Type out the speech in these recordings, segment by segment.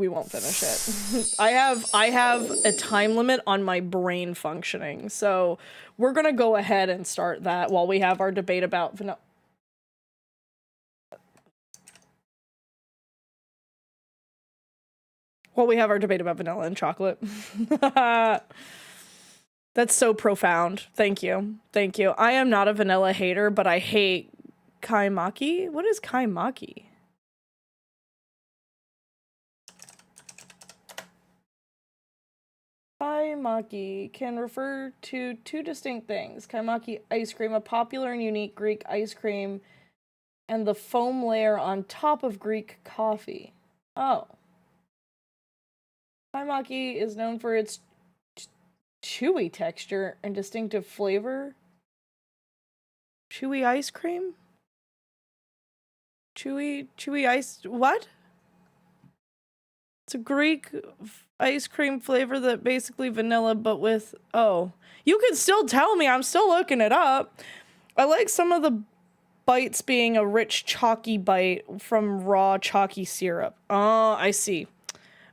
we won't finish it. I have a time limit on my brain functioning, so we're gonna go ahead and start that while we have our debate about vanilla. While we have our debate about vanilla and chocolate. That's so profound. Thank you. Thank you. I am not a vanilla hater, but I hate kaimaki. What is kaimaki? Kaimaki can refer to two distinct things. Kaimaki ice cream, a popular and unique Greek ice cream, and the foam layer on top of Greek coffee. Oh. Kaimaki is known for its chewy texture and distinctive flavor. Chewy ice cream? Chewy ice... What? It's a Greek ice cream flavor that basically vanilla, but with... Oh. You can still tell me. I'm still looking it up. I like some of the bites being a rich chalky bite from raw chalky syrup. Oh, I see.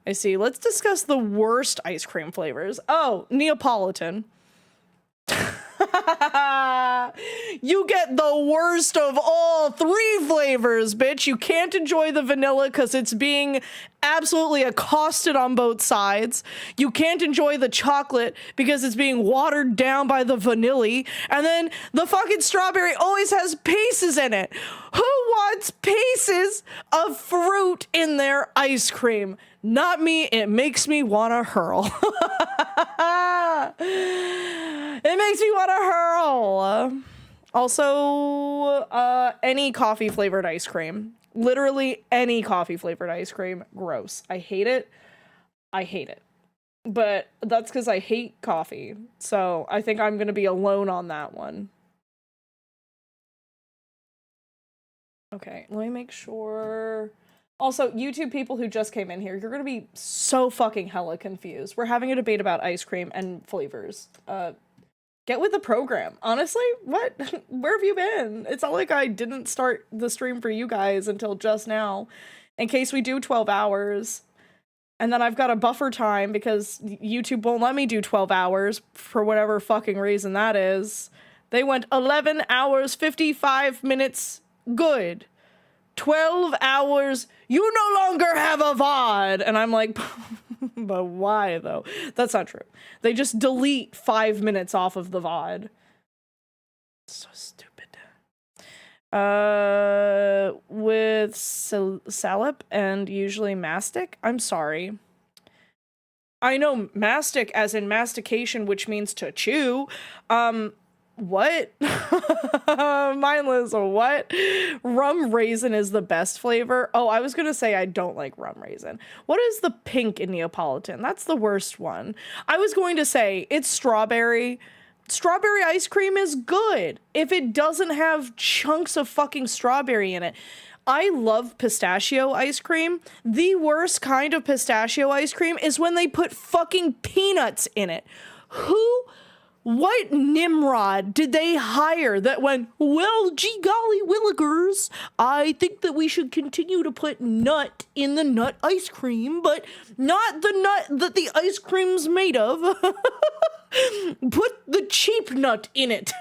I see. Let's discuss the worst ice cream flavors. Oh, Neapolitan. You get the worst of all three flavors, bitch. You can't enjoy the vanilla because it's being absolutely accosted on both sides. You can't enjoy the chocolate because it's being watered down by the vanilla. And then the fucking strawberry always has pieces in it. Who wants pieces of fruit in their ice cream? Not me. It makes me want to hurl. It makes me want to hurl. Also, any coffee flavored ice cream. Literally any coffee flavored ice cream. Gross. I hate it. I hate it. But that's because I hate coffee. So I think I'm going to be alone on that one. Okay, let me make sure. Also, YouTube people who just came in here, you're gonna be so fucking hella confused. We're having a debate about ice cream and flavors. Get with the program. Honestly, what? Where have you been? It's not like I didn't start the stream for you guys until just now. In case we do 12 hours. And then I've got a buffer time because YouTube won't let me do 12 hours for whatever fucking reason that is. They went 11 hours, 55 minutes good. 12 hours, you no longer have a VOD. And I'm like, but why though? That's not true. They just delete 5 minutes off of the VOD. So stupid. With salep and usually mastic. I'm sorry. I know mastic as in mastication, which means to chew. What? Mindless, what? Rum raisin is the best flavor. Oh, I was gonna say I don't like rum raisin. What is the pink in Neapolitan? That's the worst one. I was going to say it's strawberry. Strawberry ice cream is good if it doesn't have chunks of fucking strawberry in it. I love pistachio ice cream. The worst kind of pistachio ice cream is when they put fucking peanuts in it. What Nimrod did they hire that went, well, gee golly willikers, I think that we should continue to put nut in the nut ice cream, but not the nut that the ice cream's made of. Put the cheap nut in it.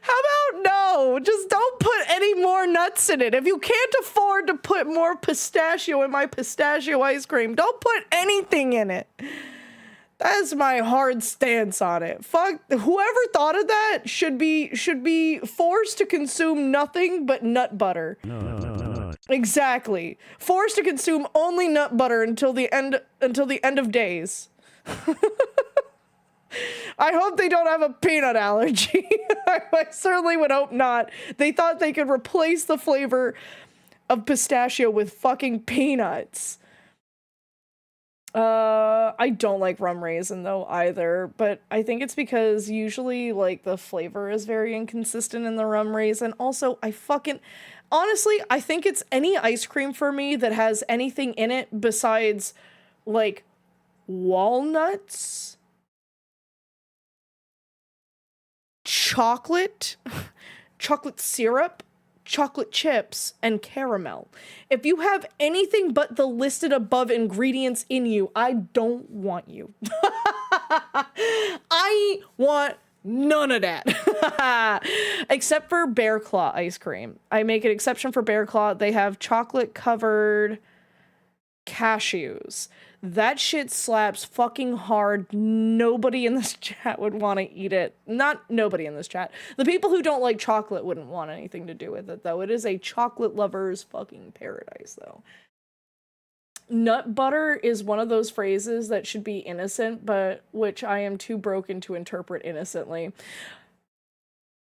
How about no? Just don't put any more nuts in it. If you can't afford to put more pistachio in my pistachio ice cream, don't put anything in it. That's my hard stance on it. Fuck, whoever thought of that should be forced to consume nothing but nut butter. No. Exactly. Forced to consume only nut butter until the end of days. I hope they don't have a peanut allergy. I certainly would hope not. They thought they could replace the flavor of pistachio with fucking peanuts. I don't like rum raisin though either, but I think it's because usually like the flavor is very inconsistent in the rum raisin. Also, honestly, I think it's any ice cream for me that has anything in it besides like walnuts, chocolate syrup, chocolate chips, and caramel. If you have anything but the listed above ingredients in you, I don't want you. I want none of that. Except for Bear Claw ice cream. I make an exception for Bear Claw. They have chocolate covered cashews. That shit slaps fucking hard. Nobody in this chat would want to eat it. Not nobody in this chat. The people who don't like chocolate wouldn't want anything to do with it, though. It is a chocolate lover's fucking paradise, though. Nut butter is one of those phrases that should be innocent, but which I am too broken to interpret innocently.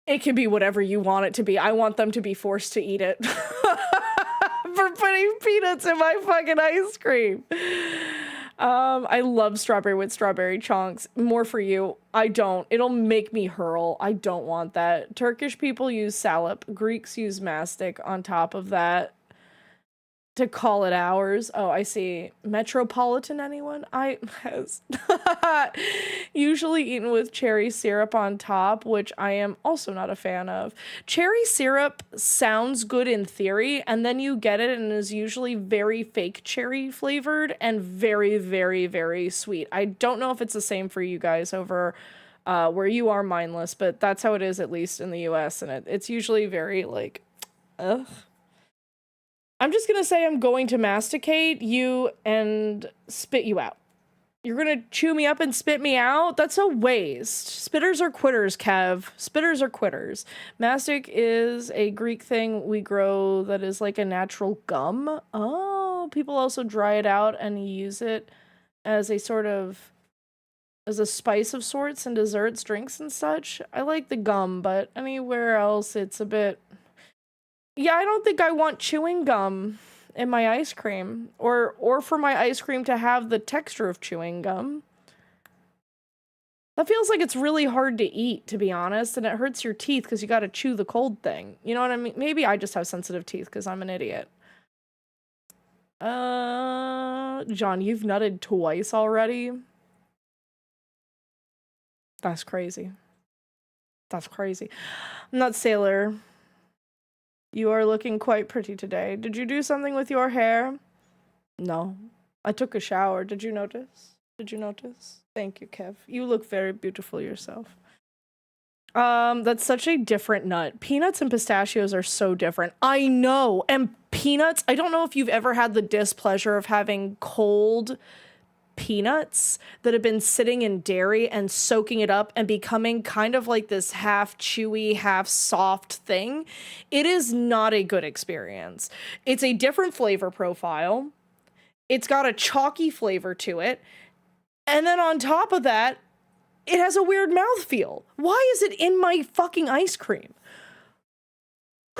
It can be whatever you want it to be. I want them to be forced to eat it. For putting peanuts in my fucking ice cream. I love strawberry with strawberry chunks. More for you. I don't. It'll make me hurl. I don't want that. Turkish people use salep. Greeks use mastic on top of that to call it ours. Oh, I see. Metropolitan, anyone? I has usually eaten with cherry syrup on top, which I am also not a fan of. Cherry syrup sounds good in theory, and then you get it and it is usually very fake cherry flavored and very, very, very sweet. I don't know if it's the same for you guys over where you are, Mindless, but that's how it is, at least in the US, and it's usually very like, ugh. I'm just gonna say I'm going to masticate you and spit you out. You're gonna chew me up and spit me out? That's a waste. Spitters are quitters, Kev. Spitters are quitters. Mastic is a Greek thing we grow that is like a natural gum. Oh, people also dry it out and use it as a sort of, as a spice of sorts in desserts, drinks, and such. I like the gum, but anywhere else it's a bit... Yeah, I don't think I want chewing gum in my ice cream, or for my ice cream to have the texture of chewing gum. That feels like it's really hard to eat, to be honest, and it hurts your teeth because you gotta chew the cold thing. You know what I mean? Maybe I just have sensitive teeth because I'm an idiot. John, you've nutted twice already? That's crazy. That's crazy. Nut Sailor. You are looking quite pretty today. Did you do something with your hair? No. I took a shower. Did you notice? Did you notice? Thank you, Kev. You look very beautiful yourself. That's such a different nut. Peanuts and pistachios are so different. I know. And peanuts, I don't know if you've ever had the displeasure of having cold peanuts that have been sitting in dairy and soaking it up and becoming kind of like this half chewy, half soft thing. It is not a good experience. It's a different flavor profile. It's got a chalky flavor to it. And then on top of that, it has a weird mouthfeel. Why is it in my fucking ice cream?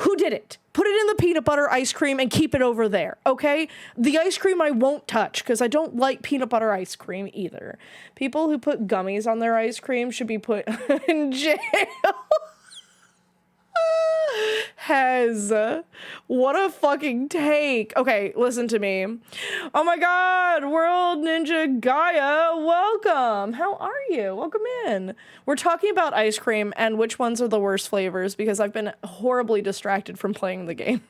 Who did it? Put it in the peanut butter ice cream and keep it over there, okay? The ice cream I won't touch because I don't like peanut butter ice cream either. People who put gummies on their ice cream should be put in jail. Hez, what a fucking take. Okay, listen to me. Oh my god, World Ninja Gaia, welcome. How are you? Welcome in. We're talking about ice cream and which ones are the worst flavors because I've been horribly distracted from playing the game.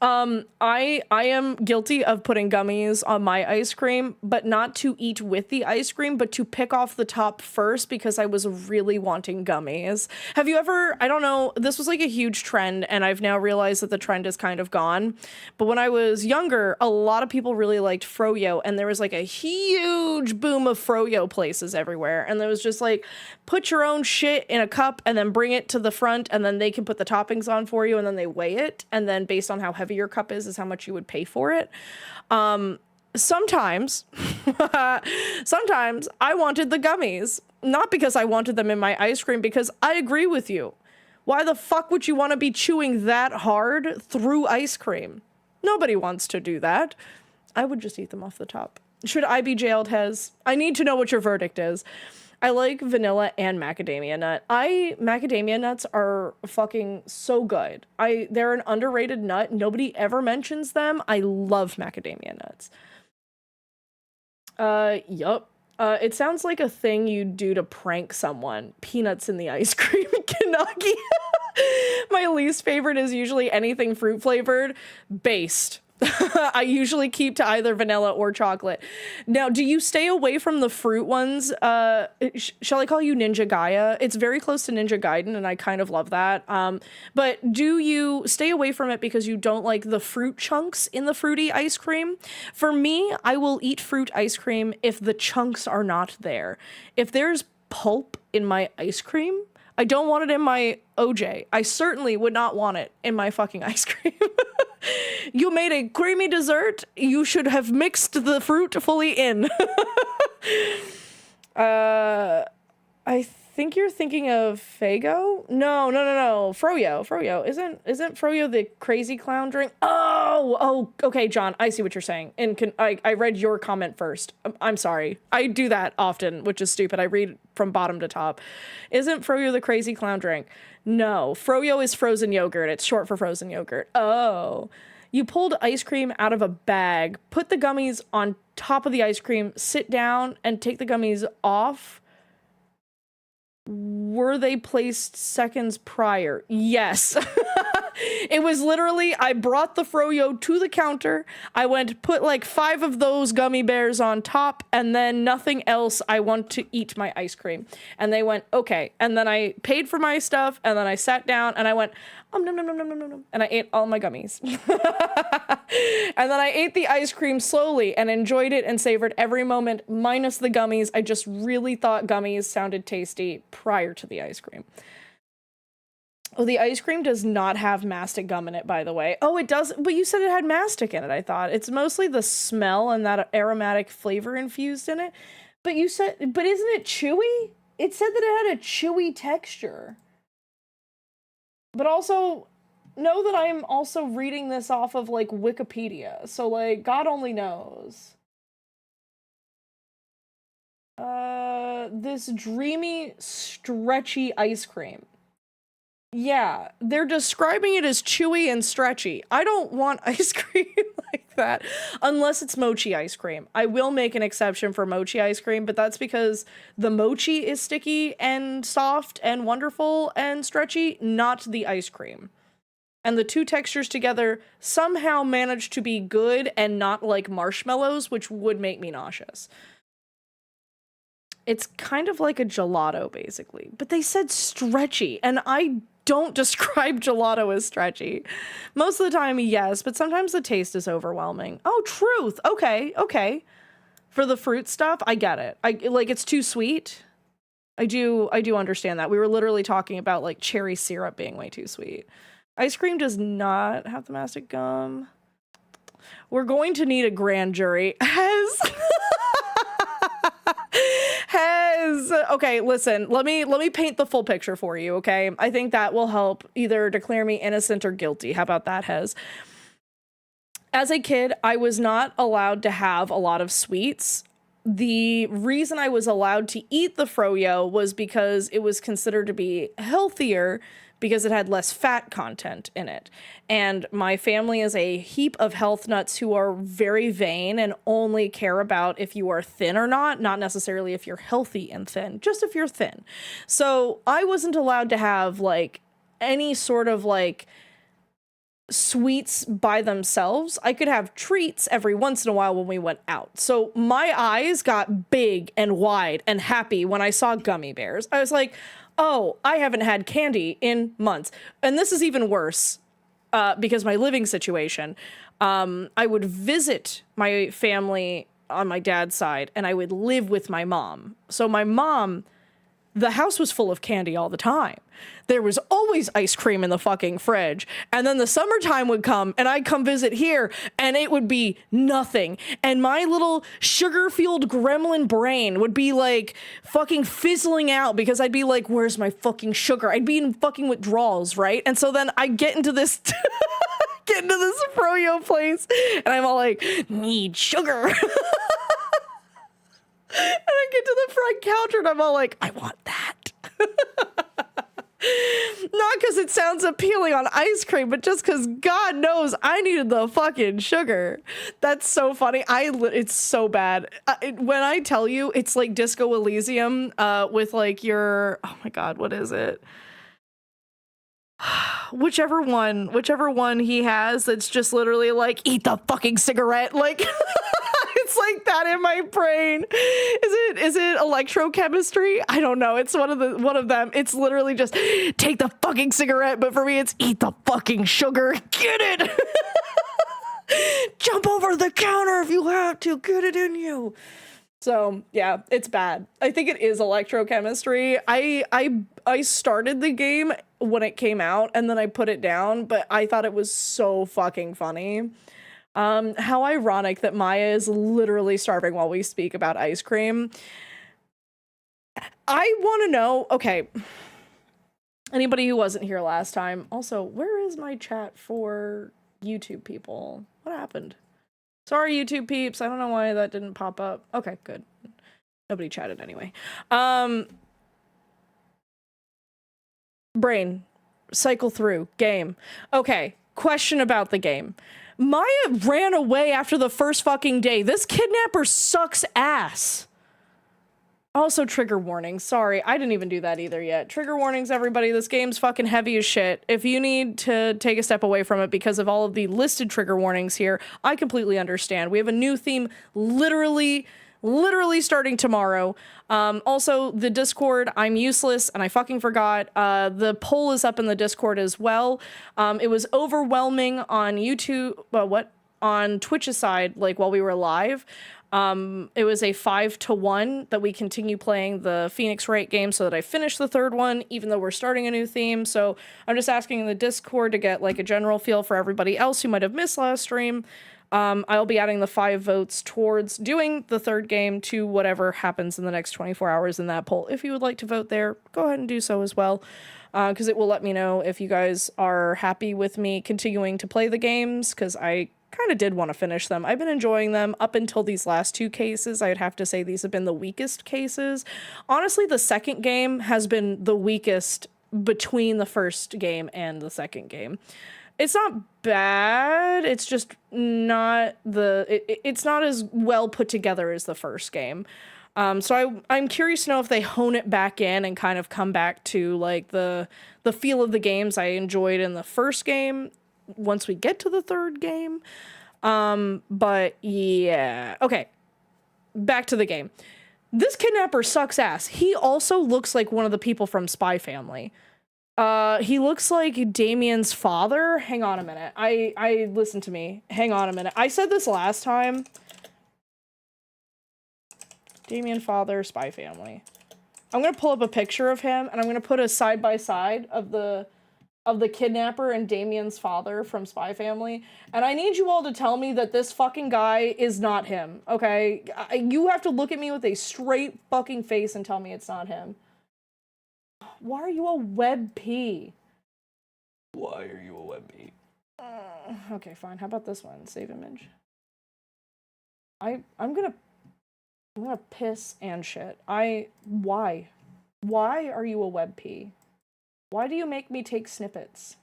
I am guilty of putting gummies on my ice cream, but not to eat with the ice cream, but to pick off the top first because I was really wanting gummies. Have you ever, I don't know, this was like a huge trend and I've now realized that the trend is kind of gone. But when I was younger, a lot of people really liked froyo and there was like a huge boom of froyo places everywhere. And there was just like, put your own shit in a cup and then bring it to the front and then they can put the toppings on for you and then they weigh it. And then based on how heavy your cup is how much you would pay for it. Sometimes I wanted the gummies, not because I wanted them in my ice cream, because I agree with you. Why the fuck would you want to be chewing that hard through ice cream? Nobody wants to do that. I would just eat them off the top. Should I be jailed, Hez? I need to know what your verdict is. I like vanilla and macadamia nut. Macadamia nuts are fucking so good. They're an underrated nut. Nobody ever mentions them. I love macadamia nuts. Yup. It sounds like a thing you'd do to prank someone. Peanuts in the ice cream. Kanagi. My least favorite is usually anything fruit flavored based. I usually keep to either vanilla or chocolate. Now, do you stay away from the fruit ones? Shall I call you Ninja Gaia? It's very close to Ninja Gaiden, and I kind of love that. But do you stay away from it because you don't like the fruit chunks in the fruity ice cream? For me, I will eat fruit ice cream if the chunks are not there. If there's pulp in my ice cream, I don't want it in my OJ. I certainly would not want it in my fucking ice cream. You made a creamy dessert. You should have mixed the fruit fully in. I think you're thinking of Faygo? No. Froyo. Isn't Froyo the crazy clown drink? Oh, okay, John, I see what you're saying. And I read your comment first. I'm sorry. I do that often, which is stupid. I read from bottom to top. Isn't Froyo the crazy clown drink? No, Froyo is frozen yogurt. It's short for frozen yogurt. Oh, you pulled ice cream out of a bag, put the gummies on top of the ice cream, sit down, and take the gummies off. Were they placed seconds prior? Yes. It was literally, I brought the Froyo to the counter. I went, put like 5 of those gummy bears on top, and then nothing else. I want to eat my ice cream. And they went, okay. And then I paid for my stuff, and then I sat down, and I went, nom, nom, nom, nom, nom, nom, nom, and I ate all my gummies. And then I ate the ice cream slowly and enjoyed it and savored every moment, minus the gummies. I just really thought gummies sounded tasty prior to the ice cream. Oh, the ice cream does not have mastic gum in it, by the way. Oh, it does, but you said it had mastic in it, I thought. It's mostly the smell and that aromatic flavor infused in it. But you said, but isn't it chewy? It said that it had a chewy texture. But also, know that I'm also reading this off of, like, Wikipedia. So, like, God only knows. This dreamy, stretchy ice cream. Yeah, they're describing it as chewy and stretchy. I don't want ice cream like that, unless it's mochi ice cream. I will make an exception for mochi ice cream, but that's because the mochi is sticky and soft and wonderful and stretchy, not the ice cream. And the two textures together somehow manage to be good and not like marshmallows, which would make me nauseous. It's kind of like a gelato, basically. But they said stretchy, and I don't describe gelato as stretchy. Most of the time, yes, but sometimes the taste is overwhelming. Oh, truth. Okay. For the fruit stuff, I get it. Like, it's too sweet. I do understand that. We were literally talking about, like, cherry syrup being way too sweet. Ice cream does not have the mastic gum. We're going to need a grand jury. Okay, listen, let me paint the full picture for you, okay? I think that will help either declare me innocent or guilty. How about that, Hez? As a kid, I was not allowed to have a lot of sweets. The reason I was allowed to eat the Froyo was because it was considered to be healthier because it had less fat content in it. And my family is a heap of health nuts who are very vain and only care about if you are thin or not necessarily if you're healthy and thin, just if you're thin. So I wasn't allowed to have like any sort of like sweets by themselves. I could have treats every once in a while when we went out. So my eyes got big and wide and happy when I saw gummy bears. I was like, oh, I haven't had candy in months. And this is even worse because my living situation. I would visit my family on my dad's side and I would live with my mom. So my mom, the house was full of candy all the time. There was always ice cream in the fucking fridge. And then the summertime would come and I'd come visit here and it would be nothing. And my little sugar-fueled gremlin brain would be like fucking fizzling out because I'd be like, where's my fucking sugar? I'd be in fucking withdrawals, right? And so then I get into this Froyo place and I'm all like, need sugar. And I get to the front counter and I'm all like, I want that. Not because it sounds appealing on ice cream, but just because God knows I needed the fucking sugar. That's so funny. It's so bad. When I tell you, it's like Disco Elysium with like your, oh my God, what is it? whichever one he has, it's just literally like, eat the fucking cigarette. Like, it's like that in my brain. Is it electrochemistry? I don't know. It's one of them. It's literally just take the fucking cigarette, but for me, it's eat the fucking sugar. Get it. Jump over the counter if you have to. Get it in you. So yeah, it's bad. I think it is electrochemistry. I started the game when it came out and then I put it down, but I thought it was so fucking funny. How ironic that Maya is literally starving while we speak about ice cream. I want to know, okay, anybody who wasn't here last time, also, where is my chat for YouTube people? What happened? Sorry, YouTube peeps. I don't know why that didn't pop up. Okay, good. Nobody chatted anyway. Brain. Cycle through. Game. Okay, question about the game. Maya ran away after the first fucking day. This kidnapper sucks ass. Also, trigger warnings. Sorry, I didn't even do that either yet. Trigger warnings, everybody. This game's fucking heavy as shit. If you need to take a step away from it because of all of the listed trigger warnings here, I completely understand. We have a new theme literally starting tomorrow. Also, the Discord, I'm useless, and I fucking forgot. The poll is up in the Discord as well. It was overwhelming on YouTube, on Twitch's side, like, while we were live. It was a 5-1 that we continue playing the Phonex Wright game so that I finish the third one, even though we're starting a new theme. So I'm just asking in the Discord to get like a general feel for everybody else who might have missed last stream. I'll be adding the 5 votes towards doing the third game to whatever happens in the next 24 hours in that poll. If you would like to vote there, go ahead and do so as well. Because it will let me know if you guys are happy with me continuing to play the games, because I kind of did want to finish them. I've been enjoying them up until these last 2 cases. I'd have to say these have been the weakest cases. Honestly, the second game has been the weakest between the first game and the second game. It's not bad, it's just not it's not as well put together as the first game. So I'm curious to know if they hone it back in and kind of come back to like the feel of the games I enjoyed in the first game once we get to the third game. But yeah. Okay. Back to the game. This kidnapper sucks ass. He also looks like one of the people from Spy Family. He looks like Damien's father. Hang on a minute. I listen to me. Hang on a minute. I said this last time. Damien father, Spy Family. I'm gonna pull up a picture of him and I'm gonna put a side by side of the kidnapper and Damien's father from Spy Family. And I need you all to tell me that this fucking guy is not him, okay? You have to look at me with a straight fucking face and tell me it's not him. Why are you a web P? Why are you a web P? Okay, fine. How about this one? Save image. I'm gonna piss and shit. Why? Why are you a web P? Why do you make me take snippets?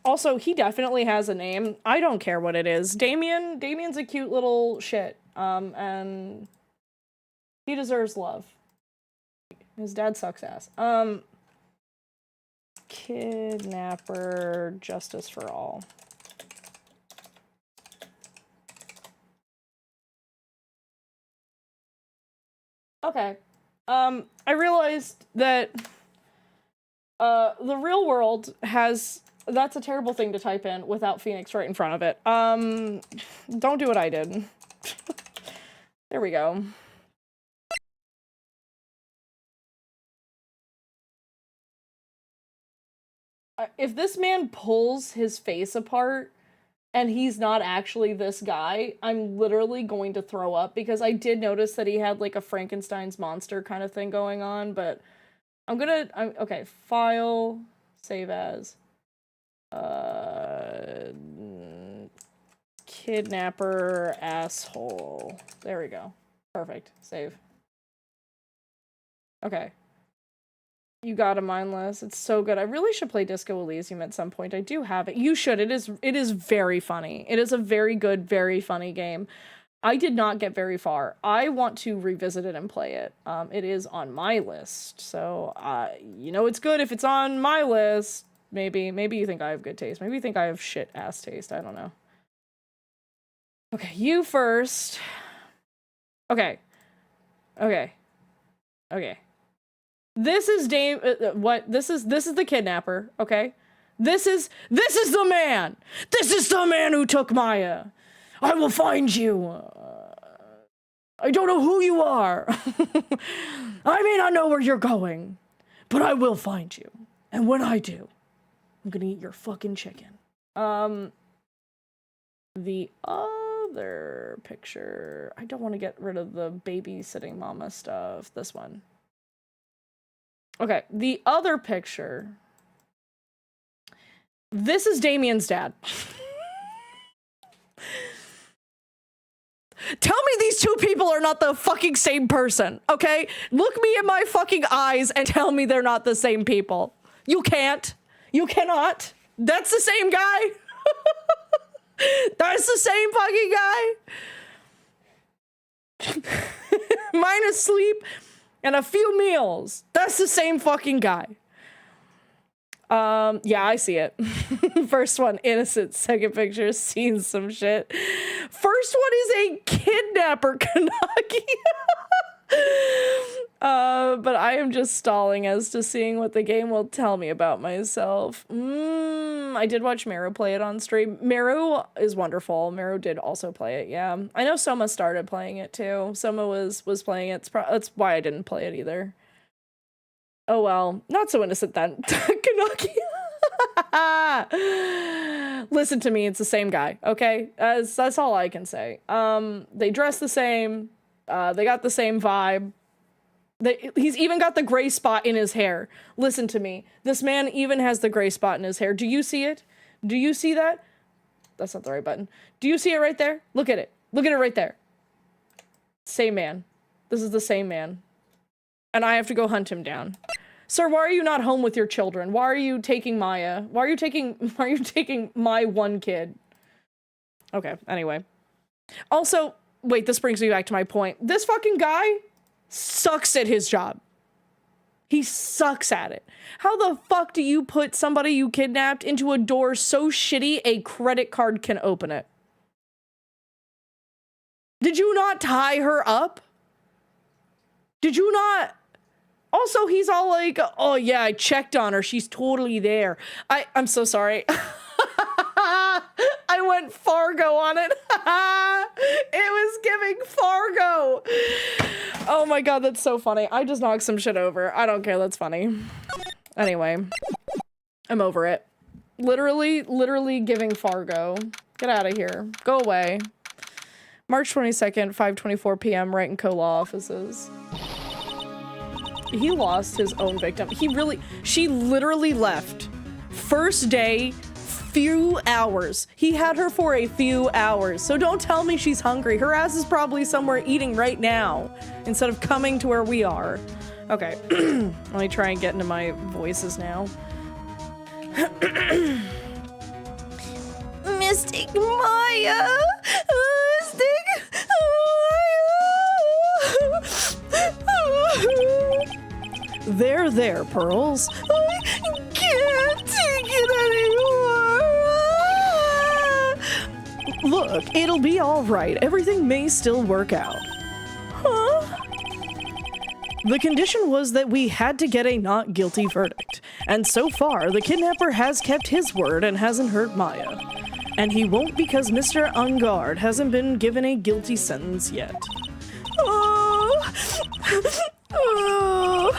Also, he definitely has a name. I don't care what it is. Damien's a cute little shit. And he deserves love. His dad sucks ass. Kidnapper, justice for all. Okay. I realized that the real world has... That's a terrible thing to type in without Phonex right in front of it. Don't do what I did. There we go. If this man pulls his face apart and he's not actually this guy, I'm literally going to throw up, because I did notice that he had like a Frankenstein's monster kind of thing going on, but okay, file, save as. Kidnapper asshole. There we go. Perfect. Save. Okay. You got a mindless. It's so good. I really should play Disco Elysium at some point. I do have it. You should. It is very funny. It is a very good, very funny game. I did not get very far. I want to revisit it and play it. It is on my list, so you know it's good if it's on my list. Maybe you think I have good taste. Maybe you think I have shit ass taste. I don't know. Okay, you first. Okay. This is what? This is the kidnapper. Okay. This is the man. This is the man who took Maya. I will find you. I don't know who you are. I may not know where you're going, but I will find you. And when I do, I'm gonna eat your fucking chicken. The other picture, I don't want to get rid of the babysitting mama stuff. This one. Okay, the other picture. This is Damien's dad. Tell me these two people are not the fucking same person, okay? Look me in my fucking eyes and tell me they're not the same people. You can't. You cannot. That's the same guy. That's the same fucking guy. Minus sleep and a few meals. That's the same fucking guy. Yeah, I see it. First one, innocent. Second picture, seen some shit. First one is a kidnapper, Kanaki. But I am just stalling as to seeing what the game will tell me about myself. I did watch Meru play it on stream. Meru is wonderful. Meru did also play it, yeah. I know Soma started playing it too. Soma was playing it. That's why I didn't play it either. Oh well, not so innocent then. Kanaki. Listen to me, it's the same guy, okay? That's all I can say. They dress the same. They got the same vibe. He's even got the gray spot in his hair. Listen to me. This man even has the gray spot in his hair. Do you see it? Do you see that? That's not the right button. Do you see it right there? Look at it. Look at it right there. Same man. This is the same man. And I have to go hunt him down. Sir, why are you not home with your children? Why are you taking Maya? Why are you taking my one kid? Okay, anyway. Also, wait, this brings me back to my point. This fucking guy sucks at his job. He sucks at it. How the fuck do you put somebody you kidnapped into a door so shitty a credit card can open it? Did you not tie her up? Did you not? Also, he's all like, oh yeah, I checked on her. She's totally there. I'm so sorry. I went Fargo on it. It was giving Fargo. Oh my god, that's so funny. I just knocked some shit over. I don't care, that's funny. Anyway, I'm over it. Literally giving Fargo. Get out of here. Go away. March 22nd, 5:24 p.m. Wright and Co-law offices. He lost his own victim. She literally left. First day, few hours. He had her for a few hours. So don't tell me she's hungry. Her ass is probably somewhere eating right now instead of coming to where we are. Okay, let me try and get into my voices now. Mystic Maya! Mystic Maya! There, Pearls. I can't take it anymore. Look, it'll be all right. Everything may still work out. Huh? The condition was that we had to get a not guilty verdict. And so far, the kidnapper has kept his word and hasn't hurt Maya. And he won't because Mr. Ungard hasn't been given a guilty sentence yet. Oh. Oh.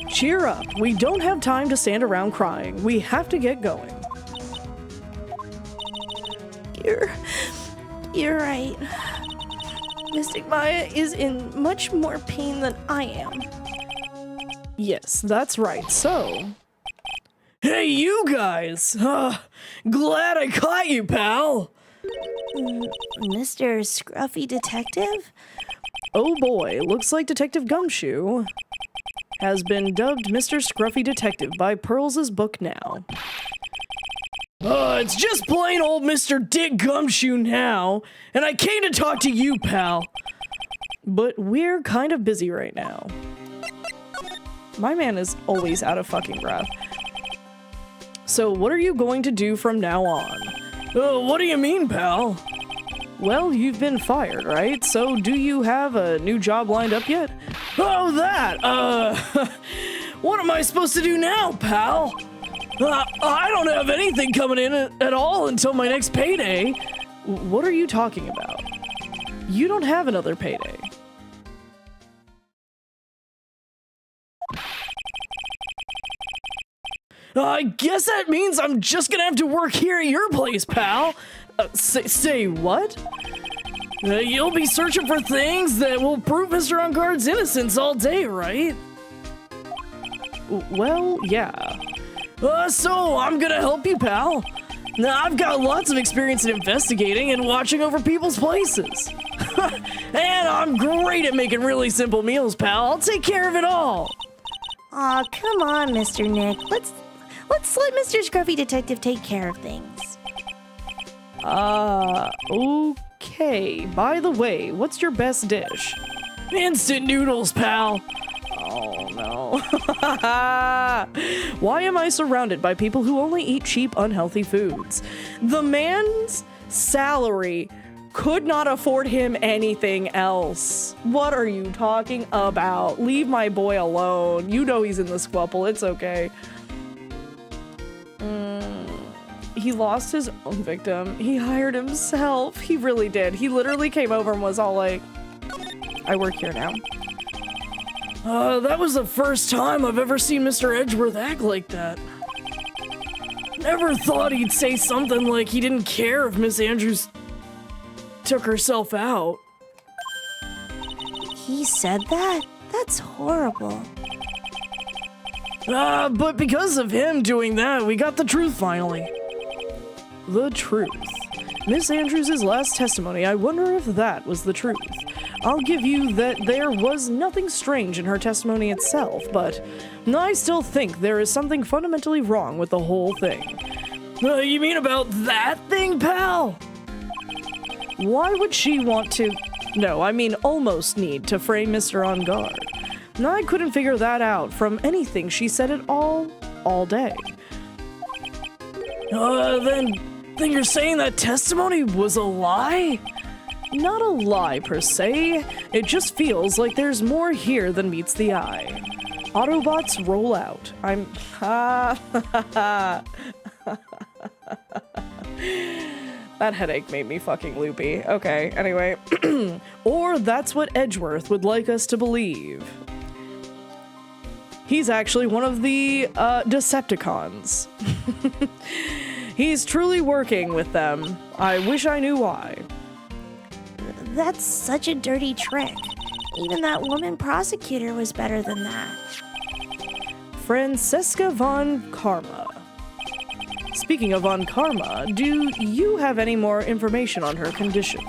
Cheer up. We don't have time to stand around crying. We have to get going. You're right. Mystic Maya is in much more pain than I am. Yes, that's right. So... Hey, you guys! Glad I caught you, pal! Mr. Scruffy Detective? Oh boy, looks like Detective Gumshoe has been dubbed Mr. Scruffy Detective by Pearls' book now. It's just plain old Mr. Dick Gumshoe now, and I came to talk to you, pal. But we're kind of busy right now. My man is always out of fucking breath. So what are you going to do from now on? What do you mean, pal? Well, you've been fired, right? So do you have a new job lined up yet? Oh, that! What am I supposed to do now, pal? I don't have anything coming in at all until my next payday. What are you talking about? You don't have another payday. I guess that means I'm just gonna have to work here at your place, pal. Say what? You'll be searching for things that will prove Mr. On Guard's innocence all day, right? Well, yeah. So I'm gonna help you, pal. Now, I've got lots of experience in investigating and watching over people's places. And I'm great at making really simple meals, pal. I'll take care of it all. Aw, come on, Mr. Nick. Let's let Mr. Scruffy Detective take care of things. Okay. By the way, what's your best dish? Instant noodles, pal. Oh, no. Why am I surrounded by people who only eat cheap, unhealthy foods? The man's salary could not afford him anything else. What are you talking about? Leave my boy alone. You know he's in the squabble. It's okay. He lost his own victim. He hired himself. He really did. He literally came over and was all like, I work here now. That was the first time I've ever seen Mr. Edgeworth act like that. Never thought he'd say something like he didn't care if Miss Andrews took herself out. He said that? That's horrible. But because of him doing that, we got the truth finally. The truth. Miss Andrews' last testimony, I wonder if that was the truth. I'll give you that there was nothing strange in her testimony itself, but I still think there is something fundamentally wrong with the whole thing. You mean about that thing, pal? Why would she want to... No, I mean almost need to frame Mr. On Guard. I couldn't figure that out from anything she said at all day. Then you're saying that testimony was a lie? Not a lie per se, it just feels like there's more here than meets the eye. Autobots roll out. That headache made me fucking loopy. Okay, anyway. Or that's what Edgeworth would like us to believe. He's actually one of the Decepticons. He's truly working with them. I wish I knew why. That's such a dirty trick. Even that woman prosecutor was better than that. Francesca von Karma. Speaking of Von Karma, do you have any more information on her condition?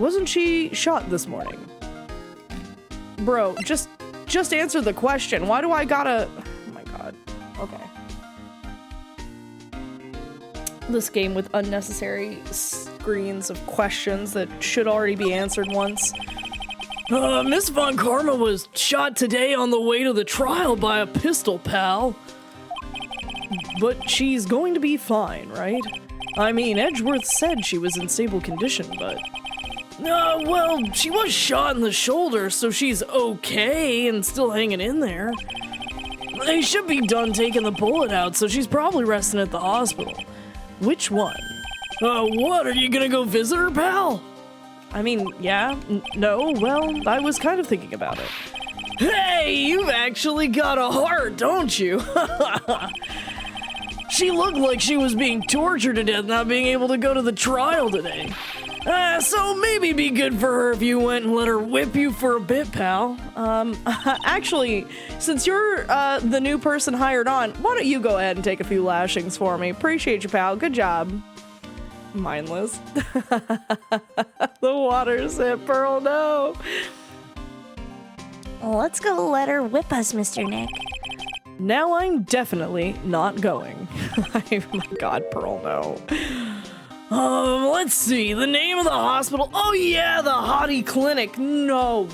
Wasn't she shot this morning? Bro, just answer the question. Why do I gotta... Oh my god. Okay. This game with unnecessary screens of questions that should already be answered once. Miss Von Karma was shot today on the way to the trial by a pistol, pal. But she's going to be fine, right? I mean, Edgeworth said she was in stable condition, but... Well, she was shot in the shoulder, so she's okay and still hanging in there. They should be done taking the bullet out, so she's probably resting at the hospital. Which one? What? Are you gonna go visit her, pal? I mean, yeah. No, well, I was kind of thinking about it. Hey, you've actually got a heart, don't you? She looked like she was being tortured to death not being able to go to the trial today. So maybe be good for her if you went and let her whip you for a bit, pal. Actually, since you're the new person hired on, why don't you go ahead and take a few lashings for me? Appreciate you, pal. Good job. Mindless. The water's hit, Pearl, no. Let's go let her whip us, Mr. Nick. Now I'm definitely not going. Oh my god, Pearl, no. Let's see, the name of the hospital. Oh yeah, the Hottie Clinic. No,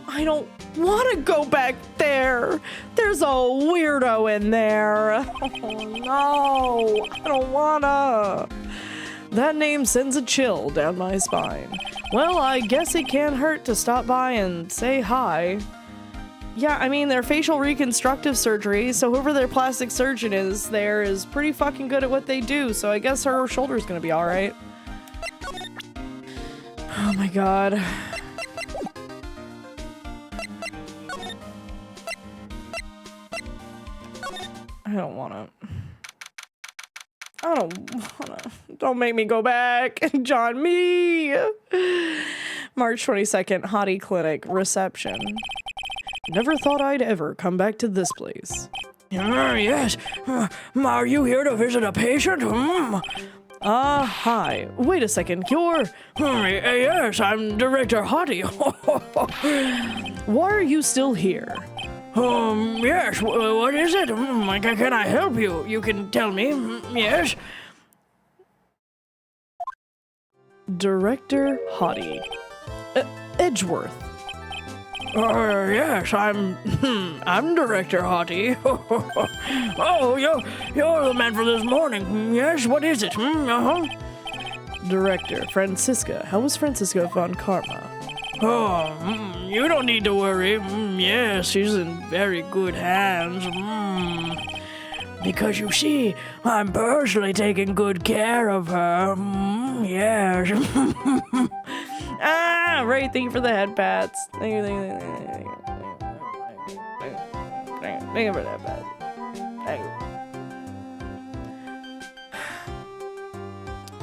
I don't want to go back there. There's a weirdo in there. Oh no, I don't wanna. That name sends a chill down my spine. Well, I guess it can't hurt to stop by and say hi. Yeah, I mean, they're facial reconstructive surgery, so whoever their plastic surgeon is there is pretty fucking good at what they do, so I guess her shoulder's gonna be alright. Oh my god. I don't wanna. I don't wanna. Don't make me go back. John, me! March 22nd, Hottie Clinic, reception. Never thought I'd ever come back to this place. Yes. Are you here to visit a patient? Hi. Wait a second, you're... Yes, I'm Director Hottie. Why are you still here? Yes, what is it? Can I help you? You can tell me. Yes. Director Hottie. Edgeworth. Yes, I'm Director Hottie. Oh, you're the man for this morning. Yes, what is it? Director Francisca. How was Francisca von Karma? Oh, you don't need to worry. Yes, she's in very good hands. Because you see, I'm personally taking good care of her. Yes. Right, thank you for the head pats. Thank you for the head pats. Thank you.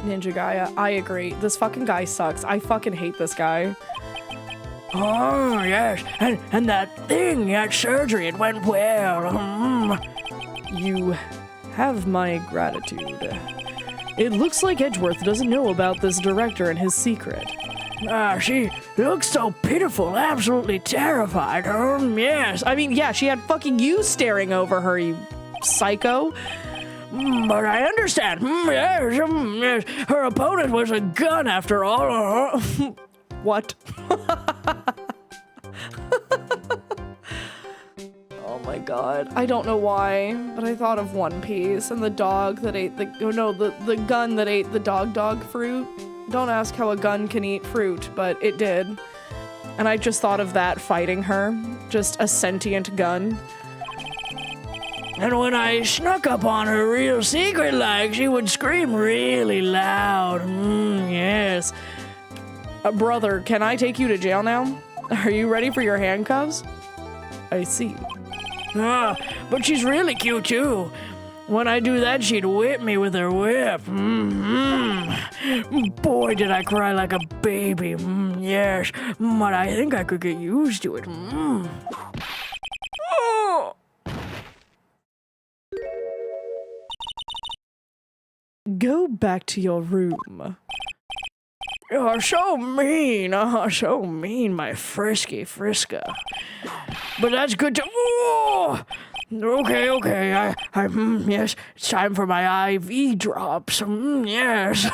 Ninja Gaia, I agree. This fucking guy sucks. I fucking hate this guy. Oh, yes. And that thing, that surgery, it went well. You have my gratitude. It looks like Edgeworth doesn't know about this director and his secret. She looks so pitiful, absolutely terrified. Yes. I mean, yeah, she had fucking you staring over her, you psycho. But I understand. Yes. Her opponent was a gun after all. What? Oh my god. I don't know why, but I thought of One Piece and the dog that ate the gun that ate the dog fruit. Don't ask how a gun can eat fruit, but it did. And I just thought of that fighting her. Just a sentient gun. And when I snuck up on her real secret like, she would scream really loud. Yes. Brother, can I take you to jail now? Are you ready for your handcuffs? I see. But she's really cute too. When I do that, she'd whip me with her whip. Boy, did I cry like a baby. Yes, but I think I could get used to it. Oh. Go back to your room. You're so mean, my frisky Friska. But that's good to. Oh! Okay. Yes, it's time for my IV drops. Yes.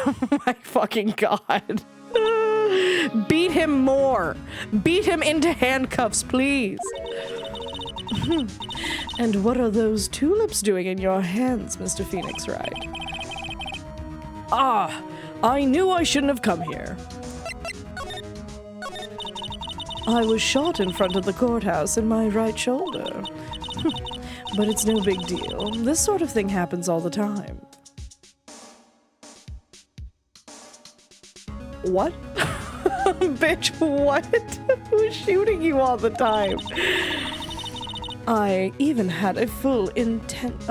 My fucking god. Beat him more. Beat him into handcuffs, please. And what are those tulips doing in your hands, Mr. Phoenix Wright? I knew I shouldn't have come here. I was shot in front of the courthouse in my right shoulder. But it's no big deal. This sort of thing happens all the time. What? Bitch, what? Who's shooting you all the time? I even had full intentions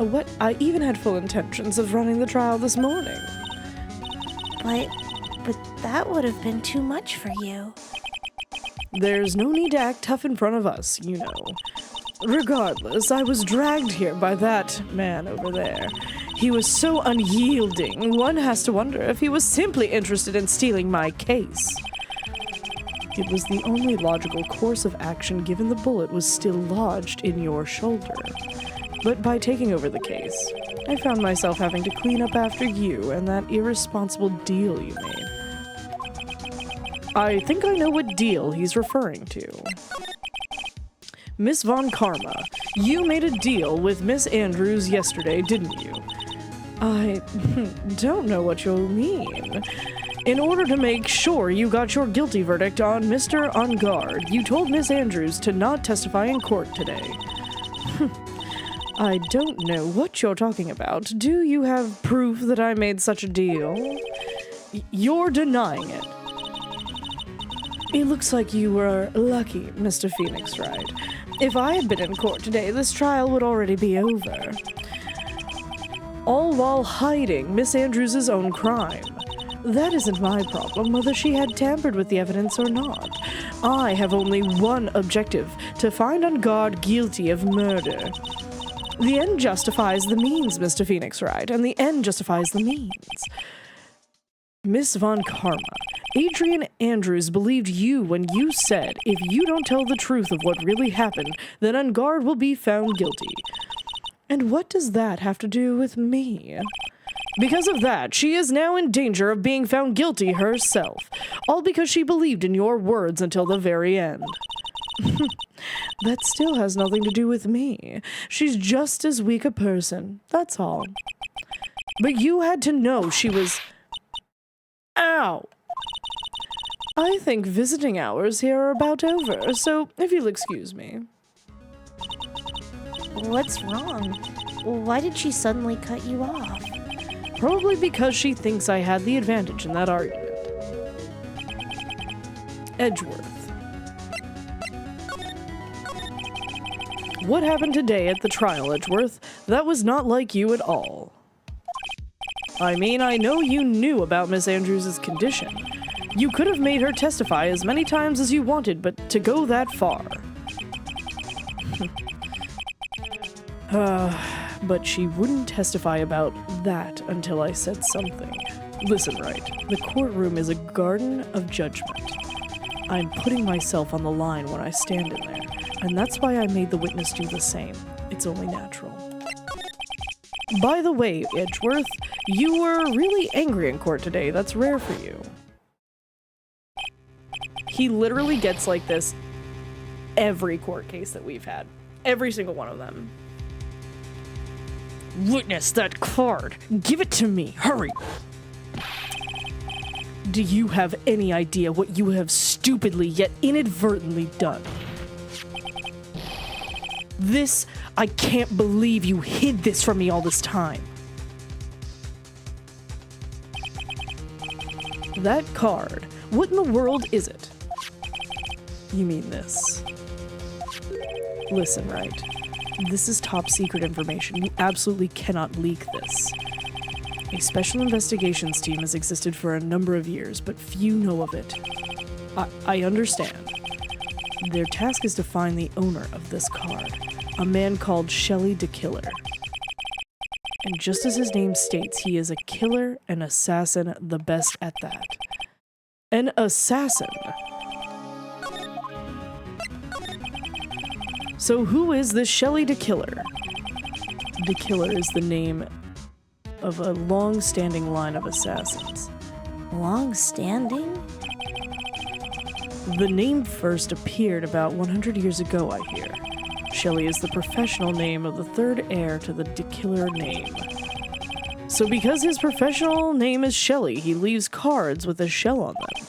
of running the trial this morning. But that would have been too much for you. There's no need to act tough in front of us, you know. Regardless, I was dragged here by that man over there. He was so unyielding, one has to wonder if he was simply interested in stealing my case. It was the only logical course of action given the bullet was still lodged in your shoulder. But by taking over the case, I found myself having to clean up after you and that irresponsible deal you made. I think I know what deal he's referring to. Miss Von Karma, you made a deal with Miss Andrews yesterday, didn't you? I don't know what you mean. In order to make sure you got your guilty verdict on Mr. On Guard, you told Miss Andrews to not testify in court today. I don't know what you're talking about. Do you have proof that I made such a deal? You're denying it. It looks like you were lucky, Mr. Phoenix Wright. If I had been in court today, this trial would already be over. All while hiding Miss Andrews' own crime. That isn't my problem, whether she had tampered with the evidence or not. I have only one objective, to find On Guard guilty of murder. The end justifies the means, Mr. Phoenix Wright, and the end justifies the means. Miss Von Karma, Adrian Andrews believed you when you said, if you don't tell the truth of what really happened, then On Guard will be found guilty. And what does that have to do with me? Because of that, she is now in danger of being found guilty herself, all because she believed in your words until the very end. That still has nothing to do with me. She's just as weak a person, that's all. But you had to know she was... Ow! I think visiting hours here are about over, so if you'll excuse me. What's wrong? Why did she suddenly cut you off? Probably because she thinks I had the advantage in that argument. Edgeworth. What happened today at the trial, Edgeworth? That was not like you at all. I mean, I know you knew about Miss Andrews' condition. You could have made her testify as many times as you wanted, but to go that far... But she wouldn't testify about that until I said something. Listen, Wright, the courtroom is a garden of judgment. I'm putting myself on the line when I stand in there, and that's why I made the witness do the same. It's only natural. By the way, Edgeworth, you were really angry in court today. That's rare for you. He literally gets like this every court case that we've had. Every single one of them. Witness that card! Give it to me! Hurry! Do you have any idea what you have stupidly yet inadvertently done? This, I can't believe you hid this from me all this time. That card, what in the world is it? You mean this? Listen, Wright. This is top secret information. You absolutely cannot leak this. A special investigations team has existed for a number of years, but few know of it. I understand. Their task is to find the owner of this card, a man called Shelley the Killer. And just as his name states, he is a killer, an assassin, the best at that. An assassin! So who is this Shelley the Killer? The Killer is the name of a long-standing line of assassins. Long-standing? The name first appeared about 100 years ago, I hear. Shelley is the professional name of the third heir to the Killer name. So because his professional name is Shelley, he leaves cards with a shell on them.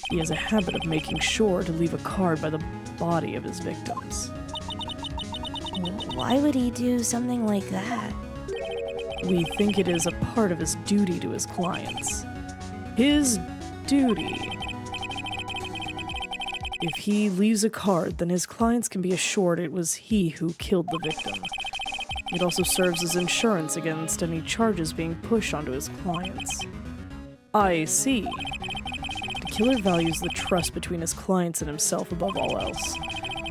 He has a habit of making sure to leave a card by the body of his victims. Why would he do something like that? We think it is a part of his duty to his clients. His duty. If he leaves a card, then his clients can be assured it was he who killed the victim. It also serves as insurance against any charges being pushed onto his clients. I see. The killer values the trust between his clients and himself above all else.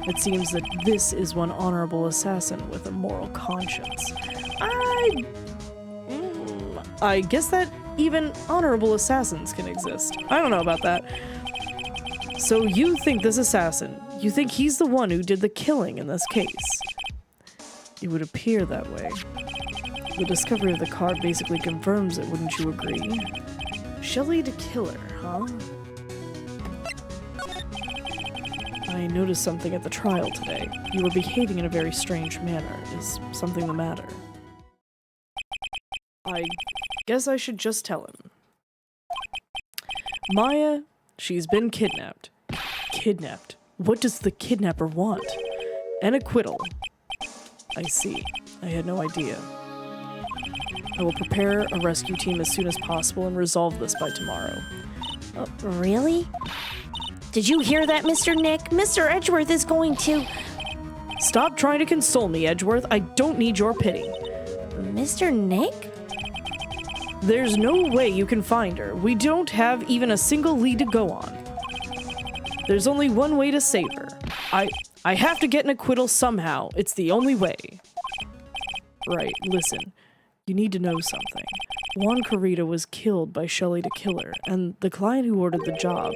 It seems that this is one honorable assassin with a moral conscience. I guess that even honorable assassins can exist. I don't know about that. So you think this assassin, you think he's the one who did the killing in this case? It would appear that way. The discovery of the card basically confirms it, wouldn't you agree? Shelly the killer, huh? I noticed something at the trial today. You were behaving in a very strange manner. Is something the matter? I guess I should just tell him. Maya, she's been kidnapped. Kidnapped? What does the kidnapper want? An acquittal. I see. I had no idea. I will prepare a rescue team as soon as possible and resolve this by tomorrow. Really? Did you hear that, Mr. Nick? Mr. Edgeworth is going to... Stop trying to console me, Edgeworth. I don't need your pity. Mr. Nick? There's no way you can find her. We don't have even a single lead to go on. There's only one way to save her. I have to get an acquittal somehow. It's the only way. Right, listen. You need to know something. Juan Carita was killed by Shelly the Killer, and the client who ordered the job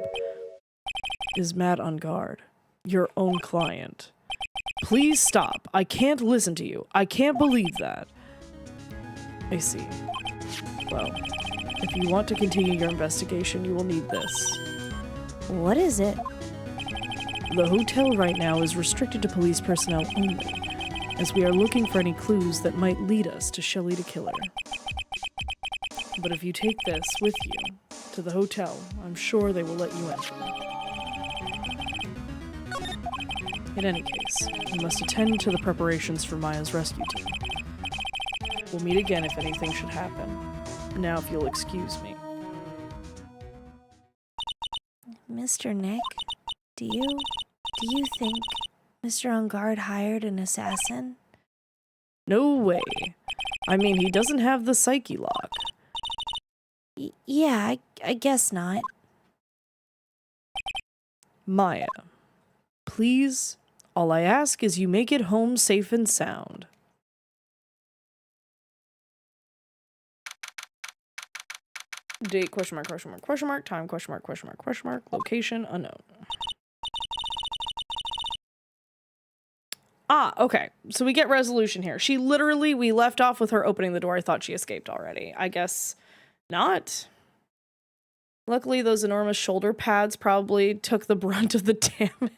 is Matt on guard. Your own client. Please stop. I can't listen to you. I can't believe that. I see. Well, if you want to continue your investigation, you will need this. What is it? The hotel right now is restricted to police personnel only, as we are looking for any clues that might lead us to Shelly the Killer. But if you take this with you to the hotel, I'm sure they will let you enter. In any case, you must attend to the preparations for Maya's rescue team. We'll meet again if anything should happen. Now if you'll excuse me. Mr. Nick, do you think Mr. On Guard hired an assassin? No way. I mean, he doesn't have the psyche lock. Yeah, I guess not. Maya, please, all I ask is you make it home safe and sound. Date, question mark, question mark, question mark, time, question mark, question mark, question mark, location, unknown. Ah, okay. So we get resolution here. She literally, we left off with her opening the door. I thought she escaped already. I guess not. Luckily, those enormous shoulder pads probably took the brunt of the damage.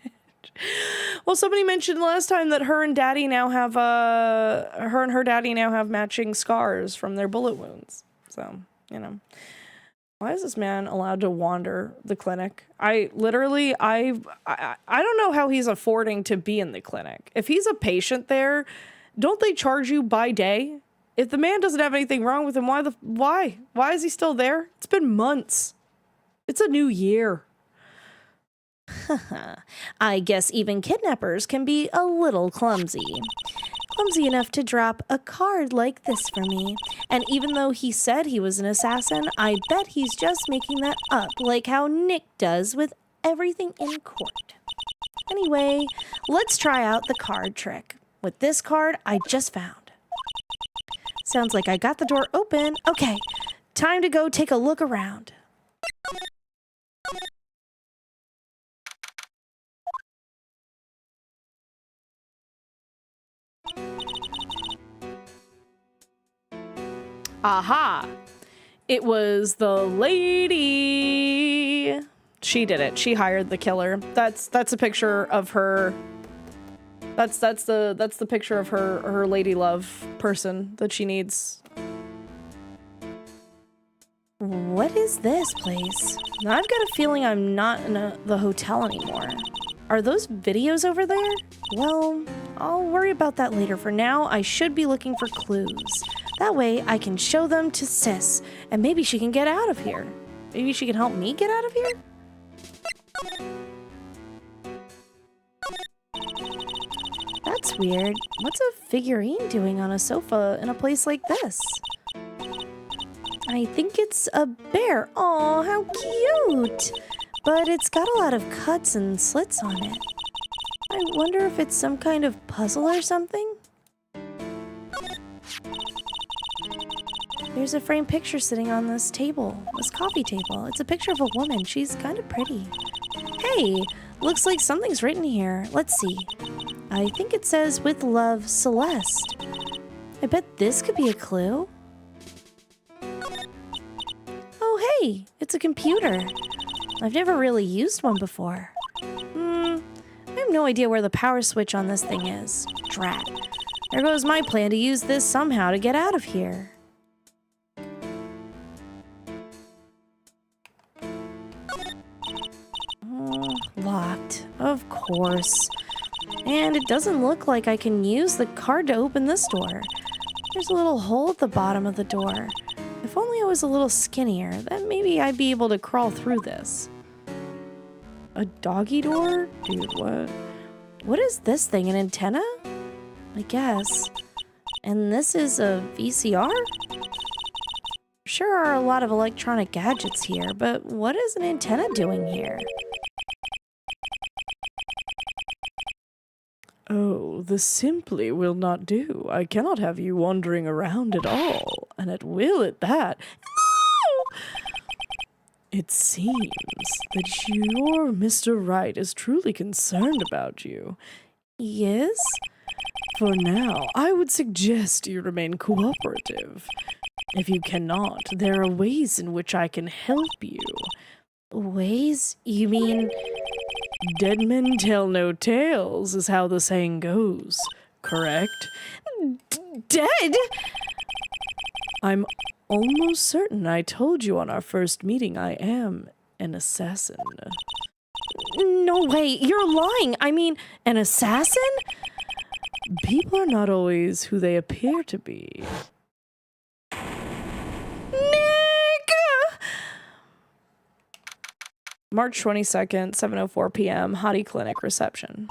Well, somebody mentioned last time that her and her daddy now have matching scars from their bullet wounds. So, you know. Why is this man allowed to wander the clinic? I don't know how he's affording to be in the clinic. If he's a patient there, don't they charge you by day? If the man doesn't have anything wrong with him, why? Why is he still there? It's been months. It's a new year. I guess even kidnappers can be a little clumsy. Clumsy enough to drop a card like this for me. And even though he said he was an assassin, I bet he's just making that up, like how Nick does with everything in court. Anyway, let's try out the card trick with this card I just found. Sounds like I got the door open. Okay, time to go take a look around. Aha! It was the lady. She did it. She hired the killer. That's a picture of her. That's the picture of her lady love person that she needs. What is this place? Now I've got a feeling I'm not in the hotel anymore. Are those videos over there? Well, I'll worry about that later. For now, I should be looking for clues. That way, I can show them to Sis, and maybe she can get out of here. Maybe she can help me get out of here? That's weird. What's a figurine doing on a sofa in a place like this? I think it's a bear. Aw, how cute! But it's got a lot of cuts and slits on it. I wonder if it's some kind of puzzle or something? There's a framed picture sitting on this table, this coffee table. It's a picture of a woman. She's kind of pretty. Hey, looks like something's written here. Let's see. I think it says, "With love, Celeste." I bet this could be a clue. Oh, hey, it's a computer. I've never really used one before. I have no idea where the power switch on this thing is. Drat. There goes my plan to use this somehow to get out of here. Locked, of course. And it doesn't look like I can use the card to open this door. There's a little hole at the bottom of the door. If only I was a little skinnier, then maybe I'd be able to crawl through this. A doggy door? Dude, what? What is this thing, an antenna? I guess. And this is a VCR? Sure are a lot of electronic gadgets here, but what is an antenna doing here? Oh, this simply will not do. I cannot have you wandering around at all, and at will at that. No! It seems that your Mr. Wright is truly concerned about you. Yes? For now, I would suggest you remain cooperative. If you cannot, there are ways in which I can help you. Ways? You mean... Dead men tell no tales is how the saying goes, correct? Dead? I'm almost certain I told you on our first meeting I am an assassin. No way, you're lying. I mean, an assassin? People are not always who they appear to be. March 22nd, 7:04 p.m., Hottie Clinic reception.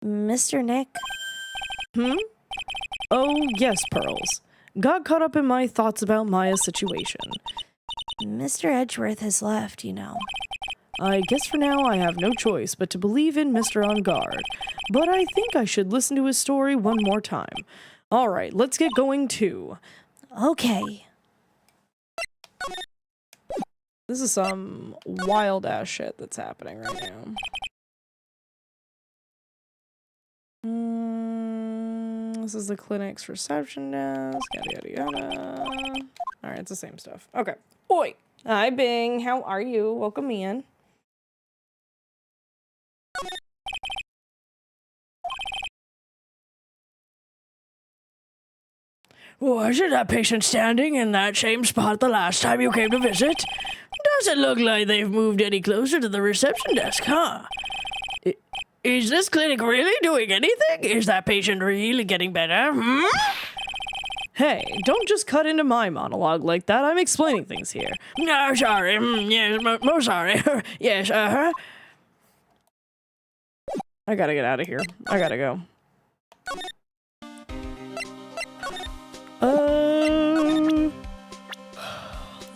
Mr. Nick? Oh, yes, Pearls. Got caught up in my thoughts about Maya's situation. Mr. Edgeworth has left, you know. I guess for now I have no choice but to believe in Mr. On Guard, but I think I should listen to his story one more time. All right, let's get going too. Okay. This is some wild ass shit that's happening right now. This is the clinic's reception desk, yada yada yada. Alright, it's the same stuff. Okay. Oi! Hi Bing, how are you? Welcome me in. Wasn't that patient standing in that same spot the last time you came to visit? Doesn't look like they've moved any closer to the reception desk, huh? Is this clinic really doing anything? Is that patient really getting better? Hey, don't just cut into my monologue like that. I'm explaining things here. No, sorry. Yes, most sorry. Yes, I gotta get out of here. I gotta go.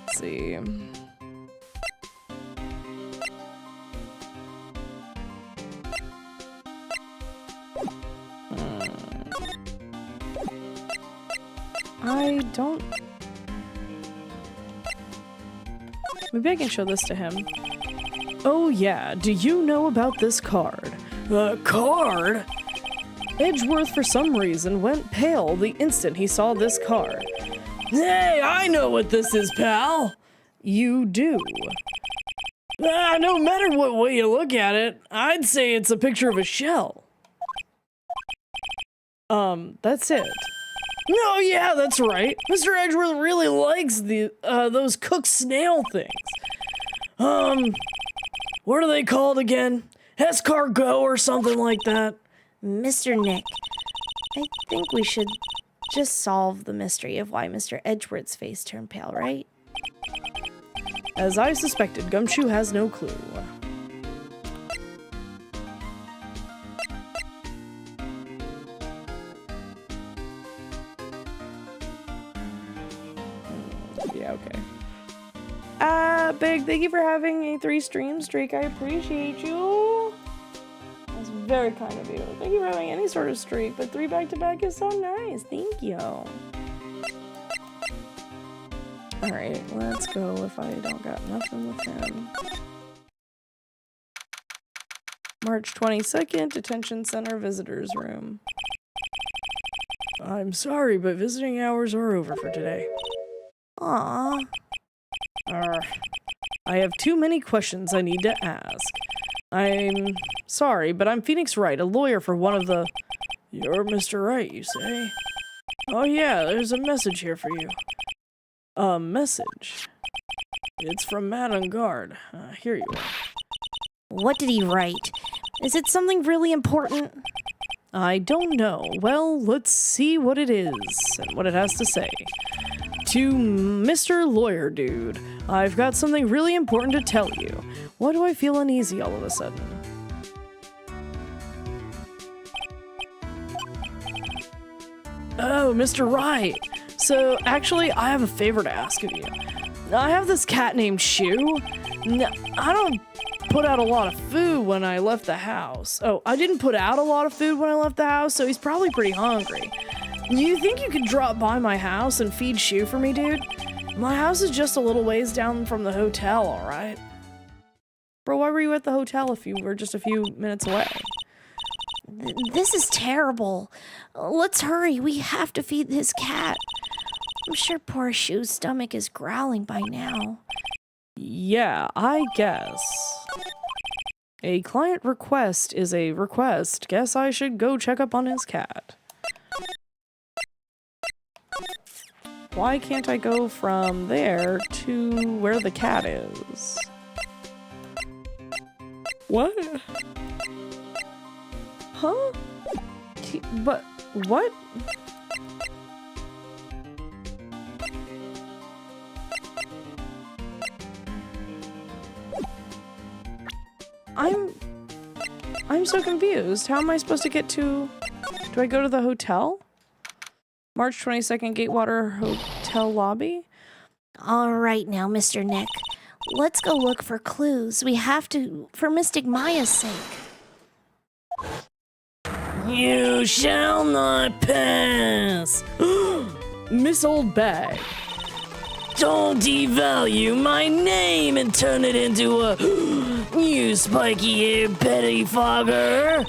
Let's see. I don't... Maybe I can show this to him. Oh yeah, do you know about this card? Card? Edgeworth, for some reason, went pale the instant he saw this card. Hey, I know what this is, pal. You do. No matter what way you look at it, I'd say it's a picture of a shell. That's it. No, yeah, that's right. Mr. Edgeworth really likes those cooked snail things. What are they called again? Escargot or something like that. Mr. Nick, I think we should just solve the mystery of why Mr. Edgeworth's face turned pale, right? As I suspected, Gumshoe has no clue. Yeah, okay. Big, thank you for having a 3-stream streak. I appreciate you. That's very kind of you. Thank you for having any sort of streak, but 3 back-to-back is so nice. Thank you. Alright, let's go if I don't got nothing with him. March 22nd, Detention Center Visitors Room. I'm sorry, but visiting hours are over for today. Aw. I have too many questions I need to ask. I'm sorry, but I'm Phoenix Wright, a lawyer for one of the... You're Mr. Wright, you say? Oh yeah, there's a message here for you. A message? It's from Matt on guard. Here you are. What did he write? Is it something really important? I don't know. Well, let's see what it is and what it has to say. To Mr. Lawyer Dude, I've got something really important to tell you. Why do I feel uneasy all of a sudden? Oh, Mr. Wright. So, actually, I have a favor to ask of you. I have this cat named Shu. I don't put out a lot of food when I left the house. Oh, I didn't put out a lot of food when I left the house, so he's probably pretty hungry. You think you could drop by my house and feed Shu for me, dude? My house is just a little ways down from the hotel, alright? Bro, why were you at the hotel if you were just a few minutes away? This is terrible. Let's hurry. We have to feed this cat. I'm sure poor Shu's stomach is growling by now. Yeah, I guess. A client request is a request. Guess I should go check up on his cat. Why can't I go from there to where the cat is? What? Huh? But what? I'm so confused. How am I supposed to get to... Do I go to the hotel? March 22nd, Gatewater Hotel lobby? All right now, Mr. Nick. Let's go look for clues. We have to, for Mystic Maya's sake. You shall not pass! Miss Old Bag. Don't devalue my name and turn it into a... You spiky-haired pettifogger!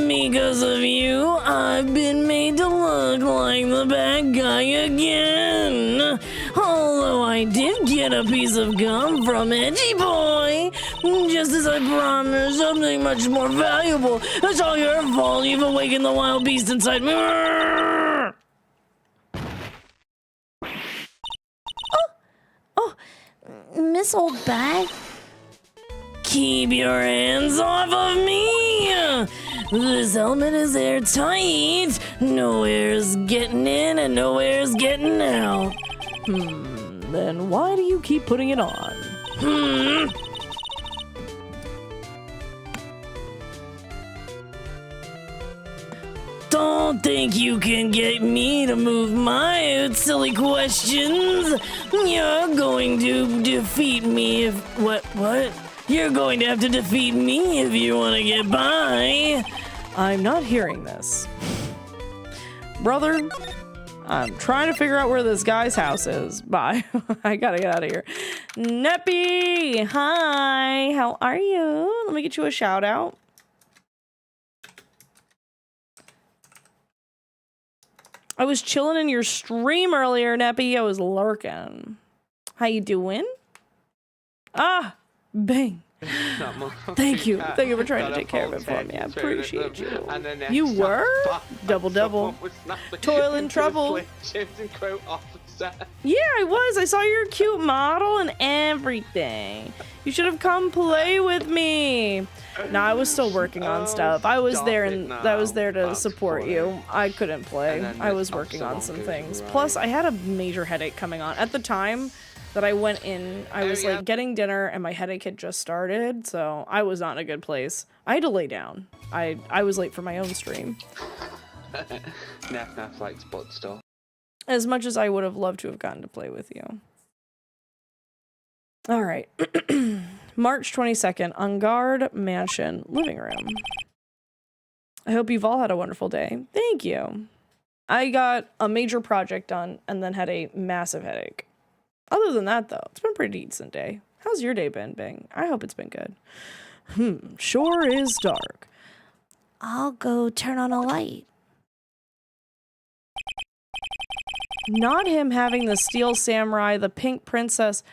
Because of you, I've been made to look like the bad guy again! Although I did get a piece of gum from Edgy Boy! Just as I promised, something much more valuable! It's all your fault, you've awakened the wild beast inside me! Miss Old Bag? Keep your hands off of me! This helmet is airtight! Nowhere's getting in and nowhere's getting out. Then why do you keep putting it on? Don't think you can get me to move my silly questions. You're going to defeat me if... What? You're going to have to defeat me if you want to get by. I'm not hearing this. Brother, I'm trying to figure out where this guy's house is. Bye. I gotta get out of here. Neppy! Hi! How are you? Let me get you a shout out. I was chilling in your stream earlier, Neppy. I was lurking. How you doing? Ah! Bang. Thank you. Thank you for trying to take care of it for me. I appreciate you. You were? Double. Toil and trouble. Yeah, I was. I saw your cute model and everything. You should have come play with me. No, I was still working on stuff. I was there and I was there to support you. I couldn't play. I was working on some things. Plus, I had a major headache coming on. At the time that I went in, I was like getting dinner and my headache had just started, so I was not in a good place. I had to lay down. I was late for my own stream. Naff likes butt stuff. As much as I would have loved to have gotten to play with you. All right. March 22nd, On Guard Mansion living room. I hope you've all had a wonderful day. Thank you. I got a major project done and then had a massive headache. Other than that, though, it's been a pretty decent day. How's your day been, Bing? I hope it's been good. Sure is dark. I'll go turn on a light. Not him having the steel samurai, the pink princess.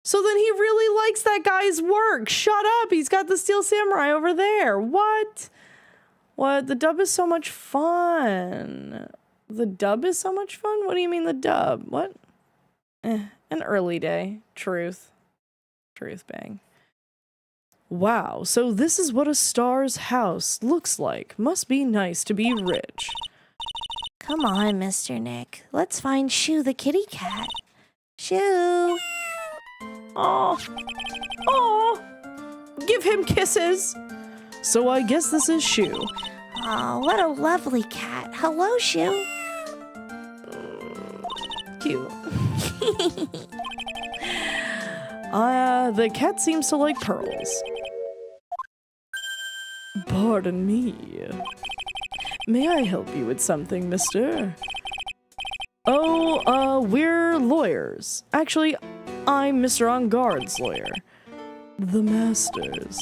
So then he really likes that guy's work. Shut up. He's got the steel samurai over there. What? What? The dub is so much fun. The dub is so much fun? What do you mean the dub? What? An early day. Truth. Truth, bang. Wow, so this is what a star's house looks like. Must be nice to be rich. Come on, Mr. Nick. Let's find Shoo the kitty cat. Shoo! Oh, oh, give him kisses. So I guess this is Shoo. Oh, what a lovely cat. Hello, Shoo. Cute. The cat seems to like pearls. Pardon me. May I help you with something, mister? Oh, we're lawyers. Actually, I'm Mr. On-Guard's lawyer. The Masters.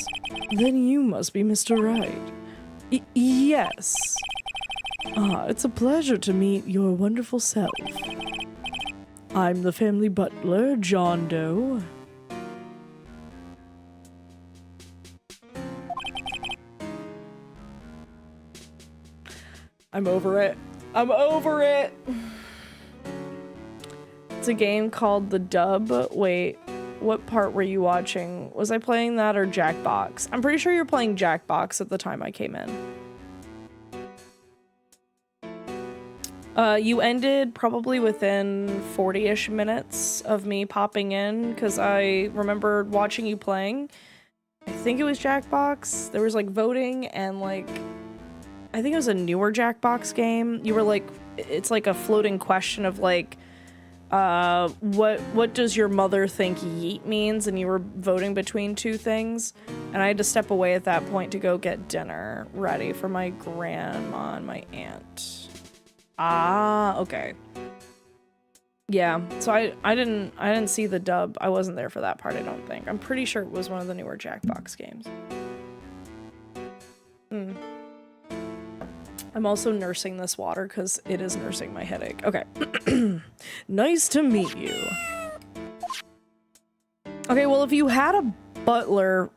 Then you must be Mr. Wright. Yes. Ah, it's a pleasure to meet your wonderful self. I'm the family butler, John Doe. I'm over it. I'm over it. It's a game called The Dub. Wait, what part were you watching? Was I playing that or Jackbox? I'm pretty sure you're playing Jackbox at the time I came in. You ended probably within 40-ish minutes of me popping in because I remembered watching you playing. I think it was Jackbox. There was like voting and like I think it was a newer Jackbox game. You were like, it's like a floating question of like, what does your mother think yeet means? And you were voting between two things. And I had to step away at that point to go get dinner ready for my grandma and my aunt. Ah, okay. Yeah, so I didn't see the dub. I wasn't there for that part, I don't think. I'm pretty sure it was one of the newer Jackbox games. I'm also nursing this water because it is nursing my headache. Okay. Nice to meet you. Okay, well, if you had a butler,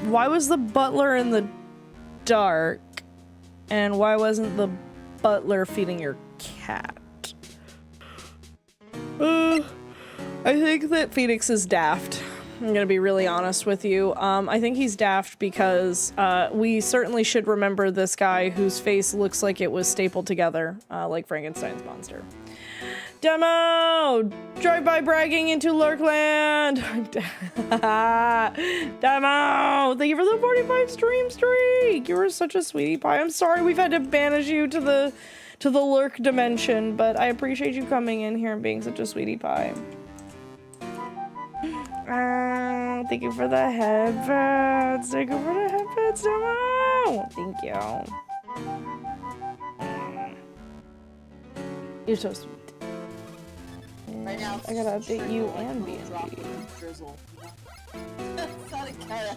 why was the butler in the dark? And why wasn't the butler feeding your cat? I think that Phoenix is daft. I'm gonna be really honest with you. I think he's daft because we certainly should remember this guy whose face looks like it was stapled together, like Frankenstein's monster. Demo! Drive-by bragging into Lurkland! Demo! Thank you for the 45 stream streak! You were such a sweetie pie. I'm sorry we've had to banish you to the Lurk dimension, but I appreciate you coming in here and being such a sweetie pie. Thank you for the headphones. Thank you for the headphones, Demo! Thank you. You're so sweet. Right now, I gotta update you and B&B.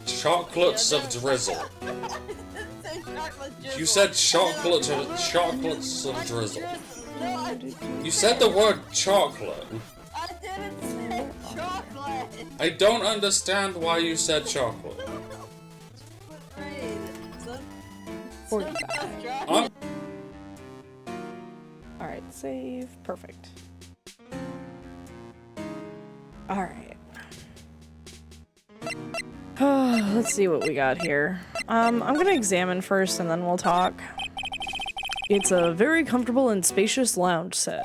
Chocolates of drizzle. You said chocolates of drizzle. You said the word chocolate. I didn't say chocolate. I don't understand why you said chocolate. 45. Alright, save. Perfect. Alright. Let's see what we got here. I'm gonna examine first and then we'll talk. It's a very comfortable and spacious lounge set.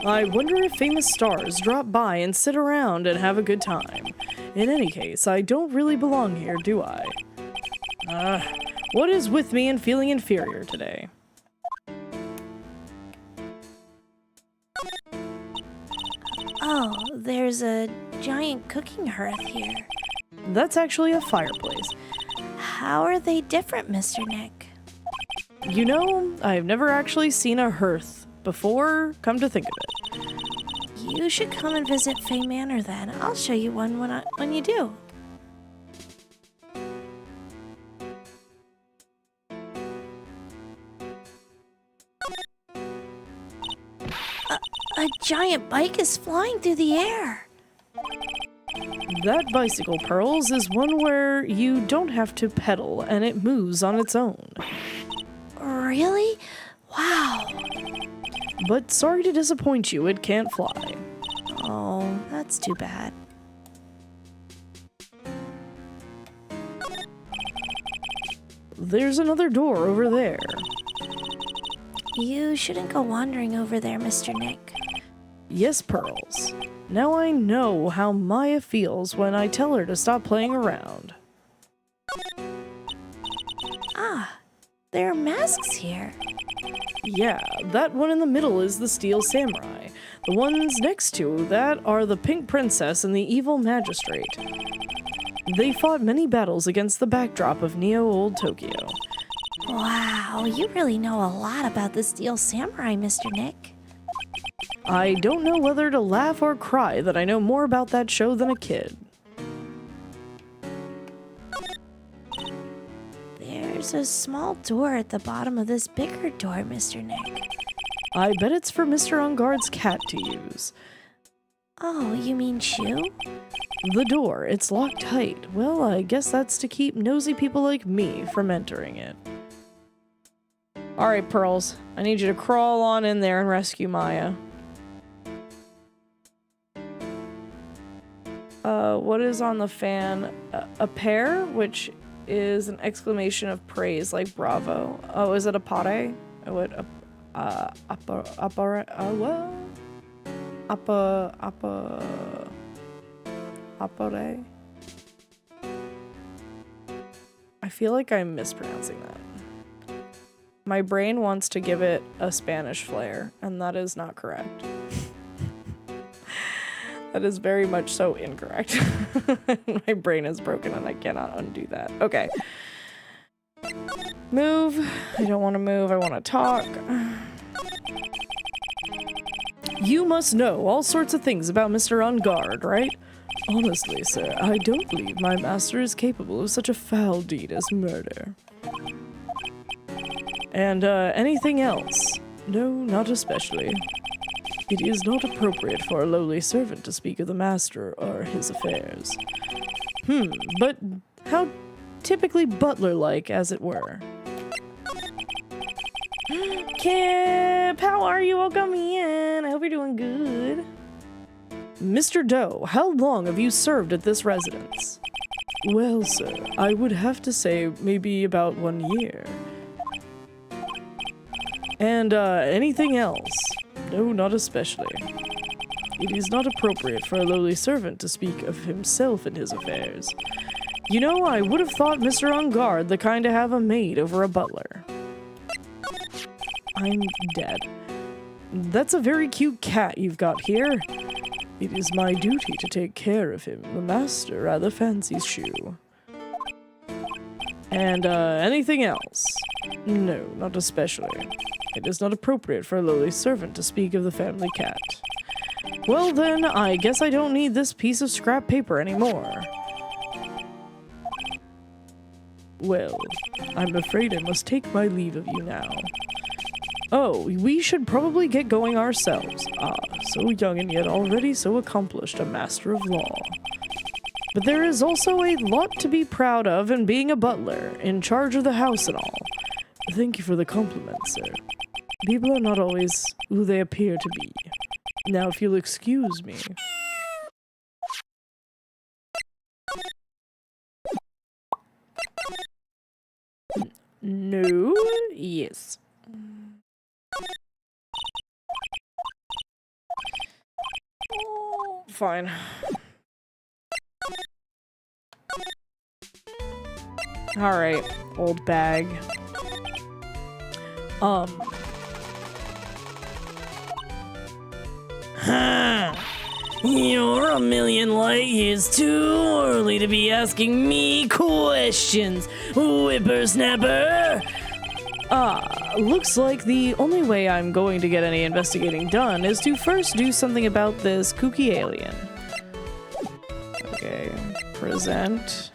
I wonder if famous stars drop by and sit around and have a good time. In any case, I don't really belong here, do I? What is with me and feeling inferior today? Oh, there's a giant cooking hearth here. That's actually a fireplace. How are they different, Mr. Nick? You know, I've never actually seen a hearth before, come to think of it. You should come and visit Fay Manor then. I'll show you one when you do. A giant bike is flying through the air. That bicycle, Pearls, is one where you don't have to pedal and it moves on its own. Really? Wow. But sorry to disappoint you, it can't fly. Oh, that's too bad. There's another door over there. You shouldn't go wandering over there, Mr. Nick. Yes, Pearls. Now I know how Maya feels when I tell her to stop playing around. Ah, there are masks here. Yeah, that one in the middle is the Steel Samurai. The ones next to that are the Pink Princess and the Evil Magistrate. They fought many battles against the backdrop of Neo-Old Tokyo. Wow, you really know a lot about the Steel Samurai, Mr. Nick. I don't know whether to laugh or cry that I know more about that show than a kid. There's a small door at the bottom of this bigger door, Mr. Nick. I bet it's for Mr. Enguarde's cat to use. Oh, you mean Chew? The door, it's locked tight. Well, I guess that's to keep nosy people like me from entering it. Alright, Pearls. I need you to crawl on in there and rescue Maya. What is on the fan? A pear, which is an exclamation of praise, like bravo. Oh, is it a pare? Oh, what? Apare? I feel like I'm mispronouncing that. My brain wants to give it a Spanish flair, and that is not correct. That is very much so incorrect. My brain is broken and I cannot undo that. Okay. Move. I don't want to move. I want to talk. You must know all sorts of things about Mr. Enguarde, right? Honestly, sir, I don't believe my master is capable of such a foul deed as murder. And, anything else? No, not especially. It is not appropriate for a lowly servant to speak of the master or his affairs. But how typically butler-like, as it were. Kip, how are you? Welcome in. I hope you're doing good. Mr. Doe, how long have you served at this residence? Well, sir, I would have to say maybe about 1 year. And, anything else? No, not especially. It is not appropriate for a lowly servant to speak of himself and his affairs. You know, I would have thought Mr. Enguarde the kind to have a maid over a butler. I'm dead. That's a very cute cat you've got here. It is my duty to take care of him. The master rather fancies Chew. And, anything else? No, not especially. It is not appropriate for a lowly servant to speak of the family cat. Well then, I guess I don't need this piece of scrap paper anymore. Well, I'm afraid I must take my leave of you now. Oh, we should probably get going ourselves. Ah, so young and yet already so accomplished, a master of law. But there is also a lot to be proud of in being a butler, in charge of the house and all. Thank you for the compliment, sir. People are not always who they appear to be. Now, if you'll excuse me. No? Yes. Fine. Alright, old bag. You're a million light years too early to be asking me questions, whippersnapper! Looks like the only way I'm going to get any investigating done is to first do something about this kooky alien. Okay, present.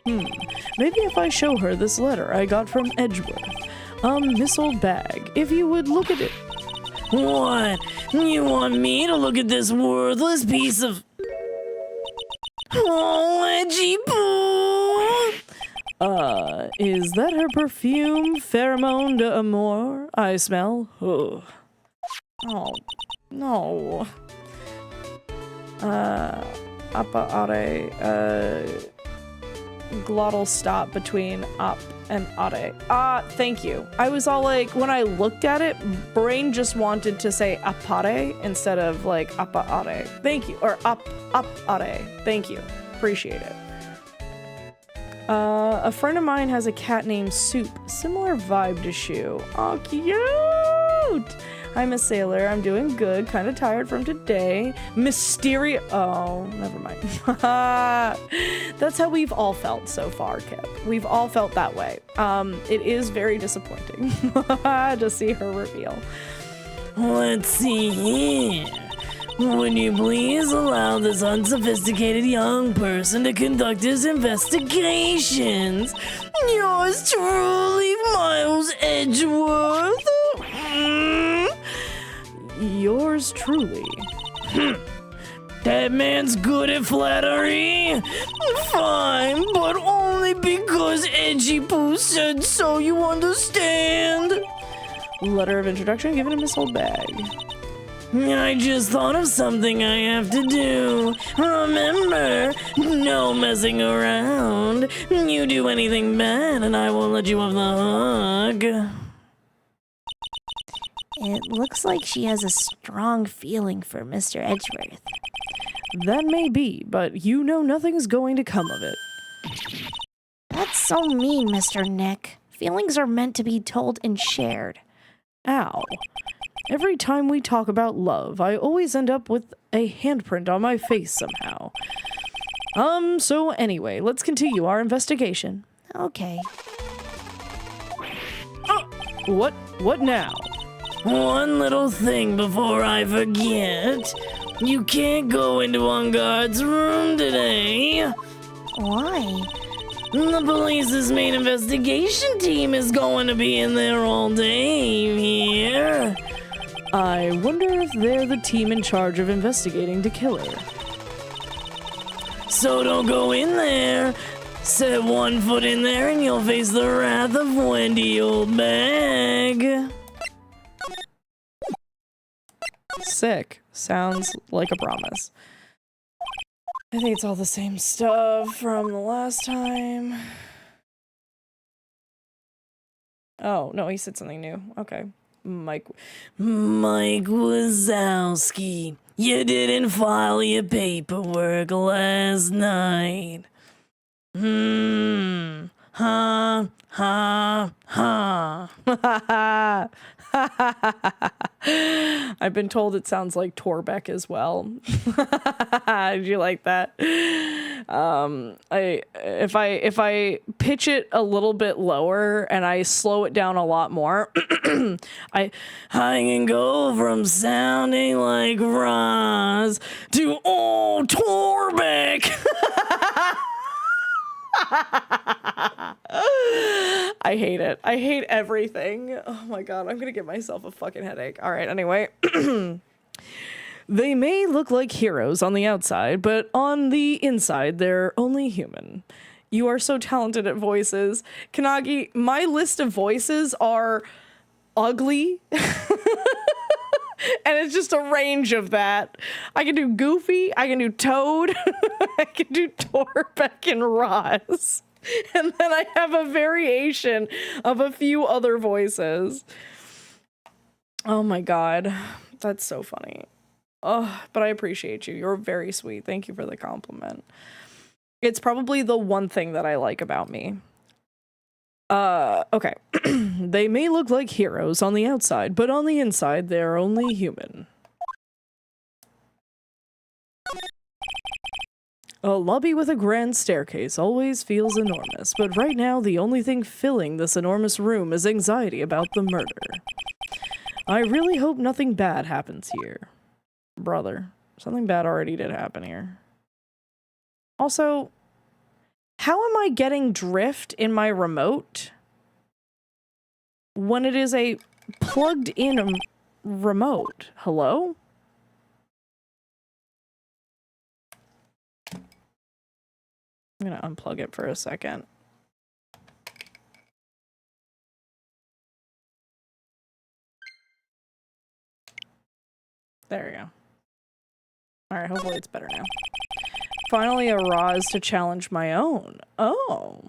Maybe if I show her this letter I got from Edgeworth, Miss Old Bag, if you would look at it. What? You want me to look at this worthless piece of... Oh, edgy poo! Is that her perfume, pheromone d'amour, I smell? Ugh. Oh, no. Appa are, glottal stop between up and are. Thank you. I was all like, when I looked at it, brain just wanted to say appare instead of like appa are. Thank you. Or up are. Thank you. Appreciate it. A friend of mine has a cat named Soup. Similar vibe to Shoe. Oh, cute! I'm a sailor. I'm doing good. Kind of tired from today. Mysterious. Oh, never mind. That's how we've all felt so far, Kip. We've all felt that way. It is very disappointing to see her reveal. Let's see here. Would you please allow this unsophisticated young person to conduct his investigations? Yours truly, Miles Edgeworth. Yours truly. That man's good at flattery. Fine, but only because Edgy Poo said so, you understand? Letter of introduction given to Miss Old Bag. I just thought of something I have to do. Remember, no messing around. You do anything bad and I won't let you off the hook. It looks like she has a strong feeling for Mr. Edgeworth. That may be, but you know nothing's going to come of it. That's so mean, Mr. Nick. Feelings are meant to be told and shared. Ow. Every time we talk about love, I always end up with a handprint on my face somehow. So anyway, let's continue our investigation. Okay. What now? One little thing before I forget. You can't go into On Guard's room today. Why? The police's main investigation team is going to be in there all day here. I wonder if they're the team in charge of investigating the killer. So don't go in there. Set one foot in there and you'll face the wrath of Wendy, old bag. Sick. Sounds like a promise. I think it's all the same stuff from the last time. Oh, no, he said something new. Okay. Mike Wazowski, you didn't file your paperwork last night. Ha, ha, ha. I've been told it sounds like Torbeck as well. Did you like that? If I pitch it a little bit lower and I slow it down a lot more, I can go from sounding like Roz to old Torbeck. I hate it. I hate everything. Oh my god, I'm gonna give myself a fucking headache. Alright, anyway. They may look like heroes on the outside, but on the inside, they're only human. You are so talented at voices. Kanagi, my list of voices are ugly. And it's just a range of that. I can do Goofy, I can do Toad, I can do Torbeck and Roz. And then I have a variation of a few other voices. Oh my god. That's so funny. Oh, but I appreciate you. You're very sweet. Thank you for the compliment. It's probably the one thing that I like about me. Okay. They may look like heroes on the outside, but on the inside, they're only human. A lobby with a grand staircase always feels enormous, but right now the only thing filling this enormous room is anxiety about the murder. I really hope nothing bad happens here. Brother, something bad already did happen here. Also, how am I getting drift in my remote? when it is a plugged-in remote. Hello? I'm gonna unplug it for a second. There we go. Alright, hopefully it's better now. Finally a Roz to challenge my own. Oh.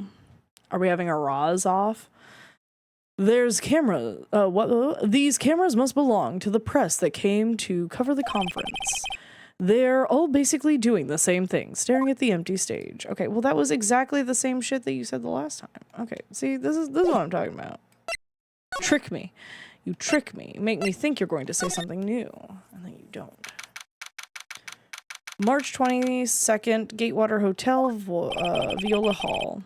Are we having a Roz off? There's camera. These cameras must belong to the press that came to cover the conference. They're all basically doing the same thing, staring at the empty stage. Okay, well that was exactly the same shit that you said the last time. Okay, see, this is what I'm talking about. Trick me. You trick me. Make me think you're going to say something new, and then you don't. March 22nd, Gatewater Hotel, Viola Hall.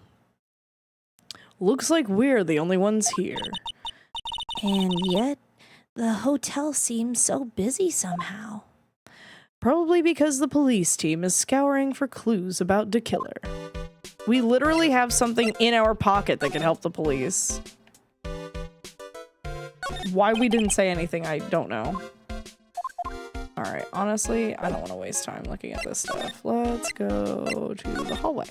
Looks like we're the only ones here. And yet, the hotel seems so busy somehow. Probably because the police team is scouring for clues about the killer. We literally have something in our pocket that can help the police. Why we didn't say anything, I don't know. Alright, honestly, I don't want to waste time looking at this stuff. Let's go to the hallway.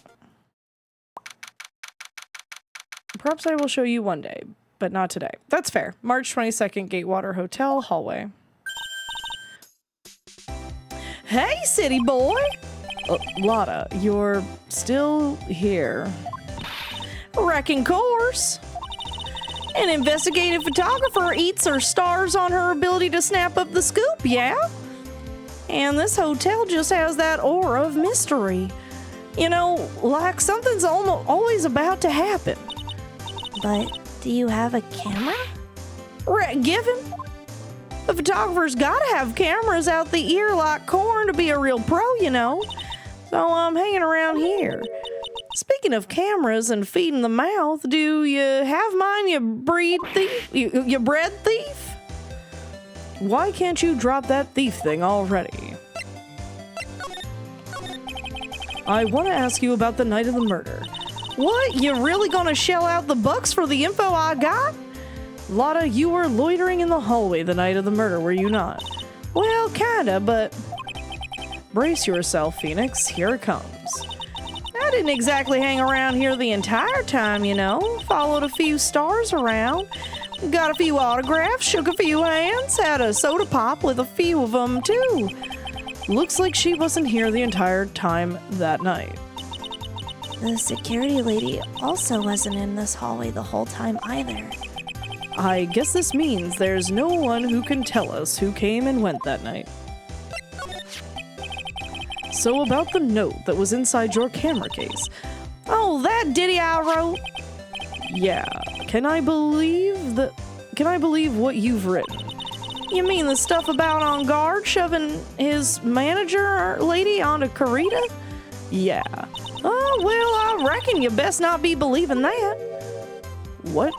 Perhaps I will show you one day, but not today. That's fair. March 22nd, Gatewater Hotel, hallway. Hey, city boy! Lotta, you're still here. Wrecking course! An investigative photographer eats her stars on her ability to snap up the scoop, yeah? And this hotel just has that aura of mystery. You know, like something's always about to happen. But do you have a camera? Given. The photographer's gotta have cameras out the ear like corn to be a real pro, you know. So I'm hanging around here. Speaking of cameras and feeding the mouth, do you have mine, you breed thief? You bread thief? Why can't you drop that thief thing already? I want to ask you about the night of the murder. What? You really gonna shell out the bucks for the info I got? Lotta, you were loitering in the hallway the night of the murder, were you not? Well, kinda, but... Brace yourself, Phoenix. Here it comes. I didn't exactly hang around here the entire time, you know. Followed a few stars around. Got a few autographs, shook a few hands, had a soda pop with a few of them, too. Looks like she wasn't here the entire time that night. The security lady also wasn't in this hallway the whole time either. I guess this means there's no one who can tell us who came and went that night. So about the note that was inside your camera case. Oh, that ditty I wrote? Yeah. Can I believe what you've written? You mean the stuff about On Guard shoving his manager lady onto Karita? Yeah. Oh, well, I reckon you best not be believing that. What?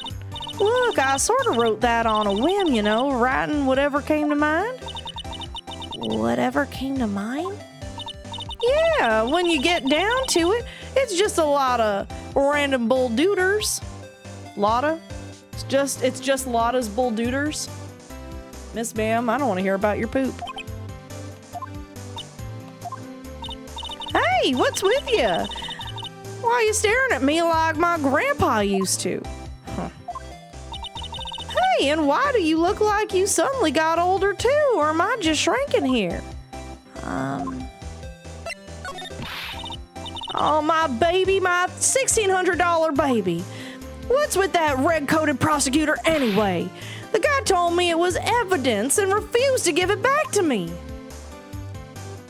Look, I sort of wrote that on a whim, you know, writing whatever came to mind. Whatever came to mind? Yeah, when you get down to it, it's just a lot of random bull dooders. Lotta? It's just Lotta's bull dooders. Miss Ma'am, I don't want to hear about your poop. Hey, what's with you? Why are you staring at me like my grandpa used to? Huh. Hey, and why do you look like you suddenly got older too, or am I just shrinking here? Oh, my baby, my $1,600 baby. What's with that red-coated prosecutor anyway? The guy told me it was evidence and refused to give it back to me.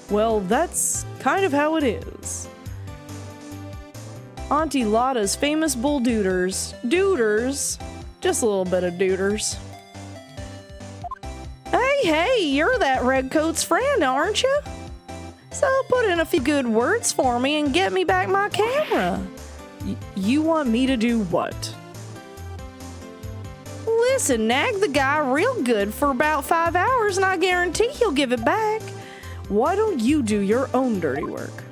Well, that's kind of how it is. Auntie Lotta's famous bull dooders. Dooders. Just a little bit of dooders. Hey, you're that redcoat's friend, aren't you? So put in a few good words for me and get me back my camera. You want me to do what? Listen, nag the guy real good for about 5 hours and I guarantee he'll give it back. Why don't you do your own dirty work?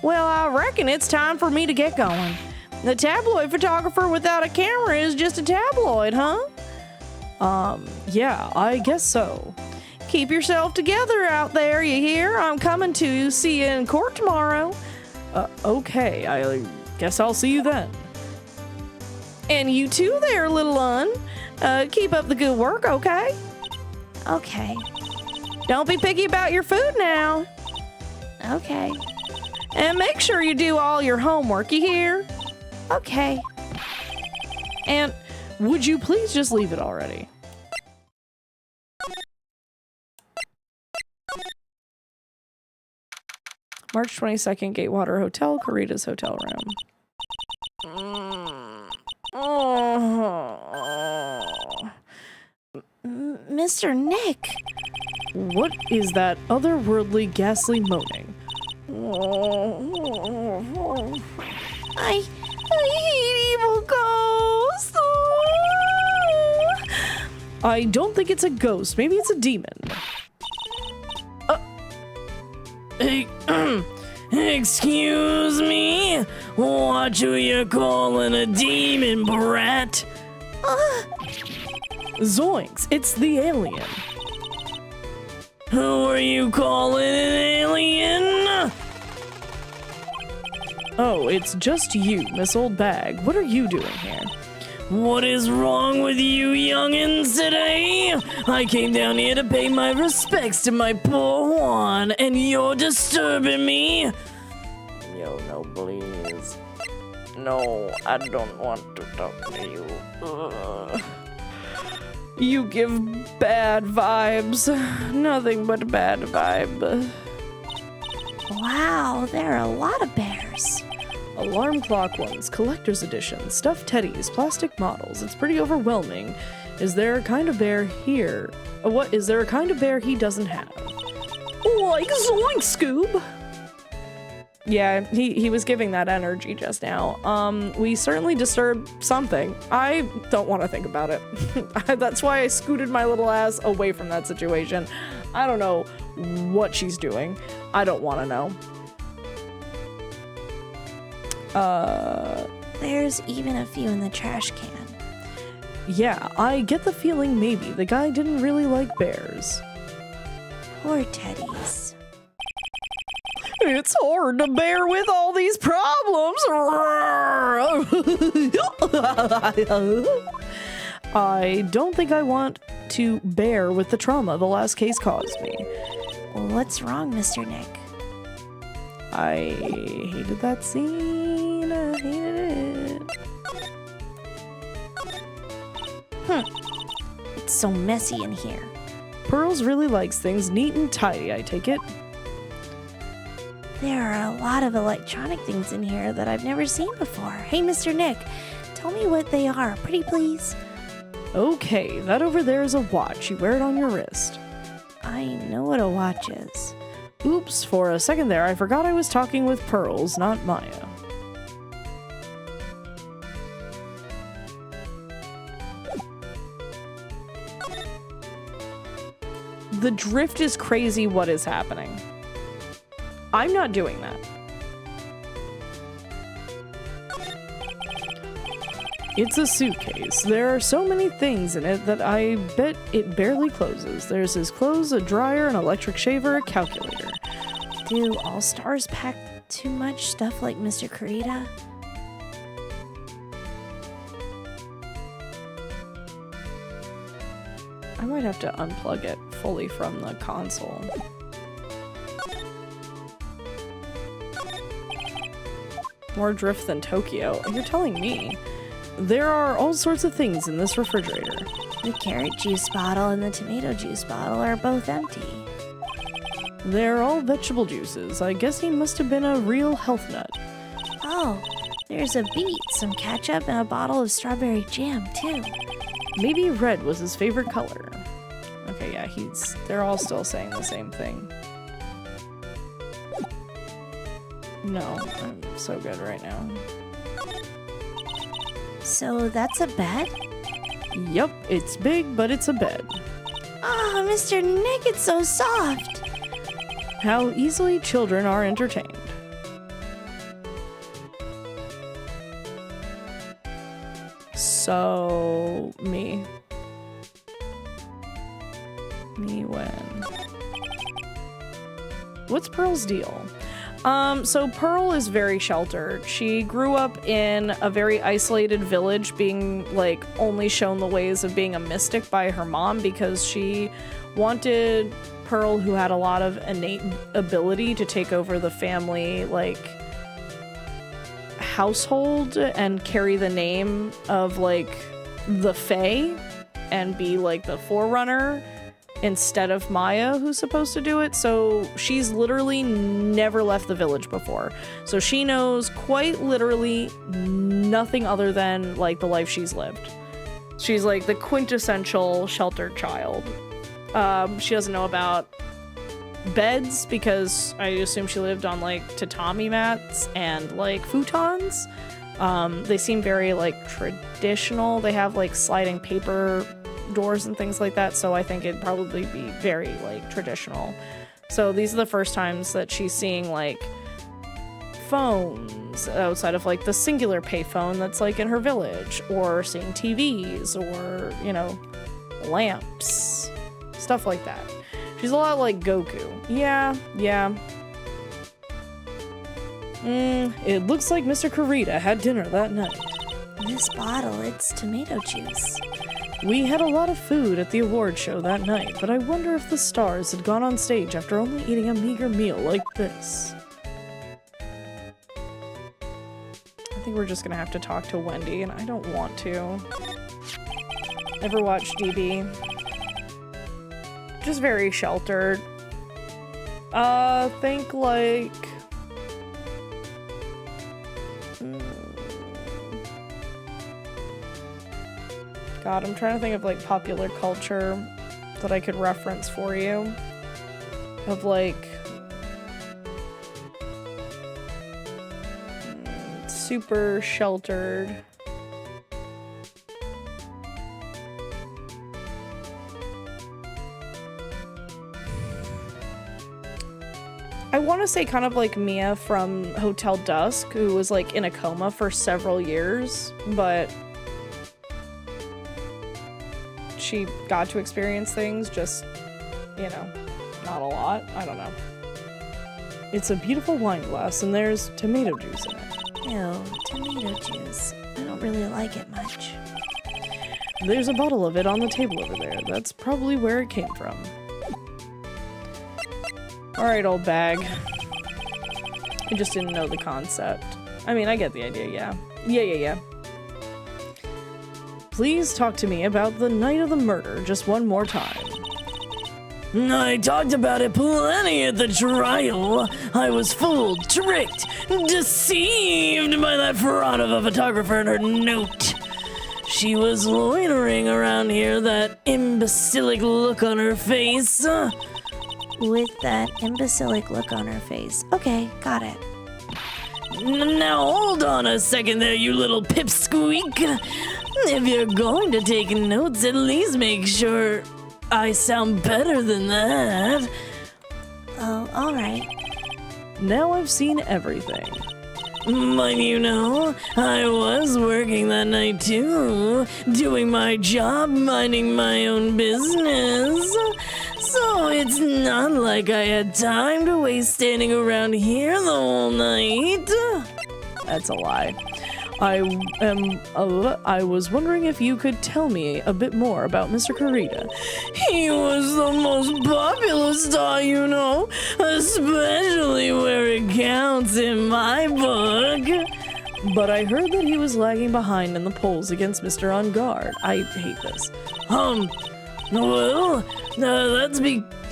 Well, I reckon it's time for me to get going. The tabloid photographer without a camera is just a tabloid, huh? Yeah, I guess so. Keep yourself together out there, you hear? I'm coming to see you in court tomorrow. Okay, I guess I'll see you then. And you too there, little un. Keep up the good work, okay? Okay. Don't be picky about your food now. Okay. And make sure you do all your homework, you hear? Okay. And would you please just leave it already? March 22nd, Gatewater Hotel, Corita's hotel room. Mr. Nick. What is that otherworldly, ghastly moaning? I hate evil ghosts. I don't think it's a ghost. Maybe it's a demon. Hey, excuse me? What you calling a demon, brat? Zoinks, it's the alien. Who are you calling an alien? Oh, it's just you, Miss Old Bag. What are you doing here? What is wrong with you youngins today? I came down here to pay my respects to my poor Juan, and you're disturbing me. Yo, no, please. No, I don't want to talk to you. You give bad vibes. Nothing but bad vibe. Wow, there are a lot of bears. Alarm clock ones, collector's edition, stuffed teddies, plastic models. It's pretty overwhelming. Is there a kind of bear here? What is there a kind of bear he doesn't have? Like Zoink, Scoob! Yeah, he was giving that energy just now. We certainly disturbed something. I don't want to think about it. That's why I scooted my little ass away from that situation. I don't know what she's doing. I don't want to know. There's even a few in the trash can. Yeah, I get the feeling maybe the guy didn't really like bears. Poor teddies. It's hard to bear with all these problems. I don't think I want to bear with the trauma the last case caused me. What's wrong, Mr. Nick? I hated that scene. I hated it. It's so messy in here. Pearls really likes things neat and tidy, I take it. There are a lot of electronic things in here that I've never seen before. Hey, Mr. Nick, tell me what they are, pretty please. Okay, that over there is a watch. You wear it on your wrist. I know what a watch is. Oops, for a second there, I forgot I was talking with Pearls, not Maya. The drift is crazy. What is happening? I'm not doing that. It's a suitcase. There are so many things in it that I bet it barely closes. There's his clothes, a dryer, an electric shaver, a calculator. Do all stars pack too much stuff like Mr. Kurita? I might have to unplug it fully from the console. More drift than Tokyo. You're telling me. There are all sorts of things in this refrigerator. The carrot juice bottle and the tomato juice bottle are both empty. They're all vegetable juices. I guess he must have been a real health nut. Oh, there's a beet, some ketchup, and a bottle of strawberry jam, too. Maybe red was his favorite color. Okay, yeah, they're all still saying the same thing. No, I'm so good right now. So that's a bed? Yup, it's big, but it's a bed. Oh, Mr. Nick, it's so soft. How easily children are entertained. So, me when. What's Pearl's deal? So Pearl is very sheltered. She grew up in a very isolated village, being like only shown the ways of being a mystic by her mom because she wanted Pearl, who had a lot of innate ability, to take over the family like household and carry the name of like the Fae and be like the forerunner instead of Maya, who's supposed to do it. So she's literally never left the village before. So she knows quite literally nothing other than like the life she's lived. She's like the quintessential sheltered child. She doesn't know about beds because I assume she lived on like tatami mats and like futons. They seem very like traditional. They have like sliding paper doors and things like that, so I think it'd probably be very like traditional. So these are the first times that she's seeing like phones outside of like the singular payphone that's like in her village, or seeing TVs, or you know, lamps, stuff like that. She's a lot like Goku. Yeah. It looks like Mr. Kurita had dinner that night. This bottle, it's tomato juice. We had a lot of food at the award show that night, but I wonder if the stars had gone on stage after only eating a meager meal like this. I think we're just gonna have to talk to Wendy, and I don't want to. Never watched DB. Just very sheltered. Think like... God, I'm trying to think of like popular culture that I could reference for you. Of like super sheltered. I want to say kind of like Mia from Hotel Dusk, who was like in a coma for several years, but she got to experience things, just, you know, not a lot. I don't know. It's a beautiful wine glass, and there's tomato juice in it. Ew, tomato juice. I don't really like it much. There's a bottle of it on the table over there. That's probably where it came from. Alright, old bag. I just didn't know the concept. I mean, I get the idea, yeah. Yeah. Please talk to me about the night of the murder just one more time. I talked about it plenty at the trial. I was fooled, tricked, deceived by that fraud of a photographer and her note. She was loitering around here, that imbecilic look on her face. With that imbecilic look on her face. Okay, got it. Now hold on a second there, you little pipsqueak. If you're going to take notes, at least make sure I sound better than that. Oh, alright. Now I've seen everything. But you know, I was working that night too, doing my job, minding my own business. So it's not like I had time to waste standing around here the whole night. That's a lie. I was wondering if you could tell me a bit more about Mr. Kurita. He was the most popular star, you know, especially where it counts in my book. But I heard that he was lagging behind in the polls against Mr. On Guard. I hate this. Well,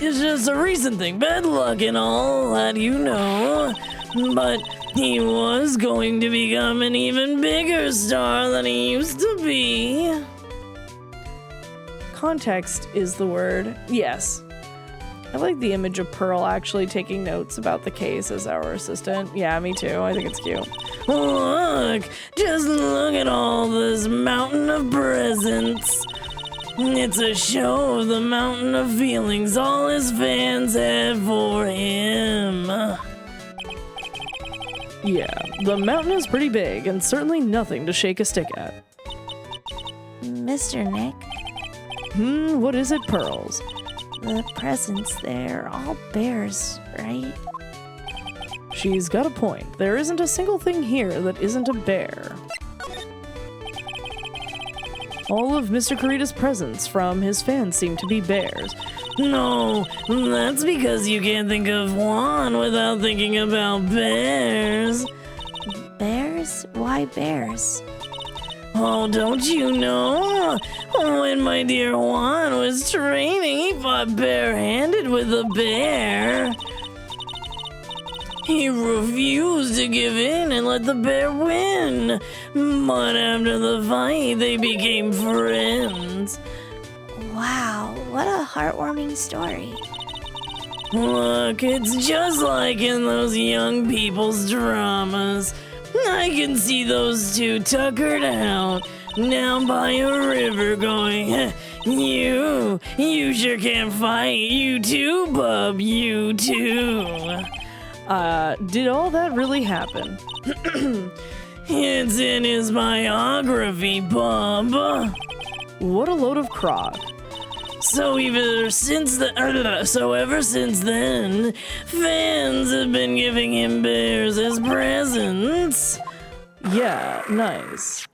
it's just a recent thing, bad luck and all that, you know. But he was going to become an even bigger star than he used to be. Context is the word. Yes. I like the image of Pearl actually taking notes about the case as our assistant. Yeah, me too. I think it's cute. Look, just look at all this mountain of presents. It's a show of the mountain of feelings all his fans have for him. Yeah, the mountain is pretty big and certainly nothing to shake a stick at. Mr. Nick, What is it, Pearls? the presents, they're all bears, right? She's got a point. There isn't a single thing here that isn't a bear. All of Mr. Kurita's presents from his fans seem to be bears. No, that's because you can't think of one without thinking about bears. Bears? Why bears? Oh, don't you know? When my dear Juan was training, he fought barehanded with a bear. He refused to give in and let the bear win. But after the fight, they became friends. Wow, what a heartwarming story. Look, it's just like in those young people's dramas. I can see those two tuckered out, down by a river going, you sure can't fight, you too, bub, you too. Did all that really happen? It's in his biography, bub. What a load of crock. So ever since then, fans have been giving him bears as presents. Yeah, nice.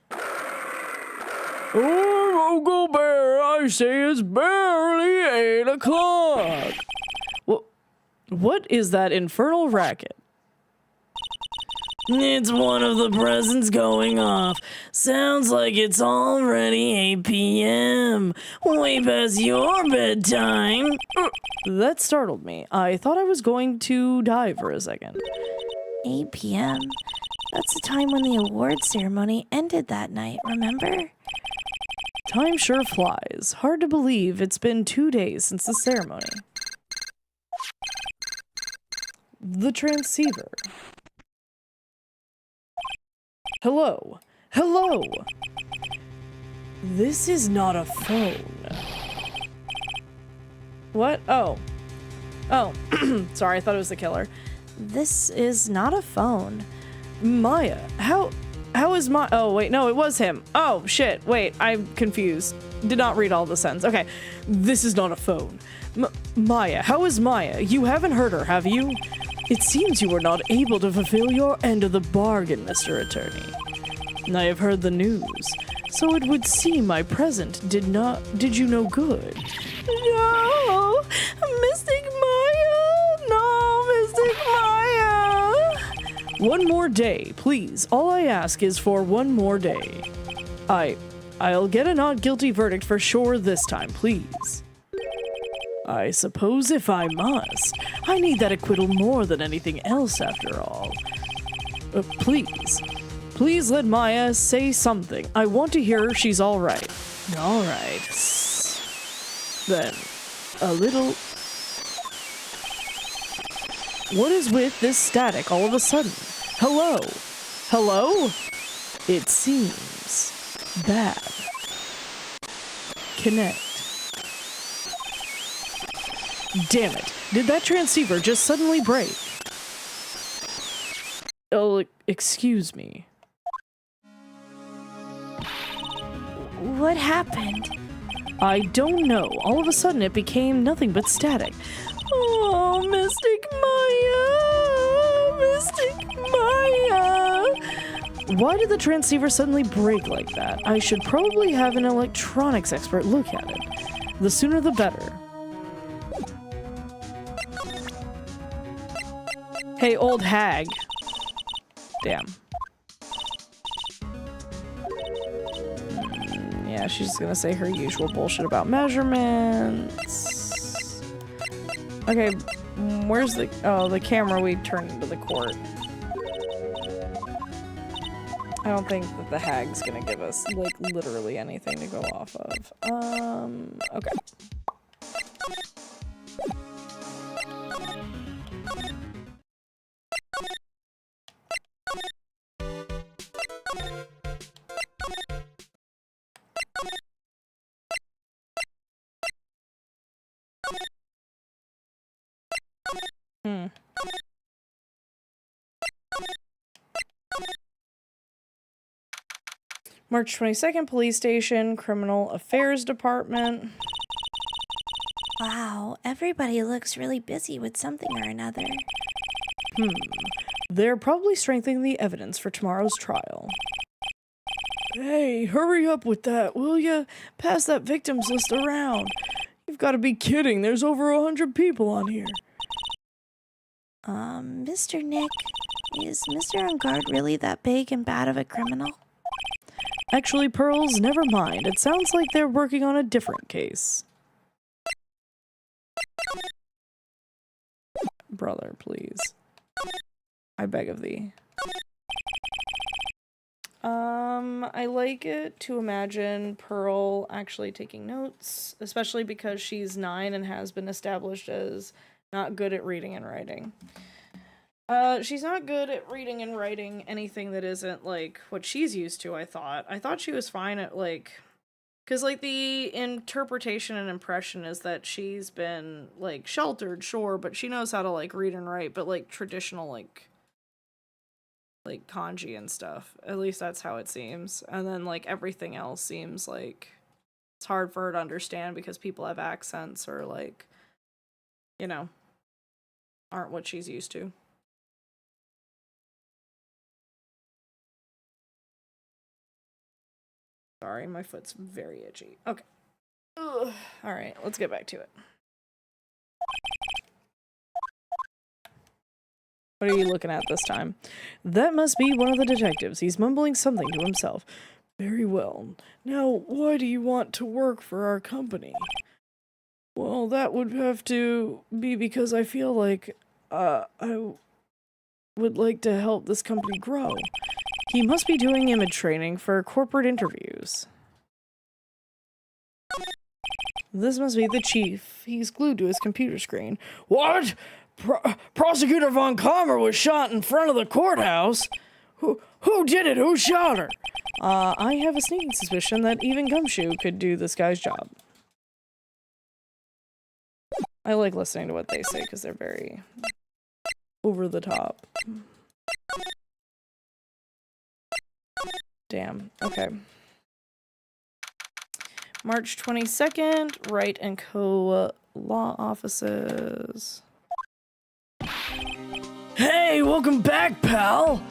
Oh, Uncle Bear, I say it's barely 8 o'clock. What is that infernal racket? It's one of the presents going off. Sounds like it's already 8 p.m. Way past your bedtime. That startled me. I thought I was going to die for a second. 8 p.m.? That's the time when the award ceremony ended that night, remember? Time sure flies. Hard to believe it's been 2 days since the ceremony. The transceiver. Hello. Hello. This is not a phone. What? Oh. Oh. Sorry, I thought it was the killer. This is not a phone. Maya, how is my— oh, wait, no, it was him. Oh, shit, wait, I'm confused. Did not read all the sentence. Okay, this is not a phone. Maya, how is Maya? You haven't heard her, have you? It seems you were not able to fulfill your end of the bargain, Mr. Attorney. I have heard the news, so it would seem my present did you no good. No, Mystic Maya! No, Mystic Maya! One more day, please. All I ask is for one more day. I'll get a not guilty verdict for sure this time, please. I suppose if I must. I need that acquittal more than anything else, after all. Please let Maya say something. I want to hear she's all right. All right. Then, a little— what is with this static all of a sudden? Hello? Hello? It seems bad. Connect. Damn it. Did that transceiver just suddenly break? Oh, excuse me. What happened? I don't know. All of a sudden it became nothing but static. Oh, Mystic Maya! Mystic Maya! Why did the transceiver suddenly break like that? I should probably have an electronics expert look at it. The sooner the better. Hey, old hag. Damn. Yeah, she's gonna say her usual bullshit about measurements. Okay, where's the— oh, the camera we turned into the court. I don't think that the hag's gonna give us, like, literally anything to go off of. Okay. March 22nd, police station, criminal affairs department. Wow, everybody looks really busy with something or another. They're probably strengthening the evidence for tomorrow's trial. Hey, hurry up with that, will ya? Pass that victims list around. You've got to be kidding. There's over 100 people on here. Mr. Nick, is Mr. On Guard really that big and bad of a criminal? Actually, Pearls, never mind. It sounds like they're working on a different case. Brother, please. I beg of thee. I like it to imagine Pearl actually taking notes, especially because she's 9 and has been established as not good at reading and writing. She's not good at reading and writing anything that isn't, like, what she's used to, I thought. I thought she was fine at, like... Because, like, the interpretation and impression is that she's been, like, sheltered, sure, but she knows how to, like, read and write, but, like, traditional, like, kanji and stuff. At least that's how it seems. And then, like, everything else seems like it's hard for her to understand because people have accents or, like, you know, aren't what she's used to. Sorry, my foot's very itchy. Okay. Ugh. All right, let's get back to it. What are you looking at this time? That must be one of the detectives. He's mumbling something to himself. Very well. Now, why do you want to work for our company? Well, that would have to be because I feel like, I would like to help this company grow. He must be doing image training for corporate interviews. This must be the chief. He's glued to his computer screen. What? Prosecutor Von Kammer was shot in front of the courthouse? Who did it? Who shot her? I have a sneaking suspicion that even Gumshoe could do this guy's job. I like listening to what they say because they're very over the top. Damn. Okay. March 22nd, Wright and Co. Law offices. Hey, welcome back, pal!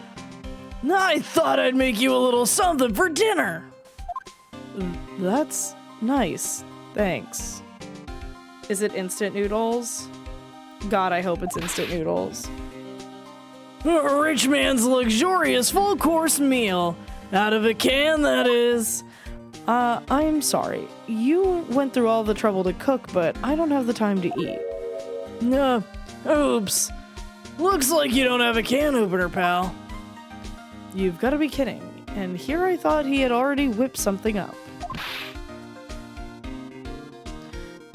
I thought I'd make you a little something for dinner! That's nice. Thanks. Is it instant noodles? God, I hope it's instant noodles. A rich man's luxurious full-course meal. Out of a can, that is. I'm sorry. You went through all the trouble to cook, but I don't have the time to eat. Oops. Looks like you don't have a can opener, pal. You've got to be kidding. And here I thought he had already whipped something up.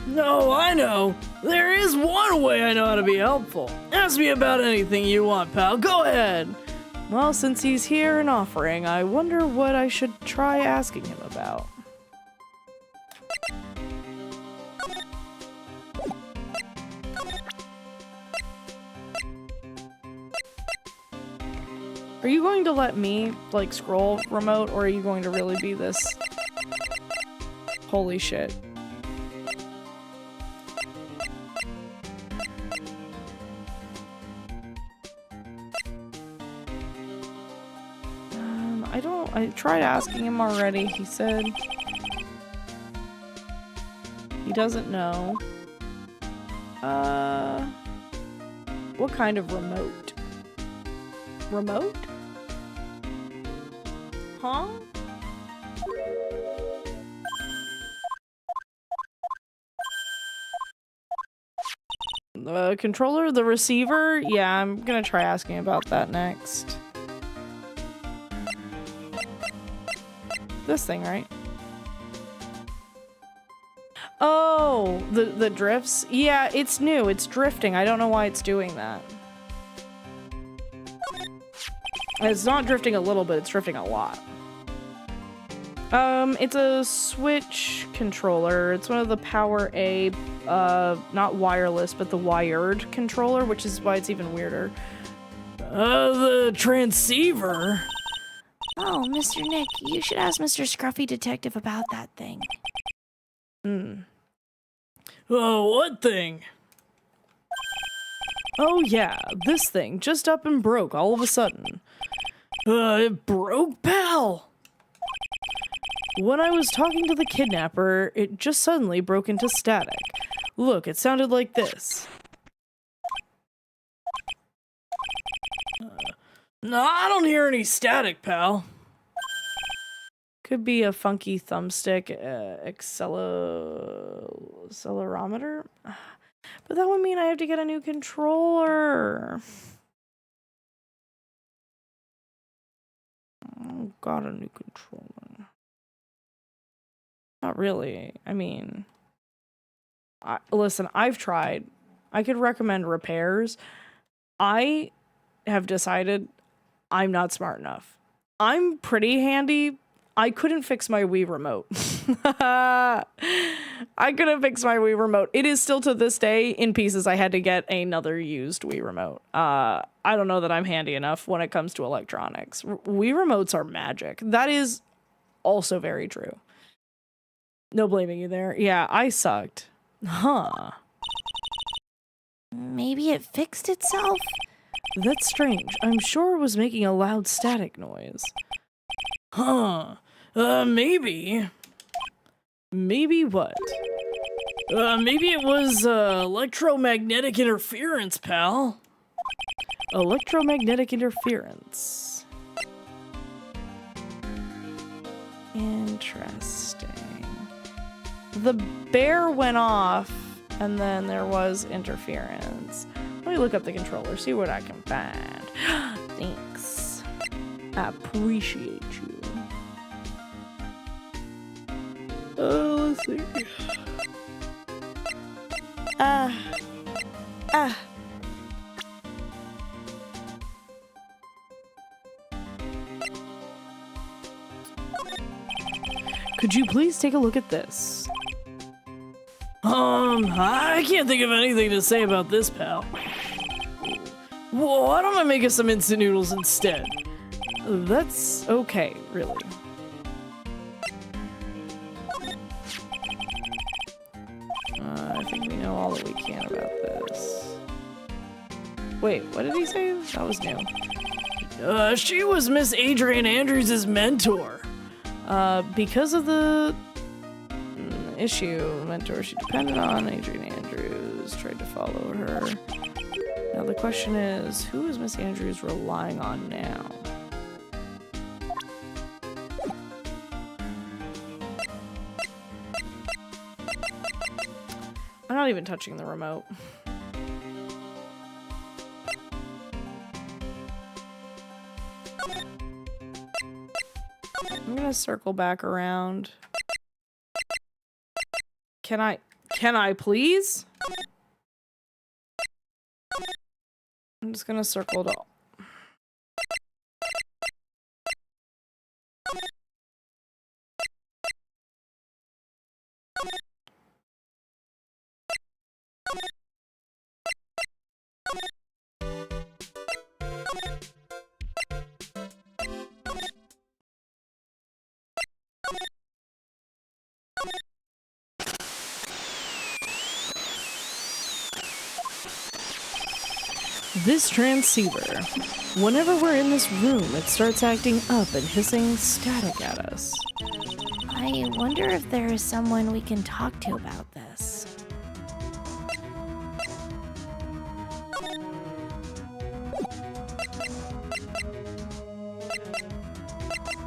No, I know. There is one way I know how to be helpful. Ask me about anything you want, pal. Go ahead. Well, since he's here and offering, I wonder what I should try asking him about. Are you going to let me, like, scroll remote, or are you going to really be this? Holy shit. I tried asking him already, he said. He doesn't know. What kind of remote? Remote? Huh? The controller? The receiver? Yeah, I'm gonna try asking about that next. This thing, right? Oh, the drifts? Yeah, it's new. It's drifting. I don't know why it's doing that. It's not drifting a little bit, it's drifting a lot. It's a Switch controller. It's one of the Power A, not wireless, but the wired controller, which is why it's even weirder. The transceiver? Oh, Mr. Nick, you should ask Mr. Scruffy Detective about that thing. Oh, what thing? Oh yeah, this thing just up and broke all of a sudden. It broke, pal! When I was talking to the kidnapper, it just suddenly broke into static. Look, it sounded like this. No, I don't hear any static, pal. Could be a funky thumbstick accelerometer. But that would mean I have to get a new controller. Oh, got a new controller. Not really. I mean, listen, I've tried. I could recommend repairs. I have decided I'm not smart enough. I'm pretty handy. I couldn't fix my Wii remote. I couldn't fix my Wii remote. It is still to this day in pieces. I had to get another used Wii remote. I don't know that I'm handy enough when it comes to electronics. Wii remotes are magic. That is also very true. No blaming you there. Yeah, I sucked. Huh. Maybe it fixed itself? That's strange. I'm sure it was making a loud static noise. Huh. Maybe. Maybe what? Maybe it was, electromagnetic interference, pal. Electromagnetic interference. Interesting. The bear went off, and then there was interference. Let me look up the controller, see what I can find. Thanks. I appreciate you. Let's see. Could you please take a look at this? I can't think of anything to say about this, pal. Well, why don't I make us some instant noodles instead? That's okay, really. I think we know all that we can about this. Wait, what did he say? That was new. She was Miss Adrian Andrews' mentor. Because of the issue, mentor she depended on, Adrian Andrews tried to follow her. Now the question is, who is Miss Andrews relying on now? I'm not even touching the remote. I'm gonna circle back around. Can I please? I'm just gonna circle to... This transceiver. Whenever we're in this room, it starts acting up and hissing static at us. I wonder if there is someone we can talk to about this.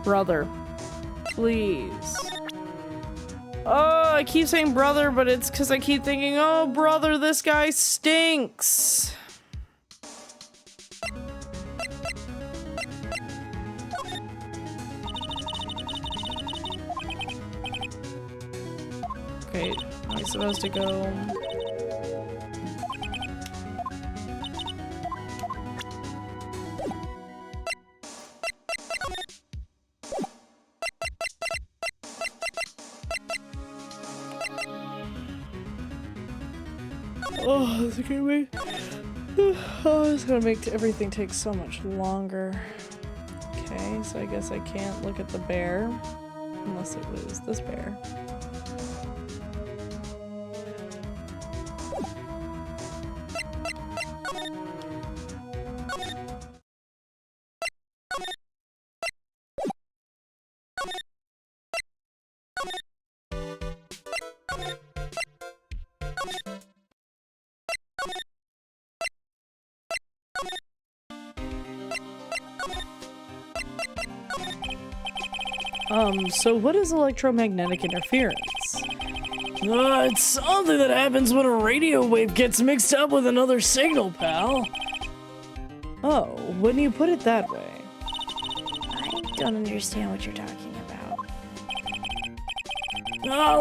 Brother. Please. Oh, I keep saying brother, but it's because I keep thinking, oh, brother, this guy stinks. Okay, am I supposed to go? Oh, this is gonna make... Oh, it's gonna make everything take so much longer. Okay. Okay, so I guess I can't look at the bear. Unless it was this bear. So what is electromagnetic interference? It's something that happens when a radio wave gets mixed up with another signal, pal. Oh, when you put it that way. I don't understand what you're talking about.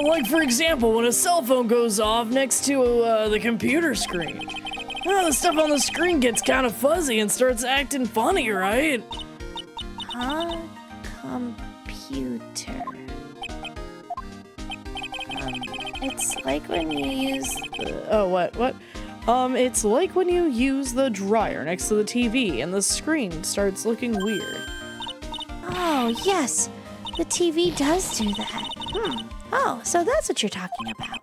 Like for example, when a cell phone goes off next to the computer screen. The stuff on the screen gets kind of fuzzy and starts acting funny, right? Huh? Computer. It's like when you use the... Oh, what? It's like when you use the dryer next to the TV and the screen starts looking weird. Oh, yes. The TV does do that. Oh, so that's what you're talking about.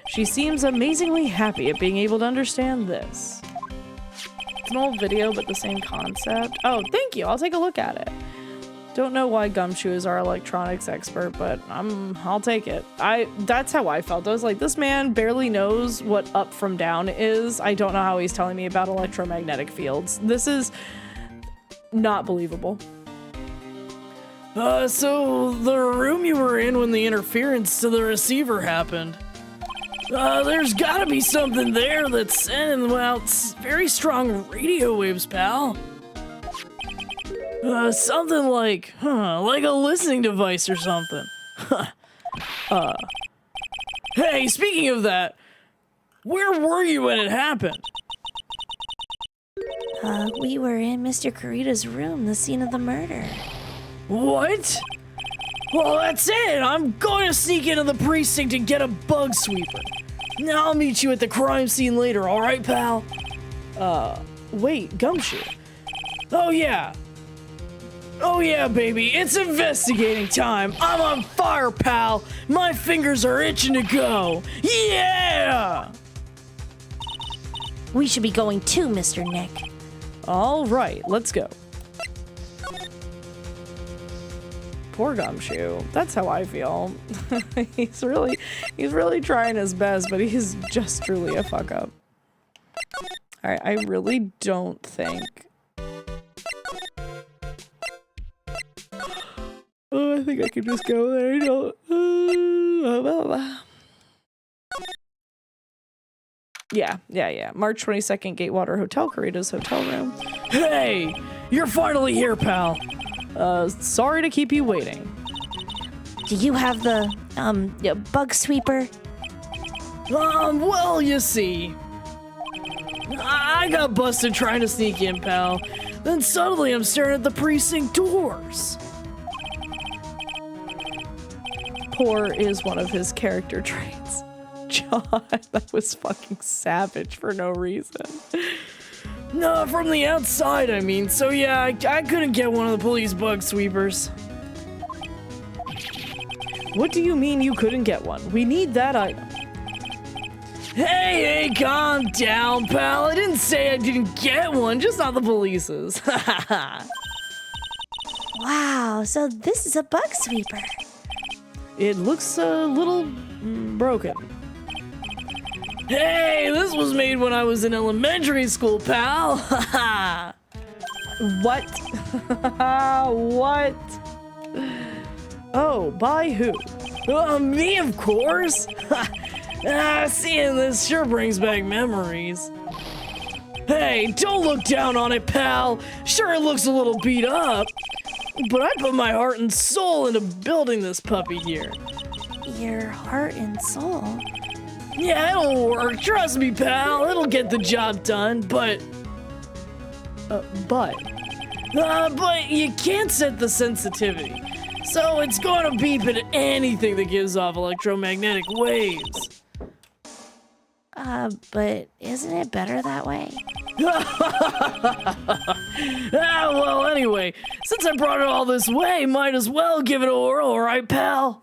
She seems amazingly happy at being able to understand this. It's an old video, but the same concept. Oh, thank you. I'll take a look at it. Don't know why Gumshoe is our electronics expert, but I'll take it. That's how I felt. I was like, this man barely knows what up from down is. I don't know how he's telling me about electromagnetic fields. This is not believable. So the room you were in when the interference to the receiver happened. There's gotta be something there that's sending out very strong radio waves, pal. Something like a listening device or something. Hey, speaking of that, where were you when it happened? We were in Mr. Kurita's room, the scene of the murder. What? Well, that's it. I'm going to sneak into the precinct and get a bug sweeper. Now I'll meet you at the crime scene later, all right, pal? Wait, Gumshoe. Oh, yeah, baby. It's investigating time. I'm on fire, pal. My fingers are itching to go. Yeah! We should be going too, Mr. Nick. All right, let's go. Poor Gumshoe. That's how I feel. he's really trying his best, but he's just truly a fuck up. All right, I really don't think. Oh, I think I can just go there. I don't. Yeah. March 22nd, Gatewater Hotel, Kurita's hotel room. Hey, you're finally here, pal. Sorry to keep you waiting. Do you have the, bug sweeper? Well, you see, I got busted trying to sneak in, pal. Then suddenly I'm staring at the precinct doors. Poor is one of his character traits. God, that was fucking savage for no reason. No, from the outside, I mean. So yeah, I couldn't get one of the police bug sweepers. What do you mean you couldn't get one? We need that item. Hey, calm down, pal. I didn't say I didn't get one, just not the police's. Wow, so this is a bug sweeper. It looks a little broken. Hey, this was made when I was in elementary school, pal. What? What? Oh, by who? Me, of course. Seeing this sure brings back memories. Hey, don't look down on it, pal. Sure, it looks a little beat up, but I put my heart and soul into building this puppy here. Your heart and soul? Yeah, it'll work. Trust me, pal. It'll get the job done, but you can't set the sensitivity. So it's going to beep at anything that gives off electromagnetic waves. But isn't it better that way? Well, anyway, since I brought it all this way, might as well give it a whirl, right, pal?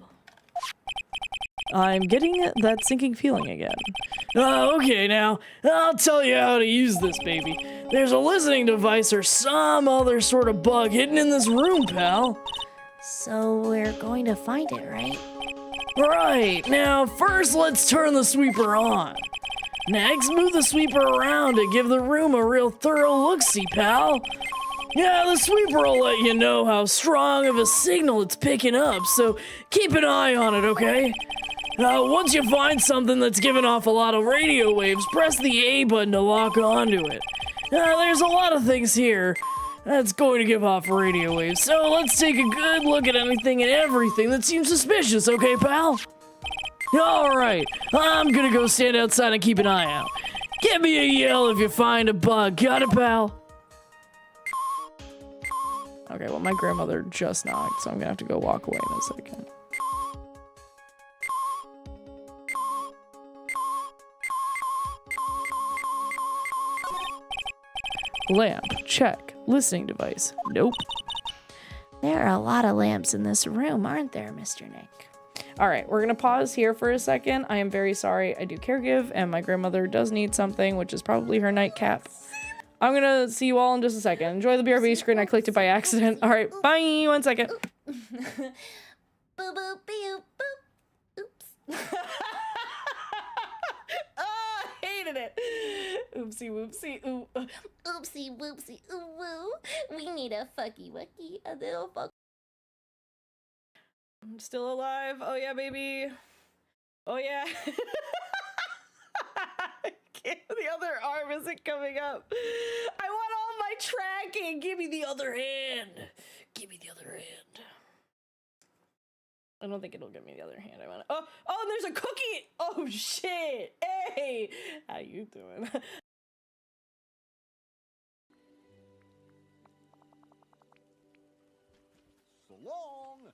I'm getting that sinking feeling again. Okay, now, I'll tell you how to use this baby. There's a listening device or some other sort of bug hidden in this room, pal. So we're going to find it, right? Right, now first let's turn the sweeper on. Next, move the sweeper around to give the room a real thorough look-see, pal. Yeah, the sweeper will let you know how strong of a signal it's picking up, so keep an eye on it, okay? Once you find something that's giving off a lot of radio waves, press the A button to lock onto it. There's a lot of things here that's going to give off radio waves, so let's take a good look at anything and everything that seems suspicious, okay, pal? Alright, I'm gonna go stand outside and keep an eye out. Give me a yell if you find a bug, got it, pal? Okay, well, my grandmother just knocked, so I'm gonna have to go walk away in a second. Lamp, check. Listening device, nope. There are a lot of lamps in this room, aren't there, Mr. Nick? All right, we're gonna pause here for a second. I am very sorry. I do caregive, and my grandmother does need something, which is probably her nightcap. I'm gonna see you all in just a second. Enjoy the BRB screen. I clicked it by accident. All right, bye. 1 second. Boop boop boop boop. Oops. Oh, I hated it. Oopsie whoopsie ooh. Oopsie whoopsie ooh woo. We need a fucky wucky, a little fuck. I'm still alive. Oh yeah, baby. Oh yeah. The other arm isn't coming up. I want all my tracking. Give me the other hand. Give me the other hand. I don't think it'll give me the other hand. I want. Oh, and there's a cookie. Oh shit. Hey, how you doing? So long.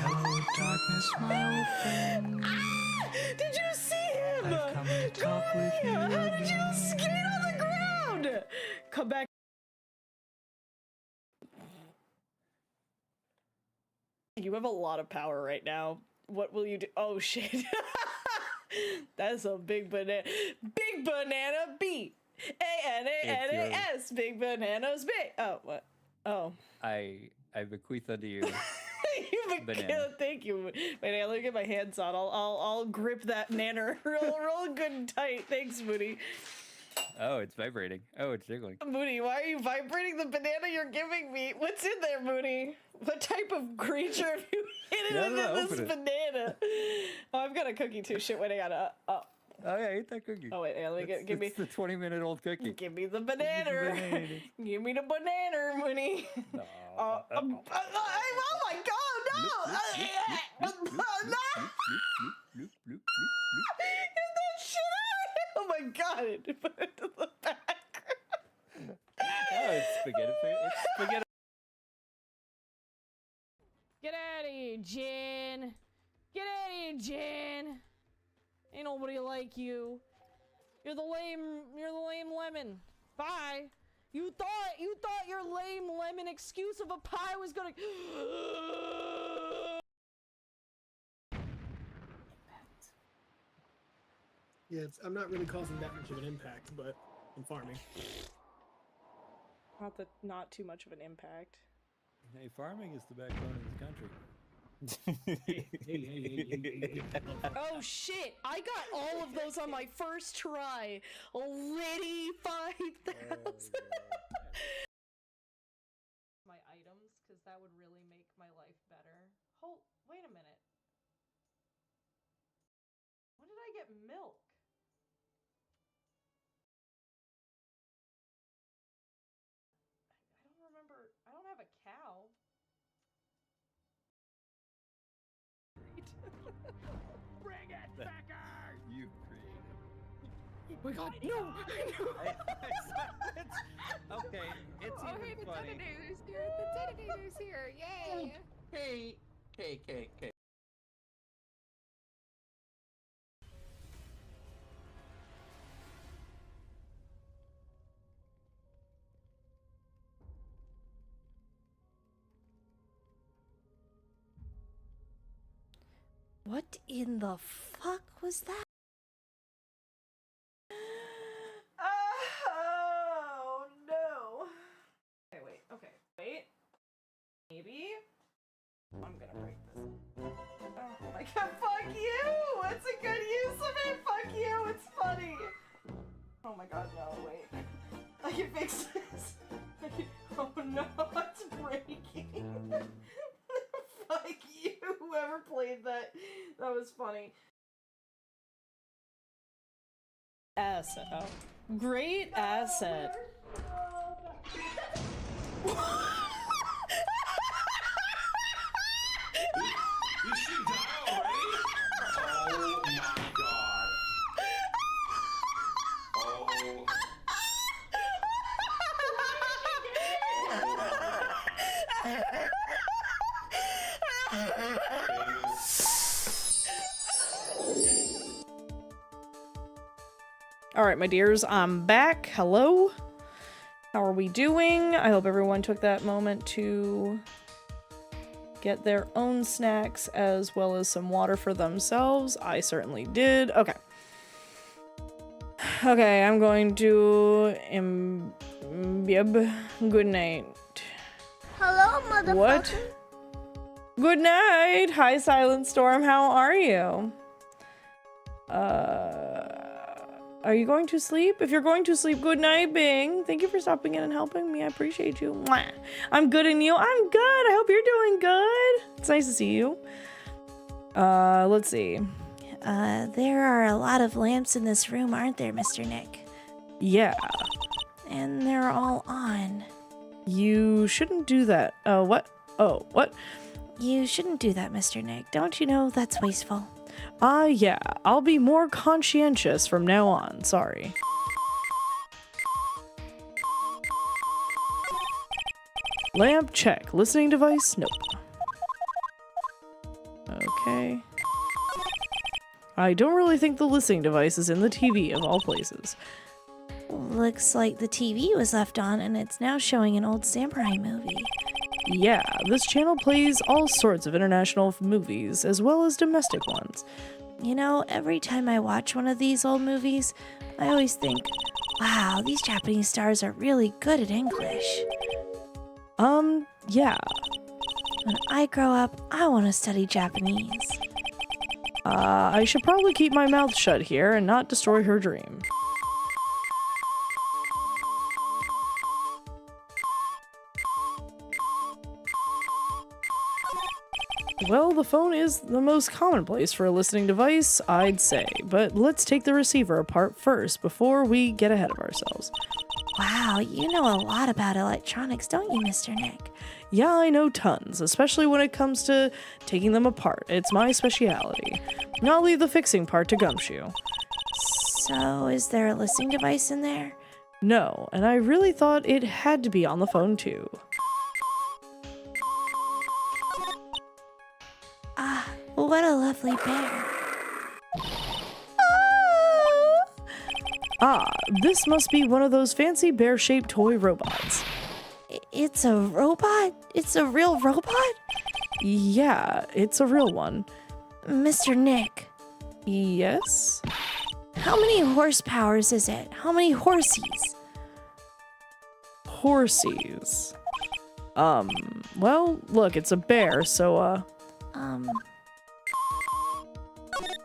Hello, darkness, my old friend. Did you see him? I've come to talk with you How did you again. skate on the ground? Come back. You have a lot of power right now. What will you do? Oh shit. That's a big banana. Big banana B. A-N-A-N-A-S. Big bananas B. Oh, what? Oh. I bequeath unto you. You Banana. Thank you. Wait, let me get my hands on. I'll grip that nanner real good and tight. Thanks, Moody. Oh, it's vibrating. Oh, it's jiggling. Moody, why are you vibrating the banana you're giving me? What's in there, Moody? What type of creature have you hidden No, in this open it. banana? Oh, I've got a cookie too. Shit, wait, I gotta. Oh yeah, eat that cookie. Oh wait, yeah, let me give me. It's the 20-minute-old cookie. Give me the banana. Give me the banana, Moody. Oh my god, no! Get that shit out! Oh my god! Put it to the background. Oh, it's spaghetti. It's spaghetti. Get out of here, Jen. Get out of here, Jen. Ain't nobody like you. You're the lame lemon. Bye. You thought your lame lemon excuse of a pie was gonna. Yeah, I'm not really causing that much of an impact, but I'm farming. Not too much of an impact. Hey, farming is the backbone of this country. Hey. Oh shit! I got all of those on my first try. Liddy 5,000. My items, because that would really make my life better. Wait a minute. When did I get milk? I don't remember. I don't have a cow. Bring it, Becker! You created. Oh my god, no! Okay, it's Okay, even the funny. detonator's here. The detonator's here. Yay! Hey. What in the fuck was that? Oh no. Okay, wait. Okay, wait. Maybe. I'm gonna break this. Oh my god, fuck you! It's a good use of it! Fuck you! It's funny! Oh my god, no, wait. I can fix this. Oh no, it's breaking. Fuck you, whoever played that. That was funny. Asset. Oh. Great asset. Did she die already? Oh my god. Oh. Alright, my dears, I'm back. Hello. How are we doing? I hope everyone took that moment to get their own snacks as well as some water for themselves. I certainly did. Okay. Okay, I'm going to good night. Hello, motherfucker. What? Good night. Hi, Silent Storm. How are you? Are you going to sleep? If you're going to sleep, good night, Bing. Thank you for stopping in and helping me. I appreciate you. Mwah. I'm good, and you? I'm good. I hope you're doing good. It's nice to see you. Let's see. There are a lot of lamps in this room, aren't there, Mr. Nick? Yeah. And they're all on. You shouldn't do that. What? Oh, what? You shouldn't do that, Mr. Nick. Don't you know that's wasteful? Yeah. I'll be more conscientious from now on. Sorry. Lamp check. Listening device? Nope. Okay. I don't really think the listening device is in the TV of all places. Looks like the TV was left on and it's now showing an old samurai movie. Yeah, this channel plays all sorts of international movies as well as domestic ones. You know, every time I watch one of these old movies, I always think, wow, these Japanese stars are really good at English. Yeah. When I grow up, I want to study Japanese. I should probably keep my mouth shut here and not destroy her dream. Well, the phone is the most commonplace for a listening device, I'd say, but let's take the receiver apart first before we get ahead of ourselves. Wow, you know a lot about electronics, don't you, Mr. Nick? Yeah, I know tons, especially when it comes to taking them apart. It's my speciality. I'll leave the fixing part to Gumshoe. So, is there a listening device in there? No, and I really thought it had to be on the phone too. Ah, what a lovely bear. Ah, this must be one of those fancy bear-shaped toy robots. It's a robot? It's a real robot? Yeah, it's a real one. Mr. Nick. Yes? How many horsepowers is it? How many horsies? Horsies. Well, look, it's a bear, so,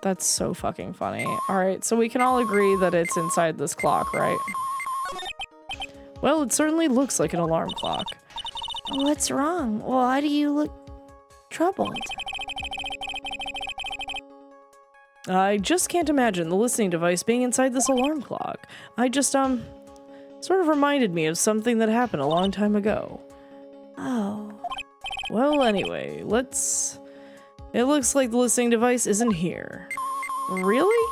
That's so fucking funny. Alright, so we can all agree that it's inside this clock, right? Well, it certainly looks like an alarm clock. What's wrong? Why do you look troubled? I just can't imagine the listening device being inside this alarm clock. I just, sort of reminded me of something that happened a long time ago. Oh. Well, anyway, it looks like the listening device isn't here. Really?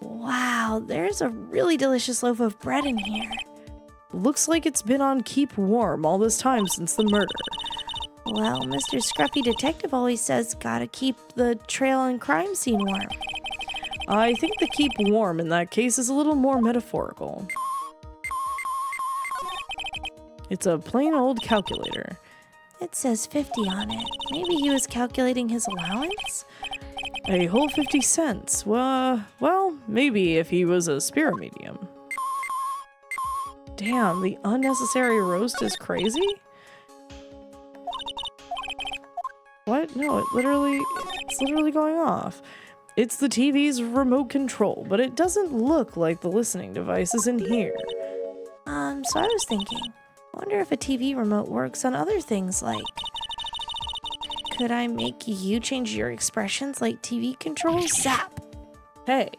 Wow, there's a really delicious loaf of bread in here. Looks like it's been on keep warm all this time since the murder. Well, Mr. Scruffy Detective always says gotta keep the trail and crime scene warm. I think the keep warm in that case is a little more metaphorical. It's a plain old calculator. It says 50 on it. Maybe he was calculating his allowance? A whole 50 cents. Well, maybe if he was a spirit medium. Damn, the unnecessary roast is crazy? What? No, it's literally going off. It's the TV's remote control, but it doesn't look like the listening device is in here. So I was thinking, I wonder if a TV remote works on other things like... Could I make you change your expressions like TV controls? Zap! Hey.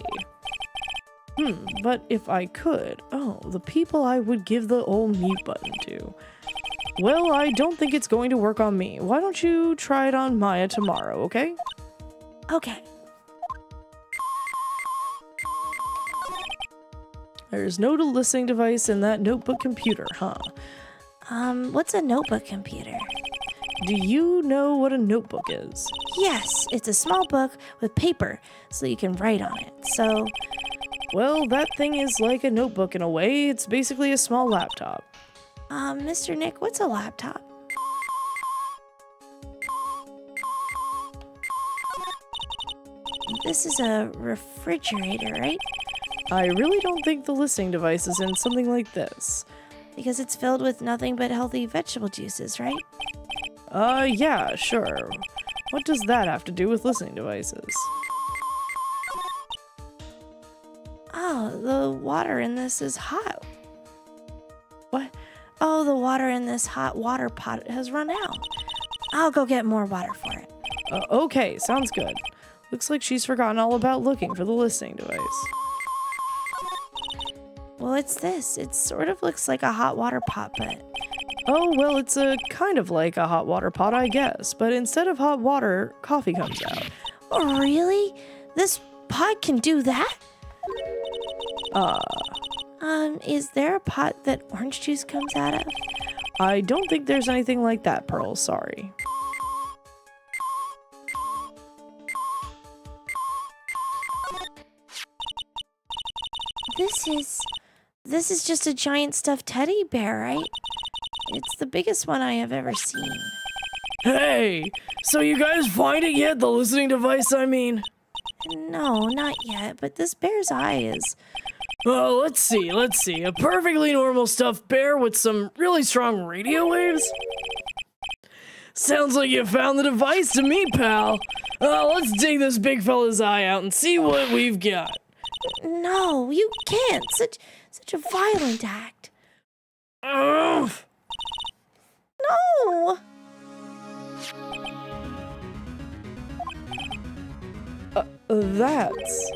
But if I could, the people I would give the old mute button to. Well, I don't think it's going to work on me. Why don't you try it on Maya tomorrow, okay? Okay. There's no listening device in that notebook computer, huh? What's a notebook computer? Do you know what a notebook is? Yes, it's a small book with paper, so you can write on it, so... Well, that thing is like a notebook in a way. It's basically a small laptop. Mr. Nick, what's a laptop? This is a refrigerator, right? I really don't think the listening device is in something like this. Because it's filled with nothing but healthy vegetable juices, right? Yeah, sure. What does that have to do with listening devices? Oh, the water in this is hot. What? Oh, the water in this hot water pot has run out. I'll go get more water for it. Okay, sounds good. Looks like she's forgotten all about looking for the listening device. Well, it's this. It sort of looks like a hot water pot, but... Oh, well, it's a kind of like a hot water pot, I guess. But instead of hot water, coffee comes out. Oh, really? This pot can do that? Is there a pot that orange juice comes out of? I don't think there's anything like that, Pearl. Sorry. This is just a giant stuffed teddy bear, right? It's the biggest one I have ever seen. Hey! So you guys find it yet? The listening device, I mean? No, not yet, but this bear's eye is... Oh, let's see. A perfectly normal stuffed bear with some really strong radio waves? Sounds like you found the device to me, pal. Let's dig this big fella's eye out and see what we've got. No, you can't. Such a violent act. Ugh. No! That's...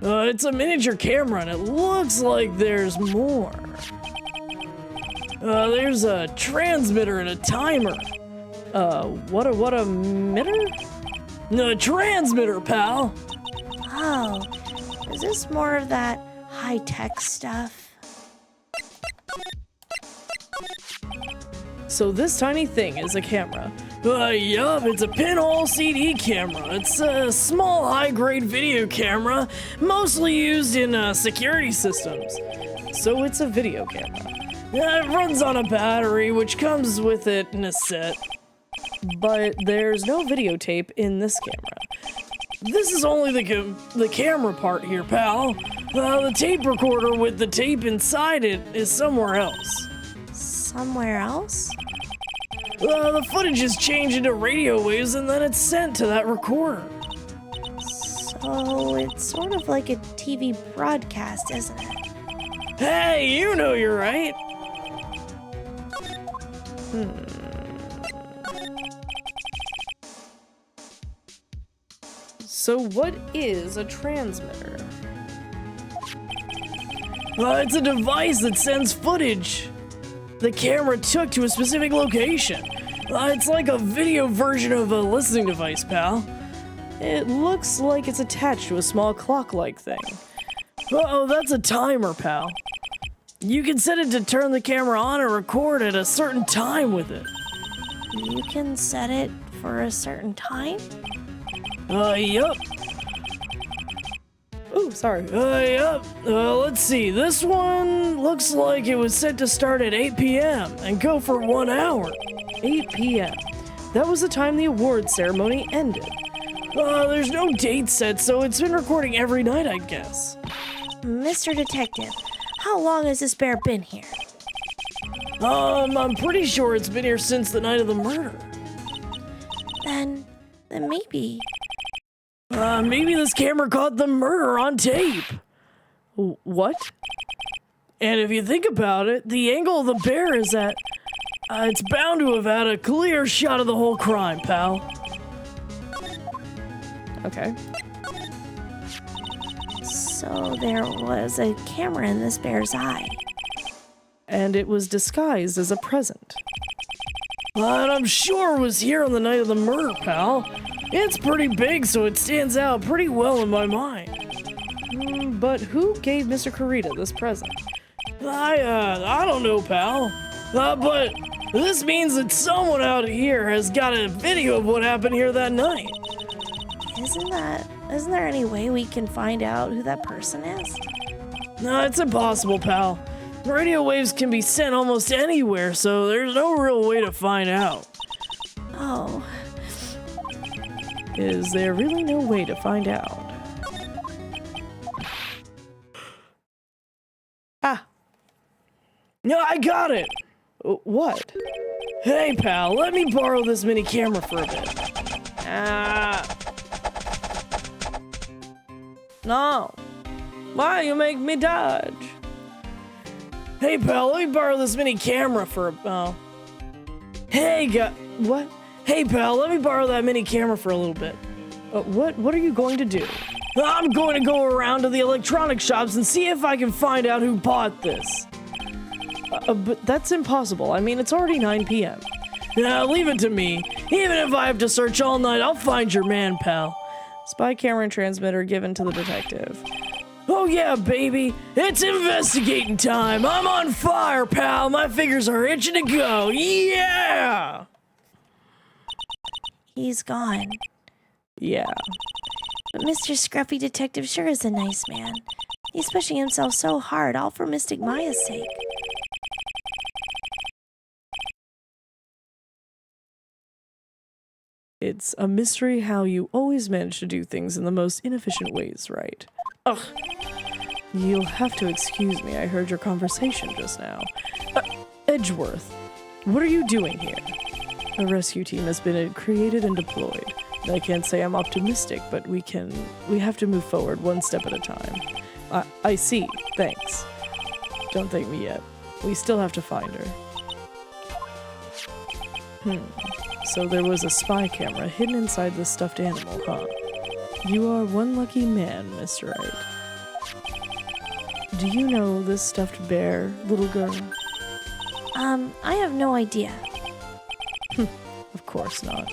it's a miniature camera and it looks like there's more. There's a transmitter and a timer. What a mitter? A transmitter, pal. Oh, is this more of that high-tech stuff? So this tiny thing is a camera. Yup, it's a pinhole CD camera. It's a small high-grade video camera, mostly used in security systems. So it's a video camera. It runs on a battery, which comes with it in a set. But there's no videotape in this camera. This is only the camera part here, pal. The tape recorder with the tape inside it is somewhere else. Somewhere else? The footage is changed into radio waves and then it's sent to that recorder. So it's sort of like a TV broadcast, isn't it? Hey, you know you're right. So what is a transmitter? It's a device that sends footage the camera took to a specific location. It's like a video version of a listening device, pal. It looks like it's attached to a small clock-like thing. Uh-oh, that's a timer, pal. You can set it to turn the camera on and record at a certain time with it. You can set it for a certain time? Yup. Ooh, sorry. Yep. Let's see. This one looks like it was set to start at 8 p.m. and go for 1 hour. 8 p.m. That was the time the award ceremony ended. There's no date set, so it's been recording every night, I guess. Mr. Detective, how long has this bear been here? I'm pretty sure it's been here since the night of the murder. Then maybe. Maybe this camera caught the murder on tape. What? And if you think about it, the angle of the bear is at... it's bound to have had a clear shot of the whole crime, pal. Okay. So there was a camera in this bear's eye. And it was disguised as a present. And I'm sure it was here on the night of the murder, pal. It's pretty big, so it stands out pretty well in my mind. But who gave Mr. Kurita this present? I don't know, pal. But this means that someone out here has got a video of what happened here that night. Isn't there any way we can find out who that person is? No, it's impossible, pal. Radio waves can be sent almost anywhere, so there's no real way to find out. Oh. Is there really no way to find out? Ah. No, I got it! What? Hey, pal, let me borrow this mini camera for a bit. No. Why you make me dodge? Hey, pal, let me borrow this mini camera for a... What? Hey, pal, let me borrow that mini camera for a little bit. What are you going to do? I'm going to go around to the electronic shops and see if I can find out who bought this. But that's impossible. I mean, it's already 9 p.m. Now, leave it to me. Even if I have to search all night, I'll find your man, pal. Spy camera and transmitter given to the detective. Oh yeah, baby. It's investigating time. I'm on fire, pal. My fingers are itching to go. Yeah! He's gone. Yeah. But Mr. Scruffy Detective sure is a nice man. He's pushing himself so hard, all for Mystic Maya's sake. It's a mystery how you always manage to do things in the most inefficient ways, right? Ugh. You'll have to excuse me, I heard your conversation just now. Edgeworth, what are you doing here? A rescue team has been created and deployed. I can't say I'm optimistic, but we have to move forward one step at a time. I see, thanks. Don't thank me yet. We still have to find her. So there was a spy camera hidden inside the stuffed animal, huh? You are one lucky man, Mr. Wright. Do you know this stuffed bear, little girl? I have no idea. Of course not.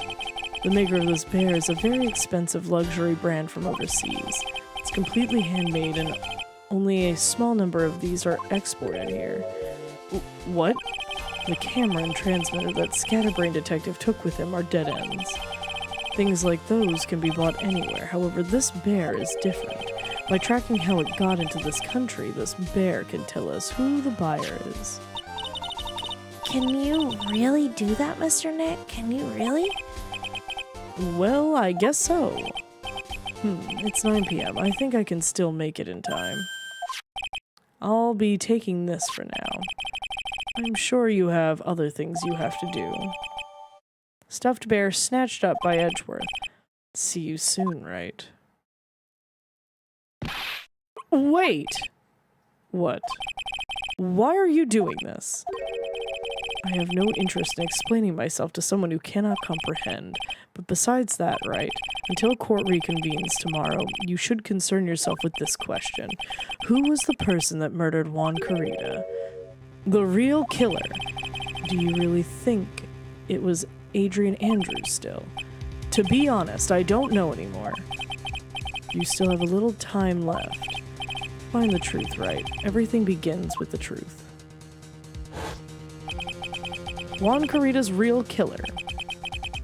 The maker of this bear is a very expensive luxury brand from overseas. It's completely handmade and only a small number of these are exported here. What? The camera and transmitter that Scatterbrain Detective took with him are dead ends. Things like those can be bought anywhere, however this bear is different. By tracking how it got into this country, this bear can tell us who the buyer is. Can you really do that, Mr. Nick? Can you really? Well, I guess so. It's 9 p.m. I think I can still make it in time. I'll be taking this for now. I'm sure you have other things you have to do. Stuffed bear snatched up by Edgeworth. See you soon, right? Wait! What? Why are you doing this? I have no interest in explaining myself to someone who cannot comprehend. But besides that, right, until court reconvenes tomorrow, you should concern yourself with this question. Who was the person that murdered Juan Kurita? The real killer? Do you really think it was Adrian Andrews still? To be honest, I don't know anymore. You still have a little time left. Find the truth, right? Everything begins with the truth. Juan Kurita's real killer.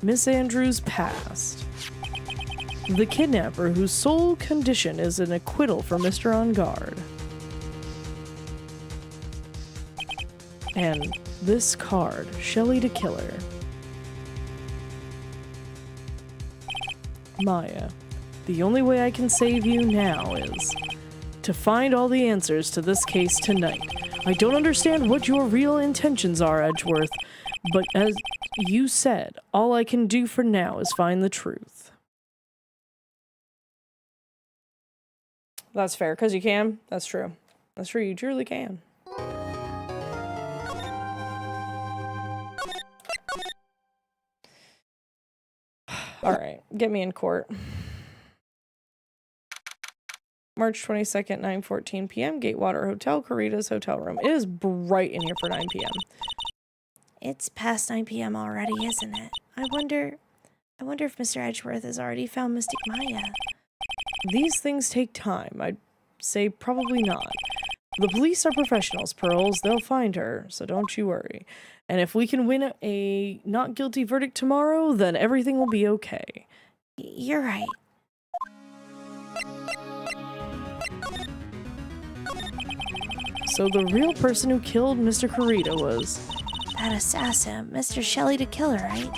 Miss Andrews passed. The kidnapper whose sole condition is an acquittal for Mr. On Guard. And this card, Shelly the Killer. Maya, the only way I can save you now is to find all the answers to this case tonight. I don't understand what your real intentions are, Edgeworth, but as you said, all I can do for now is find the truth. That's fair, because you can. That's true. That's true, you truly can. Alright, get me in court. March 22nd, 9:14 p.m. Gatewater Hotel, Corita's hotel room. It is bright in here for 9 p.m. It's past 9 p.m. already, isn't it? I wonder if Mr. Edgeworth has already found Mystic Maya. These things take time. I'd say probably not. The police are professionals, Pearls. They'll find her, so don't you worry. And if we can win a not guilty verdict tomorrow, then everything will be okay. You're right. So the real person who killed Mr. Corita was... That assassin, Mr. Shelley the Killer, right?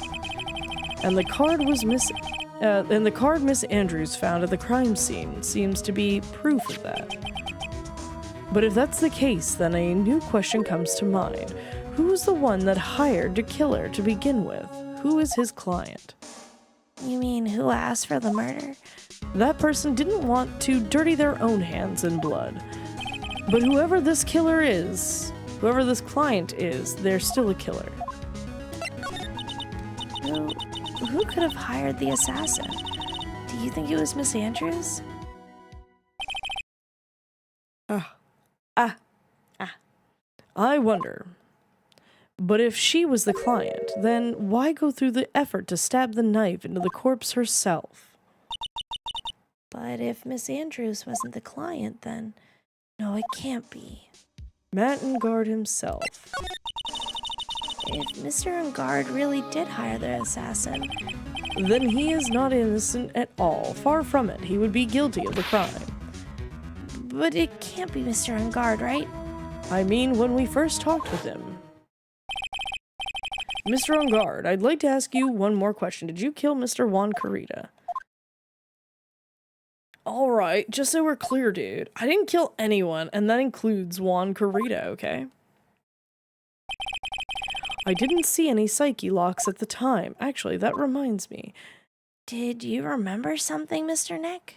And the card Miss Andrews found at the crime scene seems to be proof of that. But if that's the case, then a new question comes to mind. Who was the one that hired the killer to begin with? Who is his client? You mean who asked for the murder? That person didn't want to dirty their own hands in blood. But whoever this killer is, whoever this client is, they're still a killer. Who could have hired the assassin? Do you think it was Miss Andrews? I wonder. But if she was the client, then why go through the effort to stab the knife into the corpse herself? But if Miss Andrews wasn't the client, then... No, it can't be. Matt Engard himself. If Mr. Engard really did hire the assassin... Then he is not innocent at all. Far from it. He would be guilty of the crime. But it can't be Mr. Engard, right? I mean, when we first talked with him. Mr. Engard, I'd like to ask you one more question. Did you kill Mr. Juan Corita? Alright, just so we're clear, dude. I didn't kill anyone, and that includes Juan Corita, okay? I didn't see any psyche locks at the time. Actually, that reminds me. Did you remember something, Mr. Nick?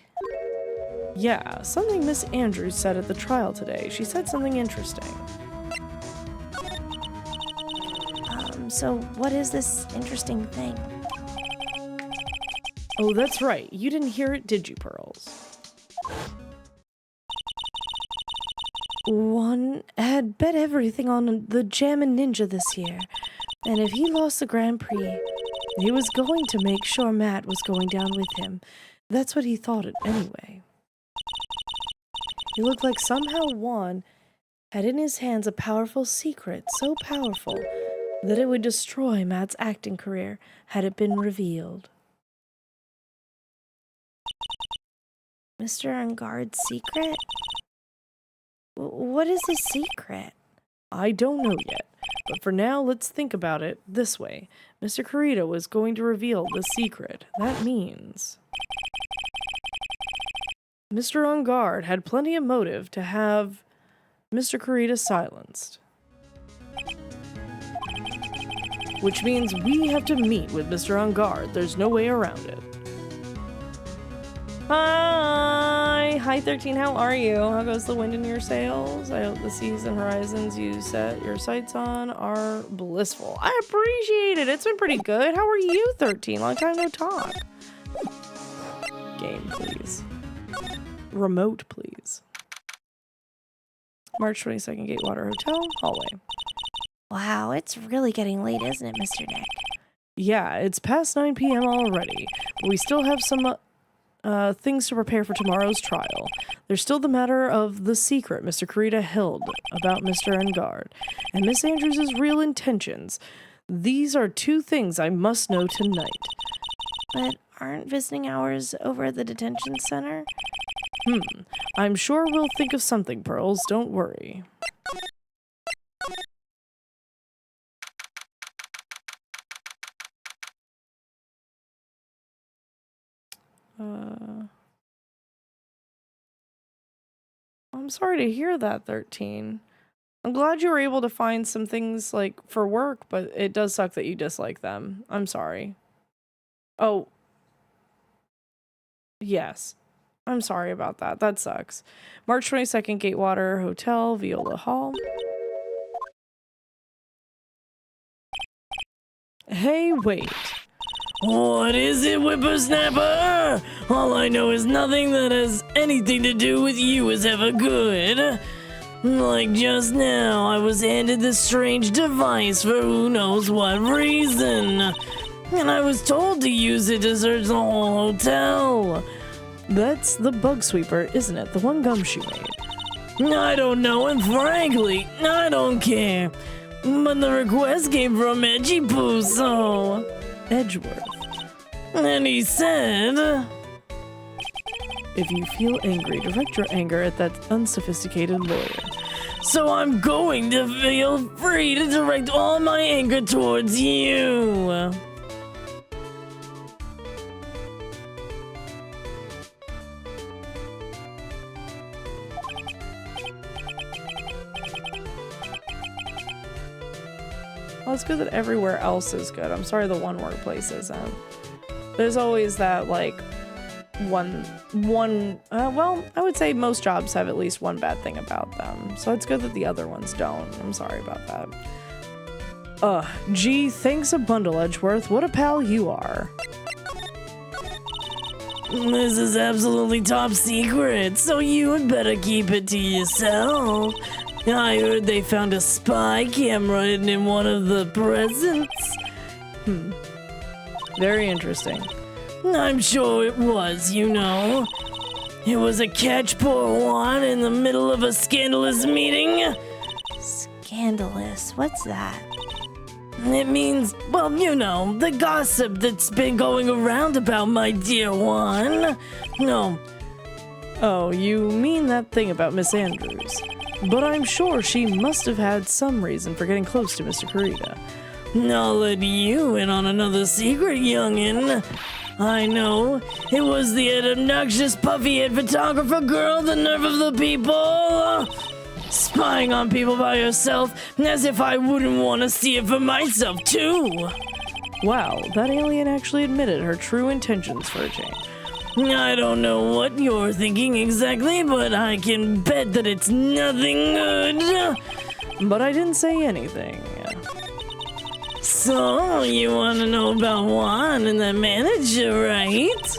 Yeah, something Miss Andrews said at the trial today. She said something interesting. So what is this interesting thing? Oh, that's right. You didn't hear it, did you, Pearls? Juan had bet everything on the Jammin' Ninja this year, and if he lost the Grand Prix, he was going to make sure Matt was going down with him. That's what he thought it anyway. It looked like somehow Juan had in his hands a powerful secret, so powerful that it would destroy Matt's acting career had it been revealed. Mr. Engard's secret? What is his secret? I don't know yet, but for now, let's think about it this way. Mr. Corita was going to reveal the secret. That means... Mr. Engard had plenty of motive to have Mr. Corita silenced. Which means we have to meet with Mr. Engard. There's no way around it. Hi 13, how are you? How goes the wind in your sails? I hope the seas and horizons you set your sights on are blissful. I appreciate it. It's been pretty good. How are you, 13? Long time no talk. Game, please. Remote, please. March 22nd, Gatewater Hotel, hallway. Wow, it's really getting late, isn't it, Mr. Nick? Yeah, it's past 9 p.m. already, but we still have some things to prepare for tomorrow's trial. There's still the matter of the secret Mr. Corita held about Mr. Engard, and Miss Andrews' real intentions. These are two things I must know tonight. But aren't visiting hours over at the detention center? I'm sure we'll think of something, Pearls. Don't worry. I'm sorry to hear that, 13. I'm glad you were able to find some things, like, for work, but it does suck that you dislike them. I'm sorry. Oh. Yes. I'm sorry about that. That sucks. March 22nd, Gatewater Hotel, Viola Hall. Hey, wait. What is it, whippersnapper? All I know is nothing that has anything to do with you is ever good. Like just now, I was handed this strange device for who knows what reason. And I was told to use it to search the whole hotel. That's the bug sweeper, isn't it? The one Gumshoe made. I don't know, and frankly, I don't care. But the request came from Edgy Poo, so... Edgeworth. And he said... If you feel angry, direct your anger at that unsophisticated lawyer. So I'm going to feel free to direct all my anger towards you. Well, it's good that everywhere else is good. I'm sorry the one workplace isn't. There's always that, like, well, I would say most jobs have at least one bad thing about them. So it's good that the other ones don't. I'm sorry about that. Gee, thanks a bundle, Edgeworth. What a pal you are. This is absolutely top secret, so you had better keep it to yourself. I heard they found a spy camera hidden in one of the presents. Very interesting. I'm sure it was, you know. It was a catch poor one in the middle of a scandalous meeting. Scandalous? What's that? It means, well, you know, the gossip that's been going around about my dear one. No. Oh, you mean that thing about Miss Andrews. But I'm sure she must have had some reason for getting close to Mr. Kurita. I'll let you in on another secret, youngin'. I know. It was the obnoxious puffy-head photographer girl, the nerve of the people. Spying on people by herself, as if I wouldn't want to see it for myself, too. Wow, that alien actually admitted her true intentions for a change. I don't know what you're thinking exactly, but I can bet that it's nothing good. But I didn't say anything. So, you want to know about Juan and the manager, right?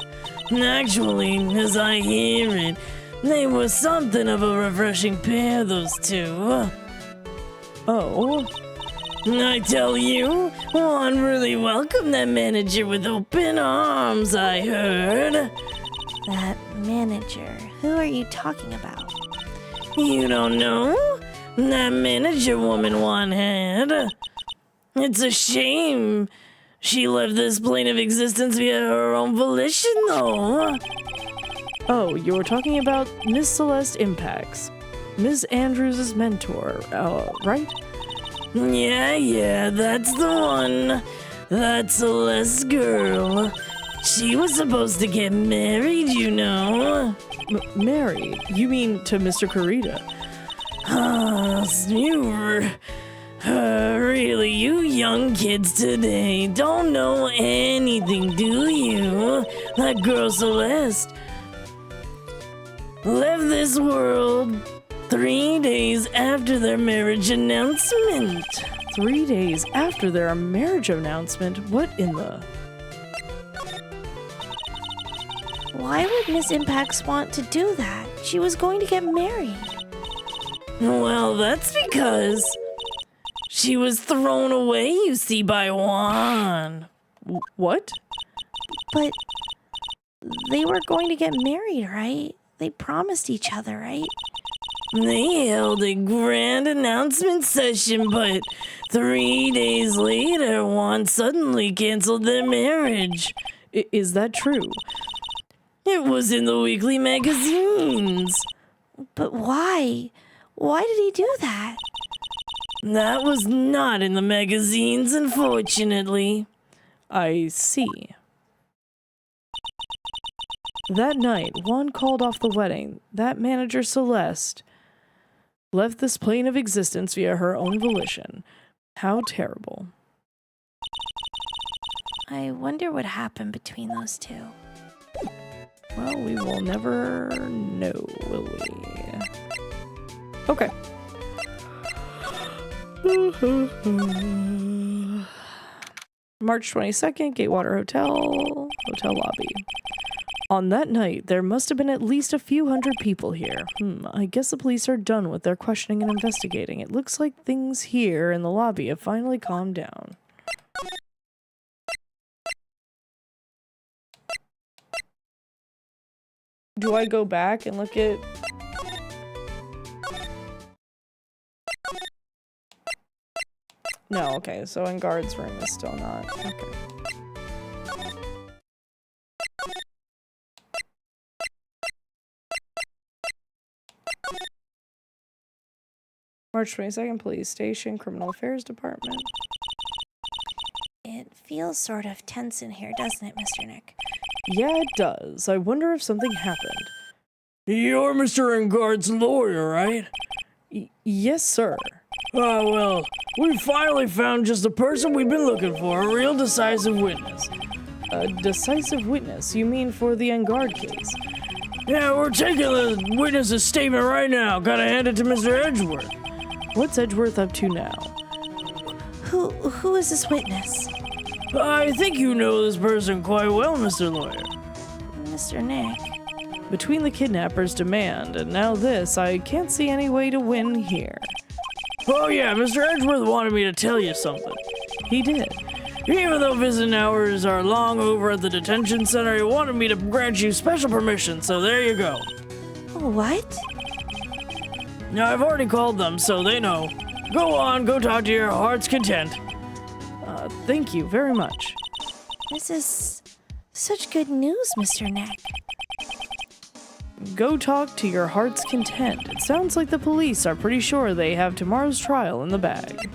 Actually, as I hear it, they were something of a refreshing pair, those two. Oh? I tell you, Juan really welcomed that manager with open arms, I heard. That manager? Who are you talking about? You don't know? That manager woman Juan had. It's a shame. She left this plane of existence via her own volition, though. Oh, you're talking about Miss Celeste Impacts. Miss Andrews' mentor, right? Yeah, that's the one. That Celeste girl. She was supposed to get married, you know. Married? You mean to Mr. Kurita? Really, you young kids today don't know anything, do you? That girl Celeste left this world 3 days after their marriage announcement. 3 days after their marriage announcement? What in the... Why would Miss Impacts want to do that? She was going to get married. Well, that's because she was thrown away, you see, by Juan. What? But they were going to get married, right? They promised each other, right? They held a grand announcement session, but 3 days later, Juan suddenly canceled their marriage. Is that true? It was in the weekly magazines. But why? Why did he do that? That was not in the magazines, unfortunately. I see. That night, Juan called off the wedding. That manager, Celeste, left this plane of existence via her own volition. How terrible. I wonder what happened between those two. Well, we will never know, will we? Okay. March 22nd, Gatewater Hotel lobby. On that night, there must have been at least a few hundred people here. I guess the police are done with their questioning and investigating. It looks like things here in the lobby have finally calmed down. Do I go back and look at... No, okay, so in guard's room is still not. Okay. March 22nd, Police Station, Criminal Affairs Department. It feels sort of tense in here, doesn't it, Mr. Nick? Yeah, it does. I wonder if something happened. You're Mr. Engard's lawyer, right? Yes, sir. Oh, well, we finally found just the person we've been looking for, a real decisive witness. A decisive witness? You mean for the Engard case? Yeah, we're taking the witness's statement right now. Gotta hand it to Mr. Edgeworth. What's Edgeworth up to now? Who is this witness? I think you know this person quite well, Mr. Lawyer. Mr. Nick. Between the kidnapper's demand and now this, I can't see any way to win here. Oh yeah, Mr. Edgeworth wanted me to tell you something. He did. Even though visiting hours are long over at the detention center, he wanted me to grant you special permission, so there you go. What? Now, I've already called them, so they know. Go on, go talk to your heart's content. Thank you very much. This is such good news, Mr. Nick. Go talk to your heart's content. It sounds like the police are pretty sure they have tomorrow's trial in the bag.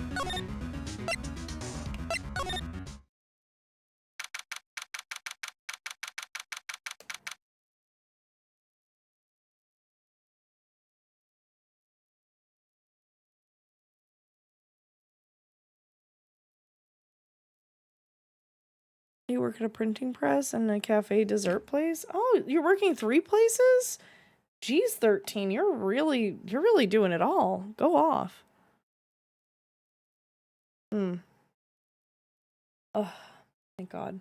You work at a printing press and a cafe dessert place? Oh, you're working 3 places? Geez, 13, you're really doing it all. Go off. Oh, thank God.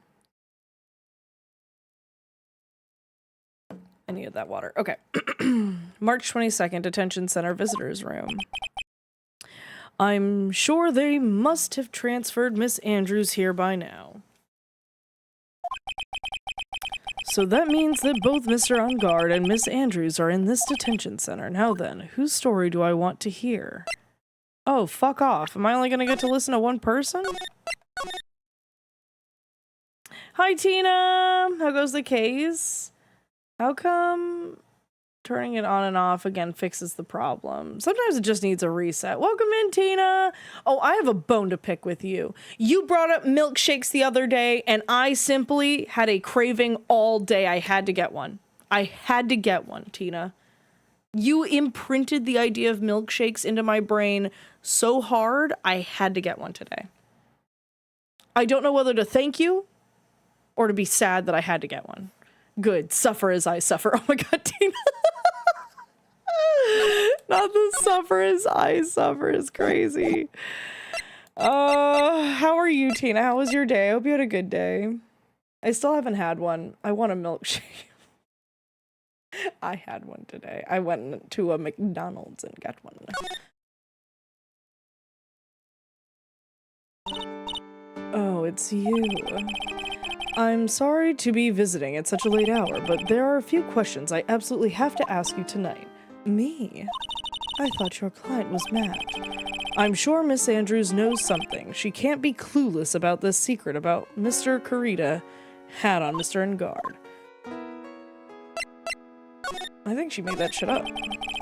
I needed that water. Okay. March 22nd, detention center visitors room. I'm sure they must have transferred Miss Andrews here by now. So that means that both Mr. Engard and Miss Andrews are in this detention center. Now then, whose story do I want to hear? Oh, fuck off. Am I only gonna get to listen to one person? Hi, Tina! How goes the case? How come turning it on and off again fixes the problem? Sometimes it just needs a reset. Welcome in, Tina! Oh, I have a bone to pick with you. You brought up milkshakes the other day, and I simply had a craving all day. I had to get one. I had to get one, Tina. You imprinted the idea of milkshakes into my brain so hard, I had to get one today. I don't know whether to thank you or to be sad that I had to get one. Good. Suffer as I suffer. Oh my God, Tina. Not the suffer as I suffer is crazy. How are you, Tina? How was your day? I hope you had a good day. I still haven't had one. I want a milkshake. I had one today. I went to a McDonald's and got one. Oh, it's you. I'm sorry to be visiting at such a late hour, but there are a few questions I absolutely have to ask you tonight. Me? I thought your client was mad. I'm sure Miss Andrews knows something. She can't be clueless about this secret about Mr. Kurita Hat on Mr. Engard. I think she made that shit up.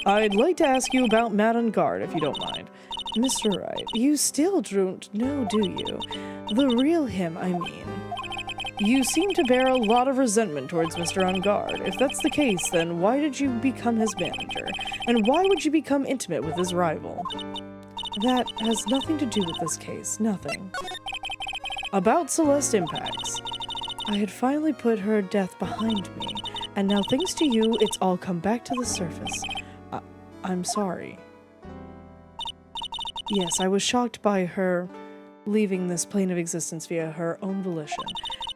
I'd like to ask you about Matt Engard, if you don't mind. Mr. Wright, you still don't know, do you? The real him, I mean. You seem to bear a lot of resentment towards Mr. Engard. If that's the case, then why did you become his manager? And why would you become intimate with his rival? That has nothing to do with this case. Nothing. About Celeste Impacts. I had finally put her death behind me, and now thanks to you, it's all come back to the surface. I'm sorry. Yes, I was shocked by her leaving this plane of existence via her own volition.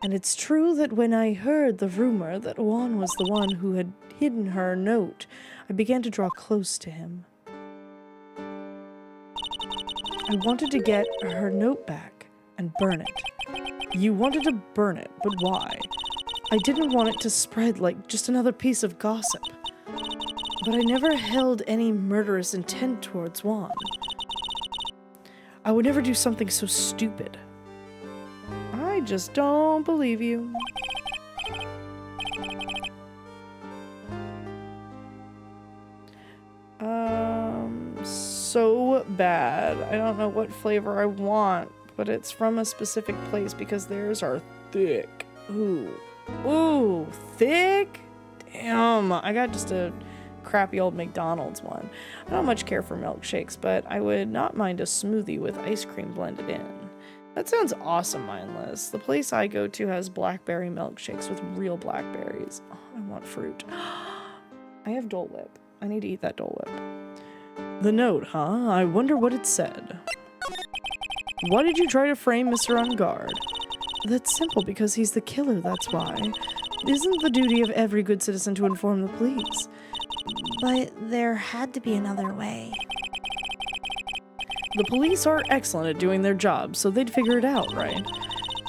And it's true that when I heard the rumor that Juan was the one who had hidden her note, I began to draw close to him. I wanted to get her note back and burn it. You wanted to burn it, but why? I didn't want it to spread like just another piece of gossip. But I never held any murderous intent towards Juan. I would never do something so stupid. I just don't believe you. So bad. I don't know what flavor I want, but it's from a specific place because theirs are thick. Ooh. Ooh, thick? Damn. I got just a crappy old McDonald's one. I don't much care for milkshakes, but I would not mind a smoothie with ice cream blended in. That sounds awesome, Mindless. The place I go to has blackberry milkshakes with real blackberries. Oh, I want fruit. I have Dole Whip. I need to eat that Dole Whip. The note, huh? I wonder what it said. Why did you try to frame Mr. Engard? That's simple, because he's the killer, that's why. Isn't the duty of every good citizen to inform the police? But there had to be another way. The police are excellent at doing their job, so they'd figure it out, right?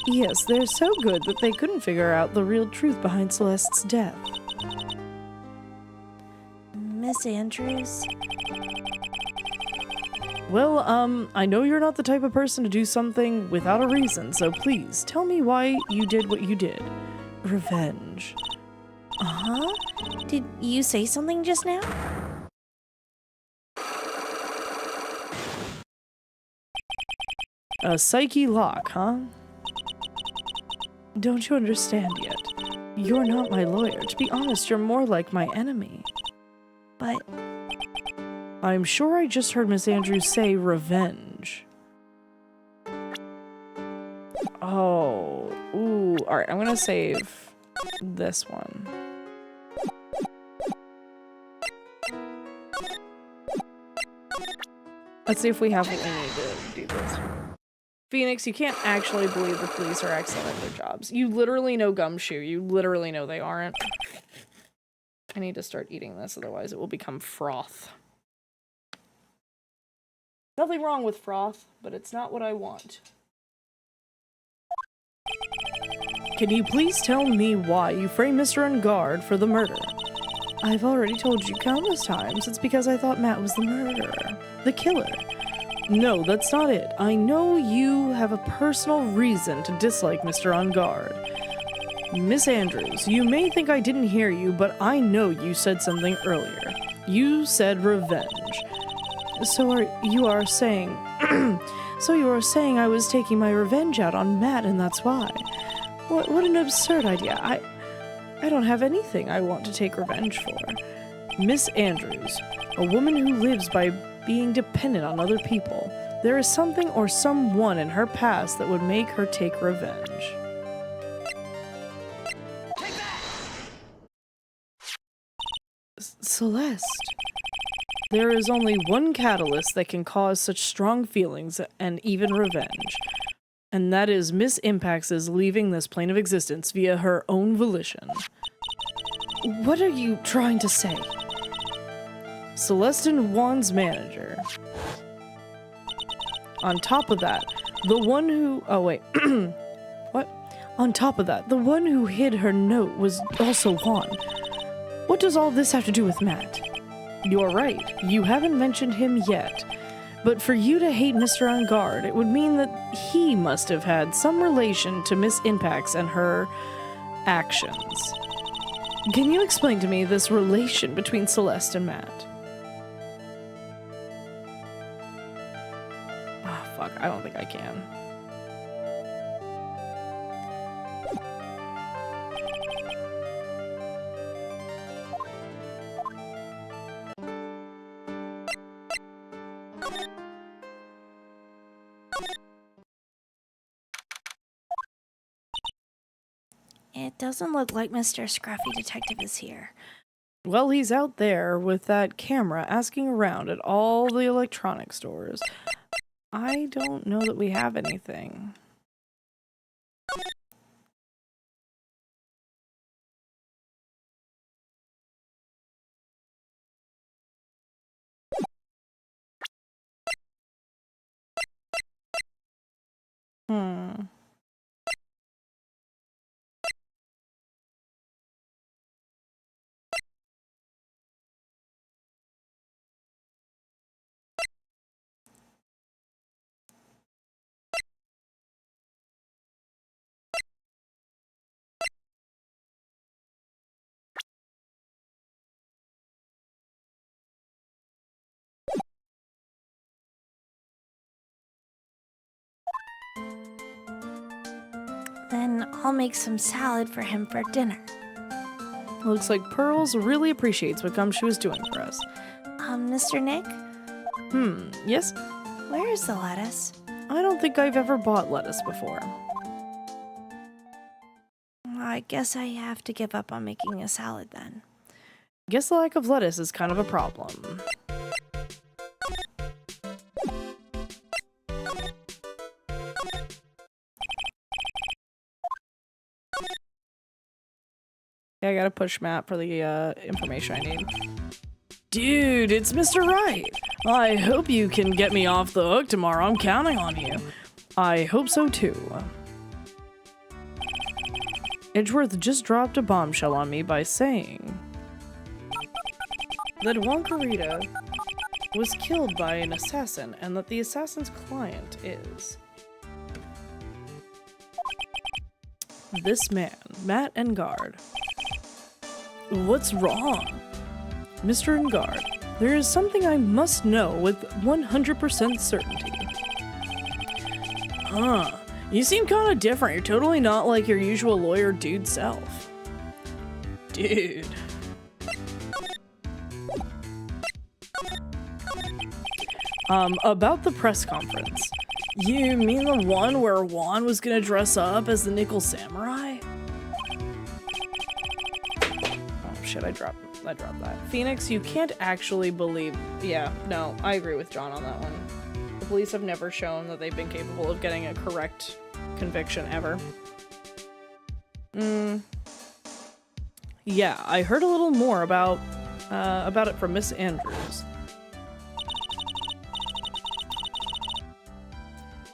Yes, they're so good that they couldn't figure out the real truth behind Celeste's death. Miss Andrews? Well, I know you're not the type of person to do something without a reason, so please, tell me why you did what you did. Revenge. Uh-huh? Did you say something just now? A psyche lock, huh? Don't you understand yet? You're not my lawyer. To be honest, you're more like my enemy. But I'm sure I just heard Miss Andrews say revenge. Oh. Ooh. Alright, I'm gonna save this one. Let's see if we have what we need to do this. Phoenix, you can't actually believe the police are excellent at their jobs. You literally know Gumshoe. You literally know they aren't. I need to start eating this, otherwise it will become froth. Nothing wrong with froth, but it's not what I want. Can you please tell me why you framed Mr. Engard for the murder? I've already told you countless times. It's because I thought Matt was the murderer. The killer. No, that's not it. I know you have a personal reason to dislike Mr. Engard. Miss Andrews, you may think I didn't hear you, but I know you said something earlier. You said revenge. So you are saying I was taking my revenge out on Matt, and that's why. What an absurd idea. I don't have anything I want to take revenge for. Miss Andrews, a woman who lives by being dependent on other people. There is something or someone in her past that would make her take revenge. Celeste. There is only one catalyst that can cause such strong feelings and even revenge. And that is Miss Impax's leaving this plane of existence via her own volition. What are you trying to say? Celeste and Juan's manager. On top of that, the one who... Oh, wait. What? On top of that, the one who hid her note was also Juan. What does all this have to do with Matt? You're right. You haven't mentioned him yet. But for you to hate Mr. Engard, it would mean that he must have had some relation to Miss Impax and her actions. Can you explain to me this relation between Celeste and Matt? Ah, fuck, I don't think I can. It doesn't look like Mr. Scruffy Detective is here. Well, he's out there with that camera asking around at all the electronic stores. I don't know that we have anything. Hmm. Then I'll make some salad for him for dinner. Looks like Pearls really appreciates what Gumshoe is doing for us. Mr. Nick? Yes? Where's the lettuce? I don't think I've ever bought lettuce before. I guess I have to give up on making a salad then. Guess the lack of lettuce is kind of a problem. Yeah, I gotta push Matt for the information I need. Dude, it's Mr. Wright. I hope you can get me off the hook tomorrow. I'm counting on you. I hope so too. Edgeworth just dropped a bombshell on me by saying that Wonkarita was killed by an assassin and that the assassin's client is this man, Matt Engard. What's wrong? Mr. Engard, there is something I must know with 100% certainty. Huh. You seem kind of different. You're totally not like your usual lawyer dude self. Dude. About the press conference. You mean the one where Juan was gonna dress up as the Nickel Samurai? Oh shit, I dropped that. Phoenix, you can't actually believe... Yeah, no, I agree with John on that one. The police have never shown that they've been capable of getting a correct conviction ever. Yeah, I heard a little more about it from Miss Andrews.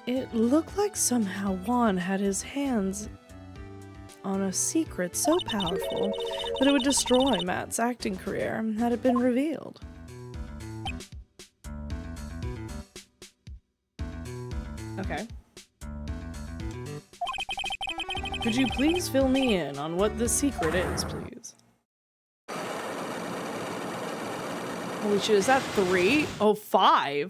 It looked like somehow Juan had his hands on a secret so powerful that it would destroy Matt's acting career had it been revealed. Okay. Could you please fill me in on what this secret is, please? Holy shit, is that 3? Oh, 5?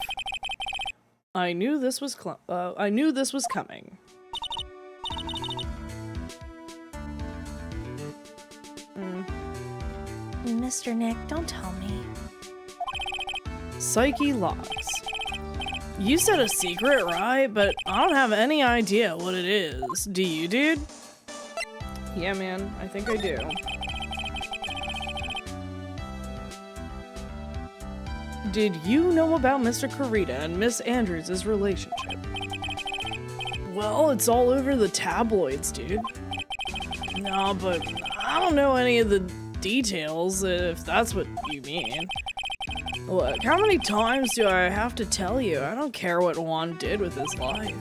I knew this was coming. Mr. Nick, don't tell me. Psyche logs. You said a secret, right? But I don't have any idea what it is. Do you, dude? Yeah, man, I think I do. Did you know about Mr. Kurita and Miss Andrews' relationship? Well, it's all over the tabloids, dude. No, but I don't know any of the details, if that's what you mean. Look, how many times do I have to tell you? I don't care what Juan did with his life.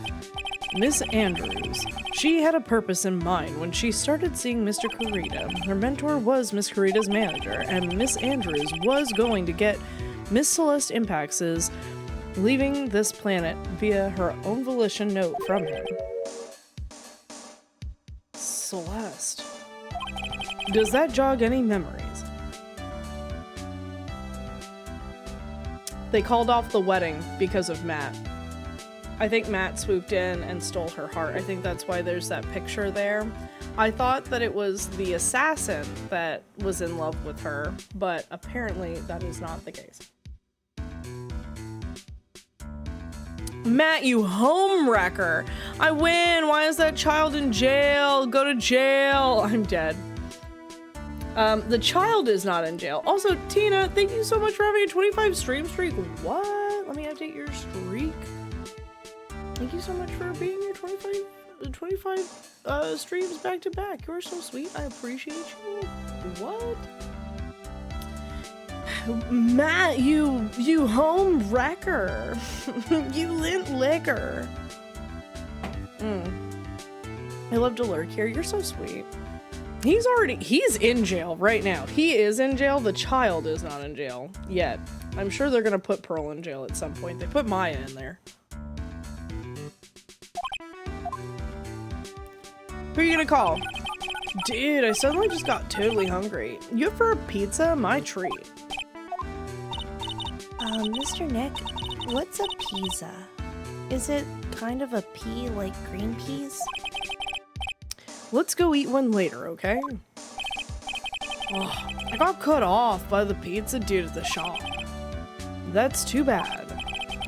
Miss Andrews. She had a purpose in mind when she started seeing Mr. Kurita. Her mentor was Miss Kurita's manager, and Miss Andrews was going to get Miss Celeste Impax's leaving this planet via her own volition note from him. Celeste. Does that jog any memories? They called off the wedding because of Matt. I think Matt swooped in and stole her heart. I think that's why there's that picture there. I thought that it was the assassin that was in love with her, but apparently that is not the case. Matt, you home wrecker. I win. Why is that child in jail? Go to jail. I'm dead. The child is not in jail. Also, Tina, thank you so much for having a 25 stream streak. What? Let me update your streak. Thank you so much for being your 25 streams back to back. You are so sweet. I appreciate you. What? Matt, you home wrecker. You lint liquor. I love to lurk here. You're so sweet. He's in jail right now. He is in jail. The child is not in jail yet. I'm sure they're gonna put Pearl in jail at some point. They put Maya in there. Who are you gonna call? Dude, I suddenly just got totally hungry. You up for a pizza? My treat. Mr. Nick, what's a pizza? Is it kind of a pea like green peas? Let's go eat one later, okay? Oh, I got cut off by the pizza dude at the shop. That's too bad.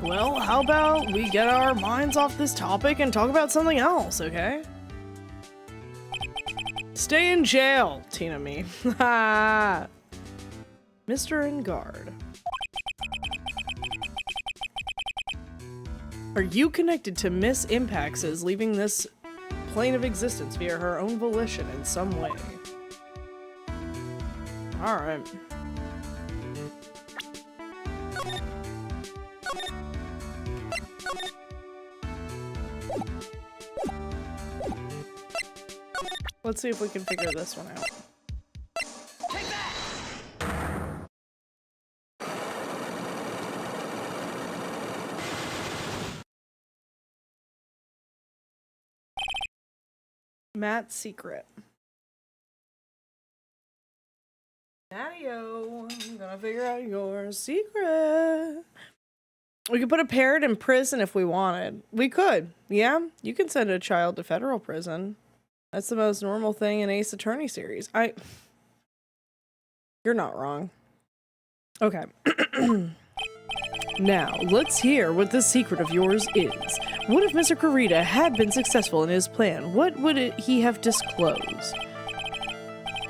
Well, how about we get our minds off this topic and talk about something else, okay? Stay in jail, Tina me. Mr. in guard. Are you connected to Miss Impax's leaving this plane of existence via her own volition in some way? Alright. Let's see if we can figure this one out. Matt's secret. Mattio, I'm gonna figure out your secret. We could put a parrot in prison if we wanted. We could. Yeah, you can send a child to federal prison. That's the most normal thing in Ace Attorney series. You're not wrong. Okay. Now, let's hear what the secret of yours is. What if Mr. Kurita had been successful in his plan? What would he have disclosed?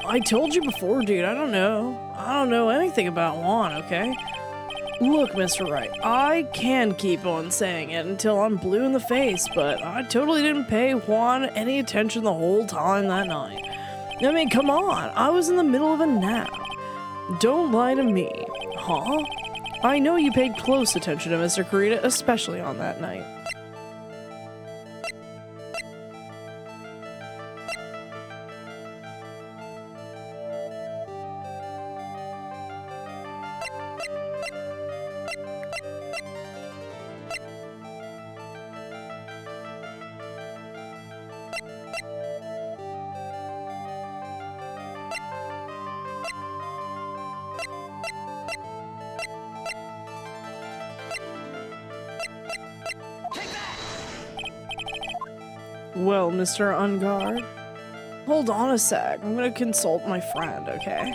I told you before, dude. I don't know. I don't know anything about Juan, okay? Look, Mr. Wright, I can keep on saying it until I'm blue in the face, but I totally didn't pay Juan any attention the whole time that night. I mean, come on. I was in the middle of a nap. Don't lie to me. Huh? I know you paid close attention to Mr. Kurita, especially on that night. Well, Mr. Unguard, hold on a sec. I'm gonna consult my friend, okay?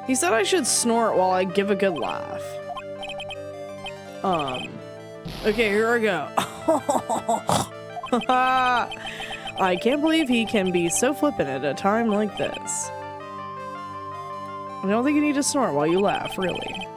He said I should snort while I give a good laugh. Okay, here I go. I can't believe he can be so flippant at a time like this. I don't think you need to snort while you laugh, really.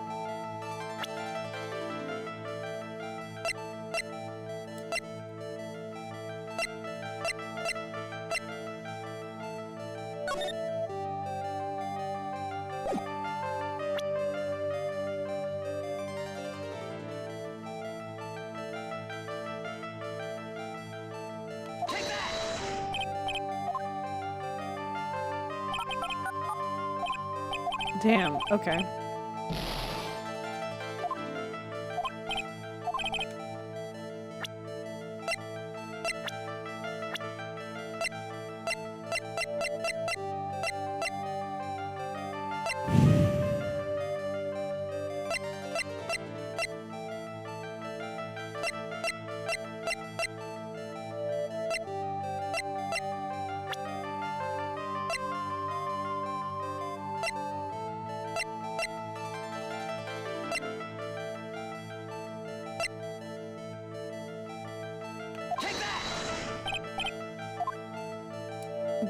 Damn, okay.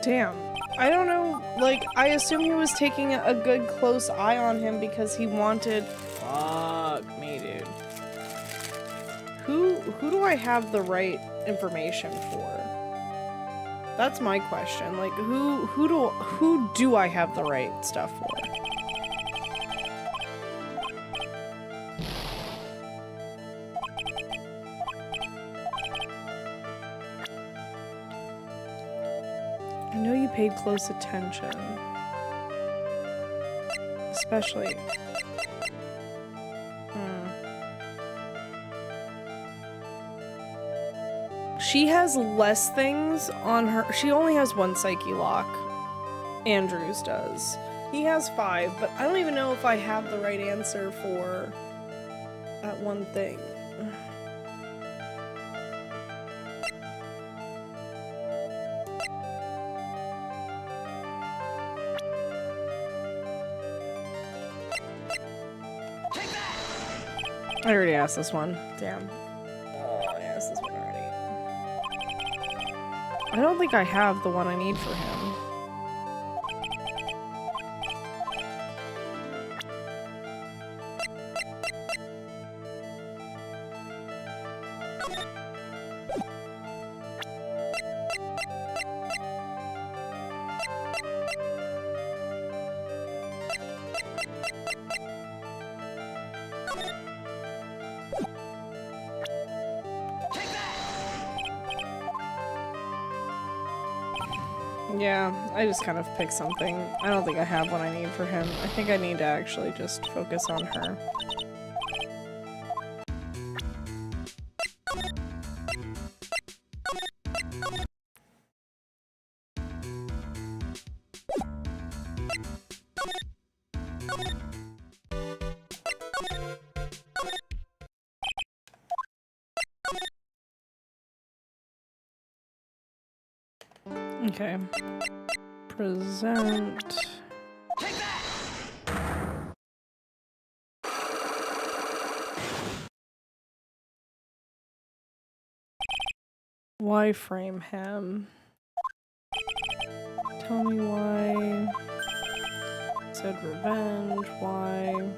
Damn. I don't know, like, I assume he was taking a good close eye on him because he wanted— Fuck me, dude. Who do I have the right information for? That's my question. Like, who do I have the right stuff for? I know you paid close attention. Especially— She has less things on her. She only has 1 psyche lock. Andrews does. He has 5, but I don't even know if I have the right answer for that one thing. I already asked this one. Damn. Oh, I asked this one already. I don't think I have the one I need for him. Yeah, I just kind of picked something. I don't think I have what I need for him. I think I need to actually just focus on her. Okay. Present. Why frame him? Tell me why. Said revenge. Why?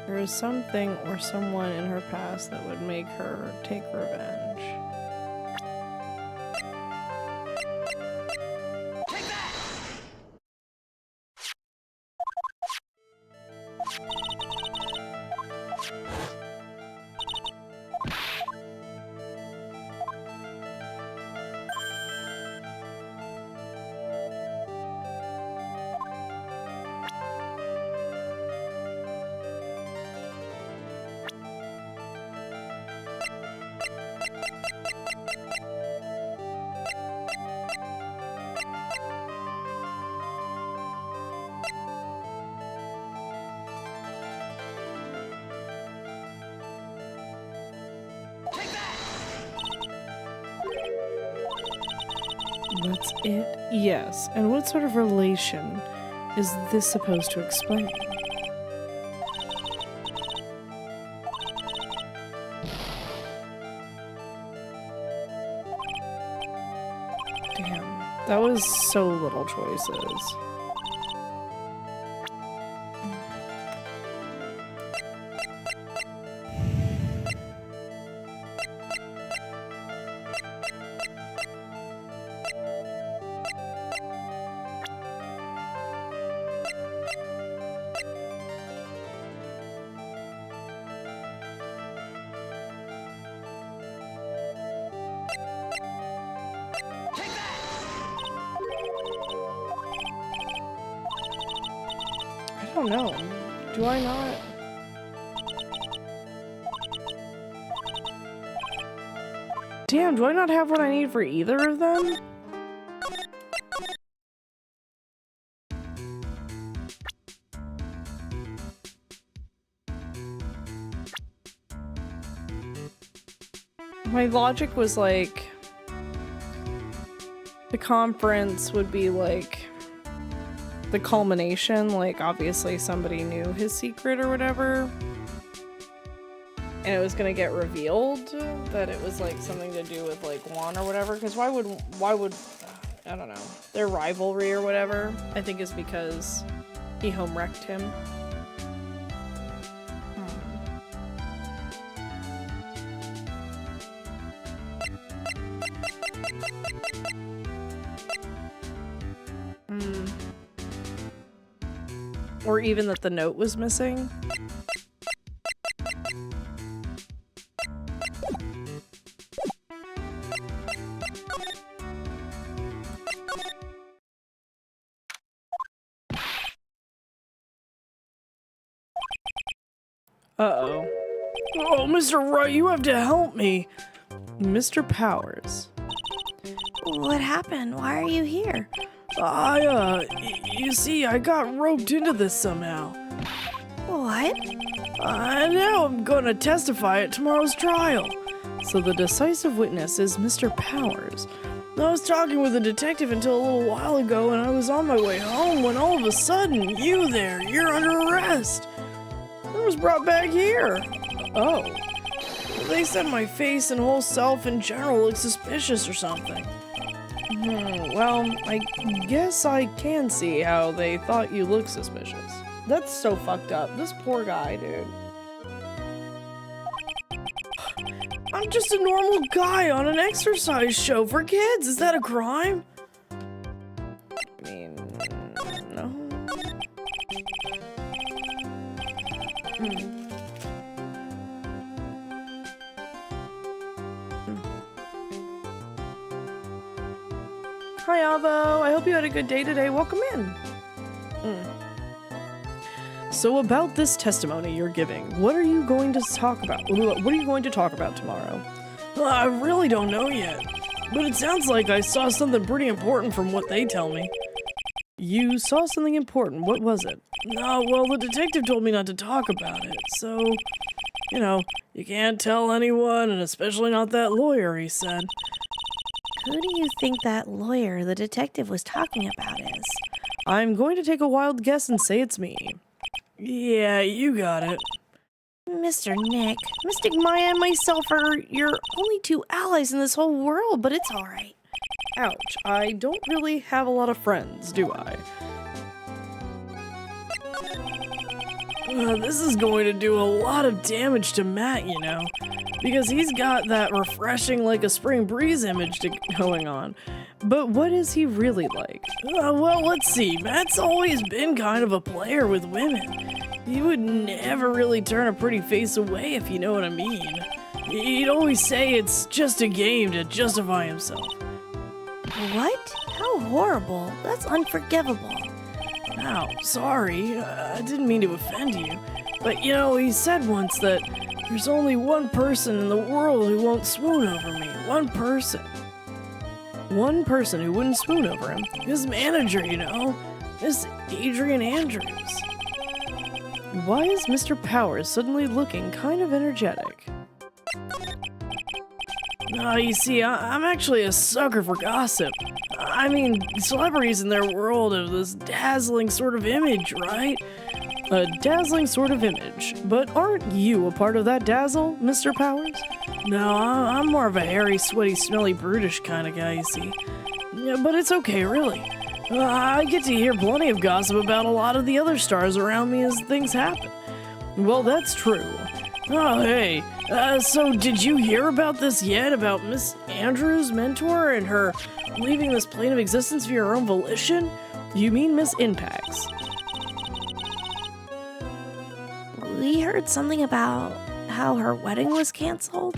There is something or someone in her past that would make her take revenge. That's it? Yes. And what sort of relation is this supposed to explain? Damn. That was so little choices. I don't know. Do I not? Damn, do I not have what I need for either of them? My logic was like, the conference would be like the culmination, like obviously somebody knew his secret or whatever, and it was gonna get revealed that it was like something to do with like Juan or whatever, because why would I don't know, their rivalry or whatever, I think is because he home wrecked him. Or even that the note was missing. Uh-oh. Oh, Mr. Wright, you have to help me. Mr. Powers. What happened? Why are you here? You see, I got roped into this somehow. What? Now I'm gonna testify at tomorrow's trial. So the decisive witness is Mr. Powers. I was talking with a detective until a little while ago, and I was on my way home when all of a sudden, you're under arrest. I was brought back here. Oh. They said my face and whole self in general looked suspicious or something. Well, I guess I can see how they thought you looked suspicious. That's so fucked up. This poor guy, dude. I'm just a normal guy on an exercise show for kids. Is that a crime? I mean, no. Hi, Alvo. I hope you had a good day today. Welcome in. So about this testimony you're giving, what are you going to talk about? What are you going to talk about tomorrow? I really don't know yet, but it sounds like I saw something pretty important from what they tell me. You saw something important. What was it? Well, the detective told me not to talk about it, so, you can't tell anyone, and especially not that lawyer, he said. Who do you think that lawyer the detective was talking about is? I'm going to take a wild guess and say it's me. Yeah, you got it. Mr. Nick, Mystic Maya and myself are your only two allies in this whole world, but it's alright. Ouch, I don't really have a lot of friends, do I? This is going to do a lot of damage to Matt, because he's got that refreshing like a spring breeze image going on. But what is he really like? Well, let's see. Matt's always been kind of a player with women. He would never really turn a pretty face away, if you know what I mean. He'd always say it's just a game to justify himself. What? How horrible. That's unforgivable. Ow, sorry. I didn't mean to offend you. But, he said once that there's only one person in the world who won't swoon over me. One person. One person who wouldn't swoon over him? His manager, Miss Adrian Andrews. Why is Mr. Powers suddenly looking kind of energetic? You see, I'm actually a sucker for gossip. I mean, celebrities in their world have this dazzling sort of image, right? A dazzling sort of image. But aren't you a part of that dazzle, Mr. Powers? No, I'm more of a hairy, sweaty, smelly, brutish kind of guy, you see. Yeah, but it's okay, really. I get to hear plenty of gossip about a lot of the other stars around me as things happen. Well, that's true. Oh, hey. So did you hear about this yet? About Miss Andrews' mentor and her leaving this plane of existence via her own volition? You mean Miss Impacts? We heard something about how her wedding was canceled.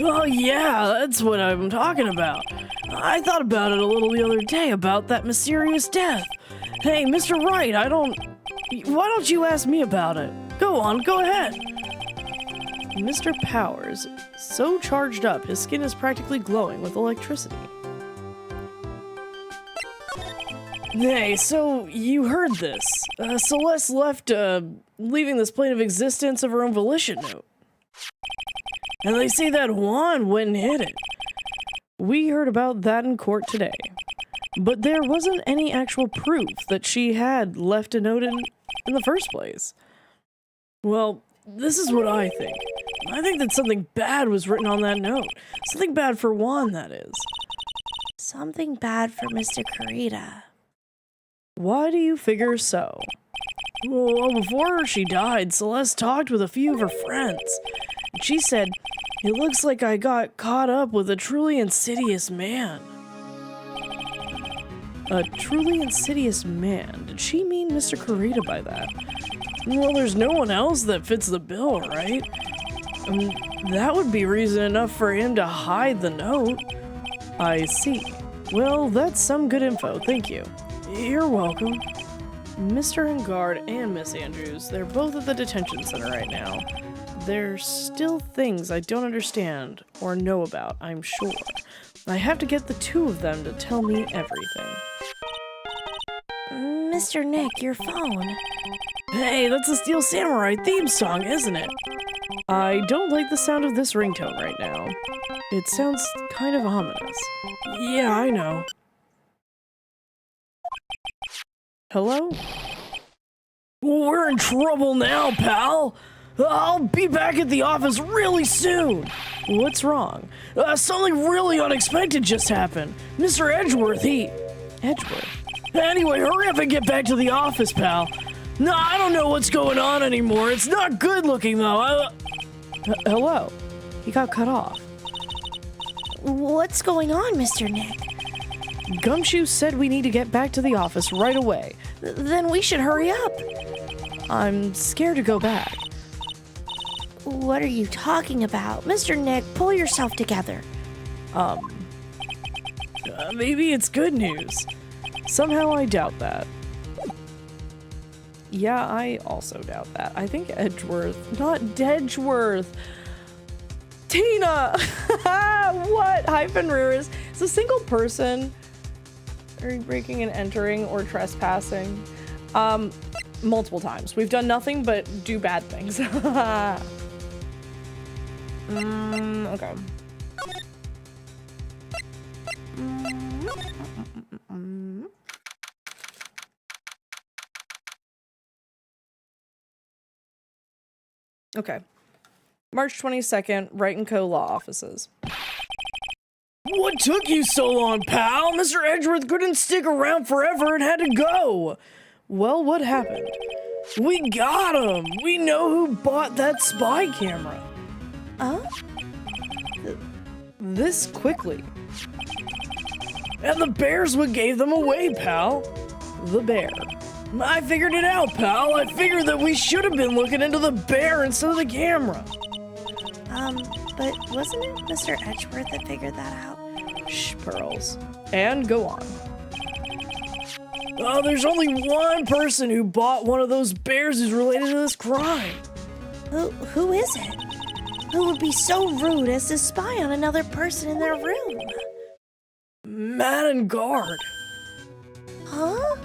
Oh yeah, that's what I'm talking about. I thought about it a little the other day about that mysterious death. Hey, Mr. Wright, why don't you ask me about it? Go on, go ahead. Mr. Powers, so charged up, his skin is practically glowing with electricity. Hey, so you heard this. Celeste left, leaving this plane of existence of her own volition note. And they say that Juan went and hid it. We heard about that in court today. But there wasn't any actual proof that she had left a note in the first place. Well, this is what I think. I think that something bad was written on that note. Something bad for Juan, that is. Something bad for Mr. Kurita. Why do you figure so? Well, before she died, Celeste talked with a few of her friends. And she said, "It looks like I got caught up with a truly insidious man." A truly insidious man? Did she mean Mr. Kurita by that? Well, there's no one else that fits the bill, right? That would be reason enough for him to hide the note. I see. Well, that's some good info, thank you. You're welcome. Mr. Engard and Miss Andrews, they're both at the detention center right now. There's still things I don't understand or know about, I'm sure. I have to get the two of them to tell me everything. Mr. Nick, your phone. Hey, that's a Steel Samurai theme song, isn't it? I don't like the sound of this ringtone right now. It sounds kind of ominous. Yeah, I know. Hello? We're in trouble now, pal! I'll be back at the office really soon! What's wrong? Something really unexpected just happened. Mr. Edgeworth, Edgeworth? Anyway, hurry up and get back to the office, pal. No, I don't know what's going on anymore. It's not good looking, though. Hello? He got cut off. What's going on, Mr. Nick? Gumshoe said we need to get back to the office right away. Then we should hurry up. I'm scared to go back. What are you talking about? Mr. Nick, pull yourself together. Maybe it's good news. Somehow I doubt that. Yeah, I also doubt that. I think Edgeworth, not Dedgeworth. Tina! What? Hyphen-rears. Is a single person breaking and entering or trespassing? Multiple times. We've done nothing but do bad things. Okay. Okay. March 22nd, Wright & Co. Law Offices. What took you so long, pal? Mr. Edgeworth couldn't stick around forever and had to go. Well, what happened? We got him! We know who bought that spy camera. This quickly. And the bear's what gave them away, pal. The bear. I figured it out, pal. I figured that we should have been looking into the bear instead of the camera. But wasn't it Mr. Edgeworth that figured that out? Shh, Pearls. And go on. There's only one person who bought one of those bears who's related to this crime. Who is it? Who would be so rude as to spy on another person in their room? Matt and Guard. Huh?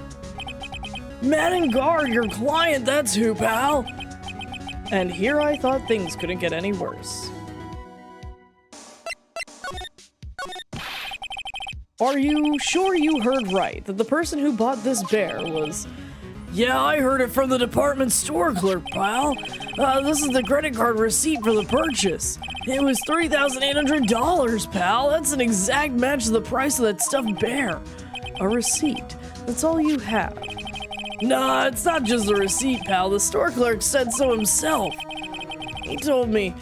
Matt and Guard, your client, that's who, pal. And here I thought things couldn't get any worse. Are you sure you heard right, that the person who bought this bear was... Yeah, I heard it from the department store clerk, pal. This is the credit card receipt for the purchase. It was $3,800, pal. That's an exact match to the price of that stuffed bear. A receipt. That's all you have. Nah, it's not just a receipt, pal. The store clerk said so himself. He told me,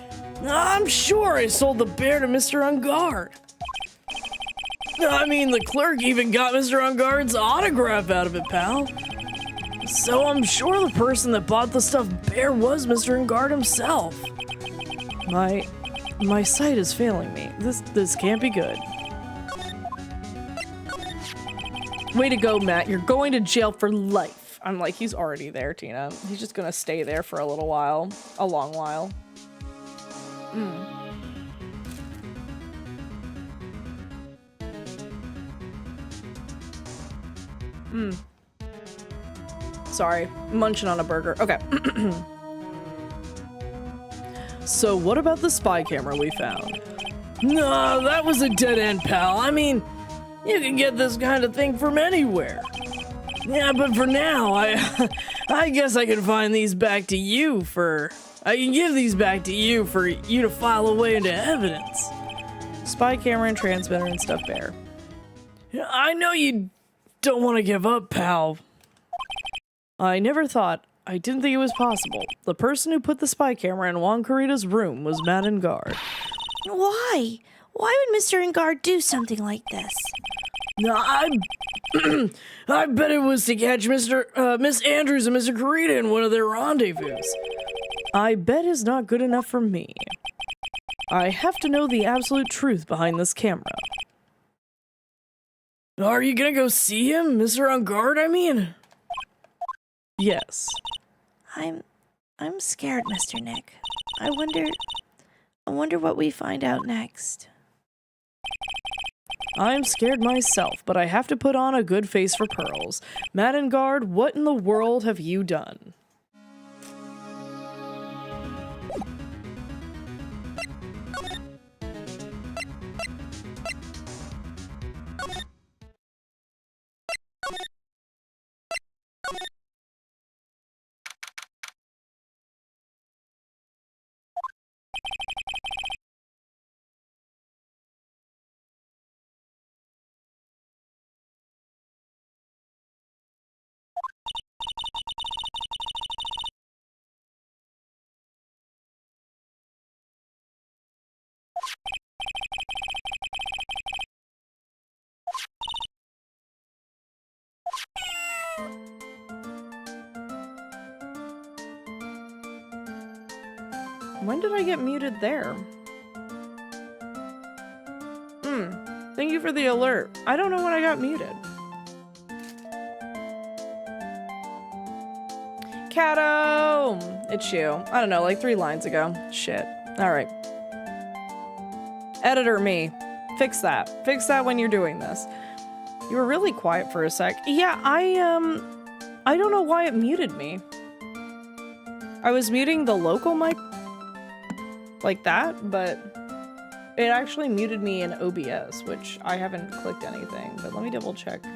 I'm sure I sold the bear to Mr. Ungard. I mean, the clerk even got Mr. Ungard's autograph out of it, pal. So I'm sure the person that bought the stuffed bear was Mr. Ungard himself. My sight is failing me. This can't be good. Way to go, Matt. You're going to jail for life. I'm like, he's already there, Tina. He's just gonna stay there for a little while. A long while. Sorry, munching on a burger. Okay. So what about the spy camera we found? No, that was a dead end, pal. I mean, you can get this kind of thing from anywhere. Yeah, but for now, I guess I can find these back to you for... I can give these back to you for you to file away into evidence. Spy camera and transmitter and stuffed bear. I know you don't want to give up, pal. I never thought. I didn't think it was possible. The person who put the spy camera in Juan Carita's room was Matt Engard. Why? Why would Mr. Engard do something like this? No, I bet it was to catch Miss Andrews and Mr. Carita in one of their rendezvous. I bet is not good enough for me. I have to know the absolute truth behind this camera. Are you gonna go see him, Mr. Engard, I mean? Yes. I'm scared, Mr. Nick. I wonder what we find out next. I'm scared myself, but I have to put on a good face for pearls. Matt Engard, what in the world have you done? When did I get muted there? Thank you for the alert. I don't know when I got muted. Cato! It's you. I don't know, like 3 lines ago. Shit. Alright. Editor me. Fix that. Fix that when you're doing this. You were really quiet for a sec. Yeah, I don't know why it muted me. I was muting the local mic like that, but it actually muted me in OBS, which I haven't clicked anything, but let me double check. Okay.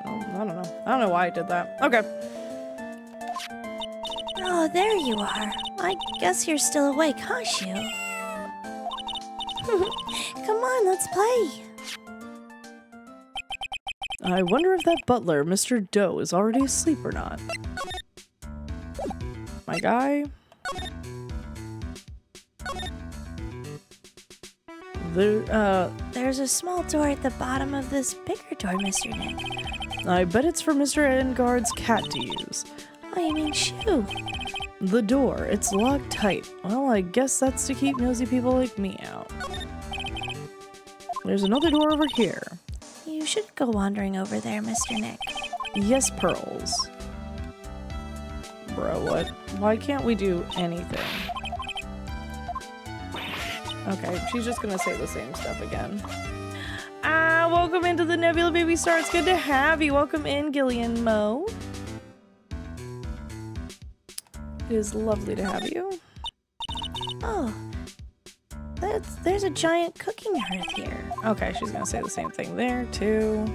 I don't know. I don't know why I did that. Okay. Oh, there you are. I guess you're still awake, huh, Shu? Come on, let's play. I wonder if that butler, Mr. Doe, is already asleep or not. My guy? There's a small door at the bottom of this bigger door, Mr. Nick. I bet it's for Mr. Engard's cat to use. Oh, you mean Shu? The door, it's locked tight. Well, I guess that's to keep nosy people like me out. There's another door over here. You should go wandering over there, Mr. Nick. Yes, Pearls. Bro, what? Why can't we do anything? Okay, she's just gonna say the same stuff again. Welcome into the Nebula Baby Star. It's good to have you. Welcome in, Gillian Mo. It is lovely to have you. Oh, there's a giant cooking hearth here. Okay, she's gonna say the same thing there, too.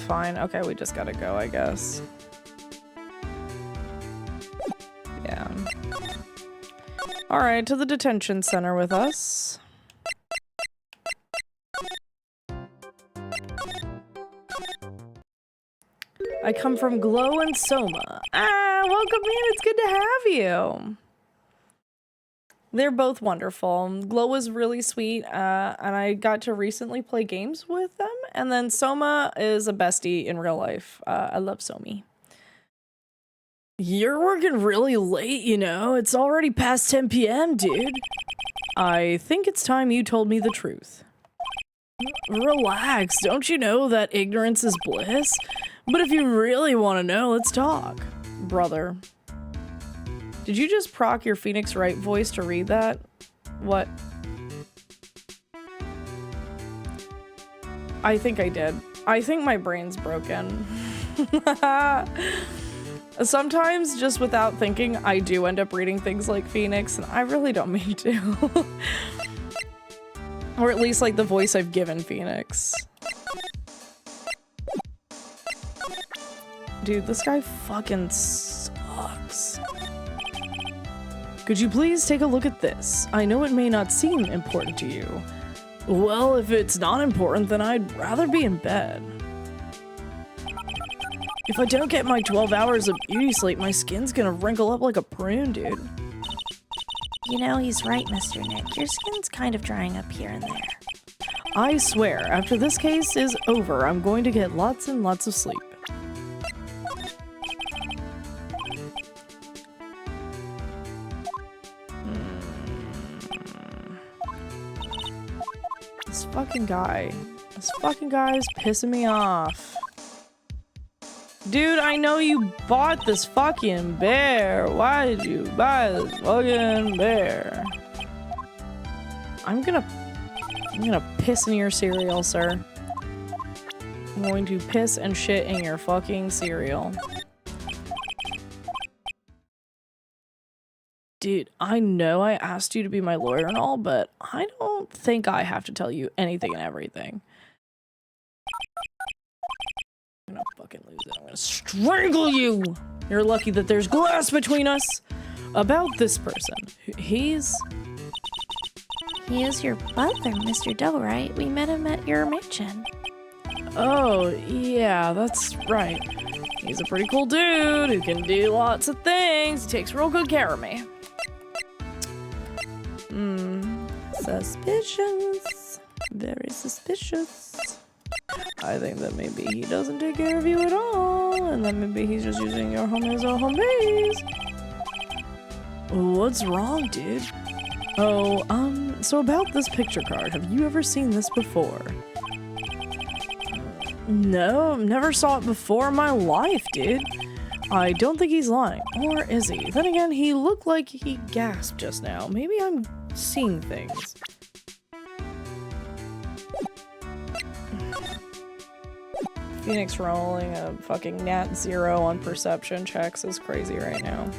Fine. Okay, we just gotta go, I guess. Yeah. Alright, to the detention center with us. I come from Glow and Soma. Welcome in. It's good to have you. They're both wonderful. Glow was really sweet, and I got to recently play games with them. And then Soma is a bestie in real life. I love Somi. You're working really late, you know? It's already past 10 p.m., dude. I think it's time you told me the truth. Relax, don't you know that ignorance is bliss? But if you really want to know, let's talk. Brother. Did you just proc your Phoenix Wright voice to read that? What? I think I did. I think my brain's broken. Sometimes, just without thinking, I do end up reading things like Phoenix, and I really don't mean to. Or at least, like, the voice I've given Phoenix. Dude, this guy fucking sucks. Could you please take a look at this? I know it may not seem important to you. Well, if it's not important, then I'd rather be in bed. If I don't get my 12 hours of beauty sleep, my skin's gonna wrinkle up like a prune, dude. You know, he's right, Mr. Nick. Your skin's kind of drying up here and there. I swear, after this case is over, I'm going to get lots and lots of sleep. This fucking guy is pissing me off. Dude, I know you bought this fucking bear. Why did you buy this fucking bear? I'm gonna piss in your cereal, sir. I'm going to piss and shit in your fucking cereal. Dude, I know I asked you to be my lawyer and all, but I don't think I have to tell you anything and everything. I'm gonna fucking lose it. I'm gonna strangle you! You're lucky that there's glass between us! About this person. He is your butler, Mr. Doe, right? We met him at your mansion. Oh, yeah, that's right. He's a pretty cool dude who can do lots of things. He takes real good care of me. Suspicious. Very suspicious. I think that maybe he doesn't take care of you at all, and that maybe he's just using your home as a home base. What's wrong, dude? Oh, so about this picture card, have you ever seen this before? No, never saw it before in my life, dude. I don't think he's lying. Or is he? Then again, he looked like he gasped just now. Maybe I'm seeing things. Phoenix rolling a fucking nat 0 on perception checks is crazy right now.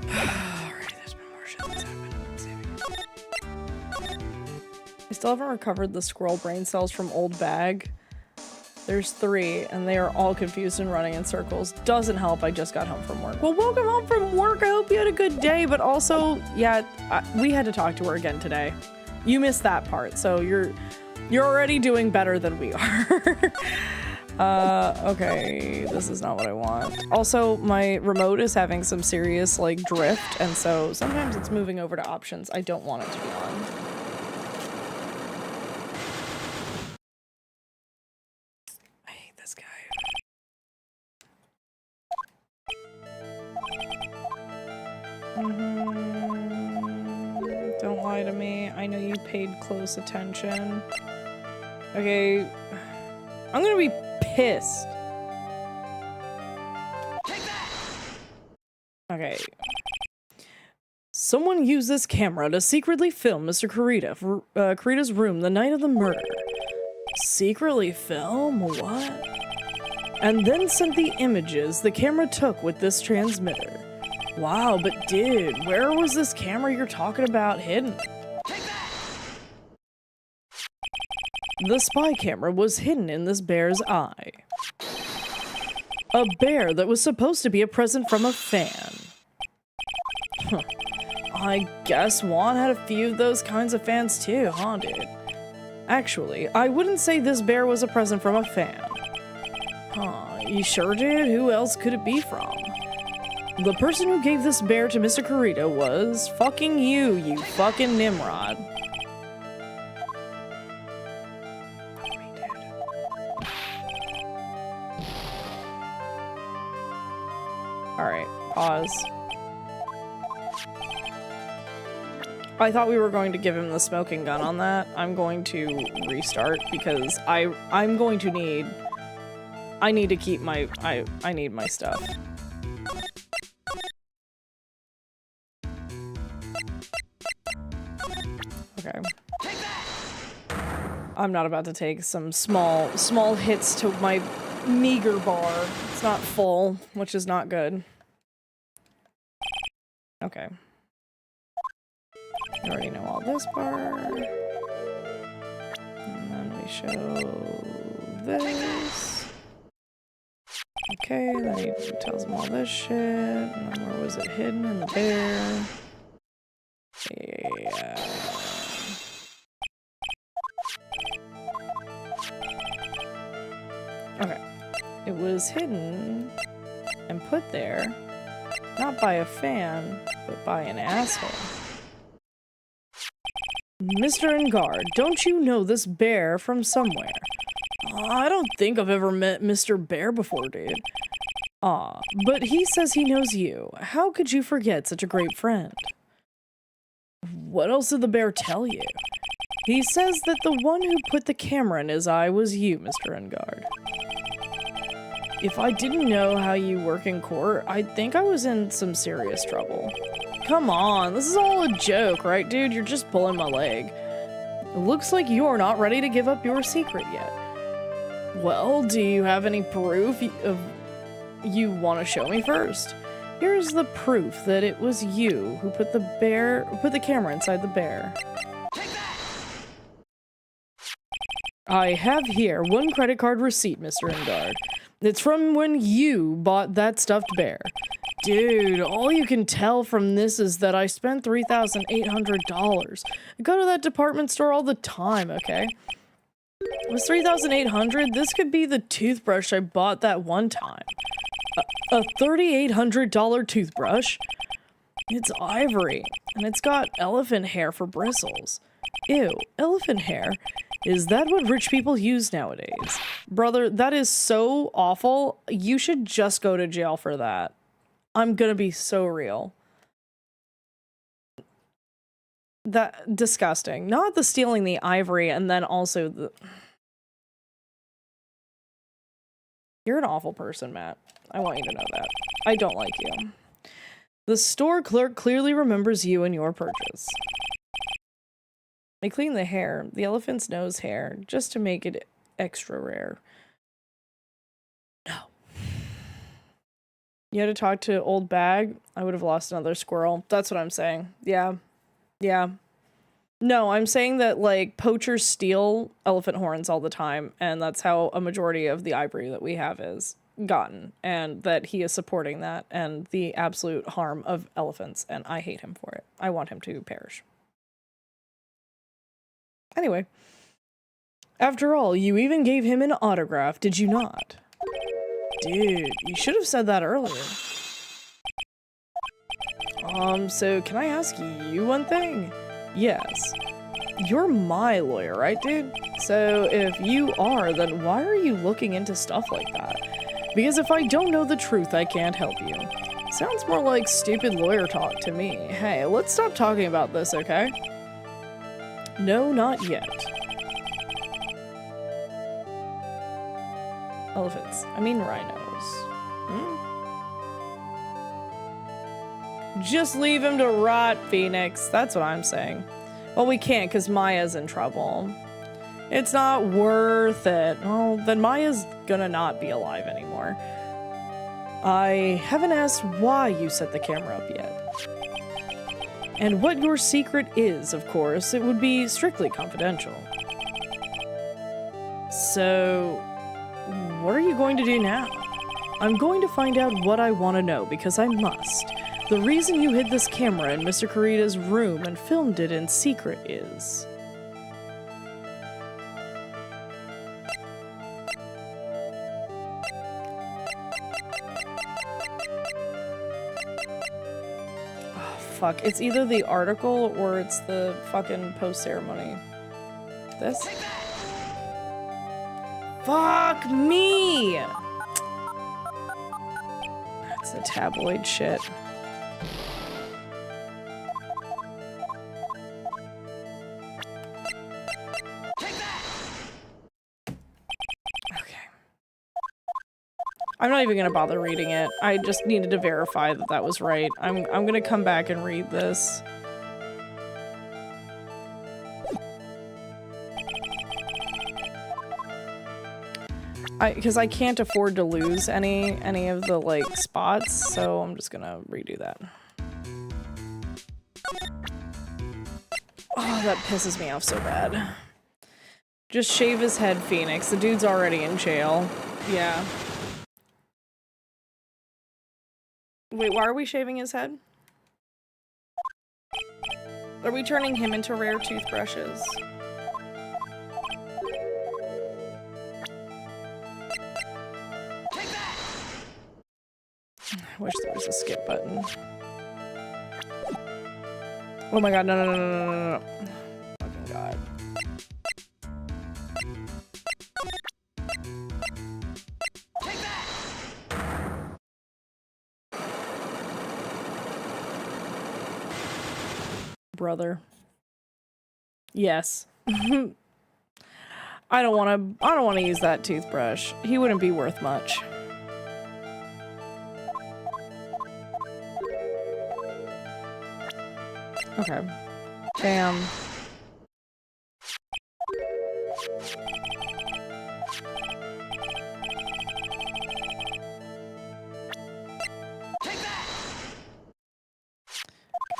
Alright, there's been more shit that's happened. Let's see if we can... I still haven't recovered the squirrel brain cells from old bag. There's 3, and they are all confused and running in circles. Doesn't help, I just got home from work. Well, welcome home from work. I hope you had a good day, but also, yeah, we had to talk to her again today. You missed that part, so you're already doing better than we are. Okay, this is not what I want. Also, my remote is having some serious, like, drift, and so sometimes it's moving over to options I don't want it to be on. I hate this guy. Don't lie to me. I know you paid close attention. Okay, I'm gonna be pissed. Okay. Someone used this camera to secretly film Mr. Kurita's room the night of the murder. Secretly film? What? And then sent the images the camera took with this transmitter. Wow, but dude, where was this camera you're talking about hidden? The spy camera was hidden in this bear's eye. A bear that was supposed to be a present from a fan. Huh. I guess Juan had a few of those kinds of fans too, huh, dude? Actually, I wouldn't say this bear was a present from a fan. Huh, you sure, dude? Who else could it be from? The person who gave this bear to Mr. Kurita was fucking you fucking Nimrod. Alright, pause. I thought we were going to give him the smoking gun on that. I'm going to restart because I'm going to need... I need to keep my... I need my stuff. Okay. I'm not about to take some small hits to my meager bar. It's not full, which is not good. Okay. I already know all this part. And then we show this. Okay, then He tells him all this shit. And then where was it hidden? In the bear. Yeah. Okay. It was hidden and put there, not by a fan, but by an asshole. Mr. Engard, don't you know this bear from somewhere? I don't think I've ever met Mr. Bear before, dude. Aw, but he says he knows you. How could you forget such a great friend? What else did the bear tell you? He says that the one who put the camera in his eye was you, Mr. Engard. If I didn't know how you work in court, I'd think I was in some serious trouble. Come on, this is all a joke, right, dude? You're just pulling my leg. It looks like you're not ready to give up your secret yet. Well, do you have any proof of you want to show me first? Here's the proof that it was you who put the camera inside the bear. I have here one credit card receipt, Mr. Engard. It's from when you bought that stuffed bear. Dude, all you can tell from this is that I spent $3,800. I go to that department store all the time, okay? It was $3,800. This could be the toothbrush I bought that one time. A $3,800 toothbrush? It's ivory, and it's got elephant hair for bristles. Ew, elephant hair? Is that what rich people use nowadays? Brother, that is so awful. You should just go to jail for that. I'm gonna be so real. That disgusting. Not the stealing the ivory and then also the... You're an awful person, Matt. I want you to know that. I don't like you. The store clerk clearly remembers you and your purchase. They clean the hair, the elephant's nose hair, just to make it extra rare. No. You had to talk to old Bag? I would have lost another squirrel. That's what I'm saying. Yeah. Yeah. No, I'm saying that, like, poachers steal elephant horns all the time, and that's how a majority of the ivory that we have is gotten, and that he is supporting that, and the absolute harm of elephants, and I hate him for it. I want him to perish. Anyway. After all, you even gave him an autograph, did you not? Dude, you should have said that earlier. So can I ask you one thing? Yes. You're my lawyer, right, dude? So if you are, then why are you looking into stuff like that? Because if I don't know the truth, I can't help you. Sounds more like stupid lawyer talk to me. Hey, let's stop talking about this, okay? No, not yet. Elephants. I mean rhinos. Just leave him to rot, Phoenix. That's what I'm saying. Well, we can't because Maya's in trouble. It's not worth it. Well, then Maya's gonna not be alive anymore. I haven't asked why you set the camera up yet. And what your secret is, of course, it would be strictly confidential. So, what are you going to do now? I'm going to find out what I want to know because I must. The reason you hid this camera in Mr. Kurita's room and filmed it in secret is... Oh, fuck. It's either the article or it's the fucking post-ceremony. This? Fuck me! That's the tabloid shit. I'm not even gonna bother reading it. I just needed to verify that that was right. I'm gonna come back and read this. Because I can't afford to lose any of the, like, spots, so I'm just gonna redo that. Oh, that pisses me off so bad. Just shave his head, Phoenix. The dude's already in jail. Yeah. Wait, why are we shaving his head? Are we turning him into rare toothbrushes? I wish there was a skip button. Oh my god, no, no, no, no, no, no, no. Fucking god. Brother. Yes. I don't want to use that toothbrush. He wouldn't be worth much. Okay. Bam.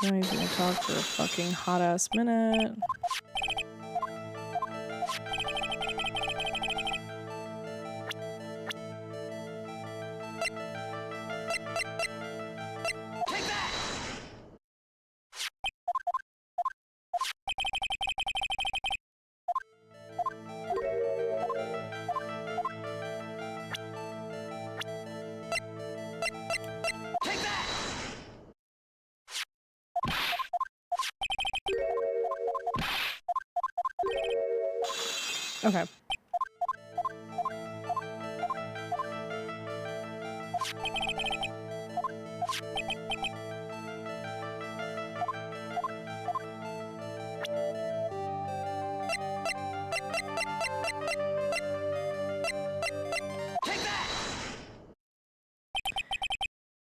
Now he's gonna talk for a fucking hot ass minute. Okay.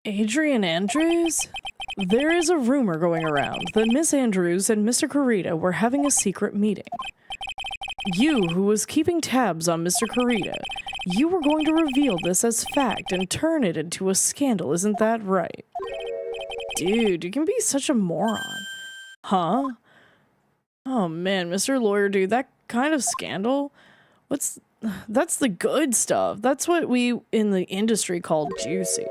Adrian Andrews? There is a rumor going around that Miss Andrews and Mr. Kurita were having a secret meeting. You, who was keeping tabs on Mr. Kurita, you were going to reveal this as fact and turn it into a scandal, isn't that right? Dude, you can be such a moron. Huh? Oh man, Mr. Lawyer Dude, that kind of scandal? That's the good stuff. That's what we in the industry call juicy.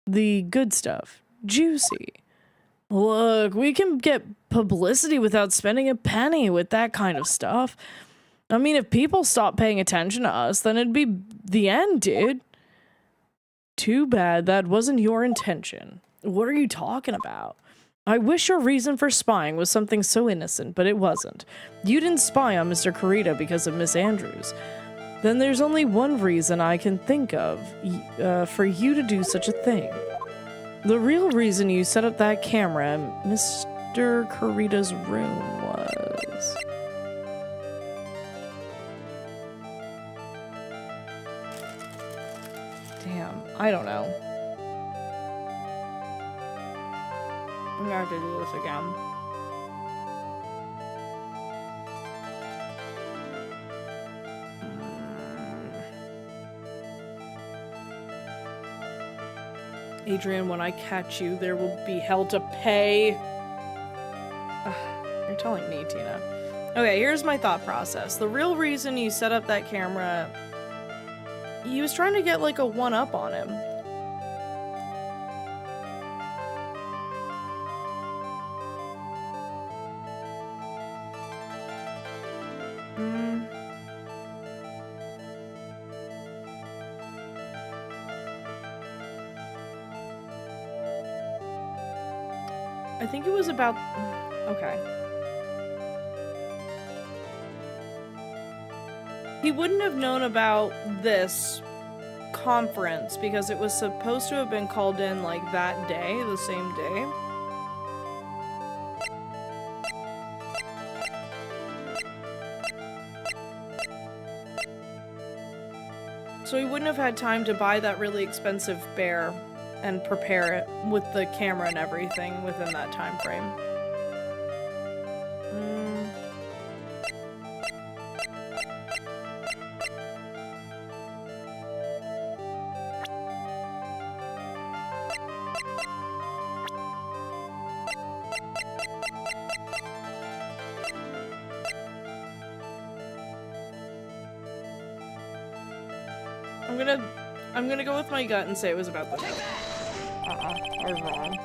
The good stuff. Juicy. Look, we can get publicity without spending a penny with that kind of stuff. I mean, if people stop paying attention to us, then it'd be the end, dude. Too bad that wasn't your intention. What are you talking about? I wish your reason for spying was something so innocent, but it wasn't. You didn't spy on Mr. Kurita because of Miss Andrews. Then there's only one reason I can think of for you to do such a thing. The real reason you set up that camera in Mr. Kurita's room was... Damn, I don't know. I'm gonna have to do this again. Adrian, when I catch you, there will be hell to pay. Ugh, you're telling me, Tina. Okay, here's my thought process. The real reason you set up that camera, he was trying to get like a one-up on him. I think it was about... Okay. He wouldn't have known about this conference because it was supposed to have been called in like that day, the same day. So he wouldn't have had time to buy that really expensive bear and prepare it with the camera and everything within that time frame. I'm gonna go with my gut and say it was about the note. I was wrong.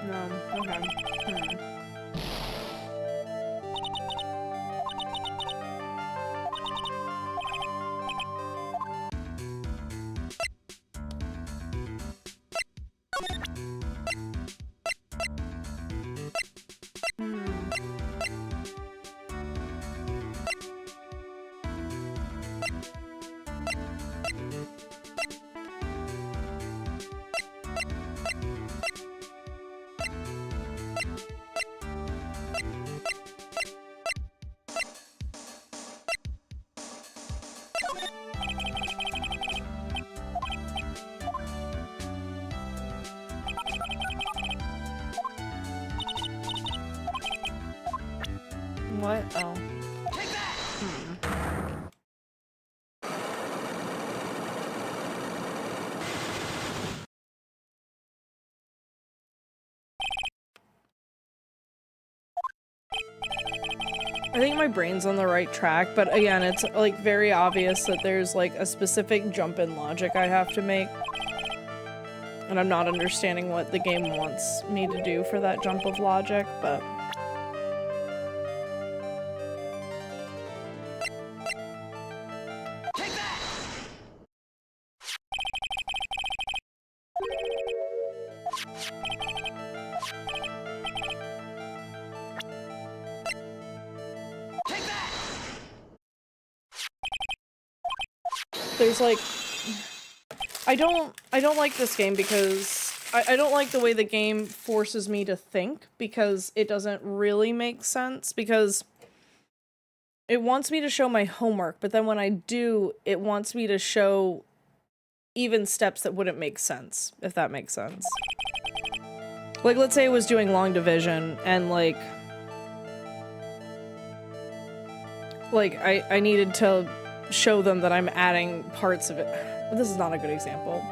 No, okay. What? Oh. I think my brain's on the right track, but again, it's like very obvious that there's like a specific jump in logic I have to make. And I'm not understanding what the game wants me to do for that jump of logic, but... There's like... I don't like this game because I don't like the way the game forces me to think because it doesn't really make sense because it wants me to show my homework, but then when I do, it wants me to show even steps that wouldn't make sense, if that makes sense. Like, let's say I was doing long division and like I needed to show them that I'm adding parts of it. This is not a good example.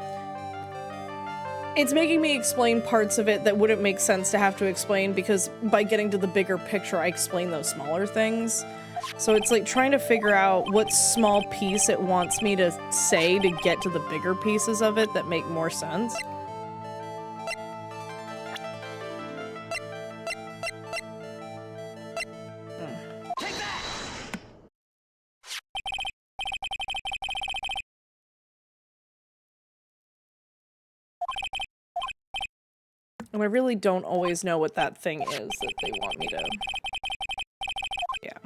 It's making me explain parts of it that wouldn't make sense to have to explain because by getting to the bigger picture, I explain those smaller things. So it's like trying to figure out what small piece it wants me to say to get to the bigger pieces of it that make more sense. And I really don't always know what that thing is that they want me to... Yeah.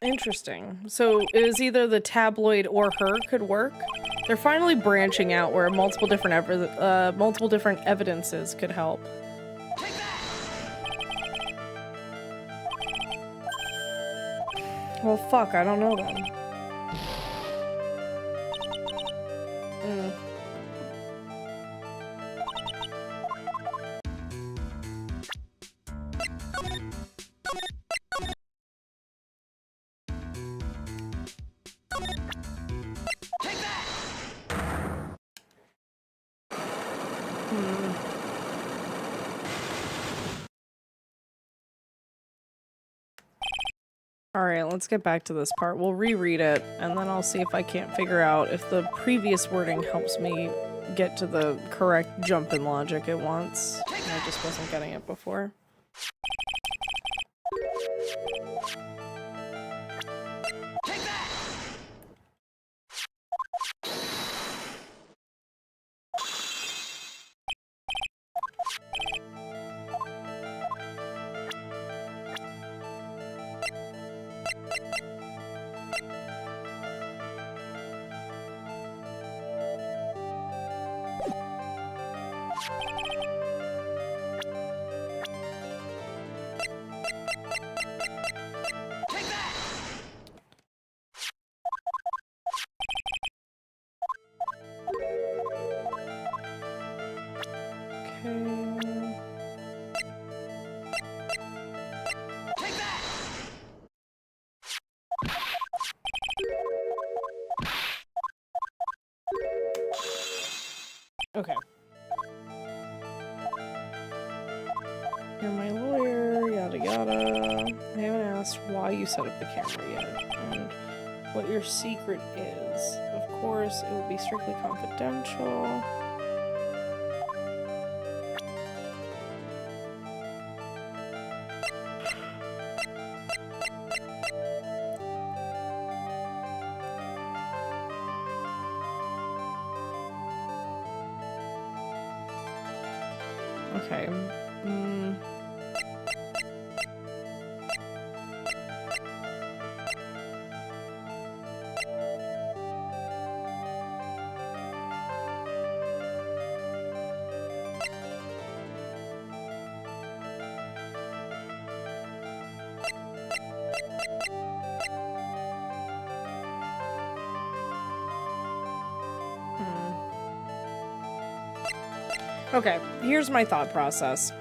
Interesting. So it was either the tabloid or her could work. They're finally branching out where multiple different evidences could help. Well, fuck, I don't know then. Alright, let's get back to this part. We'll reread it, and then I'll see if I can't figure out if the previous wording helps me get to the correct jump in logic it wants. I just wasn't getting it before. Okay. You're my lawyer, yada yada. I haven't asked why you set up the camera yet, and what your secret is. Of course, it will be strictly confidential. Okay. Okay, here's my thought process.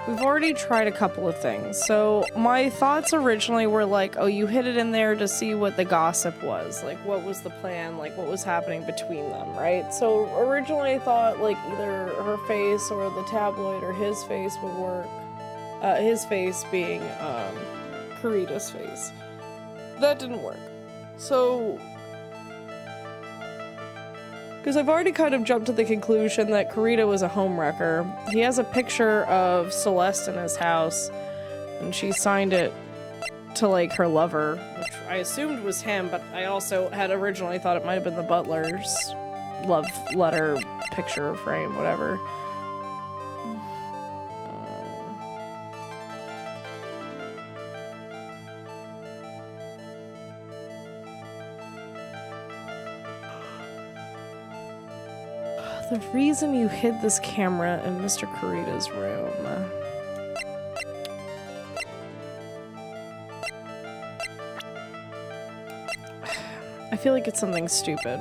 We've already tried a couple of things. So my thoughts originally were like, oh, you hid it in there to see what the gossip was. Like, what was the plan? Like, what was happening between them, right? So originally I thought, like, either her face or the tabloid or his face would work. His face being, Kurita's face. That didn't work. So... because I've already kind of jumped to the conclusion that Kurita was a homewrecker. He has a picture of Celeste in his house, and she signed it to, like, her lover, which I assumed was him, but I also had originally thought it might have been the butler's love letter picture frame, whatever. The reason you hid this camera in Mr. Kurita's room. I feel like it's something stupid.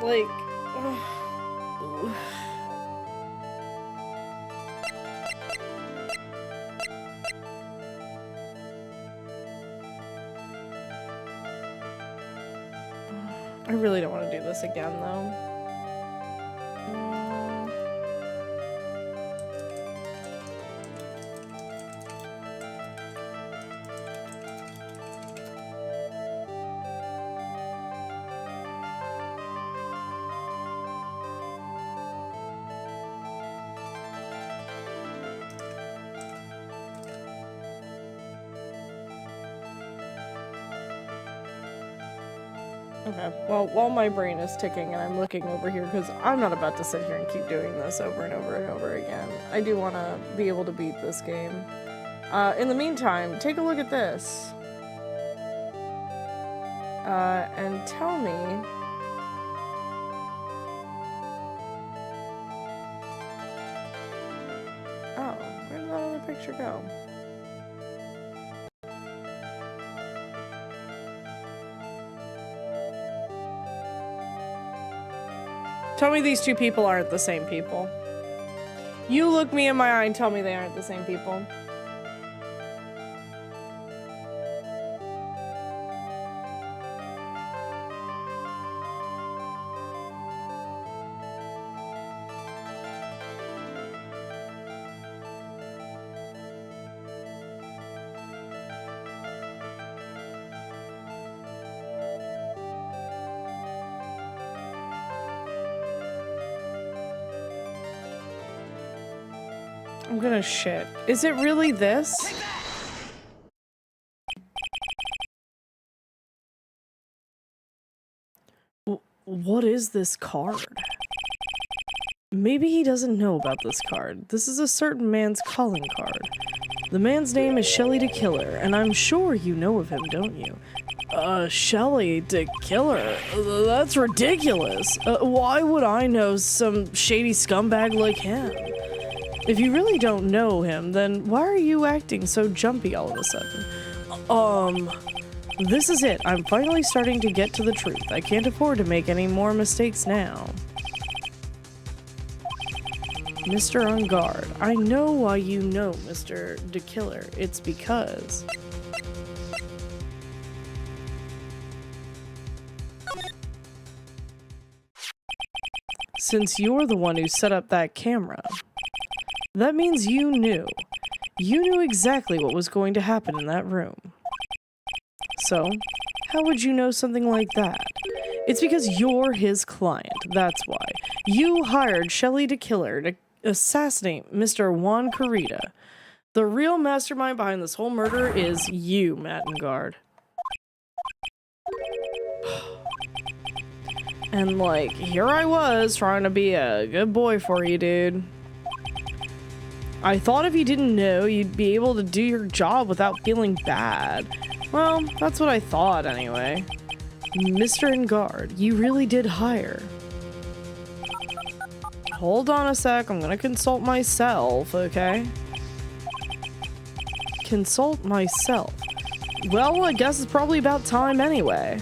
Like... I really don't want to do this again, though. Okay, well, while my brain is ticking and I'm looking over here, because I'm not about to sit here and keep doing this over and over and over again. I do want to be able to beat this game. In the meantime, take a look at this. And tell me... oh, where did that other picture go? Tell me these two people aren't the same people. You look me in my eye and tell me they aren't the same people. I'm gonna shit. Is it really this? What is this card? Maybe he doesn't know about this card. This is a certain man's calling card. The man's name is Shelly the Killer, and I'm sure you know of him, don't you? Shelly the Killer? That's ridiculous. Why would I know some shady scumbag like him? If you really don't know him, then why are you acting so jumpy all of a sudden? This is it. I'm finally starting to get to the truth. I can't afford to make any more mistakes now. Mr. On Guard, I know why you know Mr. the Killer. It's because... since you're the one who set up that camera, that means you knew. You knew exactly what was going to happen in that room. So, how would you know something like that? It's because you're his client, that's why. You hired Shelly the Killer to assassinate Mr. Juan Carita. The real mastermind behind this whole murder is you, Matt and Guard. And like, here I was trying to be a good boy for you, dude. I thought if you didn't know, you'd be able to do your job without feeling bad. Well, that's what I thought anyway. Mr. and Guard, you really did hire. Hold on a sec, I'm gonna consult myself, okay? Consult myself. Well, I guess it's probably about time anyway.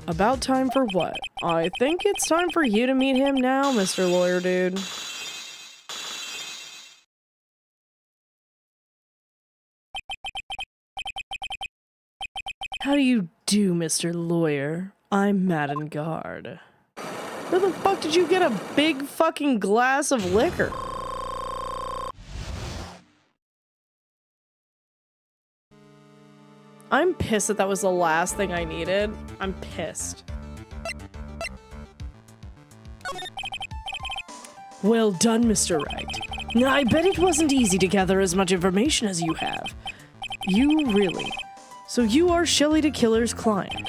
About time for what? I think it's time for you to meet him now, Mr. Lawyer Dude. How do you do, Mr. Lawyer? I'm Madden Guard. Where the fuck did you get a big fucking glass of liquor? I'm pissed that that was the last thing I needed. I'm pissed. Well done, Mr. Wright. I bet it wasn't easy to gather as much information as you have. You really... So you are Shelly the Killer's client.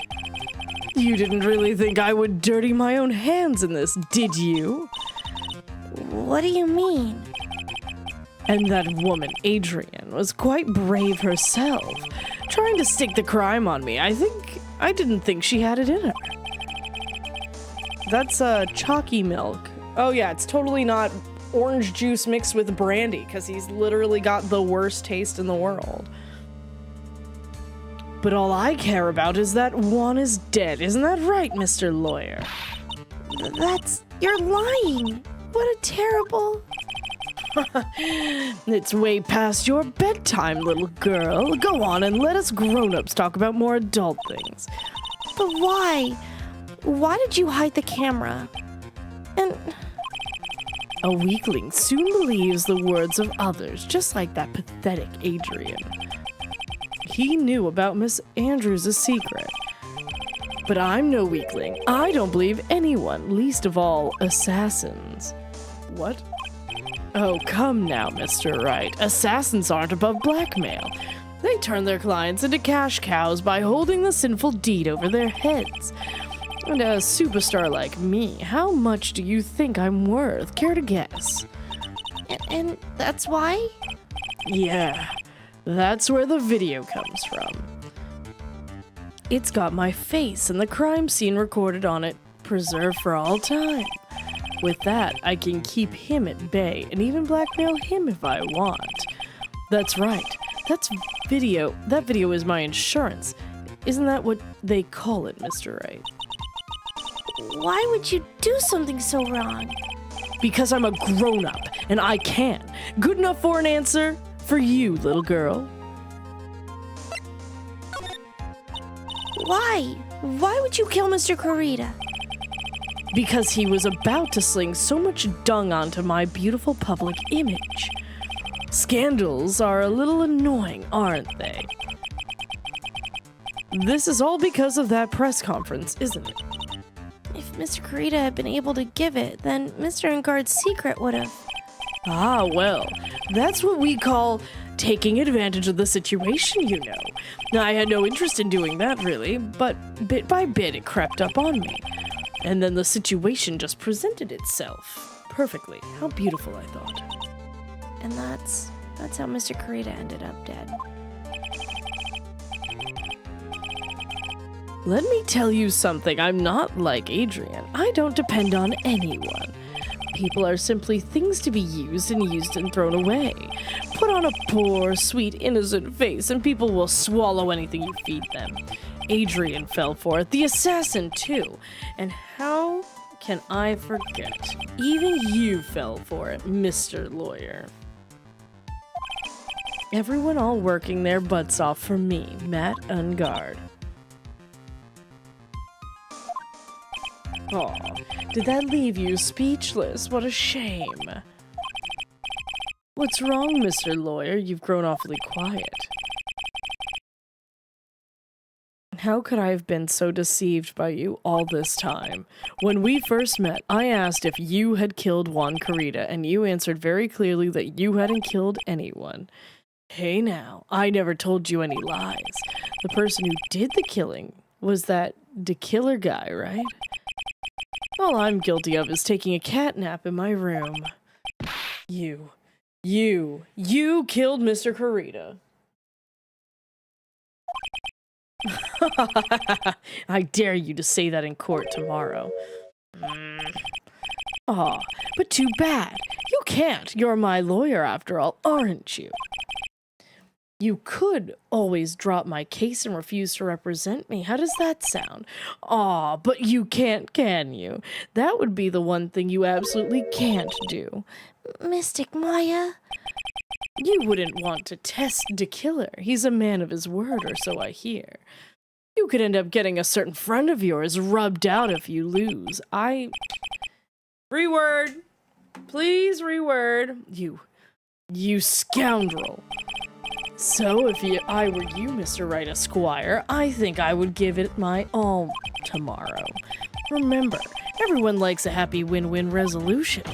You didn't really think I would dirty my own hands in this, did you? What do you mean? And that woman, Adrian, was quite brave herself, trying to stick the crime on me. I didn't think she had it in her. That's, chalky milk. Oh yeah, it's totally not orange juice mixed with brandy, because he's literally got the worst taste in the world. But all I care about is that Juan is dead. Isn't that right, Mr. Lawyer? You're lying. What a terrible... It's way past your bedtime, little girl. Go on and let us grown-ups talk about more adult things. But why? Why did you hide the camera? And... A weakling soon believes the words of others, just like that pathetic Adrian. He knew about Miss Andrews' secret. But I'm no weakling. I don't believe anyone, least of all assassins. What? Oh, come now, Mr. Wright. Assassins aren't above blackmail. They turn their clients into cash cows by holding the sinful deed over their heads. And a superstar like me, how much do you think I'm worth? Care to guess? And that's why? Yeah, that's where the video comes from. It's got my face and the crime scene recorded on it, preserved for all time. With that, I can keep him at bay and even blackmail him if I want. That's right. That video is my insurance. Isn't that what they call it, Mr. Wright? Why would you do something so wrong? Because I'm a grown-up, and I can. Good enough for an answer? For you, little girl. Why? Why would you kill Mr. Carita? Because he was about to sling so much dung onto my beautiful public image. Scandals are a little annoying, aren't they? This is all because of that press conference, isn't it? If Mr. Carita had been able to give it, then Mr. Engard's secret would have... Ah, well, that's what we call taking advantage of the situation, you know. Now, I had no interest in doing that, really, but bit by bit it crept up on me. And then the situation just presented itself. Perfectly. How beautiful, I thought. And that's how Mr. Kurita ended up dead. Let me tell you something. I'm not like Adrian. I don't depend on anyone. People are simply things to be used and thrown away. Put on a poor, sweet, innocent face, and people will swallow anything you feed them. Adrian fell for it, the assassin too. And how can I forget? Even you fell for it, Mr. Lawyer. Everyone all working their butts off for me, Matt Ungard. Aw, did that leave you speechless? What a shame. What's wrong, Mr. Lawyer? You've grown awfully quiet. How could I have been so deceived by you all this time? When we first met, I asked if you had killed Juan Kurita, and you answered very clearly that you hadn't killed anyone. Hey now, I never told you any lies. The person who did the killing was that killer guy, right? All I'm guilty of is taking a cat nap in my room. You killed Mr. Kurita. I dare you to say that in court tomorrow. Aw, but too bad. You can't. You're my lawyer after all, aren't you? You could always drop my case and refuse to represent me. How does that sound? Aw, but you can't, can you? That would be the one thing you absolutely can't do. Mystic Maya? You wouldn't want to test the killer. He's a man of his word, or so I hear. You could end up getting a certain friend of yours rubbed out if you lose. Reword! Please reword. You scoundrel. So, if I were you, Mr. Wright Esquire, I think I would give it my all tomorrow. Remember, everyone likes a happy win-win resolution.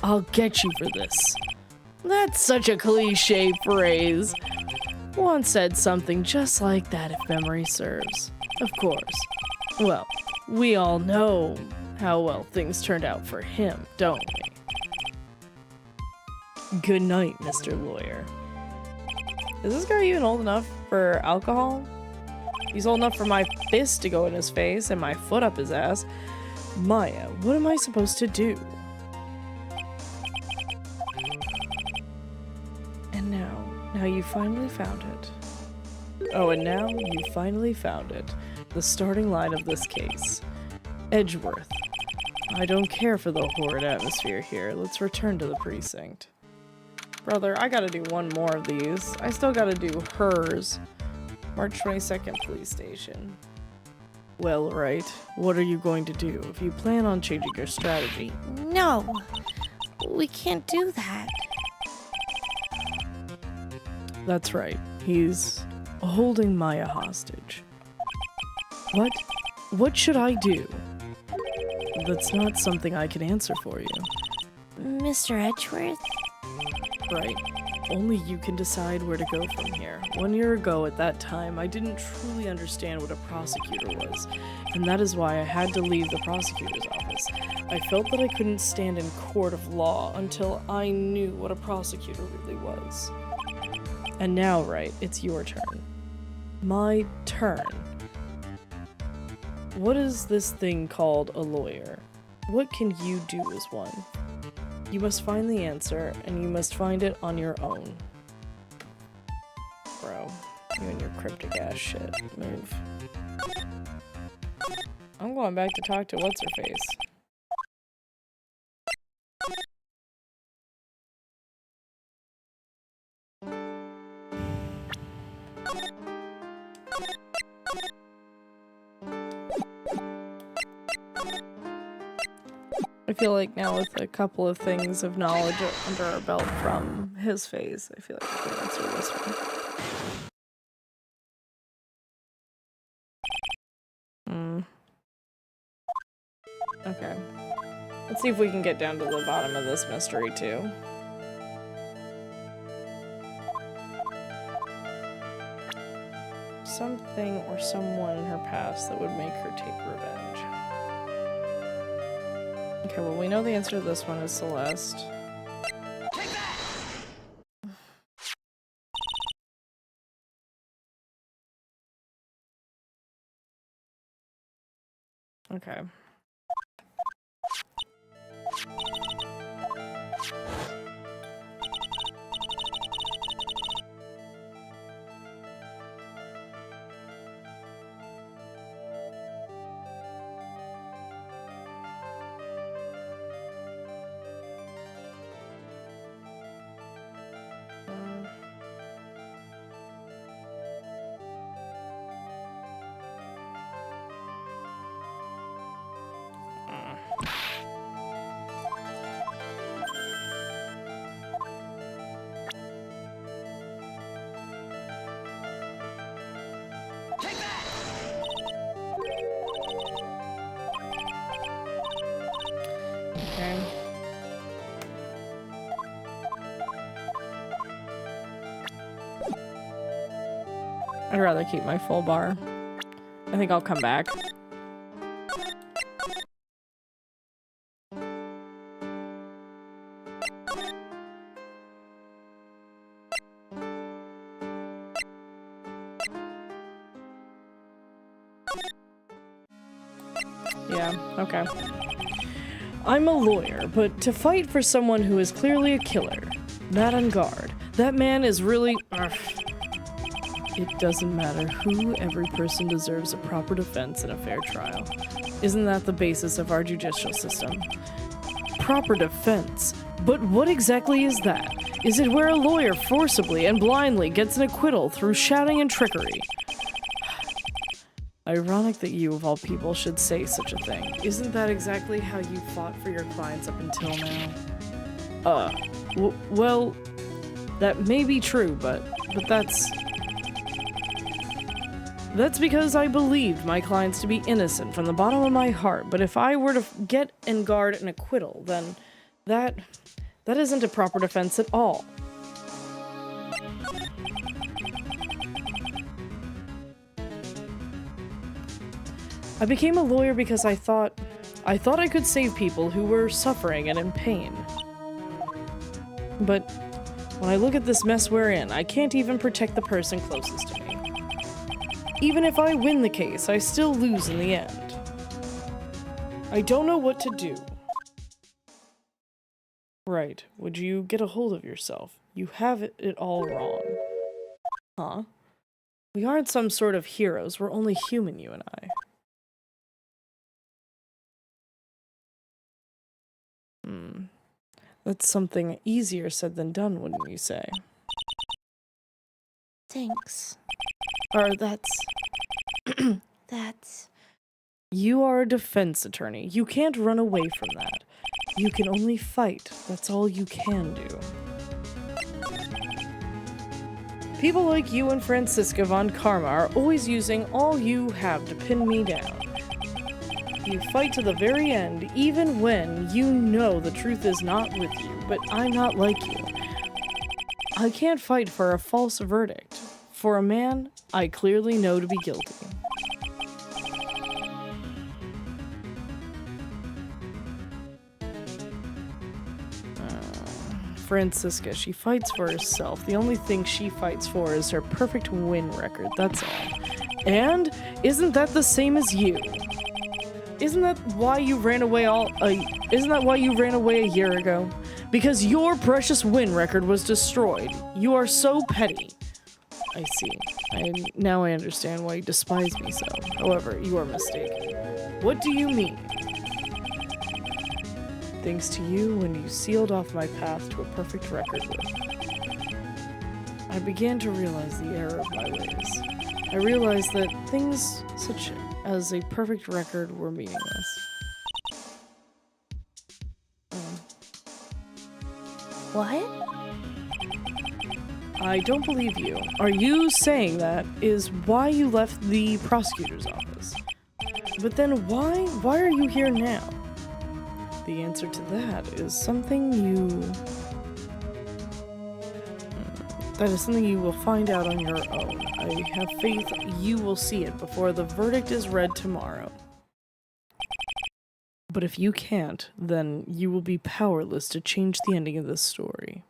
I'll get you for this. That's such a cliche phrase. Once said something just like that, if memory serves. Of course. Well, we all know how well things turned out for him, don't we? Good night, Mr. Lawyer. Is this guy even old enough for alcohol? He's old enough for my fist to go in his face and my foot up his ass. Maya, what am I supposed to do? And now you finally found it. Oh, and now you finally found it. The starting line of this case. Edgeworth. I don't care for the horrid atmosphere here. Let's return to the precinct. Brother, I gotta do one more of these. I still gotta do hers. March 22nd police station. Well, Wright, what are you going to do if you plan on changing your strategy? No, we can't do that. That's right. He's holding Maya hostage. What? What should I do? That's not something I can answer for you. Mr. Edgeworth? Right. Only you can decide where to go from here. 1 year ago at that time, I didn't truly understand what a prosecutor was, and that is why I had to leave the prosecutor's office. I felt that I couldn't stand in court of law until I knew what a prosecutor really was. And now, Wright, it's your turn. My turn. What is this thing called a lawyer? What can you do as one? You must find the answer, and you must find it on your own. Bro, you and your cryptic ass shit. Move. I'm going back to talk to what's-her-face. I feel like now with a couple of things of knowledge under our belt from his phase, I feel like I can answer this one. Okay. Let's see if we can get down to the bottom of this mystery, too. Something or someone in her past that would make her take revenge. Okay, well, we know the answer to this one is Celeste. Take that! Okay. Okay. I'd rather keep my full bar. I think I'll come back. Yeah, okay. I'm a lawyer, but to fight for someone who is clearly a killer, not on guard, that man is really... It doesn't matter who, every person deserves a proper defense in a fair trial. Isn't that the basis of our judicial system? Proper defense? But what exactly is that? Is it where a lawyer forcibly and blindly gets an acquittal through shouting and trickery? Ironic that you, of all people, should say such a thing. Isn't that exactly how you fought for your clients up until now? Well, that may be true, but that's because I believed my clients to be innocent from the bottom of my heart, but if I were to get and guard an acquittal, then that isn't a proper defense at all. I became a lawyer because I thought I could save people who were suffering and in pain. But when I look at this mess we're in, I can't even protect the person closest to me. Even if I win the case, I still lose in the end. I don't know what to do. Right, would you get a hold of yourself? You have it all wrong. Huh? We aren't some sort of heroes, we're only human, you and I. That's something easier said than done, wouldn't you say? Thanks. Or that's... That's... You are a defense attorney. You can't run away from that. You can only fight. That's all you can do. People like you and Franziska von Karma are always using all you have to pin me down. You fight to the very end, even when you know the truth is not with you, but I'm not like you. I can't fight for a false verdict. For a man, I clearly know to be guilty. Franziska, she fights for herself. The only thing she fights for is her perfect win record, that's all. And isn't that the same as you? Isn't that why you ran away a year ago? Because your precious win record was destroyed. You are so petty. I see. Now I understand why you despise me so. However, you are mistaken. What do you mean? Thanks to you, when you sealed off my path to a perfect record with, I began to realize the error of my ways. I realized that things such as a perfect record were meaningless. What? I don't believe you. Are you saying that is why you left the prosecutor's office? But then why are you here now? The answer to that is something you... That is something you will find out on your own. I have faith you will see it before the verdict is read tomorrow. But if you can't, then you will be powerless to change the ending of this story.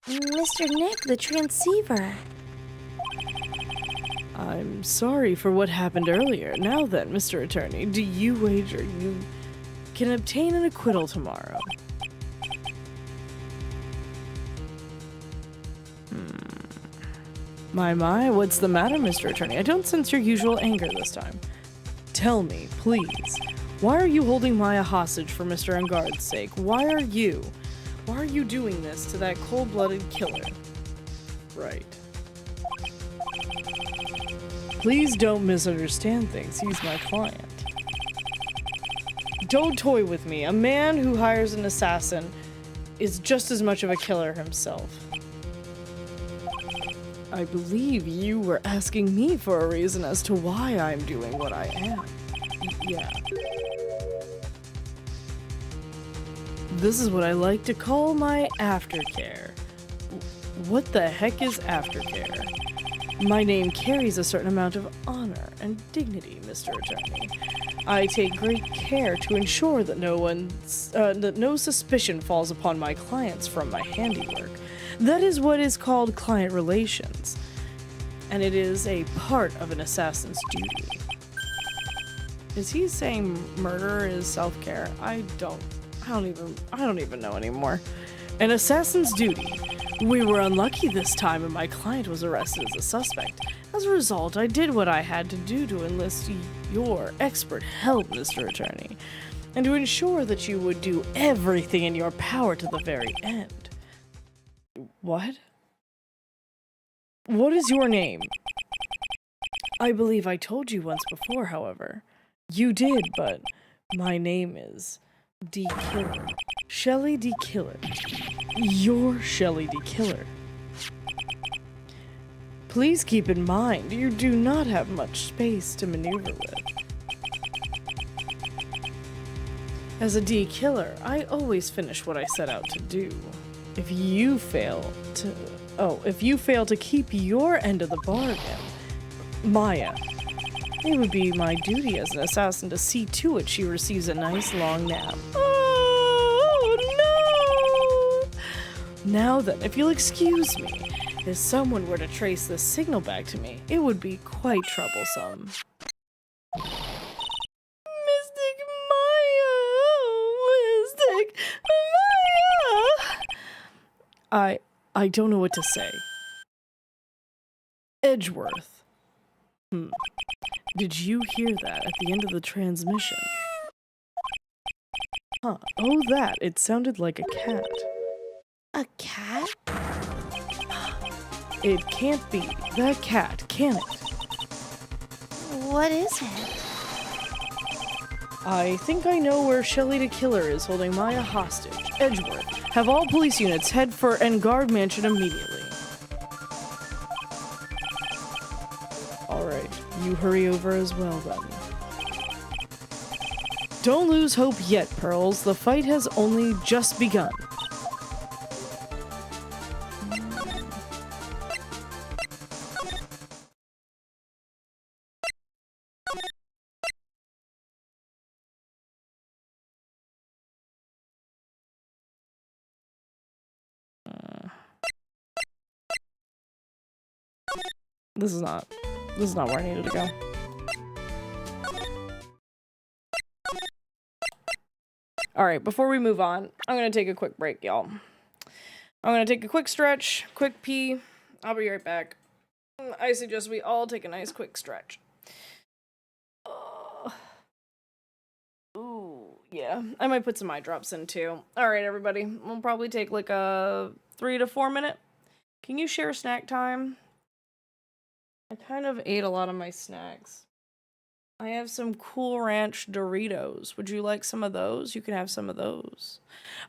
Mr. Nick, the transceiver. I'm sorry for what happened earlier. Now then, Mr. Attorney, do you wager you can obtain an acquittal tomorrow? My, what's the matter, Mr. Attorney? I don't sense your usual anger this time. Tell me, please, why are you holding Maya hostage for Mr. Engard's sake? Why are you doing this to that cold-blooded killer? Right. Please don't misunderstand things. He's my client. Don't toy with me. A man who hires an assassin is just as much of a killer himself. I believe you were asking me for a reason as to why I'm doing what I am. Yeah. This is what I like to call my aftercare. What the heck is aftercare? My name carries a certain amount of honor and dignity, Mr. Attorney. I take great care to ensure that no suspicion falls upon my clients from my handiwork. That is what is called client relations, and it is a part of an assassin's duty. Is he saying murder is self-care? I don't even know anymore. An assassin's duty. We were unlucky this time and my client was arrested as a suspect. As a result, I did what I had to do to enlist your expert help, Mr. Attorney, and to ensure that you would do everything in your power to the very end. What? What is your name? I believe I told you once before, however. You did, but my name is D. Killer. Shelly D. Killer. You're Shelly D. Killer. Please keep in mind, you do not have much space to maneuver with. As a D. Killer, I always finish what I set out to do. If you fail to keep your end of the bargain, Maya, it would be my duty as an assassin to see to it she receives a nice long nap. Oh, no! Now then, if you'll excuse me, if someone were to trace this signal back to me, it would be quite troublesome. Mystic Maya! Mystic Maya! I don't know what to say. Edgeworth. Did you hear that at the end of the transmission? Huh. Oh, that. It sounded like a cat. A cat? It can't be that cat, can it? What is it? I think I know where Shelly the Killer is holding Maya hostage. Edgeworth. Have all police units head for Engard Mansion immediately. Alright, you hurry over as well then. Don't lose hope yet, Pearls. The fight has only just begun. This is not where I needed to go. Alright, before we move on, I'm gonna take a quick break, y'all. I'm gonna take a quick stretch, quick pee. I'll be right back. I suggest we all take a nice quick stretch. Ooh, yeah. I might put some eye drops in too. Alright, everybody. We'll probably take like a 3 to 4 minute. Can you share snack time? I kind of ate a lot of my snacks. I have some Cool Ranch Doritos. Would you like some of those? You can have some of those.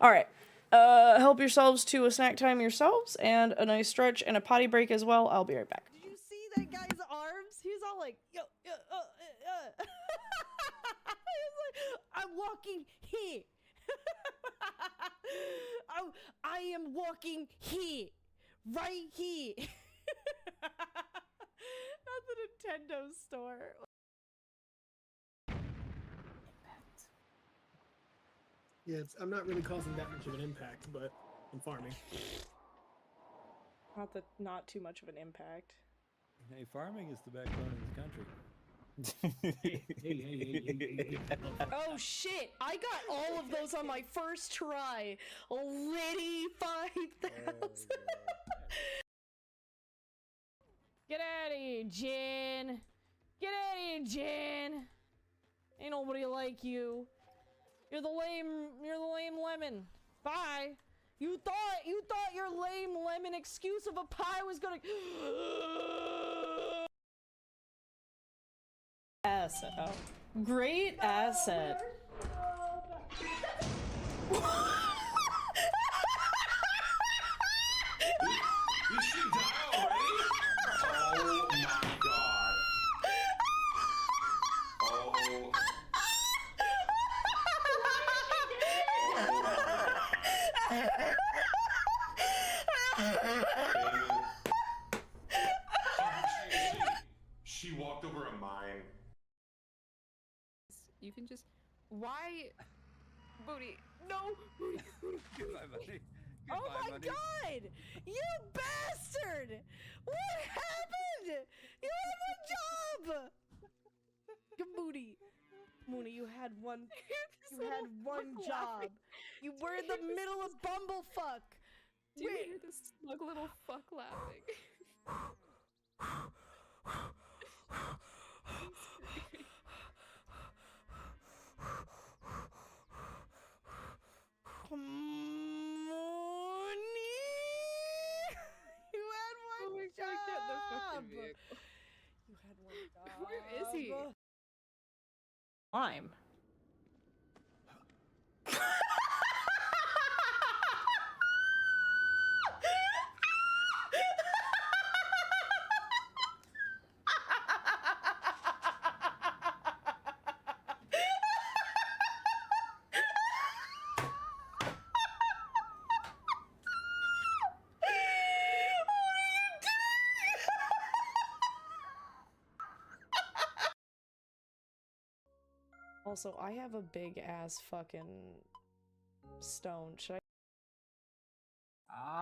Alright. Help yourselves to a snack time yourselves and a nice stretch and a potty break as well. I'll be right back. Did you see that guy's arms? He was all like, yo, I'm I'm walking here. I am walking here. Right here. Not the Nintendo store. Yeah, I'm not really causing that much of an impact, but I'm farming. Not too much of an impact. Hey, farming is the backbone of this country. Hey. Oh shit! I got all of those on my first try. Liddy 5,000. Get out of here, Jen. Get out of here, Jen. Ain't nobody like you. You're the lame lemon. Bye. You thought your lame lemon excuse of a pie was gonna Asset. Oh. Great asset. Did she die already? Oh my god. Oh. She walked over a mine. You can just. Why? Booty. No! Goodbye, buddy. Oh Goodbye, my buddy. god! You bastard! What happened? You had the job! Good Moody. Mooney, you had one job. You were in the middle of Bumblefuck. Do you hear this smug little fuck laughing? Mooney! You had one job! Get the fucking vehicle. You had one job. Where is he? Lime. Also, I have a big ass fucking stone. Should I?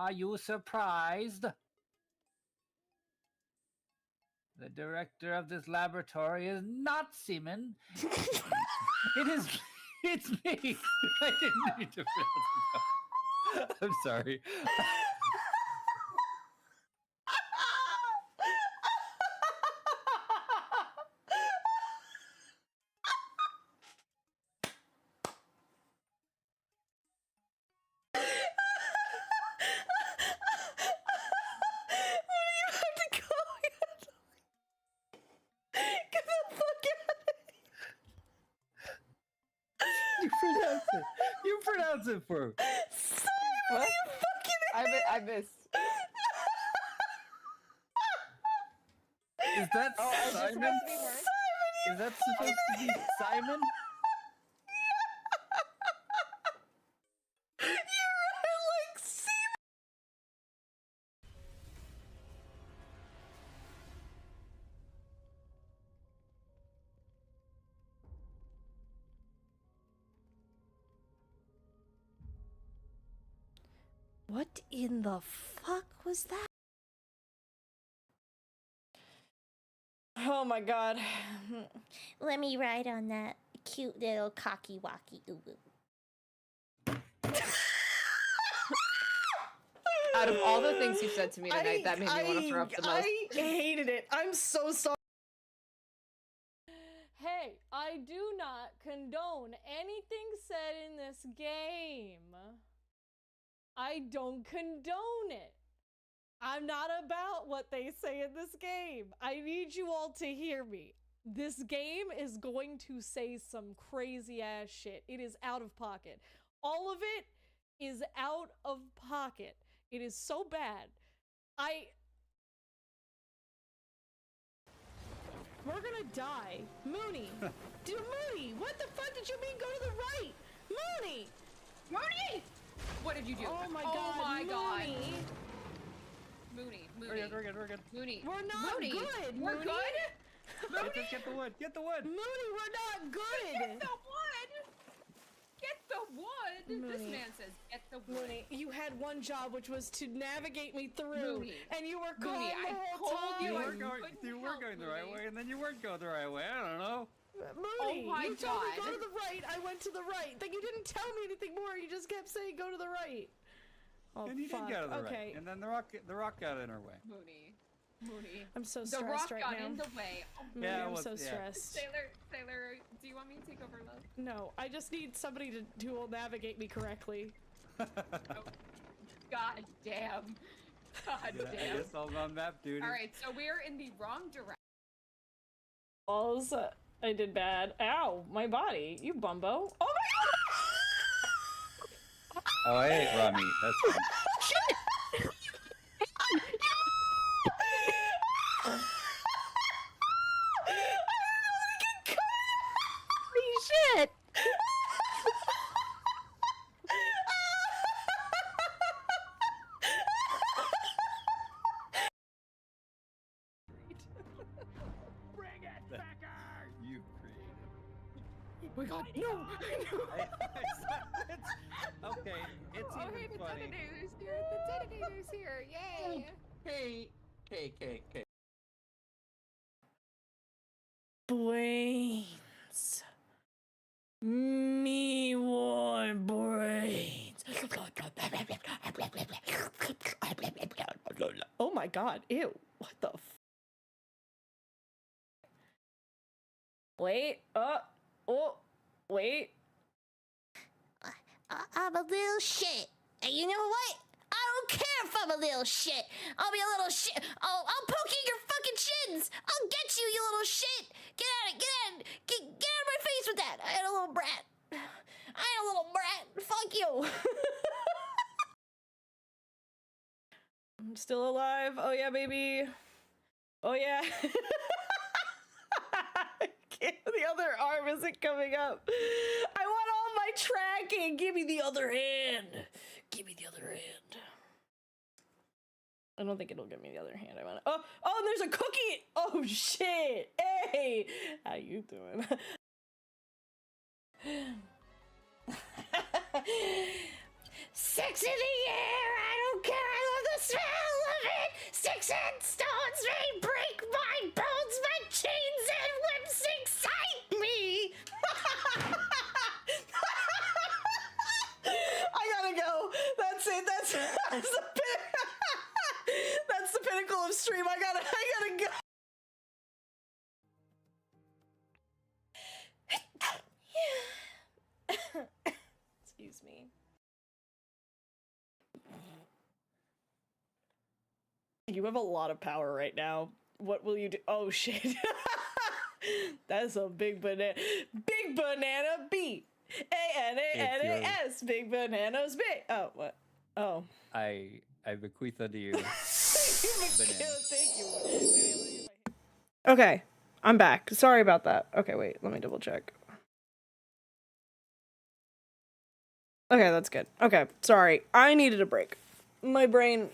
Are you surprised? The director of this laboratory is not Seaman. It's me. I didn't mean to fail. I'm sorry. You pronounce it for me. What? I missed. Is that Oh, is it Simon? supposed to be her? Is that supposed to be Simon? What in the fuck was that? Oh my god. Let me ride on that cute little cocky walkie. Ooh, ooh. Out of all the things you said to me tonight, that made me want to throw up the most. I hated it. I'm so sorry. Hey, I do not condone anything said in this game. I don't condone it. I'm not about what they say in this game. I need you all to hear me. This game is going to say some crazy ass shit. It is out of pocket. All of it is out of pocket. It is so bad. We're gonna die. Mooney. Mooney, what the fuck did you mean go to the right? Mooney! Mooney! What did you do? Oh my Oh god, my god. Mooney. Mooney. We're good. Mooney. We're not Mooney. good, We're Mooney. good? Mooney? Get the wood. Get the wood. Mooney, we're not good! Get the wood! Get the wood! Mooney. This man says, get the wood. Mooney, you had one job, which was to navigate me through, Mooney. and you were calm Mooney, the I whole told time. you You I were going couldn't the right help, way, and then you weren't going the right way. I don't know. Mooney, Oh my you told me God. go to the right, I went to the right. Then you didn't tell me anything more, you just kept saying go to the right. Oh, And you fuck. did go to the Okay. right. And then the rock got in her way. Mooney. I'm so The stressed rock right got now. in the way. Oh, Mooney, Yeah, it I'm was- so yeah. stressed. Sailor, do you want me to take over, love? No, I just need somebody who will navigate me correctly. God damn. God I damn. guess I'm on map duty. Alright, so we're in the wrong direction. Balls, I did bad. Ow, my body. You bumbo. Oh my god! Oh, I ate raw meat. That's fine. Shit! You created. We got no. Okay, it's Oh, hey, even the funny. detonator's here. The detonator's here. Yay. Hey, K. Brains. Me want brains. Oh my god, ew. What the f- Wait, wait. I'm a little shit. And you know what? I don't care if I'm a little shit. I'll be a little shit. I'll poke you in your fucking shins. I'll get you, you little shit. Get out of my face with that. I ain't a little brat. Fuck you. I'm still alive. Oh yeah, baby. Oh yeah. The other arm isn't coming up. I want all my tracking. Give me the other hand. Give me the other hand. I don't think it'll give me the other hand. I want. Oh, and there's a cookie. Oh shit. Hey, how you doing? Sex in the air. I don't care. I love the smell of it. Sticks and stones may break my bones, but chains and whips excite me. I gotta go. That's it. That's the pinnacle of stream. I gotta go. Excuse me. You have a lot of power right now. What will you do? Oh shit. That's a big banana. Big banana beat. A-N-A-N-A-S. Big bananas big. Oh, what? Oh. I bequeath unto you. Thank you. Okay, I'm back. Sorry about that. Okay, wait, let me double check. Okay, that's good. Okay, sorry. I needed a break. My brain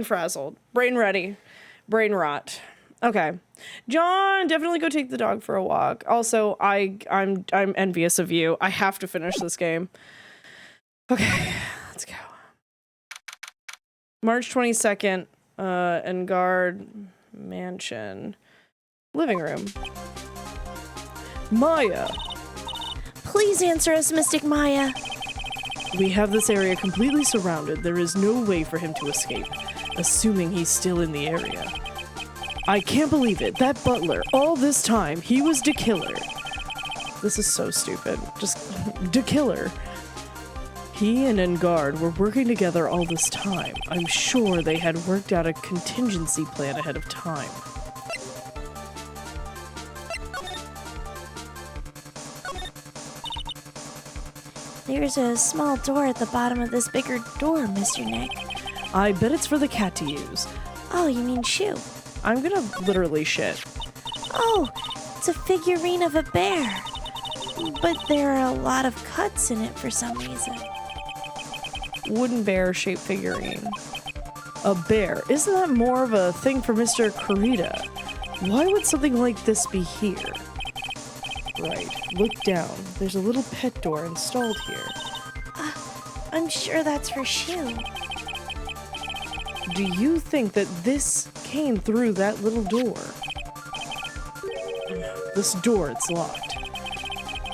frazzled. Brain ready. Brain rot. Okay. John, definitely go take the dog for a walk. Also, I'm envious of you. I have to finish this game. Okay, let's go. March 22nd, Engard Mansion. Living room. Maya. Please answer us, Mystic Maya. We have this area completely surrounded. There is no way for him to escape, assuming he's still in the area. I can't believe it. That butler, all this time, he was the killer. This is so stupid. Just the killer. He and Engard were working together all this time. I'm sure they had worked out a contingency plan ahead of time. There's a small door at the bottom of this bigger door, Mr. Nick. I bet it's for the cat to use. Oh, you mean shoe? I'm gonna literally shit. Oh, it's a figurine of a bear. But there are a lot of cuts in it for some reason. Wooden bear shaped figurine. A bear. Isn't that more of a thing for Mr. Kurita? Why would something like this be here? Right. Look down. There's a little pet door installed here. I'm sure that's for Shu. Do you think that this came through that little door? This door, it's locked.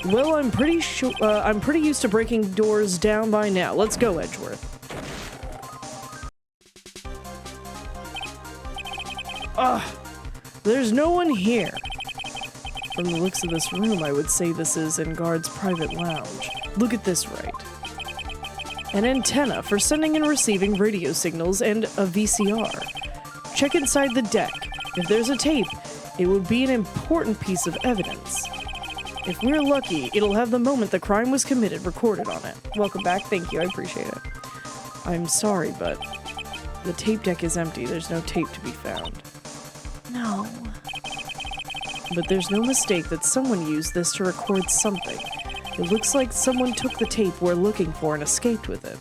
Well, I'm pretty used to breaking doors down by now. Let's go, Edgeworth. There's no one here. From the looks of this room, I would say this is Engard's private lounge. Look at this, Wright. An antenna for sending and receiving radio signals and a VCR. Check inside the deck. If there's a tape, it would be an important piece of evidence. If we're lucky, it'll have the moment the crime was committed recorded on it. Welcome back. Thank you. I appreciate it. I'm sorry, but the tape deck is empty. There's no tape to be found. No. But there's no mistake that someone used this to record something. It looks like someone took the tape we're looking for and escaped with it.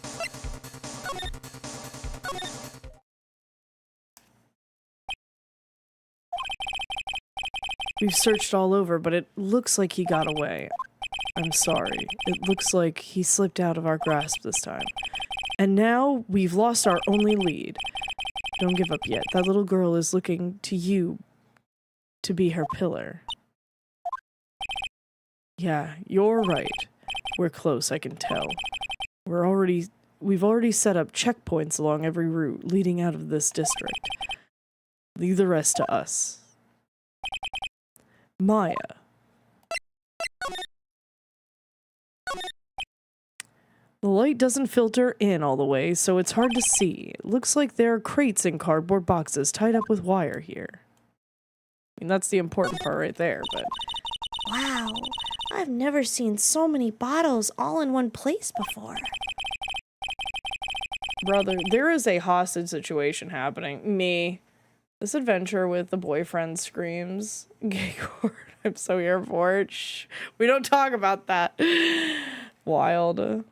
We've searched all over, but it looks like he got away. I'm sorry. It looks like he slipped out of our grasp this time. And now we've lost our only lead. Don't give up yet. That little girl is looking to you to be her pillar. Yeah, you're right. We're close, I can tell. We've already set up checkpoints along every route leading out of this district. Leave the rest to us. Maya. The light doesn't filter in all the way, so it's hard to see. It looks like there are crates and cardboard boxes tied up with wire here. I mean, that's the important part right there, but... Wow, I've never seen so many bottles all in one place before. Brother, there is a hostage situation happening. Me. This adventure with the boyfriend screams. Gay court. I'm so here for it. Shh. We don't talk about that. Wild.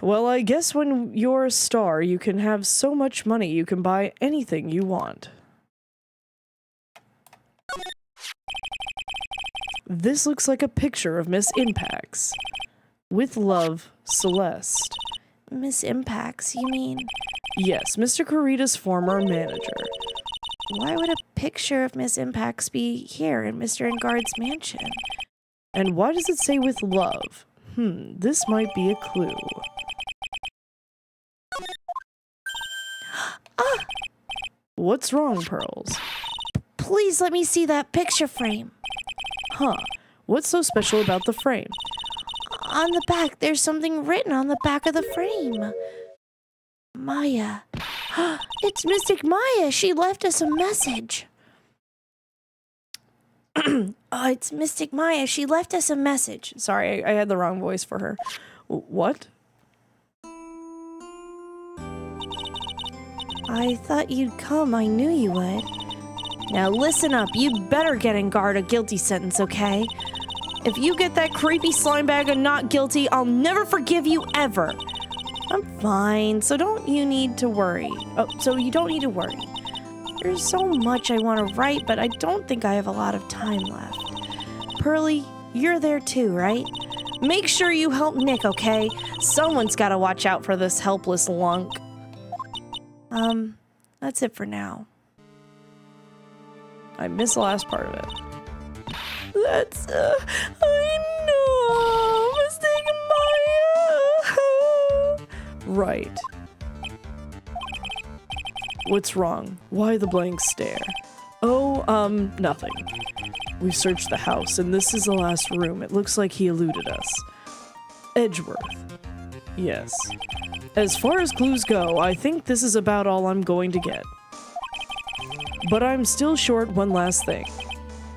Well, I guess when you're a star, you can have so much money you can buy anything you want. This looks like a picture of Miss Impacts. With love, Celeste. Miss Impacts, you mean? Yes, Mr. Kurita's former manager. Why would a picture of Miss Impacts be here in Mr. Engard's mansion? And why does it say with love? This might be a clue. Ah! What's wrong, Pearls? Please let me see that picture frame. Huh. What's so special about the frame? On the back, there's something written on the back of the frame. Maya. It's Mystic Maya. She left us a message. It's Mystic Maya. She left us a message. Sorry, I had the wrong voice for her. What? I thought you'd come. I knew you would. Now listen up. You'd better get Engard a guilty sentence, okay? If you get that creepy slime bag of not guilty, I'll never forgive you ever. I'm fine, so you don't need to worry. There's so much I want to write, but I don't think I have a lot of time left. Pearly, you're there too, right? Make sure you help Nick, okay? Someone's got to watch out for this helpless lunk. That's it for now. I missed the last part of it. That's, I know, Mistake Maya. Right. What's wrong? Why the blank stare? Oh, nothing. We searched the house, and this is the last room. It looks like he eluded us. Edgeworth. Yes. As far as clues go, I think this is about all I'm going to get. But I'm still short one last thing.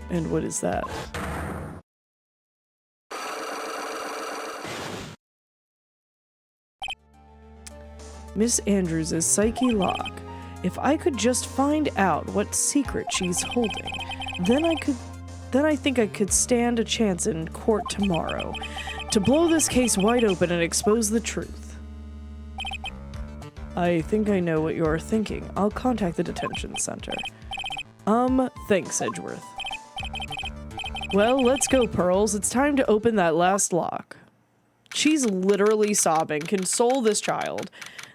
And what is that? Miss Andrews' Psyche lock. If I could just find out what secret she's holding, then I think I could stand a chance in court tomorrow to blow this case wide open and expose the truth. I think I know what you're thinking. I'll contact the detention center. Thanks, Edgeworth. Well, let's go, Pearls. It's time to open that last lock. She's literally sobbing. Console this child.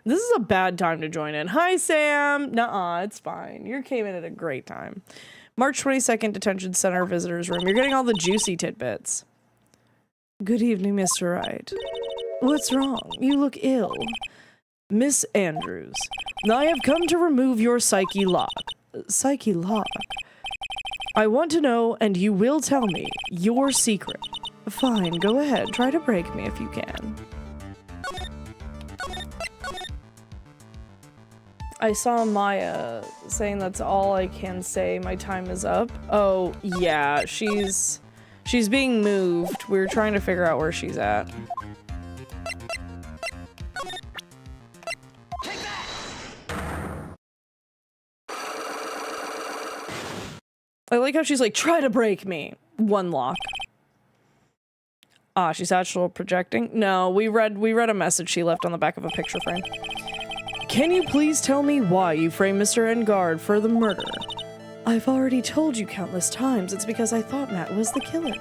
This is a bad time to join in. Hi, Sam. Nuh-uh, it's fine. You came in at a great time. March 22nd, Detention Center Visitors Room. You're getting all the juicy tidbits. Good evening, Mr. Wright. What's wrong? You look ill. Miss Andrews, I have come to remove your psyche lock. Psyche lock? I want to know, and you will tell me, your secret. Fine, go ahead. Try to break me if you can. I saw Maya saying that's all I can say. My time is up. Oh, yeah, she's being moved. We're trying to figure out where she's at. I like how she's like, try to break me. One lock. Ah, she's astral projecting? No, we read a message she left on the back of a picture frame. Can you please tell me why you framed Mr. Engard for the murder? I've already told you countless times it's because I thought Matt was the killer.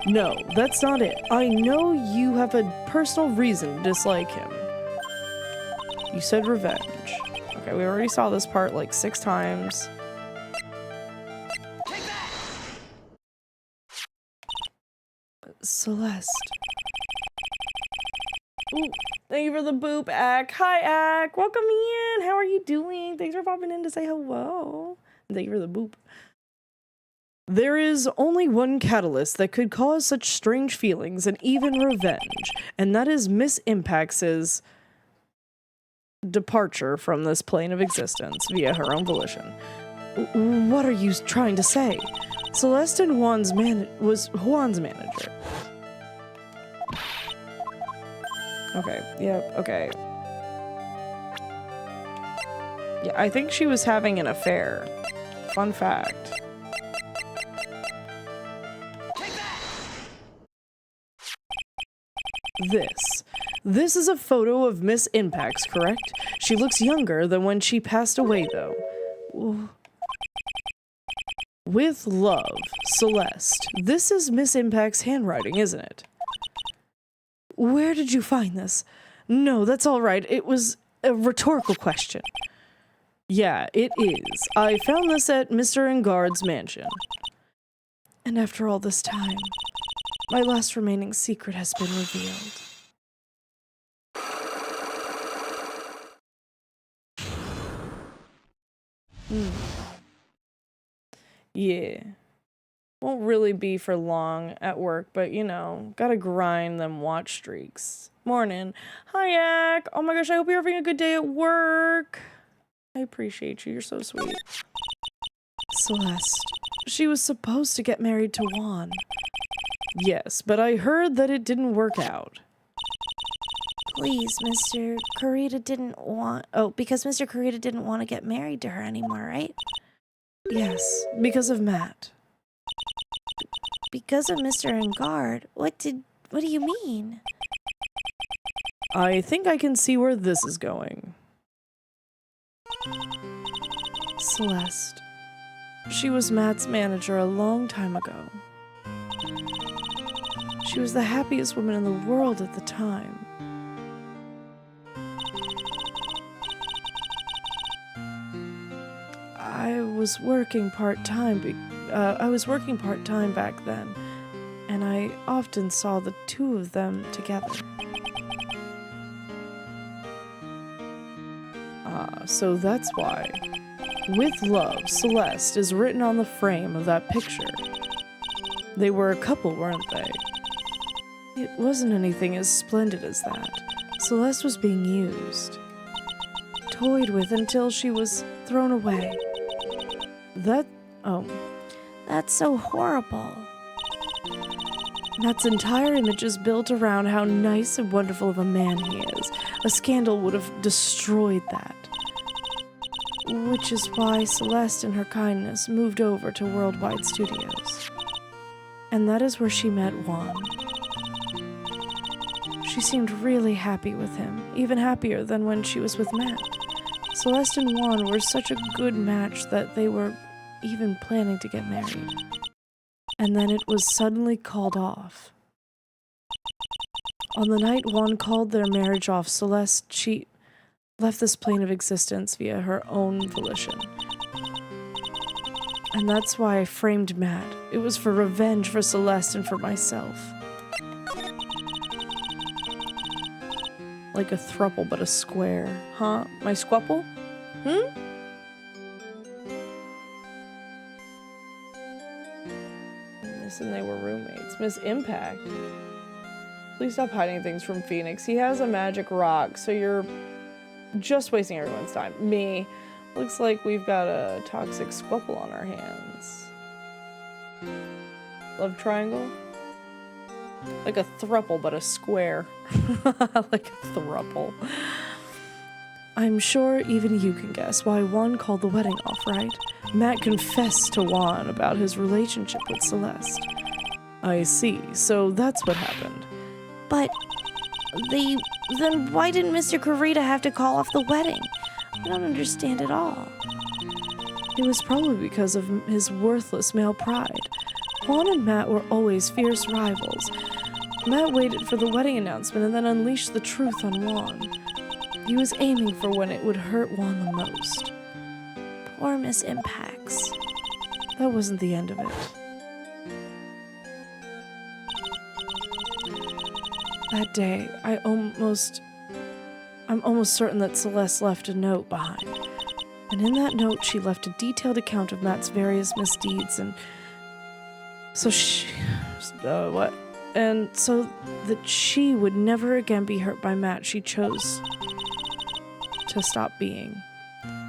No, that's not it. I know you have a personal reason to dislike him. You said revenge. Okay, we already saw this part like 6 times. Celeste. Ooh, thank you for the boop, Ack. Hi, Ack. Welcome in. How are you doing? Thanks for popping in to say hello. Thank you for the boop. There is only one catalyst that could cause such strange feelings and even revenge, and that is Miss Impax's departure from this plane of existence via her own volition. What are you trying to say? Celeste and was Juan's manager. Okay, yep, okay. Yeah, I think she was having an affair. Fun fact. This is a photo of Miss Impax, correct? She looks younger than when she passed away, though. With love, Celeste. This is Miss Impax's handwriting, isn't it? Where did you find this? No, that's all right. It was a rhetorical question. Yeah, it is. I found this at Mr. Engard's mansion. And after all this time, my last remaining secret has been revealed. Yeah. Won't really be for long at work, but you know, gotta grind them watch streaks. Morning. Hi, Ack. Oh my gosh, I hope you're having a good day at work. I appreciate you. You're so sweet. Celeste. She was supposed to get married to Juan. Yes, but I heard that it didn't work out. Please, Mr. Kurita didn't want... Oh, because Mr. Kurita didn't want to get married to her anymore, right? Yes, because of Matt. Because of Mr. Engard? What do you mean? I think I can see where this is going. Celeste. She was Matt's manager a long time ago. She was the happiest woman in the world at the time. I was working part-time back then, and I often saw the two of them together. So that's why. With love, Celeste is written on the frame of that picture. They were a couple, weren't they? It wasn't anything as splendid as that. Celeste was being used. Toyed with until she was thrown away. That's so horrible. Matt's entire image is built around how nice and wonderful of a man he is. A scandal would have destroyed that. which is why Celeste, in her kindness, moved over to Worldwide Studios. And that is where she met Juan. She seemed really happy with him, even happier than when she was with Matt. Celeste and Juan were such a good match that they were even planning to get married. And then it was suddenly called off. On the night Juan called their marriage off, Celeste, she left this plane of existence via her own volition. And that's why I framed Matt. It was for revenge for Celeste and for myself. Like a thruple, but a square. Huh? My squupple? Miss and they were roommates. Miss Impact. Please stop hiding things from Phoenix. He has a magic rock, so you're just wasting everyone's time. Me. Looks like we've got a toxic squupple on our hands. Love triangle? Like a thruple, but a square. Like a thruple. I'm sure even you can guess why Juan called the wedding off, right? Matt confessed to Juan about his relationship with Celeste. I see, so that's what happened. But then why didn't Mr. Kurita have to call off the wedding? I don't understand at all. It was probably because of his worthless male pride. Juan and Matt were always fierce rivals. Matt waited for the wedding announcement and then unleashed the truth on Juan. He was aiming for when it would hurt Juan the most. Poor Miss Impacts. That wasn't the end of it. That day, I'm almost certain that Celeste left a note behind. And in that note, she left a detailed account of Matt's various misdeeds, and so so that she would never again be hurt by Matt, she chose to stop being.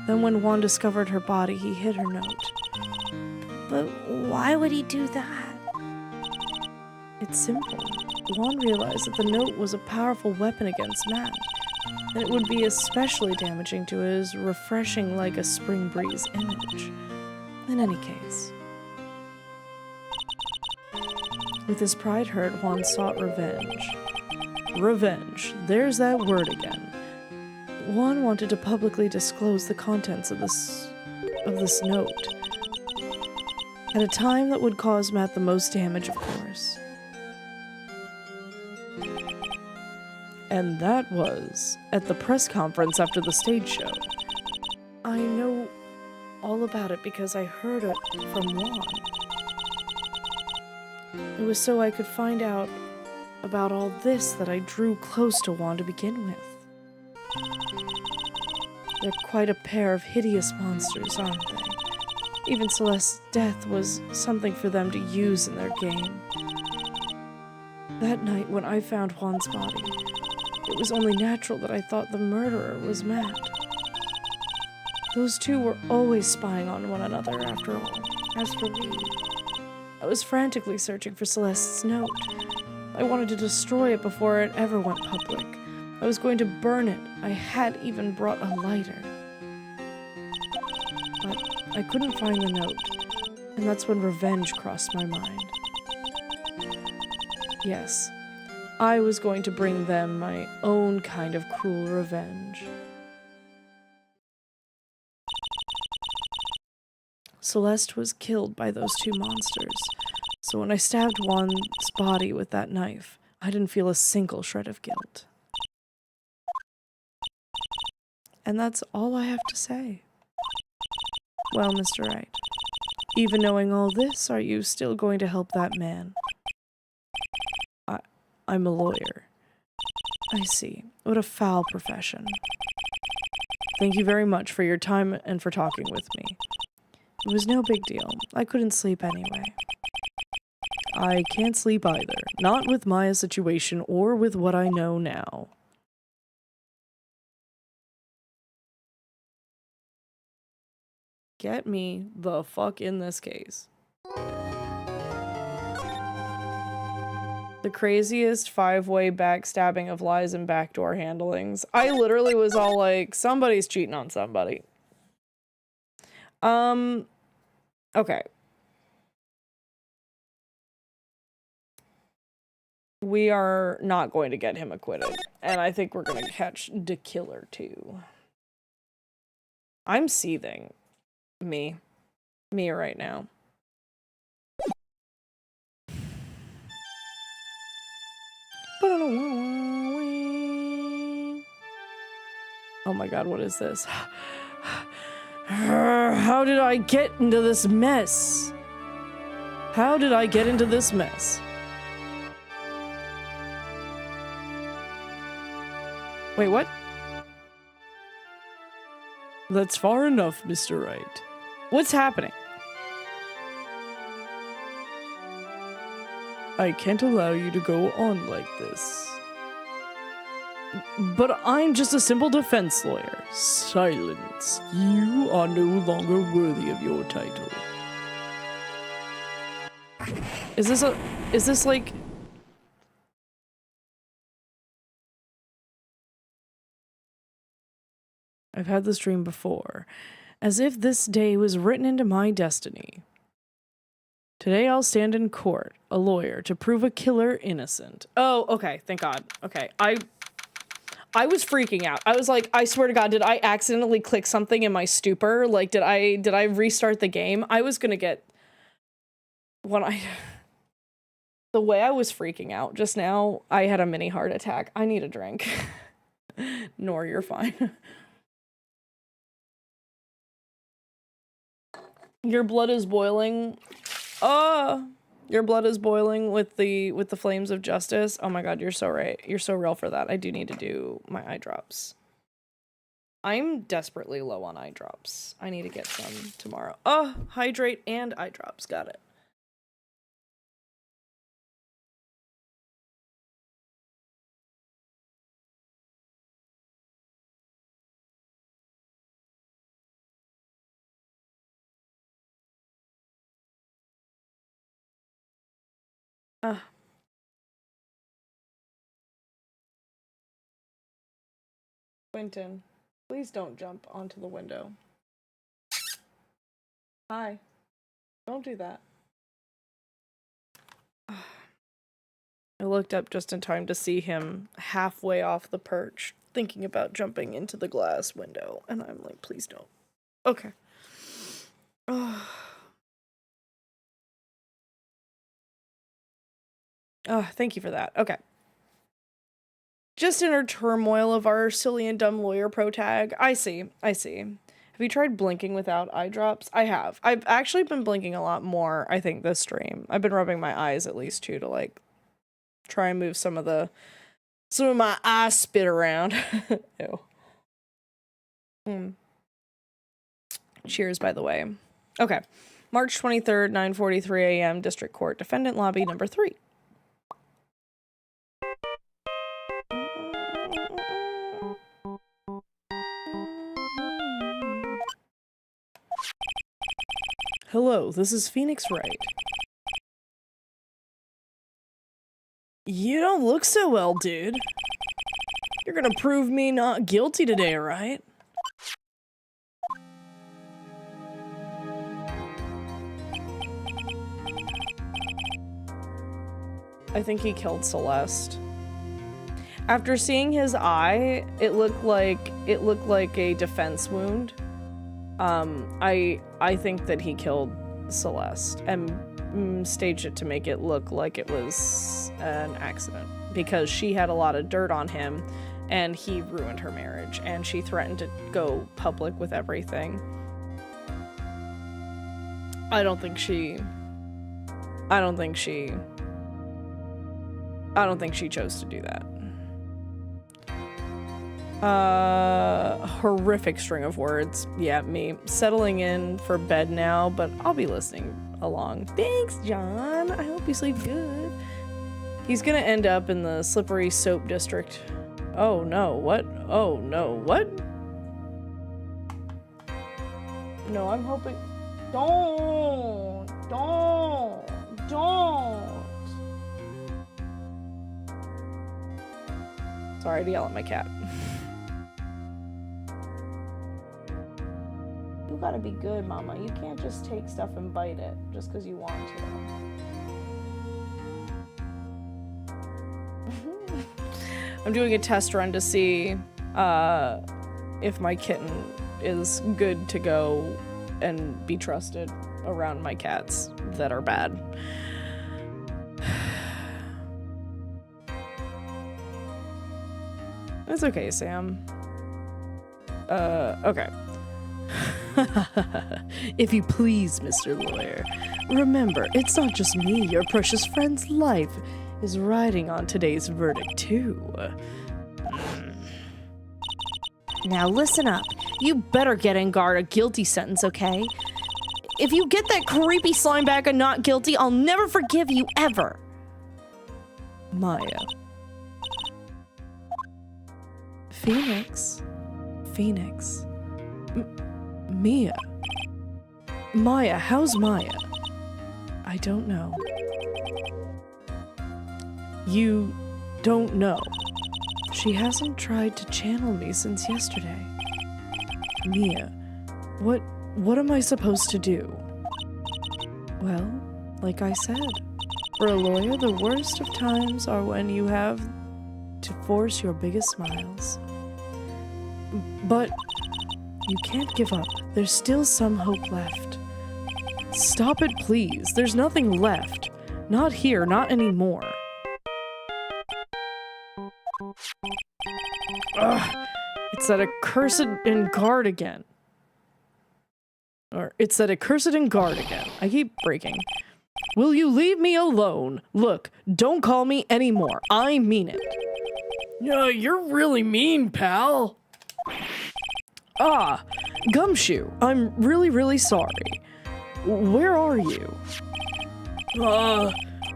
Then when Juan discovered her body, he hid her note. But why would he do that? It's simple. Juan realized that the note was a powerful weapon against Matt, and it would be especially damaging to his refreshing like a spring breeze image. In any case. With his pride hurt, Juan sought revenge. Revenge. There's that word again. Juan wanted to publicly disclose the contents of this note. At a time that would cause Matt the most damage, of course. And that was at the press conference after the stage show. I know all about it because I heard it from Juan. It was so I could find out about all this that I drew close to Juan to begin with. They're quite a pair of hideous monsters, aren't they? Even Celeste's death was something for them to use in their game. That night when I found Juan's body, it was only natural that I thought the murderer was Matt. Those two were always spying on one another, after all. As for me, I was frantically searching for Celeste's note. I wanted to destroy it before it ever went public. I was going to burn it. I had even brought a lighter. But I couldn't find the note, and that's when revenge crossed my mind. Yes, I was going to bring them my own kind of cruel revenge. Celeste was killed by those two monsters, so when I stabbed Juan's body with that knife, I didn't feel a single shred of guilt. And that's all I have to say. Well, Mr. Wright, even knowing all this, are you still going to help that man? I'm a lawyer. I see. What a foul profession. Thank you very much for your time and for talking with me. It was no big deal. I couldn't sleep anyway. I can't sleep either. Not with Maya's situation or with what I know now. Get me the fuck in this case. The craziest five-way backstabbing of lies and backdoor handlings. I literally was all like, somebody's cheating on somebody. Okay. We are not going to get him acquitted. And I think we're going to catch the killer, too. I'm seething. Me right now. Oh my god, what is this? How did I get into this mess? How did I get into this mess? Wait, what? That's far enough, Mr. Wright. What's happening? I can't allow you to go on like this. But I'm just a simple defense lawyer. Silence. You are no longer worthy of your title. Is this like... I've had this dream before, as if this day was written into my destiny. Today I'll stand in court, a lawyer, to prove a killer innocent. Oh, okay, thank God. Okay, I was freaking out. I was like, I swear to God, did I accidentally click something in my stupor? Like, did I restart the game? I was gonna get... The way I was freaking out just now, I had a mini heart attack. I need a drink. Nor, you're fine. Your blood is boiling. Your blood is boiling with the flames of justice. Oh my god, you're so right. You're so real for that. I do need to do my eye drops. I'm desperately low on eye drops. I need to get some tomorrow. Oh, hydrate and eye drops. Got it. Quentin, please don't jump onto the window. Hi. Don't do that. I looked up just in time to see him halfway off the perch, thinking about jumping into the glass window, and I'm like, please don't. Okay. Thank you for that. Okay. Just inner turmoil of our silly and dumb lawyer pro tag. I see. Have you tried blinking without eye drops? I have. I've actually been blinking a lot more, I think, this stream. I've been rubbing my eyes at least too to like try and move some of my eye spit around. Ew. Cheers, by the way. Okay. March 23rd, 9:43 a.m. District Court. Defendant Lobby number 3. Hello, this is Phoenix Wright. You don't look so well, dude. You're gonna prove me not guilty today, right? I think he killed Celeste. After seeing his eye, it looked like a defense wound. I think that he killed Celeste and staged it to make it look like it was an accident because she had a lot of dirt on him and he ruined her marriage and she threatened to go public with everything. I don't think she chose to do that. Horrific string of words. Yeah, me. Settling in for bed now, but I'll be listening along. Thanks, John. I hope you sleep good. He's gonna end up in the slippery soap district. Oh no, what? Oh no, what? No, I'm hoping... Don't! Sorry to yell at my cat. You gotta be good, Mama. You can't just take stuff and bite it just because you want to. I'm doing a test run to see if my kitten is good to go and be trusted around my cats that are bad. It's okay, Sam. Okay. If you please, Mr. Lawyer, remember, it's not just me, your precious friend's life is riding on today's verdict, too. Now listen up. You better get in guard a guilty sentence, okay? If you get that creepy slime back and not guilty, I'll never forgive you, ever. Maya. Phoenix. Mia. Maya, how's Maya? I don't know. You don't know. She hasn't tried to channel me since yesterday. Mia, what am I supposed to do? Well, like I said, for a lawyer, the worst of times are when you have to force your biggest smiles. But you can't give up. There's still some hope left. Stop it, please. There's nothing left. Not here, not anymore. Ugh, it's that accursed in guard again. Or, it's that accursed in guard again. I keep breaking. Will you leave me alone? Look, don't call me anymore. I mean it. You're really mean, pal. Ah, Gumshoe, I'm really sorry. Where are you?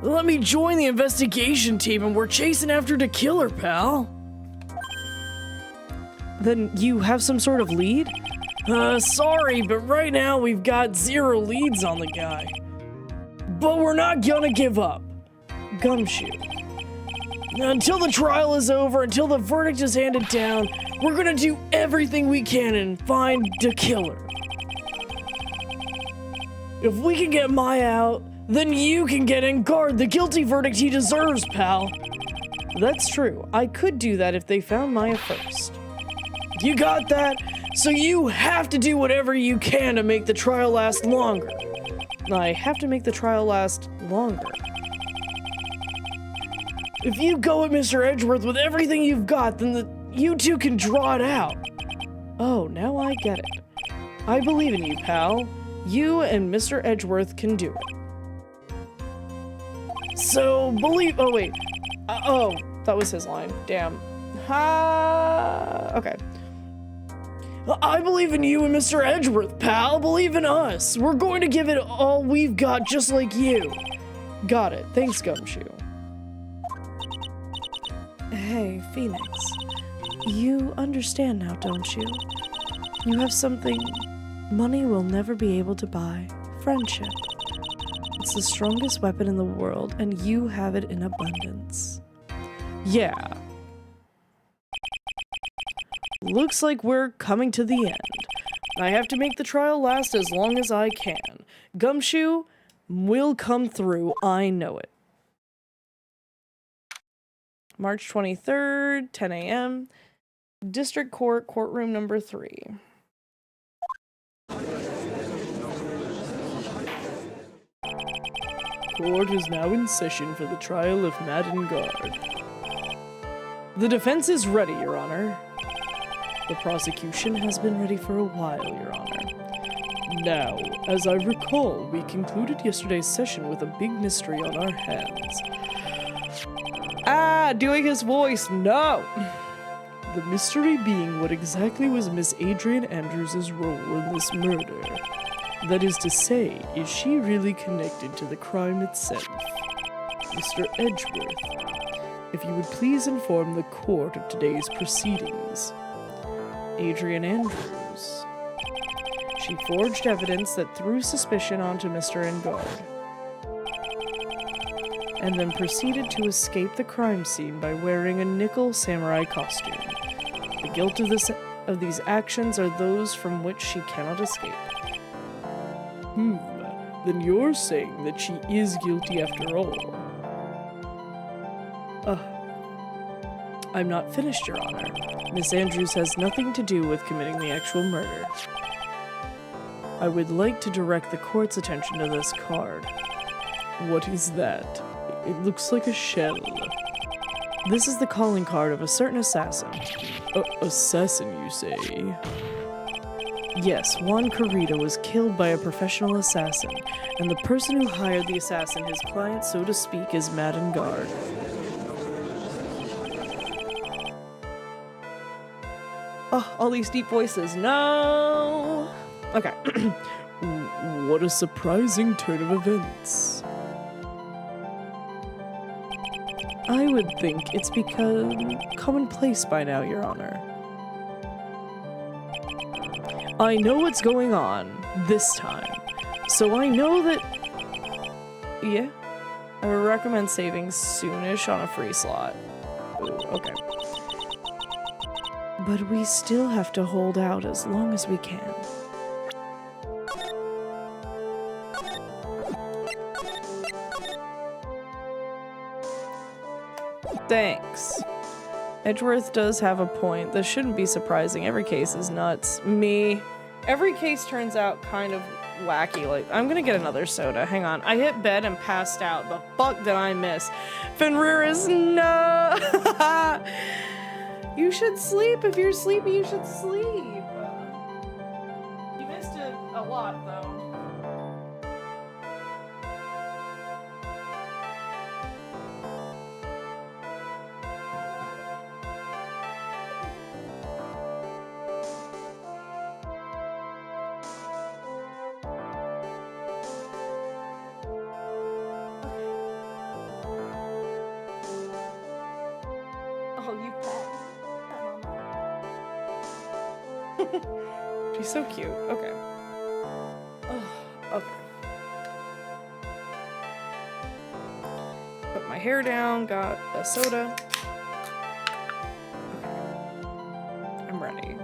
Let me join the investigation team and we're chasing after the killer, pal. Then you have some sort of lead? Sorry, but right now we've got 0 leads on the guy. But we're not gonna give up. Gumshoe. Until the trial is over, until the verdict is handed down, we're gonna do everything we can and find the killer. If we can get Maya out, then you can get in guard the guilty verdict he deserves, pal. That's true. I could do that if they found Maya first. You got that? So you have to do whatever you can to make the trial last longer. I have to make the trial last longer. If you go at Mr. Edgeworth with everything you've got, then you two can draw it out. Oh, now I get it. I believe in you, pal. You and Mr. Edgeworth can do it. So, believe- oh wait. Oh, that was his line. Damn. Okay. I believe in you and Mr. Edgeworth, pal. Believe in us. We're going to give it all we've got, just like you. Got it. Thanks, Gumshoe. Hey, Phoenix. You understand now, don't you? You have something money will never be able to buy. Friendship. It's the strongest weapon in the world, and you have it in abundance. Yeah. Looks like we're coming to the end. I have to make the trial last as long as I can. Gumshoe will come through, I know it. March 23rd, 10 a.m. District Court, courtroom number 3. Court is now in session for the trial of Madden Guard. The defense is ready, Your Honor. The prosecution has been ready for a while, Your Honor. Now, as I recall, we concluded yesterday's session with a big mystery on our hands. Ah, doing his voice, no! The mystery being what exactly was Miss Adrian Andrews' role in this murder. That is to say, is she really connected to the crime itself? Mr. Edgeworth, if you would please inform the court of today's proceedings. Adrian Andrews. She forged evidence that threw suspicion onto Mr. Engard, and then proceeded to escape the crime scene by wearing a nickel samurai costume. The guilt of this of these actions are those from which she cannot escape. Then you're saying that she is guilty after all. I'm not finished, Your Honor. Miss Andrews has nothing to do with committing the actual murder. I would like to direct the court's attention to this card. What is that? It looks like a shell. This is the calling card of a certain assassin. Assassin, you say? Yes, Juan Carrita was killed by a professional assassin, and the person who hired the assassin, his client, so to speak, is Madden Guard. Oh, all these deep voices. No! Okay. What a surprising turn of events. I would think it's become commonplace by now, Your Honor. I know what's going on this time, so I know that... Yeah? I would recommend saving soonish on a free slot. Ooh, okay. But we still have to hold out as long as we can. Thanks. Edgeworth does have a point. This shouldn't be surprising. Every case is nuts. Every case turns out kind of wacky. Like, I'm gonna get another soda. Hang on. I hit bed and passed out. The fuck did I miss? Fenrir's, no! You should sleep. If you're sleepy, you should sleep. You missed it a lot, though. She's so cute. Okay. Okay. Put my hair down, got a soda. Okay. I'm ready.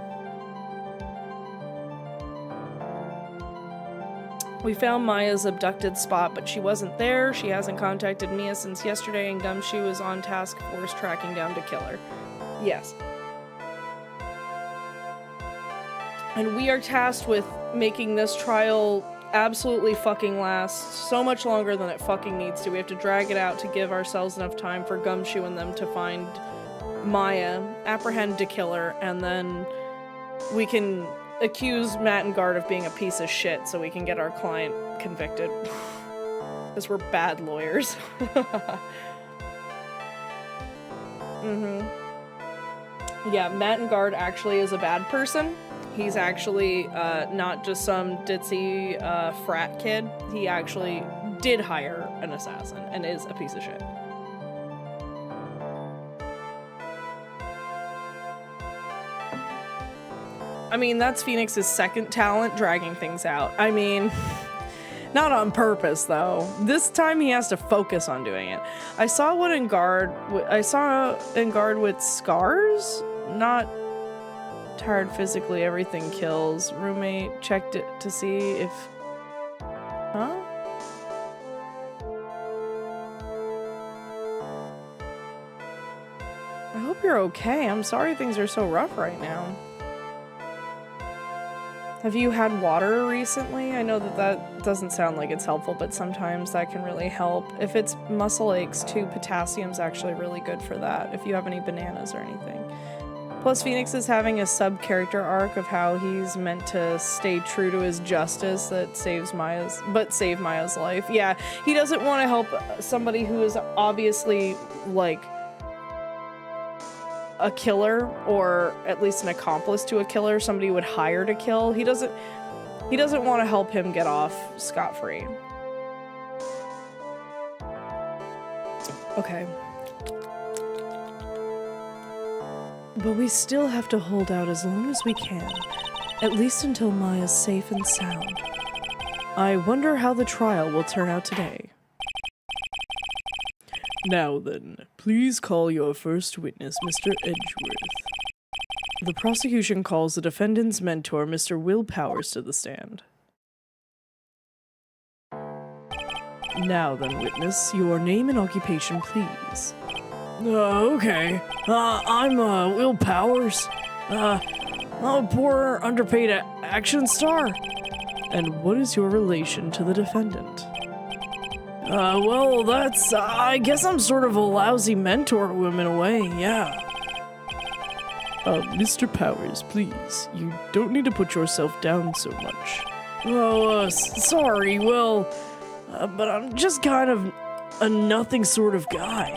We found Maya's abducted spot, but she wasn't there. She hasn't contacted Mia since yesterday, and Gumshoe was on task force tracking down to kill her. Yes. And we are tasked with making this trial absolutely fucking last so much longer than it fucking needs to. We have to drag it out to give ourselves enough time for Gumshoe and them to find Maya, apprehend the killer, and then we can accuse Matt and Guard of being a piece of shit so we can get our client convicted. Because we're bad lawyers. Yeah, Matt and Guard actually is a bad person. He's actually not just some ditzy frat kid. He actually did hire an assassin and is a piece of shit. I mean, that's Phoenix's second talent, dragging things out. I mean, not on purpose though. This time he has to focus on doing it. I saw one in Guard. I saw in Guard with scars, not tired physically. Everything kills. Roommate checked it to see if. Huh? I hope you're okay. I'm sorry things are so rough right now. Have you had water recently? I know that that doesn't sound like it's helpful, but sometimes that can really help. If it's muscle aches too, potassium's actually really good for that, if you have any bananas or anything. Plus, Phoenix is having a sub-character arc of how he's meant to stay true to his justice that save Maya's life. Yeah, he doesn't want to help somebody who is obviously, like, a killer, or at least an accomplice to a killer, somebody would hire to kill. He doesn't want to help him get off scot-free. Okay. But we still have to hold out as long as we can, at least until Maya's safe and sound. I wonder how the trial will turn out today. Now then, please call your first witness, Mr. Edgeworth. The prosecution calls the defendant's mentor, Mr. Will Powers, to the stand. Now then, witness, your name and occupation, please. Okay. I'm, Will Powers. I'm a poor, underpaid action star. And what is your relation to the defendant? Well, that's, I guess I'm sort of a lousy mentor to him in a way, yeah. Mr. Powers, please, you don't need to put yourself down so much. Oh, sorry, well, but I'm just kind of a nothing sort of guy.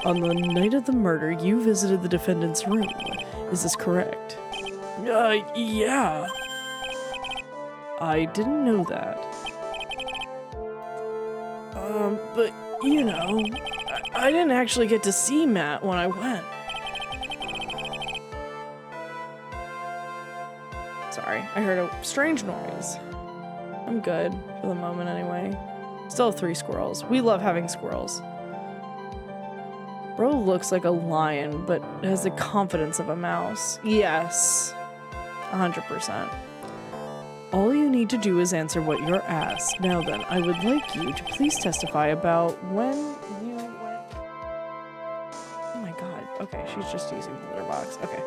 On the night of the murder, you visited the defendant's room. Is this correct? Yeah. I didn't know that. But, you know, I didn't actually get to see Matt when I went. Sorry, I heard a strange noise. I'm good, for the moment anyway. Still have 3 squirrels. We love having squirrels. Bro looks like a lion, but has the confidence of a mouse. Yes. 100%. All you need to do is answer what you're asked. Now then, I would like you to please testify about when you went... Oh my god. Okay, she's just using the litter box. Okay.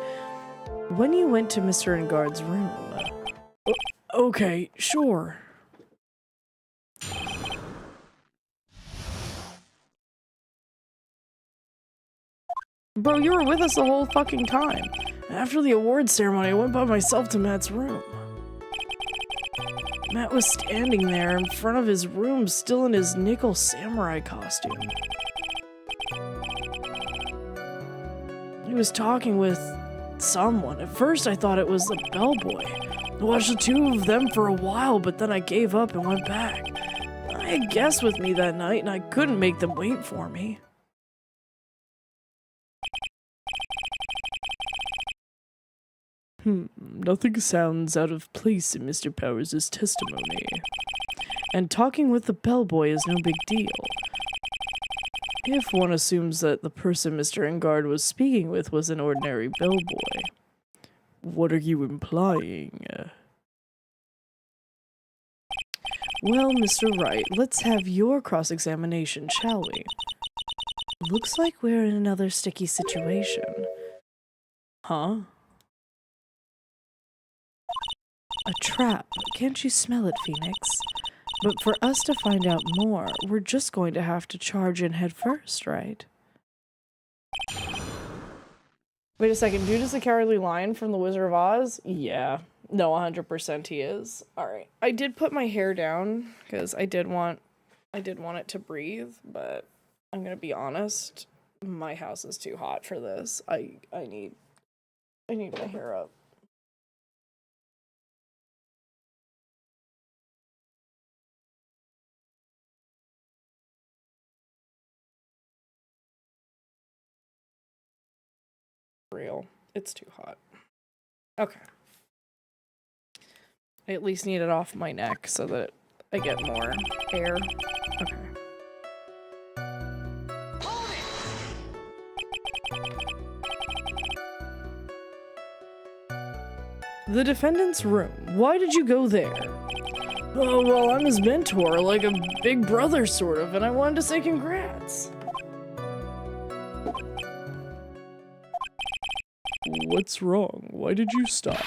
When you went to Mr. Engard's room. Okay, sure. Bro, you were with us the whole fucking time. After the awards ceremony, I went by myself to Matt's room. Matt was standing there in front of his room, still in his nickel samurai costume. He was talking with someone. At first I thought it was the bellboy. I watched the 2 of them for a while, but then I gave up and went back. I had guests with me that night, and I couldn't make them wait for me. Nothing sounds out of place in Mr. Powers' testimony. And talking with the bellboy is no big deal. If one assumes that the person Mr. Engard was speaking with was an ordinary bellboy. What are you implying? Well, Mr. Wright, let's have your cross-examination, shall we? Looks like we're in another sticky situation. Huh? A trap. Can't you smell it, Phoenix? But for us to find out more, we're just going to have to charge in head first, right? Wait a second, dude is the Cowardly Lion from The Wizard of Oz? Yeah. No, 100% he is. Alright. I did put my hair down, because I did want it to breathe, but I'm gonna be honest, my house is too hot for this. I need my hair up. Real. It's too hot. Okay. I at least need it off my neck so that I get more air. Okay. The defendant's room. Why did you go there? Oh, well, I'm his mentor, like a big brother sort of, and I wanted to say congrats. What's wrong? Why did you stop?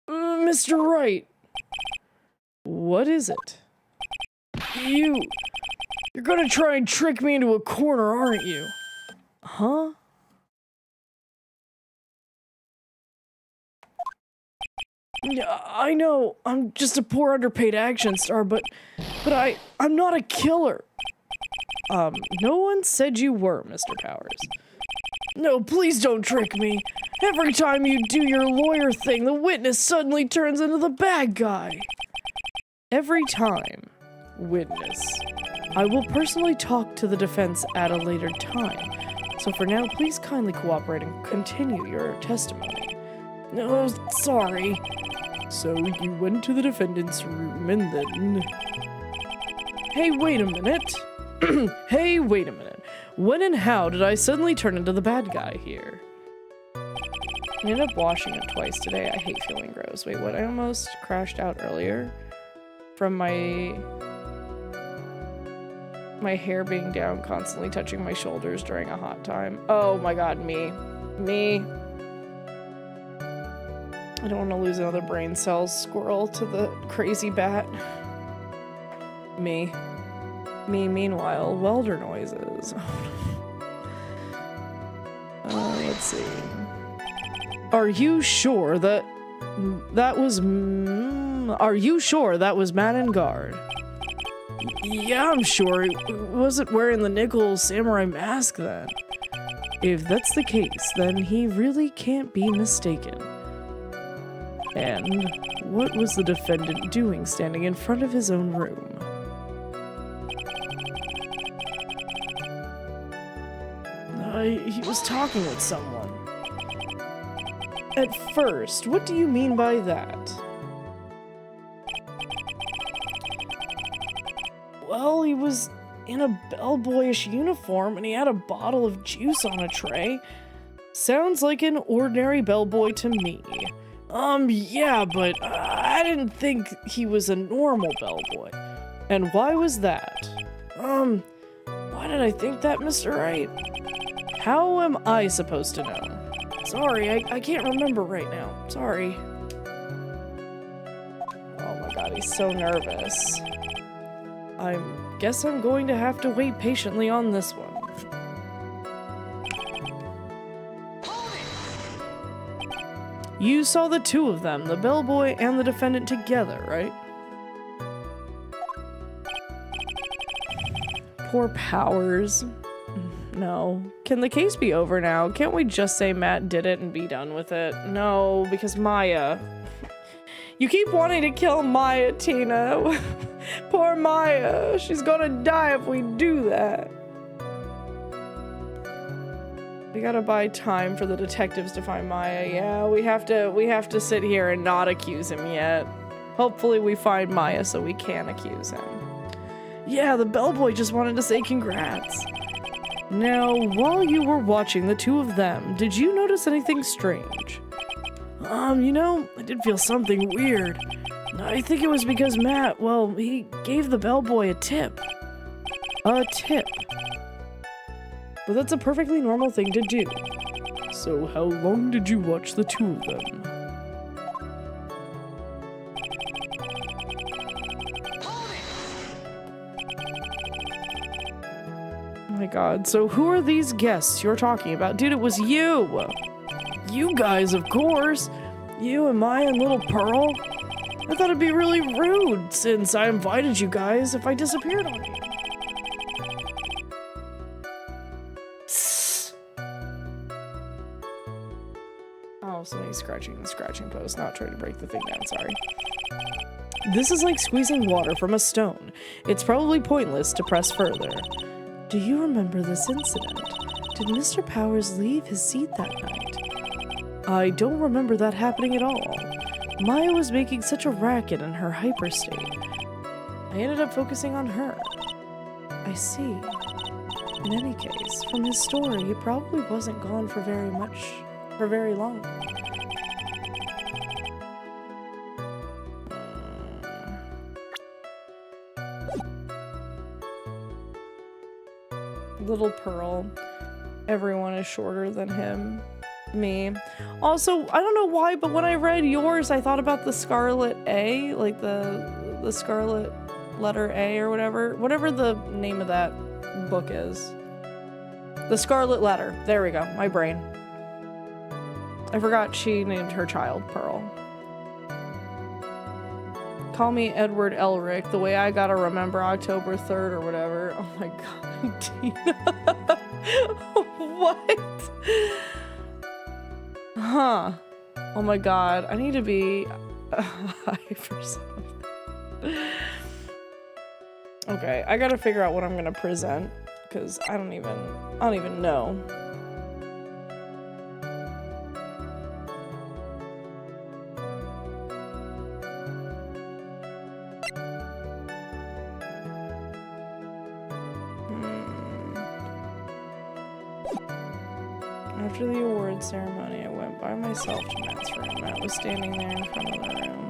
Mr. Wright! What is it? You're gonna try and trick me into a corner, aren't you? Huh? Yeah, I know, I'm just a poor underpaid action star, but I'm not a killer. No one said you were, Mr. Powers. No, please don't trick me. Every time you do your lawyer thing, the witness suddenly turns into the bad guy. Every time, witness. I will personally talk to the defense at a later time. So for now, please kindly cooperate and continue your testimony. No, sorry. So you went to the defendant's room and then... Hey, wait a minute. Hey, wait a minute. When and how did I suddenly turn into the bad guy here? I ended up washing it twice today. I hate feeling gross. Wait, what? I almost crashed out earlier from my hair being down, constantly touching my shoulders during a hot time. Oh my god, me. Me. I don't want to lose another brain cell squirrel to the crazy bat. Me. Me, meanwhile, welder noises. Let's see. Are you sure that was... Are you sure that was Man in Guard? Yeah, I'm sure. He wasn't wearing the nickel samurai mask then. If that's the case, then he really can't be mistaken. And what was the defendant doing standing in front of his own room? He was talking with someone. At first, what do you mean by that? Well, he was in a bellboyish uniform and he had a bottle of juice on a tray. Sounds like an ordinary bellboy to me. Yeah, but I didn't think he was a normal bellboy. And why was that? Why did I think that, Mr. Wright? How am I supposed to know? Sorry, I can't remember right now. Sorry. Oh my god, he's so nervous. I guess I'm going to have to wait patiently on this one. You saw the two of them, the bellboy and the defendant together, right? Poor Powers. No. Can the case be over now? Can't we just say Matt did it and be done with it? No, because Maya. You keep wanting to kill Maya, Tina. Poor Maya. She's gonna die if we do that. We gotta buy time for the detectives to find Maya. Yeah, we have to sit here and not accuse him yet. Hopefully we find Maya so we can accuse him. Yeah, the bellboy just wanted to say congrats. Now, while you were watching the two of them, did you notice anything strange? You know, I did feel something weird. I think it was because Matt, well, he gave the bellboy a tip. A tip. But that's a perfectly normal thing to do. So how long did you watch the two of them? Oh my god, so who are these guests you're talking about? Dude, it was you! You guys, of course! You and Maya and little Pearl? I thought it'd be really rude, since I invited you guys, if I disappeared on you. Oh, somebody's scratching the scratching post, not trying to break the thing down, sorry. This is like squeezing water from a stone. It's probably pointless to press further. Do you remember this incident? Did Mr. Powers leave his seat that night? I don't remember that happening at all. Maya was making such a racket in her hyper state. I ended up focusing on her. I see. In any case, from his story, he probably wasn't gone for very long. Little Pearl. Everyone is shorter than him. Me. Also, I don't know why, but when I read yours, I thought about the Scarlet A, like the Scarlet letter A or whatever the name of that book is. The Scarlet Letter. There we go. My brain. I forgot she named her child Pearl. Call me Edward Elric, the way I gotta remember October 3rd or whatever. Oh my god, Tina. What? Huh. Oh my god, I need to be high for something. Okay, I gotta figure out what I'm gonna present, because I don't even know. After the award ceremony, I went by myself to Matt's room. Matt was standing there in front of the room.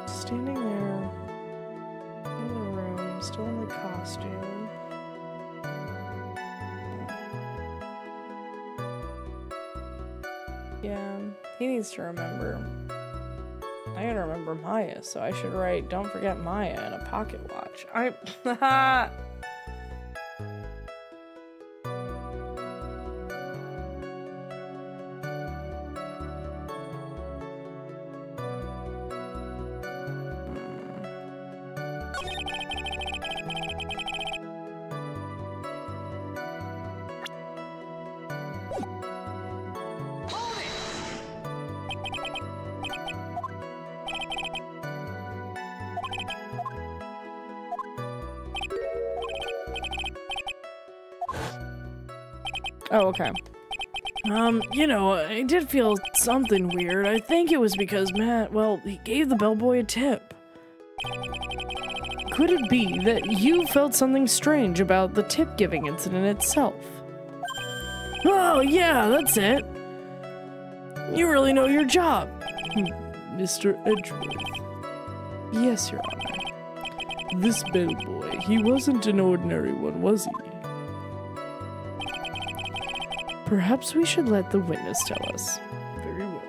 Standing there in the room, still in the costume. Yeah, he needs to remember. I gotta remember Maya, so I should write, don't forget Maya in a pocket watch. Oh, okay. You know, I did feel something weird. I think it was because Matt, well, he gave the bellboy a tip. Could it be that you felt something strange about the tip-giving incident itself? Oh, yeah, that's it. You really know your job. Mr. Edgeworth. Yes, Your Honor. This bellboy, he wasn't an ordinary one, was he? Perhaps we should let the witness tell us. Very well.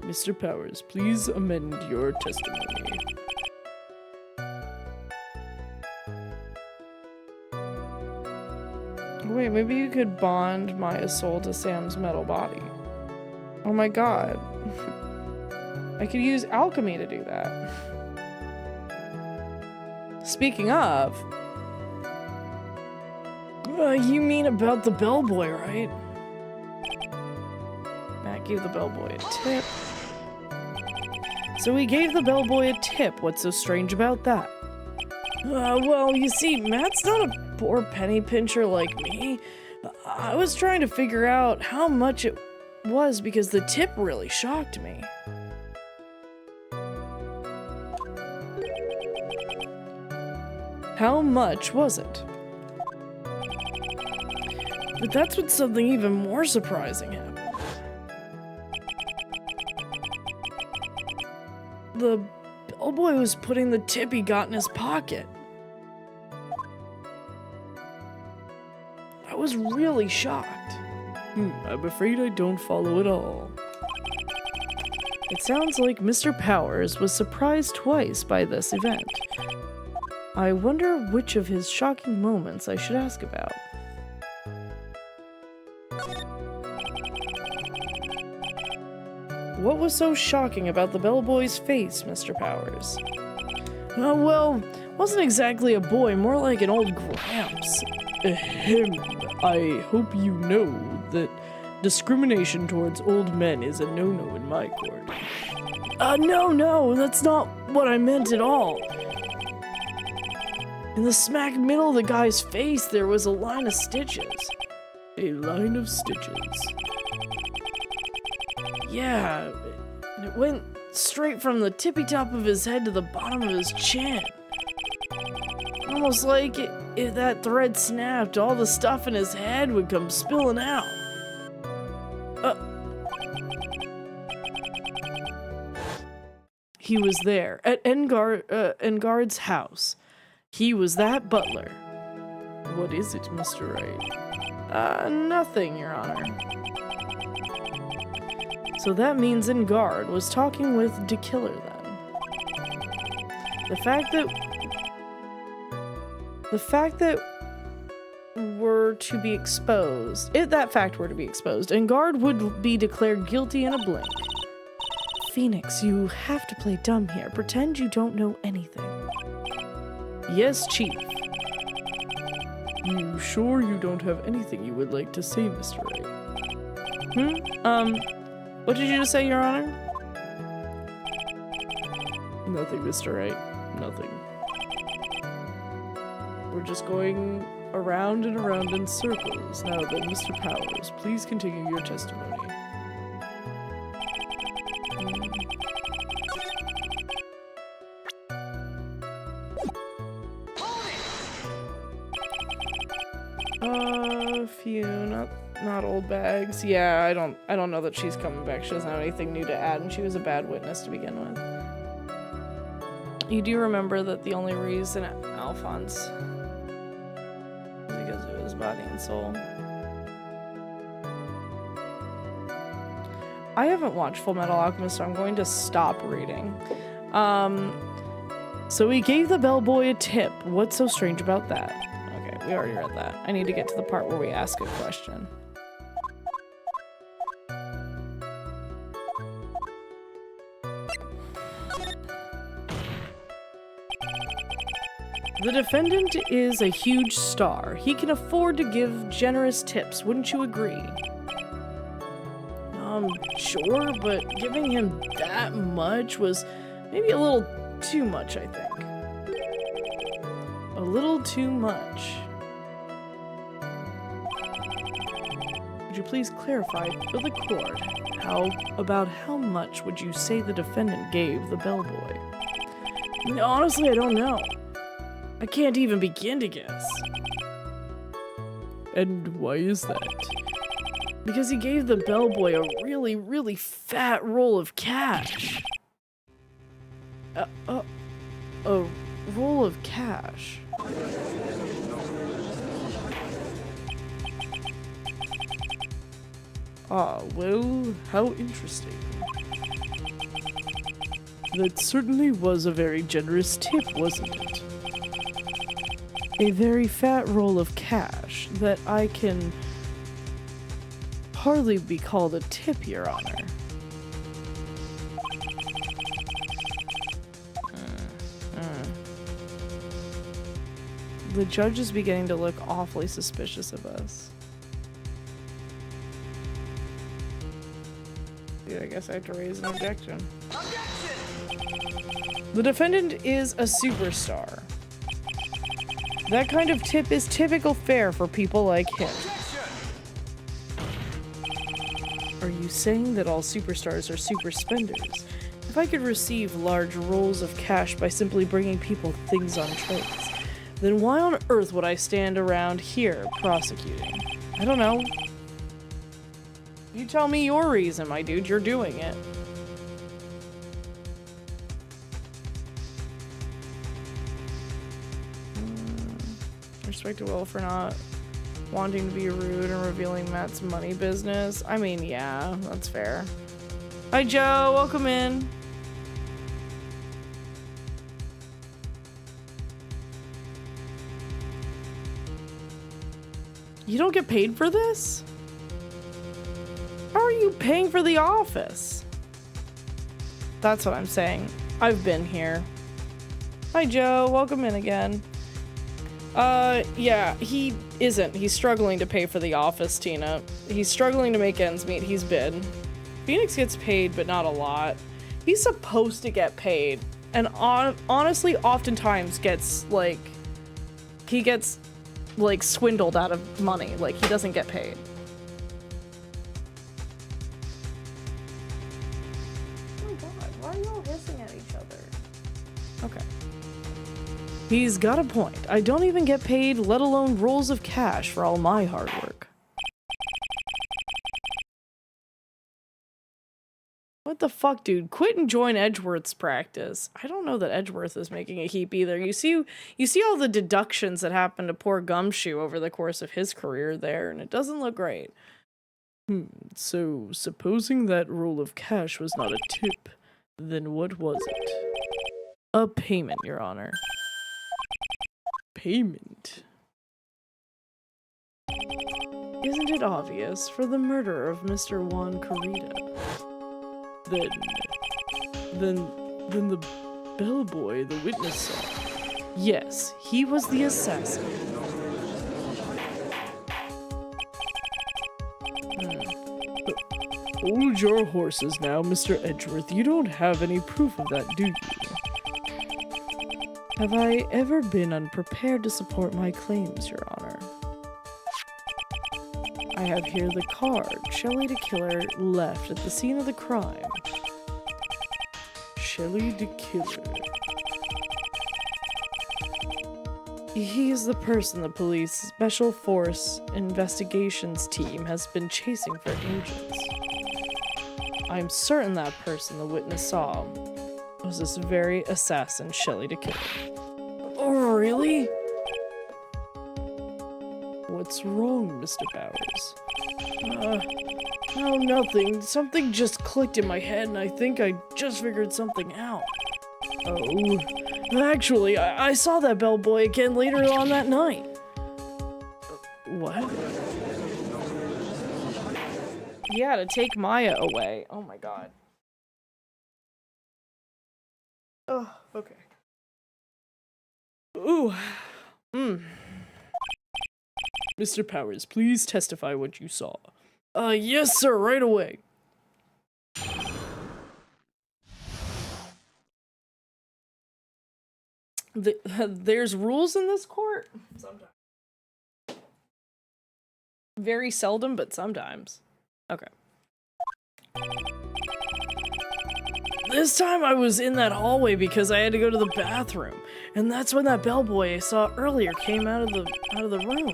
Mr. Powers, please amend your testimony. Wait, maybe you could bond Maya's soul to Sam's metal body. Oh my god. I could use alchemy to do that. Speaking of... You mean about the bellboy, right? Matt gave the bellboy a tip. So he gave the bellboy a tip. What's so strange about that? Well, you see, Matt's not a poor penny pincher like me. I was trying to figure out how much it was because the tip really shocked me. How much was it? But that's when something even more surprising happened. The bellboy was putting the tip he got in his pocket. I was really shocked. I'm afraid I don't follow at all. It sounds like Mr. Powers was surprised twice by this event. I wonder which of his shocking moments I should ask about. What was so shocking about the bellboy's face, Mr. Powers? Well, wasn't exactly a boy, more like an old gramps. Ahem. I hope you know that discrimination towards old men is a no-no in my court. No, that's not what I meant at all. In the smack middle of the guy's face, there was a line of stitches. A line of stitches? Yeah, it went straight from the tippy top of his head to the bottom of his chin. Almost like if that thread snapped, all the stuff in his head would come spilling out. He was there, at Engard's house. He was that butler. What is it, Mr. Wright? Nothing, Your Honor. So that means Engard was talking with DeKiller then. The fact that were to be exposed, if that fact were to be exposed, Engard would be declared guilty in a blink. Phoenix, you have to play dumb here. Pretend you don't know anything. Yes, Chief. You sure you don't have anything you would like to say, Mr. Wright? What did you just say, Your Honor? Nothing, Mr. Wright. Nothing. We're just going around and around in circles. Now then, Mr. Powers, please continue your testimony. Few, not old bags. Yeah, I don't know that she's coming back. She doesn't have anything new to add, and she was a bad witness to begin with. You do remember that the only reason Alphonse was because of his body and soul. I haven't watched Full Metal Alchemist, so I'm going to stop reading. So he gave the bellboy a tip. What's so strange about that? Okay, we already read that. I need to get to the part where we ask a question. The defendant is a huge star. He can afford to give generous tips, wouldn't you agree? Sure, but giving him that much was maybe a little too much, I think. A little too much. Would you please clarify for the court about how much would you say the defendant gave the bellboy? Honestly, I don't know. I can't even begin to guess. And why is that? Because he gave the bellboy a really, really fat roll of cash. A roll of cash. Ah, well, how interesting. That certainly was a very generous tip, wasn't it? A very fat roll of cash that I can hardly be called a tip, Your Honor. The judge is beginning to look awfully suspicious of us. Dude, I guess I have to raise an objection. The defendant is a superstar. That kind of tip is typical fare for people like him. Are you saying that all superstars are super spenders? If I could receive large rolls of cash by simply bringing people things on trays, then why on earth would I stand around here prosecuting? I don't know. You tell me your reason, my dude. You're doing it. Respect to Will for not wanting to be rude and revealing Matt's money business. I mean, yeah, that's fair. Hi, Joe. Welcome in. You don't get paid for this? How are you paying for the office? That's what I'm saying. I've been here. Hi, Joe. Welcome in again. Yeah, he isn't. He's struggling to pay for the office, Tina. He's struggling to make ends meet. He's been. Phoenix gets paid, but not a lot. He's supposed to get paid. And honestly, oftentimes gets, like, he gets, like, swindled out of money. Like, he doesn't get paid. Oh god, why are you all hissing at each other? Okay. He's got a point. I don't even get paid, let alone rolls of cash for all my hard work. What the fuck, dude? Quit and join Edgeworth's practice. I don't know that Edgeworth is making a heap either. You see all the deductions that happened to poor Gumshoe over the course of his career there, and it doesn't look great. So, supposing that roll of cash was not a tip, then what was it? A payment, Your Honor. Payment? Isn't it obvious? For the murder of Mr. Juan Corrida. Then, Then the bellboy the witness saw. Yes, he was the assassin. Hold your horses now, Mr. Edgeworth. You don't have any proof of that, do you? Have I ever been unprepared to support my claims, Your Honor? I have here the card Shelley the Killer left at the scene of the crime. Shelley the Killer. He is the person the police special force investigations team has been chasing for ages. I'm certain that person the witness saw was this very assassin, Shelley the Killer. Oh, really? What's wrong, Mr. Bowers? No, nothing. Something just clicked in my head and I think I just figured something out. Oh, actually, I saw that bellboy again later on that night. What? Yeah, to take Maya away. Oh my god. Oh, okay. Ooh. Mr. Powers, please testify what you saw. Yes, sir, right away. There's rules in this court? Sometimes. Very seldom, but sometimes. Okay. This time I was in that hallway because I had to go to the bathroom, and that's when that bellboy I saw earlier came out of the room.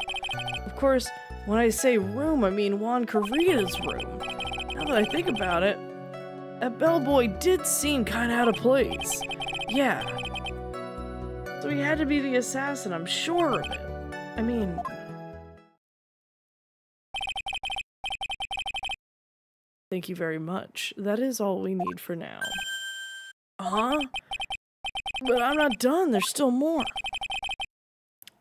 Of course, when I say room, I mean Juan Corrida's room. Now that I think about it, that bellboy did seem kinda out of place. Yeah. So he had to be the assassin, I'm sure of it. I mean... Thank you very much. That is all we need for now. Huh? But I'm not done, there's still more.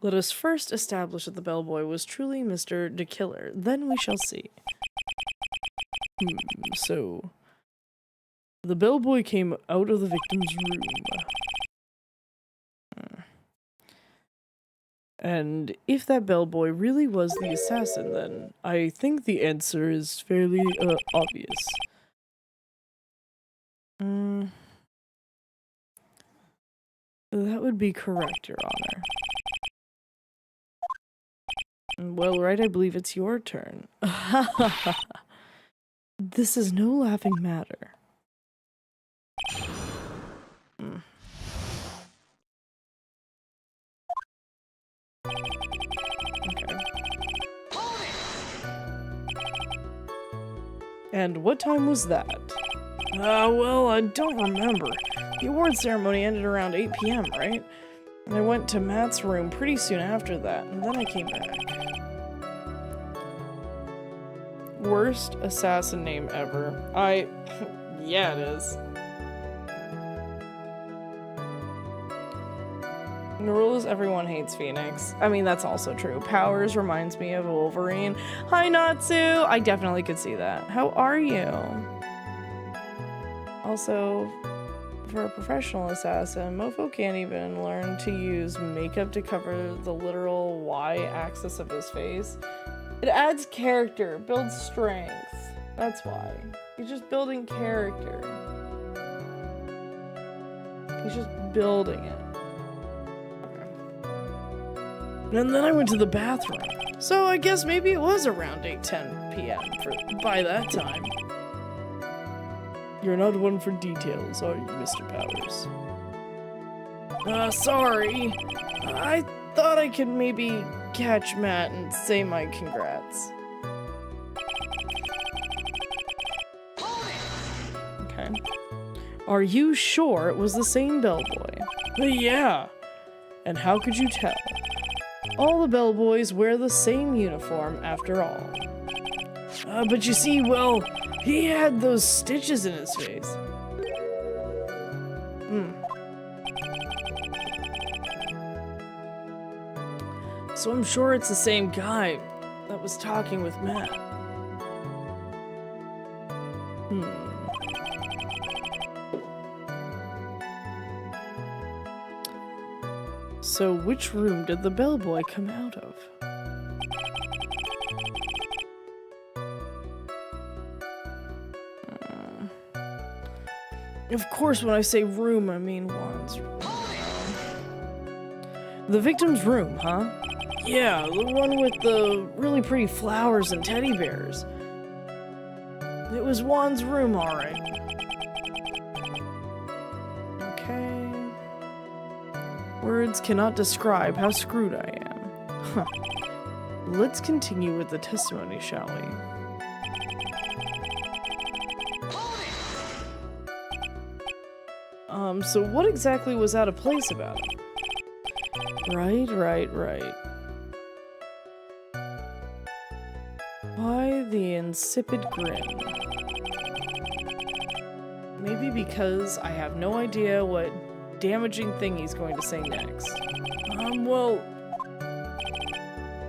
Let us first establish that the bellboy was truly Mr. the Killer, then we shall see. So... The bellboy came out of the victim's room. And if that bellboy really was the assassin, then I think the answer is fairly obvious. That would be correct, Your Honor. Well, Wright, I believe it's your turn. This is no laughing matter. And what time was that? Well, I don't remember. The award ceremony ended around 8 p.m., right? And I went to Matt's room pretty soon after that, and then I came back. Worst assassin name ever. Yeah, it is. The rule is everyone hates Phoenix. I mean, that's also true. Powers reminds me of Wolverine. Hi, Natsu! I definitely could see that. How are you? Also, for a professional assassin, Mofo can't even learn to use makeup to cover the literal Y-axis of his face. It adds character, builds strength. That's why. He's just building character. He's just building it. And then I went to the bathroom. So I guess maybe it was around 8:10 p.m. by that time. You're not one for details, are you, Mr. Powers? Sorry. I thought I could maybe catch Matt and say my congrats. Okay. Are you sure it was the same bellboy? Yeah. And how could you tell? All the bellboys wear the same uniform after all. But you see, well, he had those stitches in his face. So I'm sure it's the same guy that was talking with Matt. So which room did the bellboy come out of? Of course, when I say room, I mean Juan's room. The victim's room, huh? Yeah, the one with the really pretty flowers and teddy bears. It was Juan's room, alright. Okay. Words cannot describe how screwed I am. Huh. Let's continue with the testimony, shall we? So what exactly was out of place about it? Right. Why the insipid grin? Maybe because I have no idea what damaging thing he's going to say next. Well...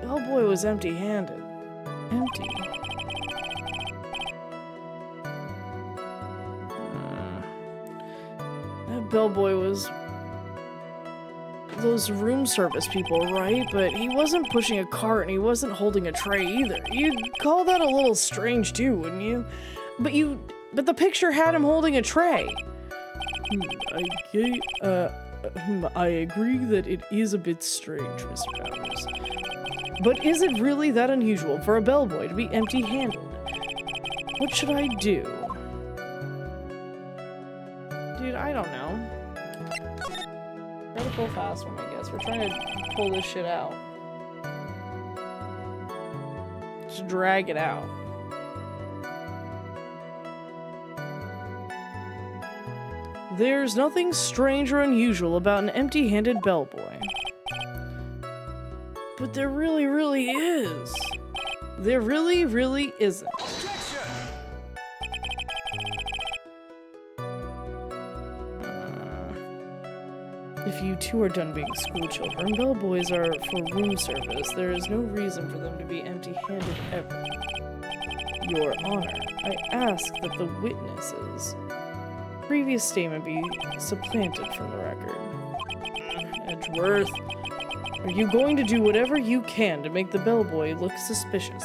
Bellboy was empty-handed. Empty. That bellboy was... those room service people, right? But he wasn't pushing a cart and he wasn't holding a tray either. You'd call that a little strange too, wouldn't you? But the picture had him holding a tray. I agree that it is a bit strange, Mr. Powers. But is it really that unusual for a bellboy to be empty-handed? What should I do? Dude, I don't know. Gotta pull fast one, I guess. We're trying to pull this shit out. Just drag it out. There's nothing strange or unusual about an empty-handed bellboy. But there really is. There really isn't. If you two are done being school children, bellboys are for room service. There is no reason for them to be empty-handed ever. Your Honor, I ask that the witnesses' previous statement be supplanted from the record. Edgeworth, are you going to do whatever you can to make the bellboy look suspicious?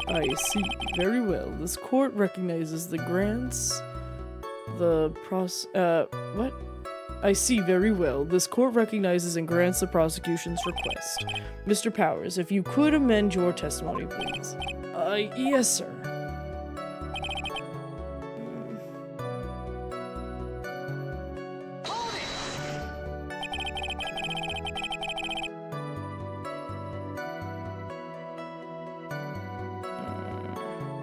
I see. Very well. This court recognizes the grants... what? I see very well. This court recognizes and grants the prosecution's request. Mr. Powers, if you could amend your testimony, please. Yes, sir.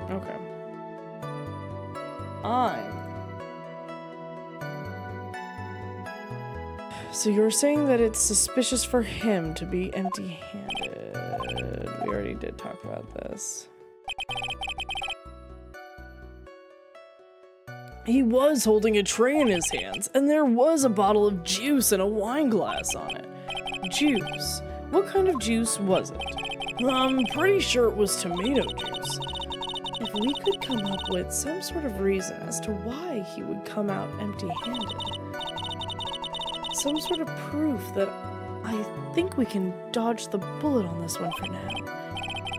Okay. So you're saying that it's suspicious for him to be empty-handed. We already did talk about this. He was holding a tray in his hands, and there was a bottle of juice and a wine glass on it. Juice? What kind of juice was it? I'm pretty sure it was tomato juice. If we could come up with some sort of reason as to why he would come out empty-handed. Some sort of proof that I think we can dodge the bullet on this one for now.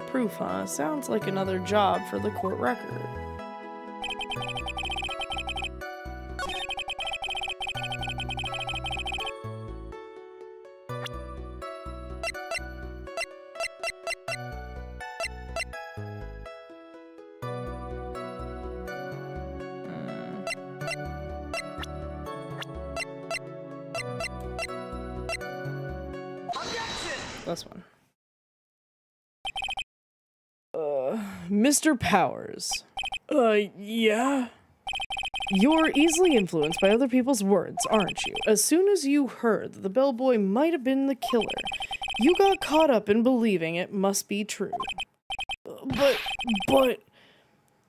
Proof, huh? Sounds like another job for the court record. This one. Mr. Powers. Yeah? You're easily influenced by other people's words, aren't you? As soon as you heard that the bellboy might have been the killer, you got caught up in believing it must be true. But...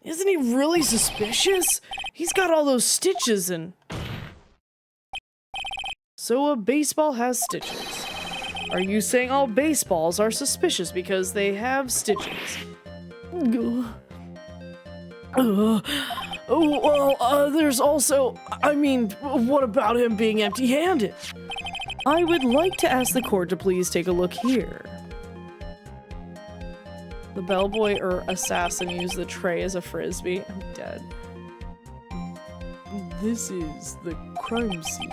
isn't he really suspicious? He's got all those stitches and... So a baseball has stitches. Are you saying all baseballs are suspicious because they have stitches? There's also... I mean, what about him being empty-handed? I would like to ask the court to please take a look here. The bellboy or assassin used the tray as a frisbee. I'm dead. This is the crime scene.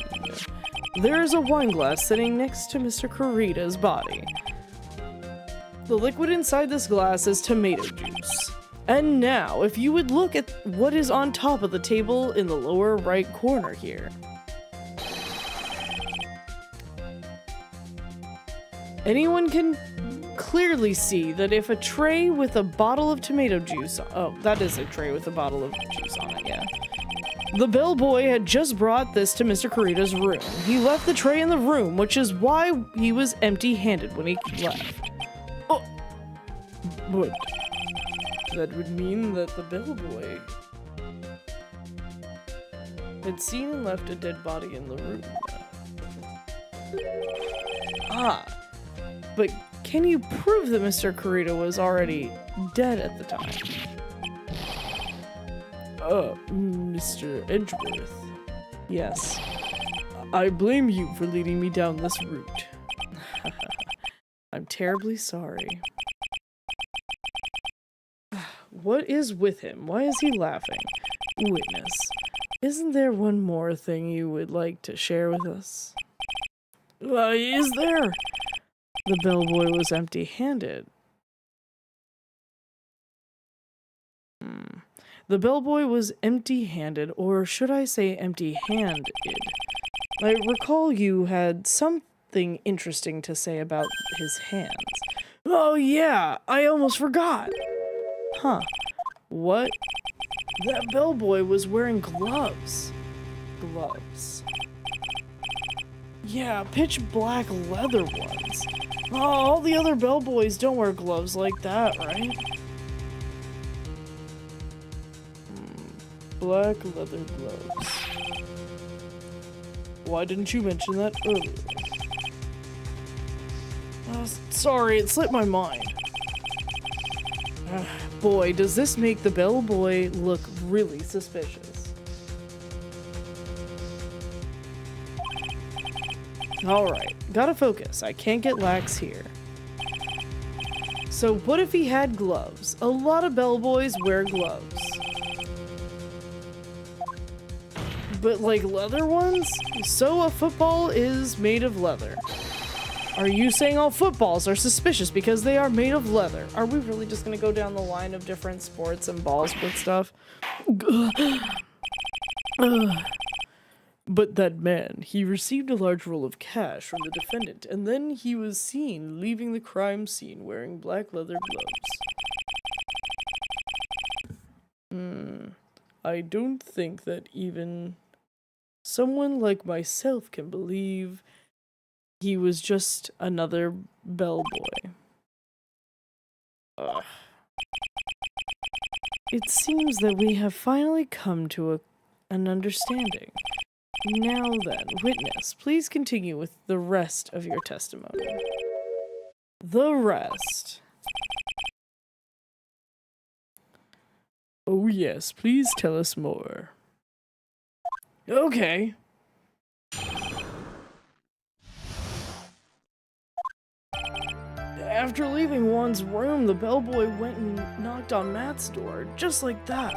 There is a wine glass sitting next to Mr. Kurita's body. The liquid inside this glass is tomato juice. And now, if you would look at what is on top of the table in the lower right corner here. Anyone can clearly see that if a tray with a bottle of tomato juice, oh, that is a tray with a bottle of juice on it, yeah. The bellboy had just brought this to Mr. Kurita's room. He left the tray in the room, which is why he was empty-handed when he left. Oh, what? That would mean that the bellboy had seen and left a dead body in the room. Ah, but can you prove that Mr. Kurita was already dead at the time? Mr. Edgeworth. Yes. I blame you for leading me down this route. I'm terribly sorry. What is with him? Why is he laughing? Witness, isn't there one more thing you would like to share with us? Is there? The bellboy was empty-handed. The bellboy was empty-handed, or should I say empty-handed? I recall you had something interesting to say about his hands. Oh yeah, I almost forgot. Huh. What? That bellboy was wearing gloves. Gloves. Yeah, pitch black leather ones. Oh, all the other bellboys don't wear gloves like that, right? Black leather gloves. Why didn't you mention that earlier? Sorry, it slipped my mind. Boy, does this make the bellboy look really suspicious. Alright, gotta focus. I can't get lax here. So what if he had gloves? A lot of bellboys wear gloves. But like leather ones? So a football is made of leather. Are you saying all footballs are suspicious because they are made of leather? Are we really just gonna go down the line of different sports and ball sport stuff? But that man, he received a large roll of cash from the defendant, and then he was seen leaving the crime scene wearing black leather gloves. I don't think that even someone like myself can believe he was just another bellboy. It seems that we have finally come to an understanding. Now then, witness, please continue with the rest of your testimony. The rest. Oh yes, please tell us more. Okay. After leaving Juan's room, the bellboy went and knocked on Matt's door, just like that.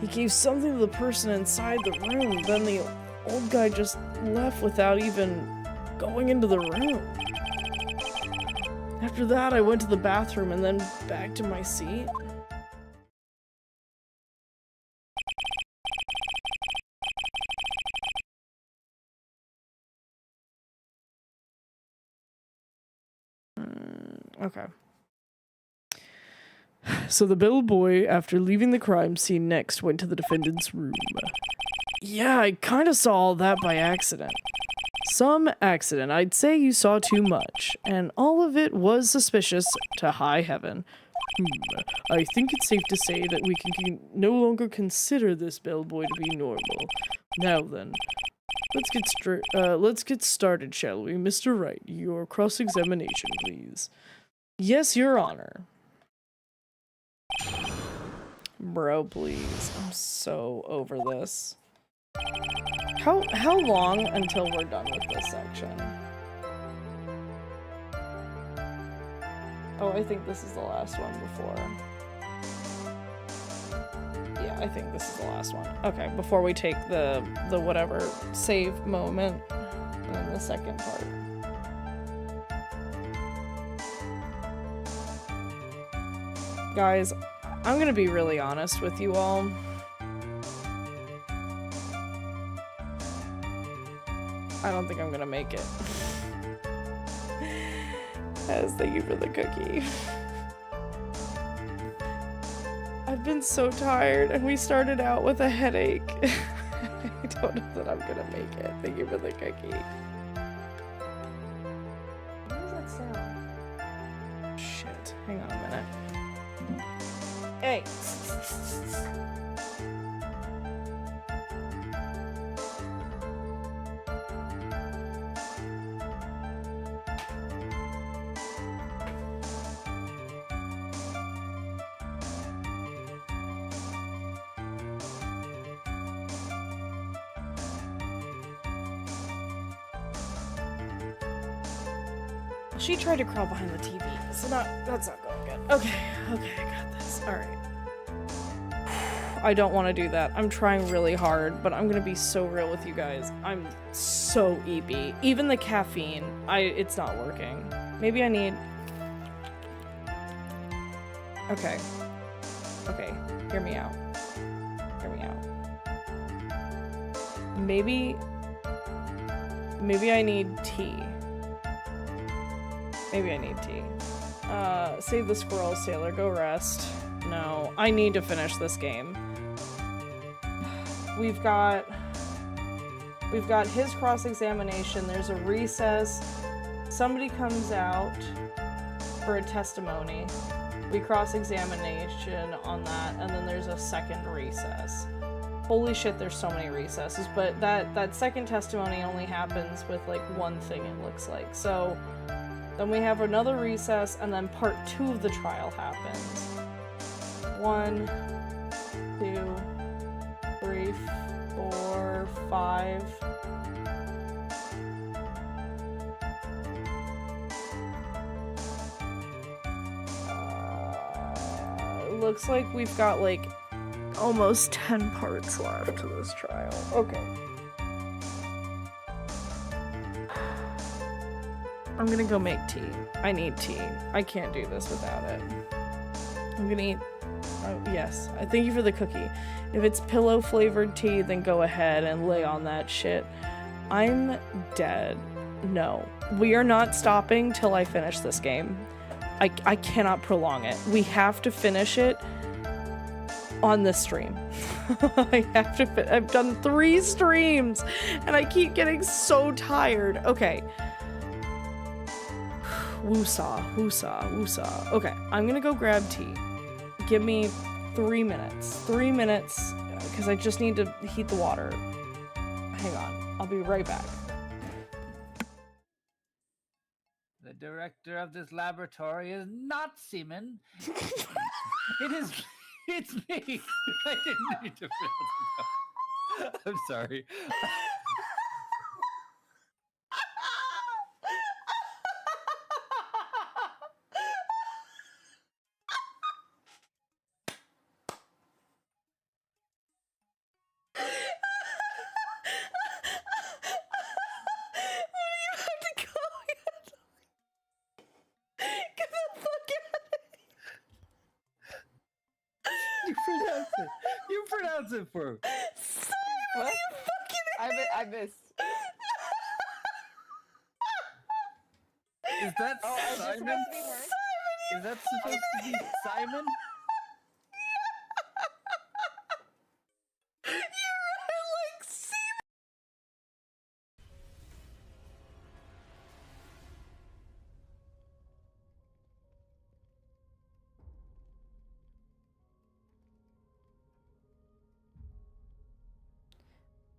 He gave something to the person inside the room, then the old guy just left without even going into the room. After that, I went to the bathroom and then back to my seat. Okay. So the bellboy, after leaving the crime scene next, went to the defendant's room. Yeah, I kind of saw all that by accident. Some accident. I'd say you saw too much, and all of it was suspicious to high heaven. I think it's safe to say that we can no longer consider this bellboy to be normal. Now then, let's get started, shall we? Mr. Wright, your cross-examination, please. Yes, Your Honor. Bro, please. I'm so over this. How long until we're done with this section? Oh, I think this is the last one before. Yeah, I think this is the last one. Okay, before we take the whatever save moment and then the second part. Guys, I'm gonna be really honest with you all. I don't think I'm gonna make it. Yes, thank you for the cookie. I've been so tired and we started out with a headache. I don't know that I'm gonna make it. Thank you for the cookie. What does that sound? Shit, hang on a minute. Hey! She tried to crawl behind the TV, so that's not going good. Okay, I got this. Alright. I don't want to do that. I'm trying really hard, but I'm gonna be so real with you guys. I'm so EP. Even the caffeine, it's not working. Maybe I need... Okay. Okay, hear me out. Hear me out. Maybe I need tea. Maybe I need tea. Save the squirrel, sailor, go rest. No, I need to finish this game. We've got his cross-examination, there's a recess, somebody comes out for a testimony, we cross-examination on that, and then there's a second recess. Holy shit, there's so many recesses, but that second testimony only happens with like one thing, it looks like. So then we have another recess, and then part 2 of the trial happens. 1, 2, 3, 4, 5. Looks like we've got like almost 10 parts left to this trial. Okay. I'm gonna go make tea. I need tea. I can't do this without it. I'm gonna eat... Oh, yes. I thank you for the cookie. If it's pillow flavored tea, then go ahead and lay on that shit. I'm dead. No. We are not stopping till I finish this game. I cannot prolong it. We have to finish it on this stream. I have to I've done 3 streams and I keep getting so tired. Okay. Woosah, woosah, woosah. Okay, I'm gonna go grab tea. Give me 3 minutes. 3 minutes, because I just need to heat the water. Hang on, I'll be right back. The director of this laboratory is not Seaman. It's me. I didn't need to. I'm sorry. You pronounce it for me. What? I missed. Is that is this Simon? supposed to be her? Is that supposed to be Simon?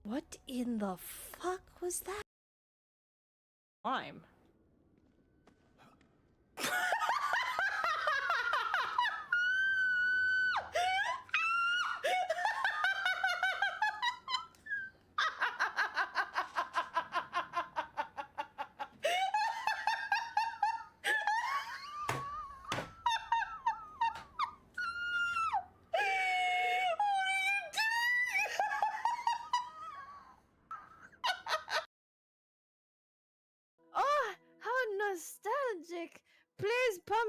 What in the fuck was that? I'm.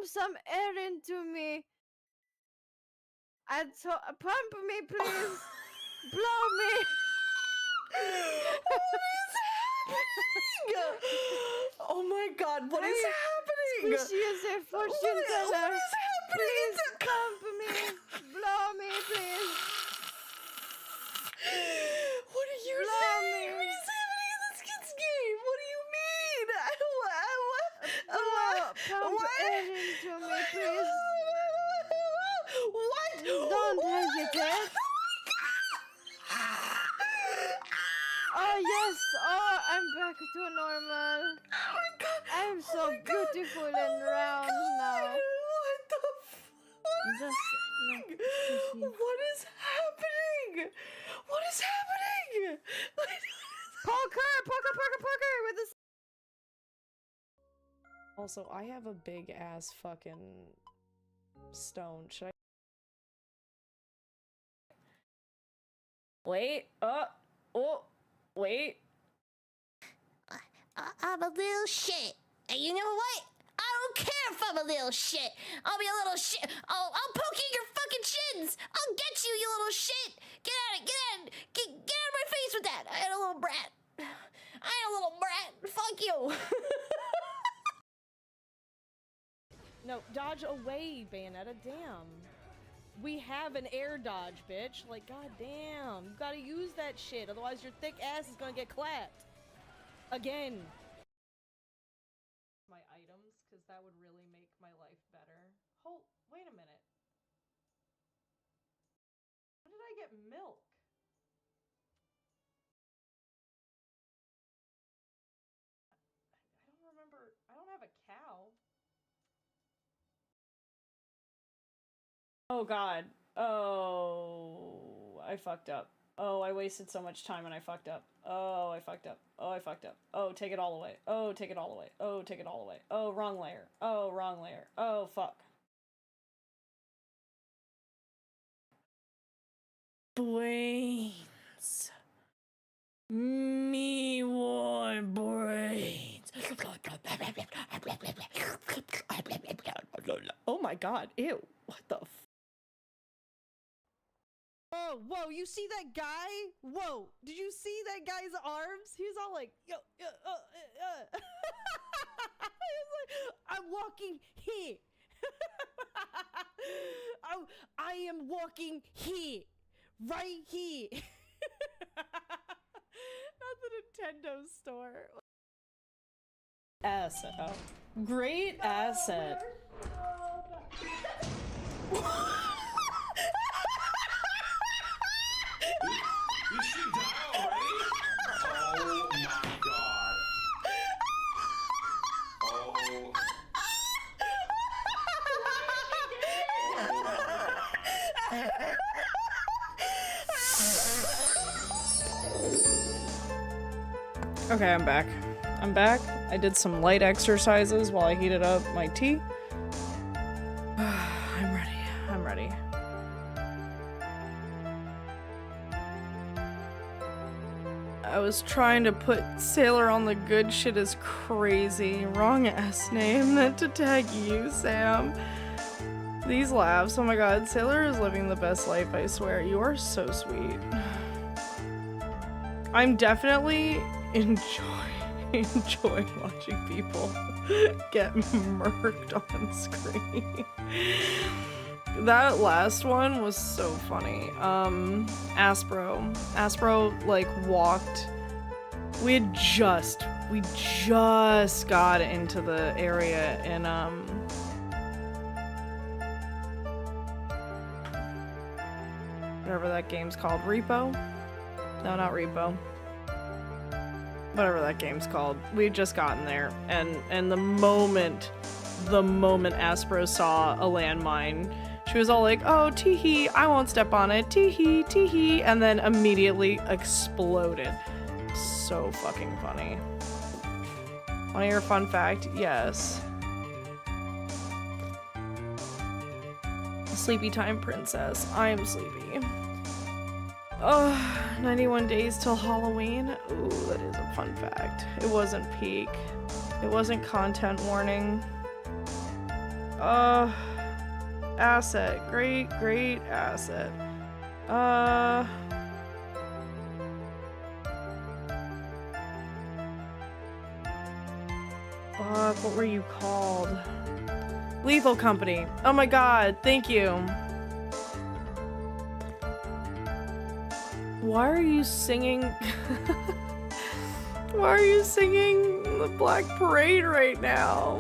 pump some air into me. And so pump me, please. Blow me. What is happening? Oh my god, what is happening? Squishy is a fortune teller. What is happening? Please pump me. Blow me, please. What are you Blow saying? me. What is happening in this kid's game? What do you mean? I don't. Pump air into me, please. What? Don't hesitate. Oh yes, oh I'm back to normal. Oh my god. I'm so beautiful and round now. What the Just What is happening? What is happening? Poker with this. Also, I have a big ass fucking stone. Should I? Wait. Wait. I'm a little shit. And you know what? I don't care if I'm a little shit. I'll be a little shit. I'll poke you in your fucking shins. I'll get you, you little shit. Get out of my face with that. I had a little brat. Fuck you. No, dodge away, Bayonetta. Damn. We have an air dodge, bitch. Like, goddamn. You gotta use that shit. Otherwise, your thick ass is gonna get clapped. Again. My items, because that would really make my life better. Wait a minute. When did I get milk? I don't remember. I don't have a cow. Oh god. Oh, I fucked up. Oh, I wasted so much time and I fucked up. Oh, I fucked up. Oh, I fucked up. Oh, take it all away. Oh, take it all away. Oh, take it all away. Oh, wrong layer. Oh, wrong layer. Oh, fuck. Brains. Me want brains. Oh my god. Ew. What the f- Oh, whoa, you see that guy? Whoa, did you see that guy's arms? He was all like, yo. He was like, I'm walking here. I am walking here. Right here. Not the Nintendo store. Asset. Oh. Great asset. Did she die already? Oh my god. Okay, I'm back. I did some light exercises while I heated up my tea. I'm ready. I was trying to put Sailor on the good shit is crazy. Wrong ass name. Meant to tag you, Sam. These laughs. Oh my god, Sailor is living the best life, I swear. You are so sweet. I'm definitely enjoy watching people get murked on screen. That last one was so funny. Aspro like walked. We just got into the area in whatever that game's called. Repo? No, not Repo. Whatever that game's called. We had just gotten there, and the moment Aspro saw a landmine, she was all like, oh, tee-hee, I won't step on it, tee-hee, tee-hee, and then immediately exploded. So fucking funny. Want to hear a fun fact? Yes. Sleepy time, princess. I am sleepy. Oh, 91 days till Halloween. Ooh, that is a fun fact. It wasn't peak. It wasn't content warning. Asset. Great asset. Fuck, what were you called? Lethal Company. Oh my god, thank you. Why are you singing? Why are you singing the Black Parade right now?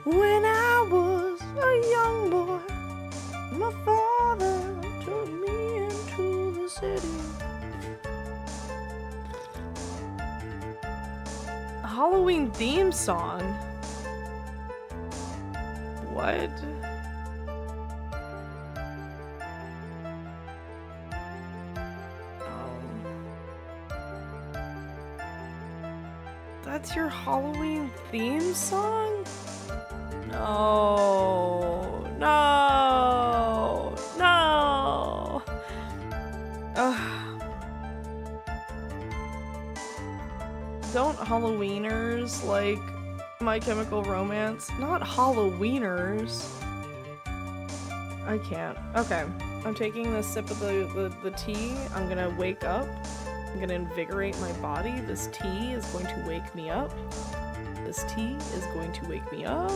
When I was a young boy, my father took me into the city. Halloween theme song? What? That's your Halloween theme song? No. Don't Halloweeners like My Chemical Romance? Not Halloweeners. I can't. Okay. I'm taking this sip of the tea. I'm gonna wake up. I'm gonna invigorate my body. This tea is going to wake me up. This tea is going to wake me up.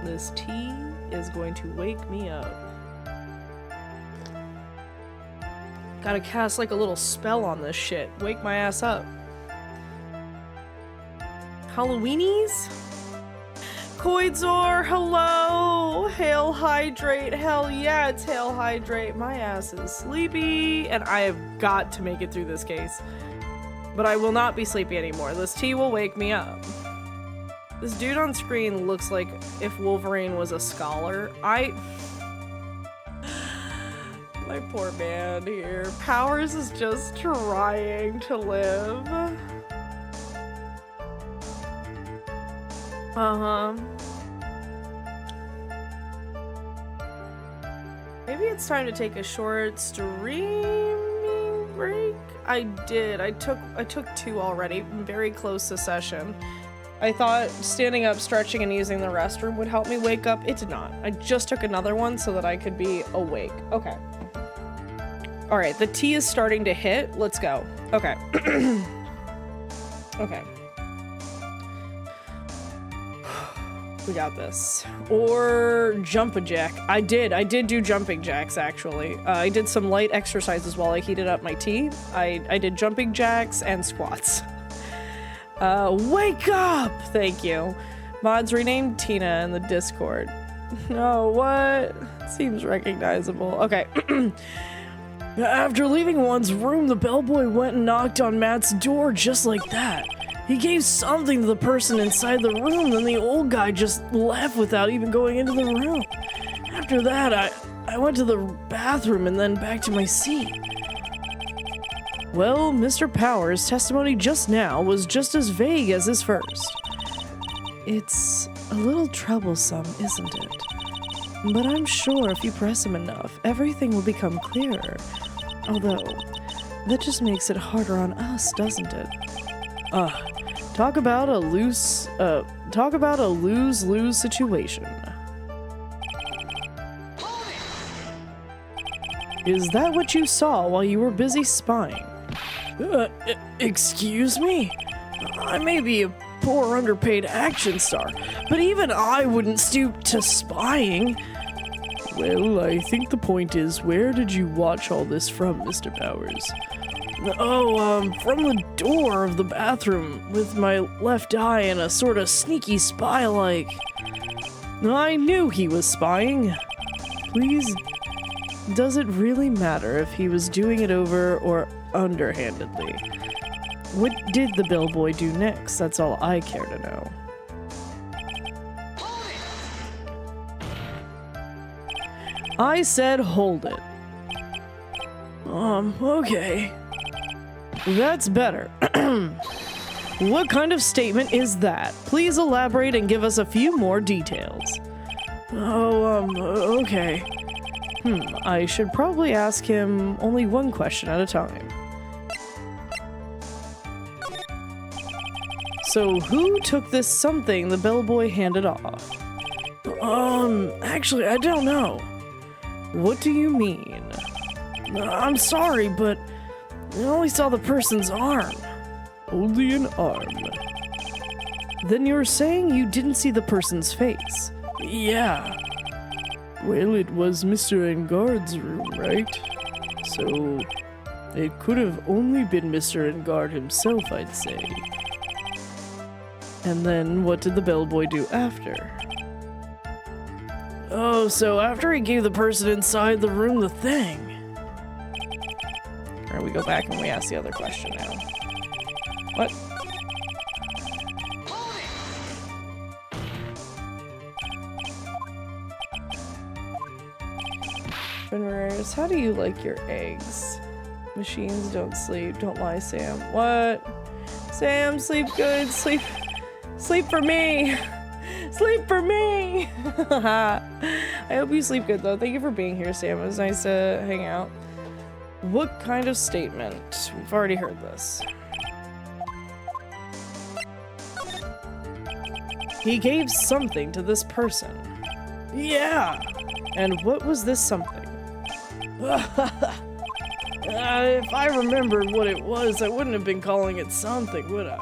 This tea is going to wake me up. Gotta cast like a little spell on this shit. Wake my ass up. Halloweenies? Koidzor, hello! Hail Hydrate, hell yeah, it's Hail Hydrate. My ass is sleepy, and I have got to make it through this case. But I will not be sleepy anymore. This tea will wake me up. This dude on screen looks like if Wolverine was a scholar. My poor man here. Powers is just trying to live. Maybe it's time to take a short streaming break. I did. I took 2 already. I'm very close to session. I thought standing up, stretching, and using the restroom would help me wake up. It did not. I just took another one so that I could be awake. Okay. Alright, the tea is starting to hit. Let's go. Okay. Okay. We got this. Or jump-a-jack. I did do jumping jacks, actually. I did some light exercises while I heated up my tea. I did jumping jacks and squats. Wake up! Thank you. Mods renamed Tina in the Discord. Oh, what? Seems recognizable. Okay. After leaving one's room, the bellboy went and knocked on Matt's door just like that. He gave something to the person inside the room, then the old guy just left without even going into the room. After that, I went to the bathroom and then back to my seat. Well, Mr. Powers' testimony just now was just as vague as his first. It's a little troublesome, isn't it? But I'm sure if you press him enough, everything will become clearer. Although, that just makes it harder on us, doesn't it? Talk about a lose-lose situation. Is that what you saw while you were busy spying? Excuse me? I may be a poor underpaid action star, but even I wouldn't stoop to spying. Well, I think the point is, where did you watch all this from, Mr. Powers? Oh, from the door of the bathroom, with my left eye and a sort of sneaky spy-like. I knew he was spying. Please, does it really matter if he was doing it over or underhandedly? What did the bellboy do next? That's all I care to know. I said hold it. Okay. That's better. What kind of statement is that? Please elaborate and give us a few more details. Okay. I should probably ask him only one question at a time. So, who took this something the bellboy handed off? Actually, I don't know. What do you mean? I'm sorry, but I only saw the person's arm. Only an arm. Then you're saying you didn't see the person's face? Yeah. Well, it was Mr. Engard's room, right? So, it could have only been Mr. Engard himself, I'd say. And then, what did the bellboy do after? Oh, so after he gave the person inside the room the thing. Alright, we go back and we ask the other question now. What? Fenrir's, how do you like your eggs? Machines don't sleep. Don't lie, Sam. What? Sam, sleep good. Sleep for me. Sleep for me. I hope you sleep good, though. Thank you for being here, Sam. It was nice to hang out. What kind of statement? We've already heard this. He gave something to this person. Yeah. And what was this something? If I remembered what it was, I wouldn't have been calling it something, would I?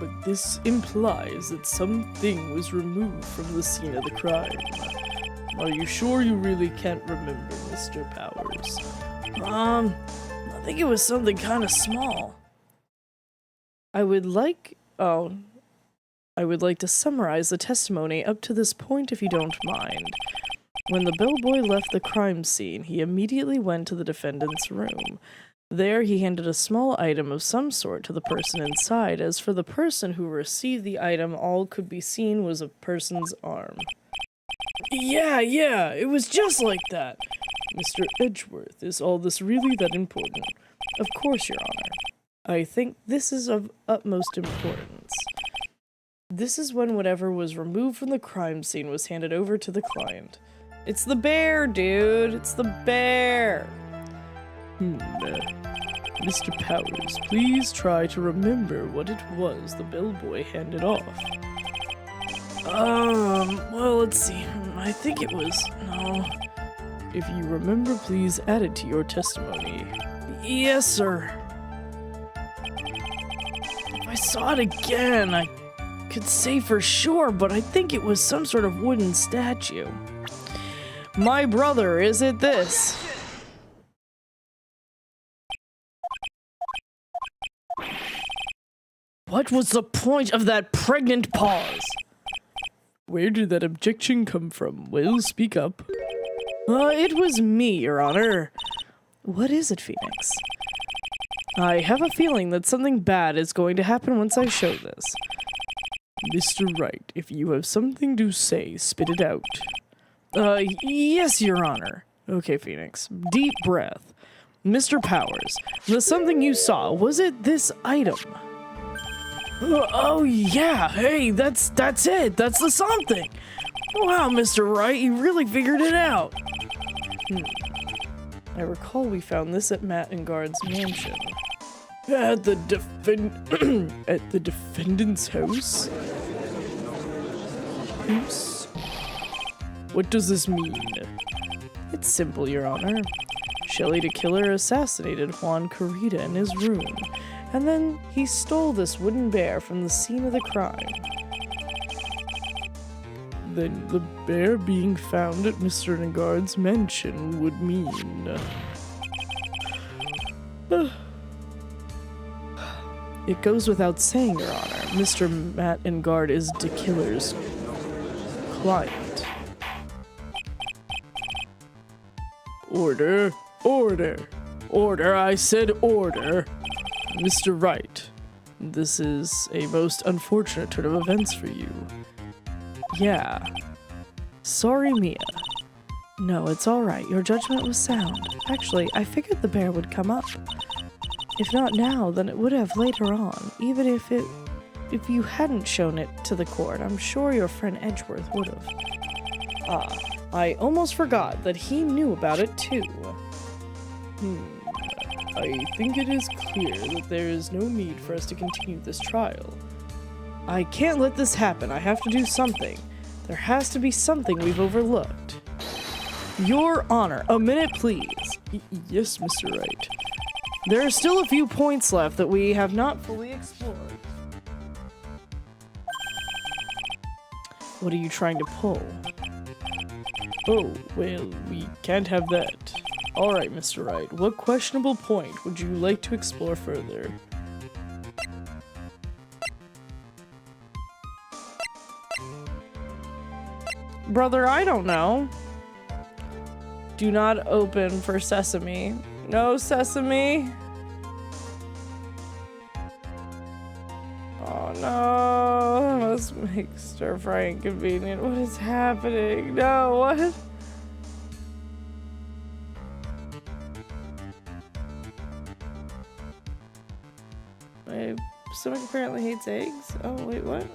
But this implies that something was removed from the scene of the crime. Are you sure you really can't remember, Mr. Powers? I think it was something kind of small. I would like to summarize the testimony up to this point if you don't mind. When the bellboy left the crime scene, he immediately went to the defendant's room. There, he handed a small item of some sort to the person inside. As for the person who received the item, all could be seen was a person's arm. Yeah, it was just like that. Mr. Edgeworth, is all this really that important? Of course, Your Honor. I think this is of utmost importance. This is when whatever was removed from the crime scene was handed over to the client. It's the bear, dude! It's the bear! Mr. Powers, please try to remember what it was the bellboy handed off. Well, let's see. I think it was... No. If you remember, please add it to your testimony. Yes, sir. If I saw it again, I could say for sure, but I think it was some sort of wooden statue. My brother, is it this? What was the point of that pregnant pause? Where did that objection come from? Well, speak up. It was me, Your Honor. What is it, Phoenix? I have a feeling that something bad is going to happen once I show this. Mr. Wright, if you have something to say, spit it out. Yes, Your Honor. Okay, Phoenix. Deep breath. Mr. Powers, the something you saw, was it this item? Oh, yeah. Hey, that's it. That's the something. Wow, Mr. Wright, you really figured it out. I recall we found this at Matt and Guard's mansion. At the defendant's house? House? What does this mean? It's simple, Your Honor. Shelley the Killer assassinated Juan Carita in his room, and then he stole this wooden bear from the scene of the crime. Then the bear being found at Mr. Engard's mansion would mean... It goes without saying, Your Honor, Mr. Matt Engard is the killer's client. Order, order, order, I said order. Mr. Wright, this is a most unfortunate turn of events for you. Yeah. Sorry, Mia. No, it's alright. Your judgment was sound. Actually, I figured the bear would come up. If not now, then it would have later on. Even if you hadn't shown it to the court, I'm sure your friend Edgeworth would have. Ah, I almost forgot that he knew about it too. I think it is clear that there is no need for us to continue this trial. I can't let this happen. I have to do something. There has to be something we've overlooked. Your Honor, a minute please. Yes, Mr. Wright. There are still a few points left that we have not fully explored. What are you trying to pull? Oh, well, we can't have that. Alright, Mr. Wright, what questionable point would you like to explore further? Brother, I don't know. Do not open for sesame. No sesame. Oh no. This makes stir fry inconvenient. What is happening? No, what? My stomach apparently hates eggs. Oh, wait, what?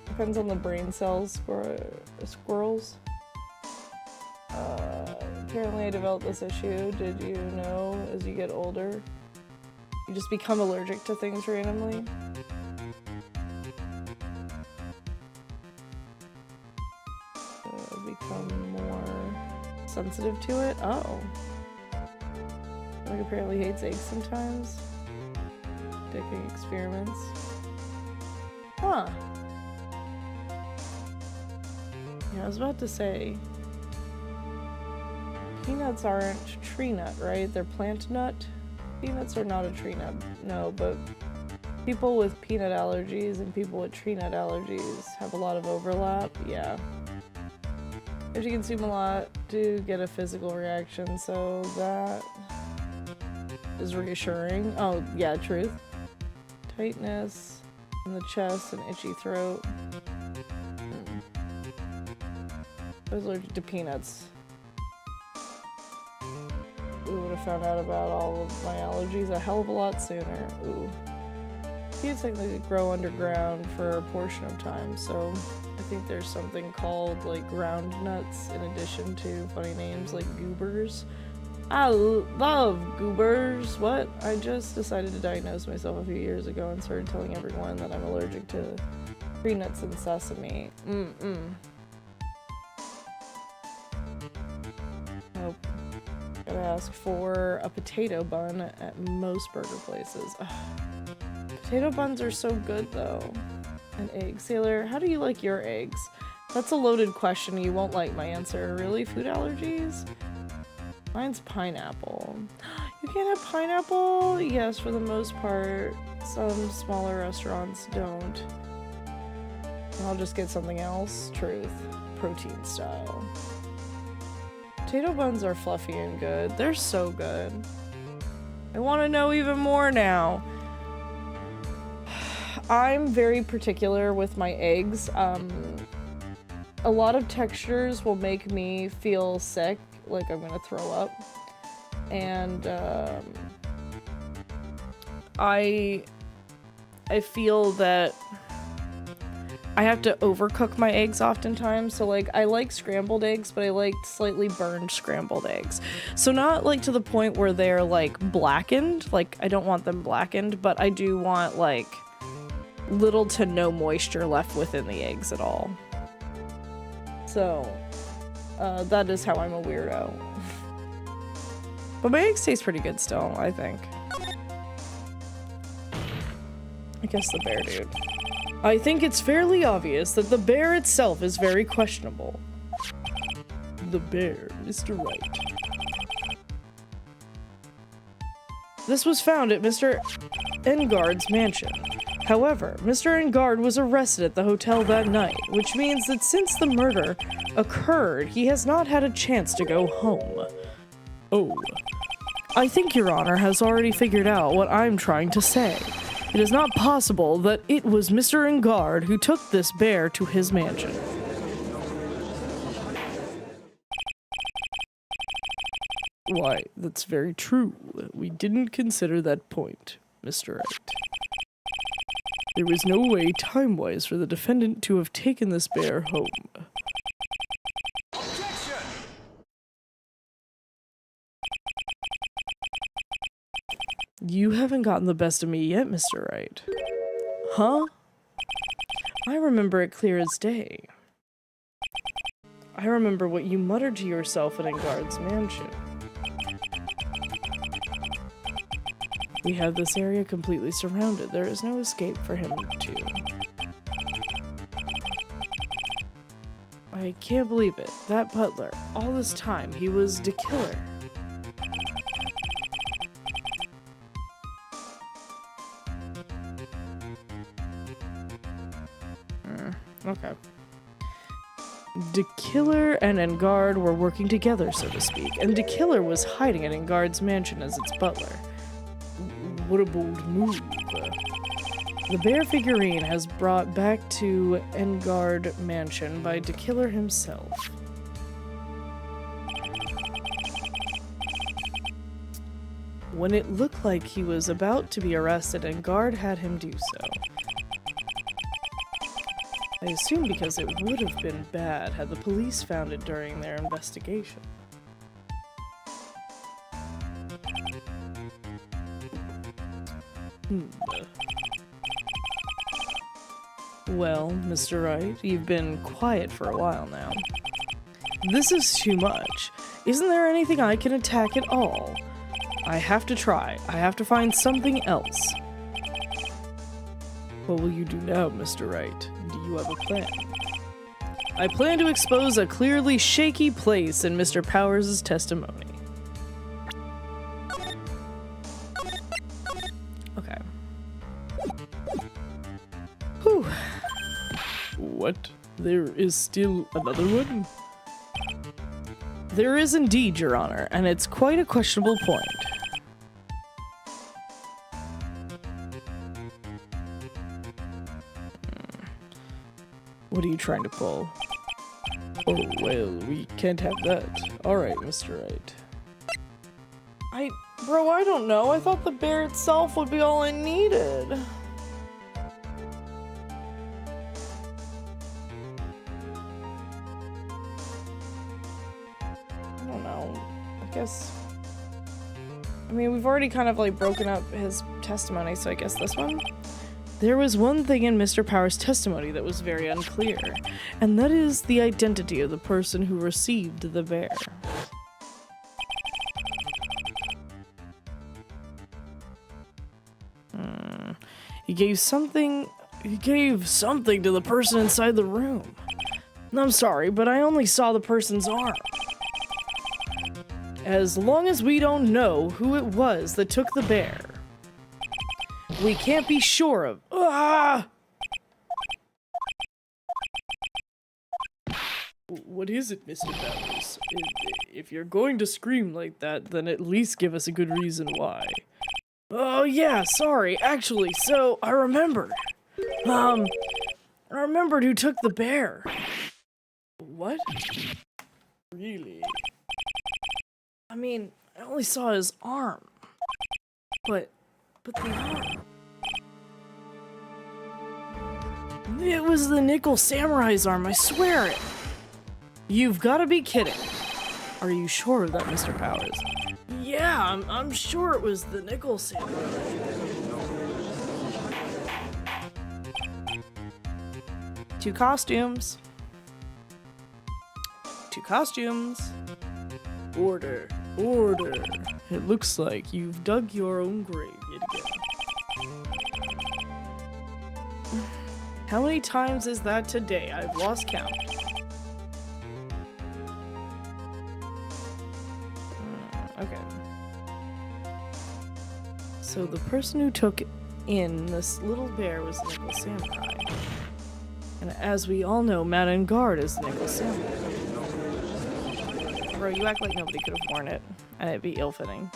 Depends on the brain cells for squirrels. Apparently I developed this issue. Did you know as you get older, you just become allergic to things randomly? Become more sensitive to it? Oh. Like apparently hates eggs sometimes. Taking experiments. Huh. Yeah, I was about to say, peanuts aren't tree nut, right? They're plant nut. Peanuts are not a tree nut, no, but people with peanut allergies and people with tree nut allergies have a lot of overlap, yeah. You have to consume a lot to get a physical reaction, so that is reassuring. Oh, yeah, truth. Tightness in the chest and itchy throat. I was allergic to peanuts. We would have found out about all of my allergies a hell of a lot sooner. Ooh. Peanuts technically grow underground for a portion of time, so I think there's something called like ground nuts in addition to funny names like goobers. I love goobers. What? I just decided to diagnose myself a few years ago and started telling everyone that I'm allergic to tree nuts and sesame. Nope. Gotta ask for a potato bun at most burger places. Ugh. Potato buns are so good though. And eggs. Sailor, how do you like your eggs? That's a loaded question. You won't like my answer. Really? Food allergies? Mine's pineapple. You can't have pineapple? Yes, for the most part. Some smaller restaurants don't. I'll just get something else. Truth. Protein style. Potato buns are fluffy and good. They're so good. I want to know even more now. I'm very particular with my eggs. A lot of textures will make me feel sick, like I'm gonna throw up. And I feel that I have to overcook my eggs oftentimes. So like I like scrambled eggs, but I like slightly burned scrambled eggs. So not like to the point where they're like blackened, like I don't want them blackened, but I do want like little to no moisture left within the eggs at all. So that is how I'm a weirdo. But my eggs taste pretty good still, I think. I guess the bear dude. I think it's fairly obvious that the bear itself is very questionable. The bear, Mr. Wright. This was found at Mr. Engard's mansion. However, Mr. Engard was arrested at the hotel that night, which means that since the murder occurred, he has not had a chance to go home. Oh. I think Your Honor has already figured out what I'm trying to say. It is not possible that it was Mr. Engard who took this bear to his mansion. Why, that's very true. We didn't consider that point, Mr. Wright. There was no way time-wise for the defendant to have taken this bear home. Objection! You haven't gotten the best of me yet, Mr. Wright. Huh? I remember it clear as day. I remember what you muttered to yourself at Engard's mansion. We have this area completely surrounded. There is no escape for him to. I can't believe it. That butler, all this time, he was the killer. Okay. The killer and Engard were working together, so to speak, and the killer was hiding at Engard's mansion as its butler. What a bold move. The bear figurine has brought back to Engard Mansion by the killer himself. When it looked like he was about to be arrested, Engard had him do so. I assume because it would have been bad had the police found it during their investigation. Well, Mr. Wright, you've been quiet for a while now. This is too much. Isn't there anything I can attack at all? I have to try. I have to find something else. What will you do now, Mr. Wright? Do you have a plan? I plan to expose a clearly shaky place in Mr. Powers' testimony. Okay. Whew. What? There is still another one? There is indeed, Your Honor, and it's quite a questionable point. What are you trying to pull? Oh, well, we can't have that. Alright, Mr. Wright. Bro, I don't know. I thought the bear itself would be all I needed. I don't know. I guess... I mean, we've already kind of, like, broken up his testimony, so I guess this one? There was one thing in Mr. Power's testimony that was very unclear, and that is the identity of the person who received the bear. He gave something to the person inside the room. I'm sorry, but I only saw the person's arm. As long as we don't know who it was that took the bear, we can't be sure of. Ah! What is it, Mr. Powers? If you're going to scream like that, then at least give us a good reason why. Oh yeah, sorry. Actually, so I remembered. I remembered who took the bear. What? Really? I mean, I only saw his arm. But the arm. It was the Nickel Samurai's arm, I swear it. You've got to be kidding. Are you sure of that, Mr. Powers? Yeah, I'm sure it was the Nickel Samurai. Two costumes. Order. It looks like you've dug your own grave yet again. How many times is that today? I've lost count. Okay. So the person who took in this little bear was the Nickel Samurai. And as we all know, Matt Engard is the Nickel Samurai. Bro, you act like nobody could have worn it, and it'd be ill-fitting.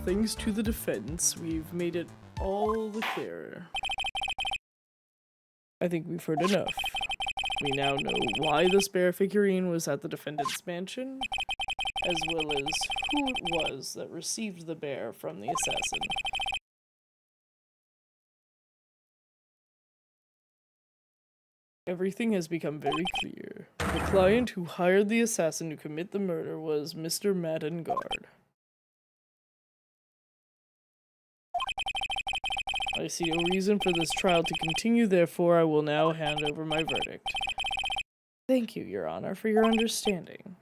Thanks to the defense, we've made it all the clearer. I think we've heard enough. We now know why this bear figurine was at the defendant's mansion, as well as who it was that received the bear from the assassin. Everything has become very clear. The client who hired the assassin to commit the murder was Mr. Matt Engard. I see no reason for this trial to continue, therefore I will now hand over my verdict. Thank you, Your Honor, for your understanding.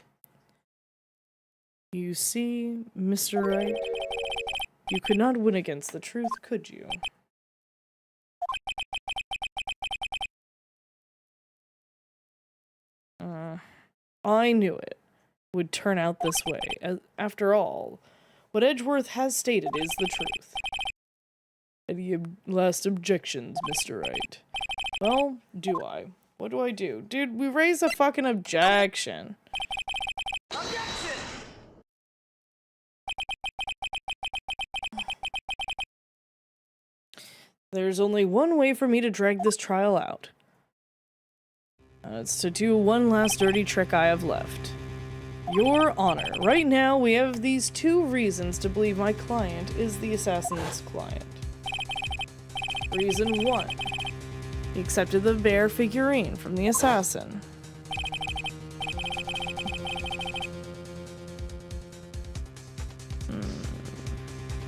You see, Mr. Wright, you could not win against the truth, could you? I knew it would turn out this way. After all, what Edgeworth has stated is the truth. Any last objections, Mr. Wright? Well, do I? What do I do? Dude, we raised a fucking objection. Objection! There's only one way for me to drag this trial out. It's to do one last dirty trick I have left. Your Honor, right now we have these two reasons to believe my client is the assassin's client. Reason 1. He accepted the bear figurine from the assassin.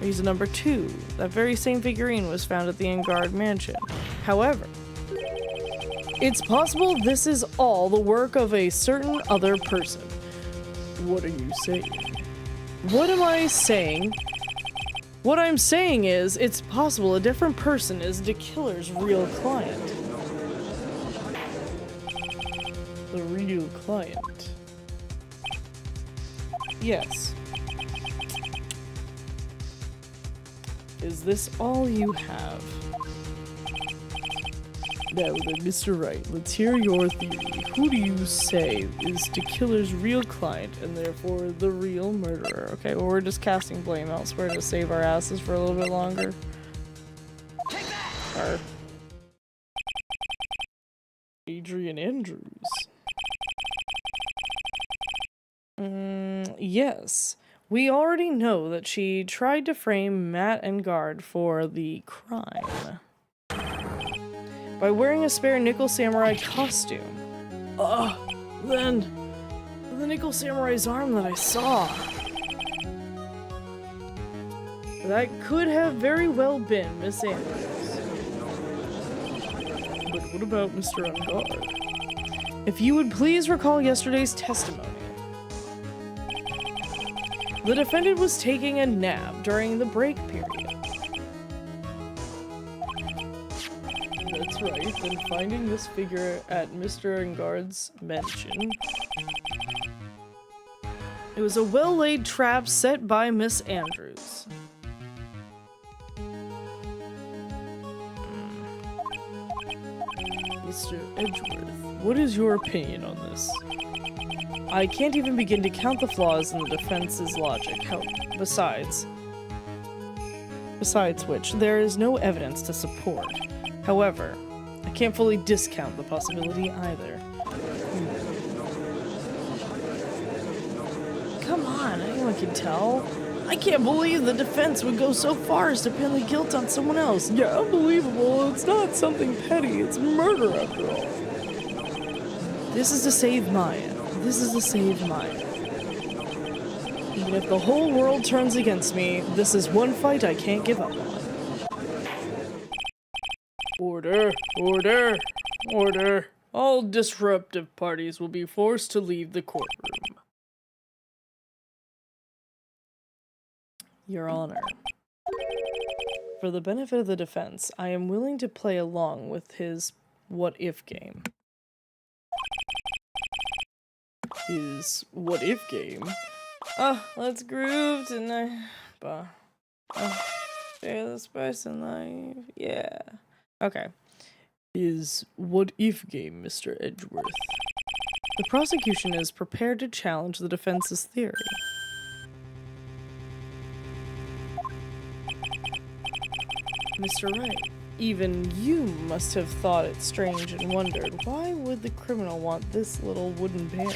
Reason number 2. That very same figurine was found at the Engard mansion. However, it's possible this is all the work of a certain other person. What are you saying? What am I saying? What I'm saying is, it's possible a different person is the killer's real client. The real client. Yes. Is this all you have? Now then, Mr. Wright, let's hear your theory. Who do you say is the killer's real client and therefore the real murderer? Okay, well, we're just casting blame elsewhere to save our asses for a little bit longer. Take that! Or Adrian Andrews. Yes. We already know that she tried to frame Matt Engard for the crime by wearing a spare Nickel Samurai costume. Then the Nickel Samurai's arm that I saw. That could have very well been Miss Andrews. But what about Mr. Engard? If you would please recall yesterday's testimony. The defendant was taking a nap during the break period. That's right, then finding this figure at Mr. Engard's mansion. It was a well-laid trap set by Miss Andrews. Mr. Edgeworth, what is your opinion on this? I can't even begin to count the flaws in the defense's logic. Besides which, there is no evidence to support. However, I can't fully discount the possibility either. Come on, anyone can tell. I can't believe the defense would go so far as to pin the guilt on someone else. Yeah, unbelievable. It's not something petty. It's murder after all. This is to save Maya. This is to save Maya. Even if the whole world turns against me, this is one fight I can't give up on. Order, order, order. All disruptive parties will be forced to leave the courtroom. Your Honor, for the benefit of the defense, I am willing to play along with his what-if game. His what-if game? Let's groove tonight. Share this person life. Yeah. Okay. His what-if game, Mr. Edgeworth. The prosecution is prepared to challenge the defense's theory. Mr. Wright, even you must have thought it strange and wondered, why would the criminal want this little wooden bear?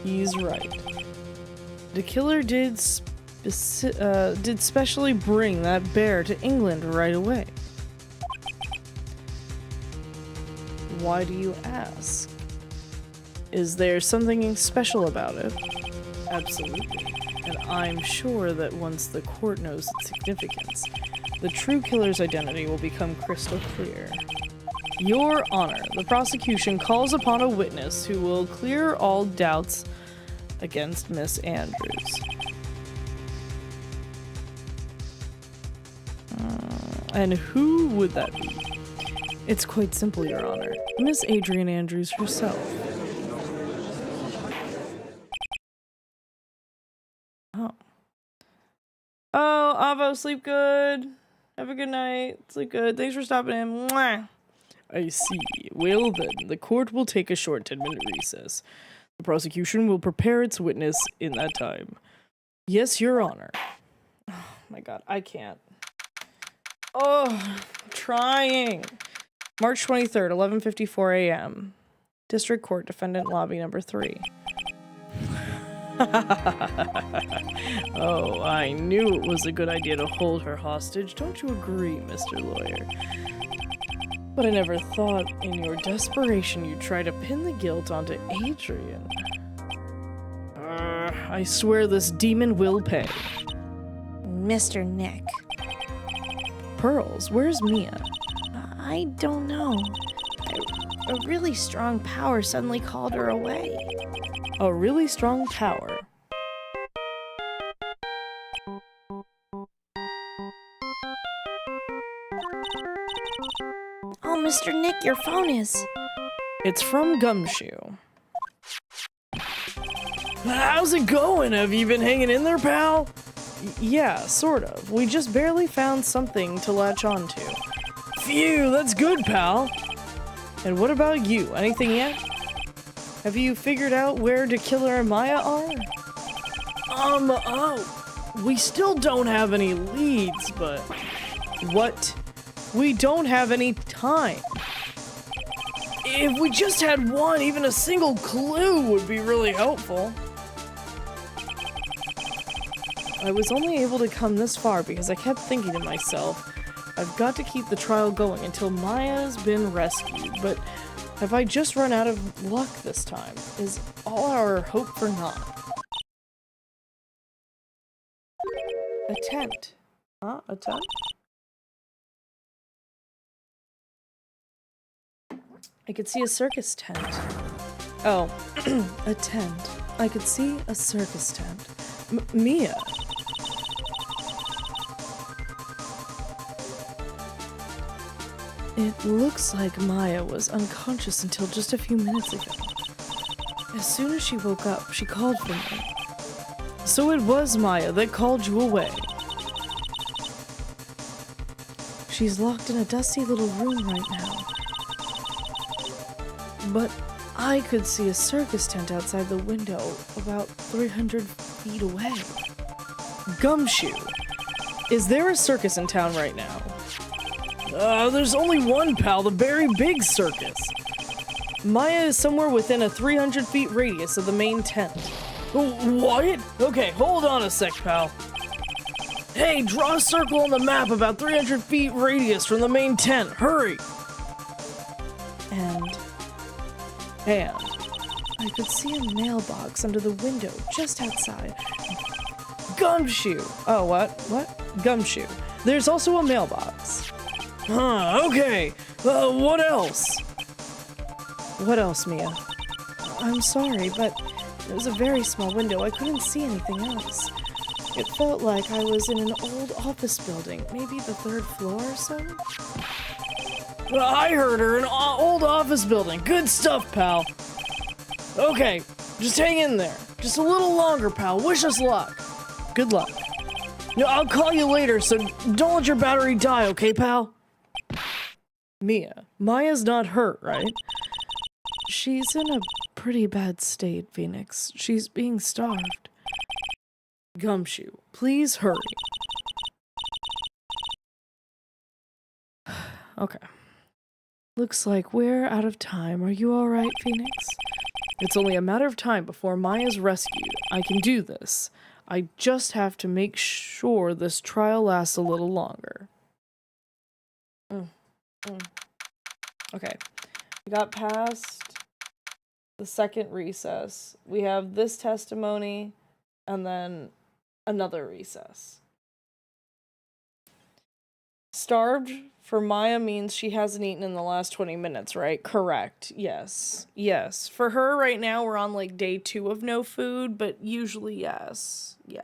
He's right. The killer did specially bring that bear to England right away. Why do you ask? Is there something special about it? Absolutely. and I'm sure that once the court knows its significance, the true killer's identity will become crystal clear. Your Honor, the prosecution calls upon a witness who will clear all doubts against Miss Andrews. And who would that be? It's quite simple, Your Honor. Miss Adrian Andrews herself. Oh. Oh, Avo, sleep good. Have a good night. Sleep good. Thanks for stopping in. Mwah. I see. Well then, the court will take a short 10-minute recess. The prosecution will prepare its witness in that time. Yes, Your Honor. Oh my god, I can't. Oh, I'm trying. March 23rd, 11:54 a.m. District Court, Defendant Lobby number 3. Oh, I knew it was a good idea to hold her hostage. Don't you agree, Mr. Lawyer? But I never thought in your desperation you'd try to pin the guilt onto Adrian. I swear this demon will pay. Mr. Nick. Pearls, where's Mia? I don't know. A really strong power suddenly called her away. A really strong power. Oh, Mr. Nick, your phone is... It's from Gumshoe. How's it going? Have you been hanging in there, pal? Yeah, sort of. We just barely found something to latch onto. Phew, that's good, pal. And what about you? Anything yet? Have you figured out where the killer and Maya are? We still don't have any leads, but... What? We don't have any time. If we just had one, even a single clue would be really helpful. I was only able to come this far because I kept thinking to myself, I've got to keep the trial going until Maya's been rescued, but have I just run out of luck this time? Is all our hope for naught? A tent. Huh? A tent? I could see a circus tent. Oh, a tent. I could see a circus tent. Mia. It looks like Maya was unconscious until just a few minutes ago. As soon as she woke up, she called for me. So it was Maya that called you away. She's locked in a dusty little room right now. But I could see a circus tent outside the window about 300 feet away. Gumshoe! Is there a circus in town right now? There's only one, pal, the very big circus. Maya is somewhere within a 300 feet radius of the main tent. What? Okay, hold on a sec, pal. Hey, draw a circle on the map about 300 feet radius from the main tent. Hurry! And I could see a mailbox under the window just outside. Gumshoe! Oh, what? What? Gumshoe. There's also a mailbox. Huh, okay. What else? What else, Mia? I'm sorry, but it was a very small window. I couldn't see anything else. It felt like I was in an old office building, maybe the 3rd floor or so. I heard her, an old office building. Good stuff, pal. Okay, just hang in there. Just a little longer, pal. Wish us luck. Good luck. No, I'll call you later, so don't let your battery die, okay, pal? Mia, Maya's not hurt, right? She's in a pretty bad state, Phoenix. She's being starved. Gumshoe, please hurry. Okay. Looks like we're out of time. Are you alright, Phoenix? It's only a matter of time before Maya's rescued. I can do this. I just have to make sure this trial lasts a little longer. Okay. We got past the second recess. We have this testimony, and then another recess. Starved for Maya means she hasn't eaten in the last 20 minutes, right? Correct. Yes. Yes. For her right now, we're on like day 2 of no food, but usually yes. Yeah.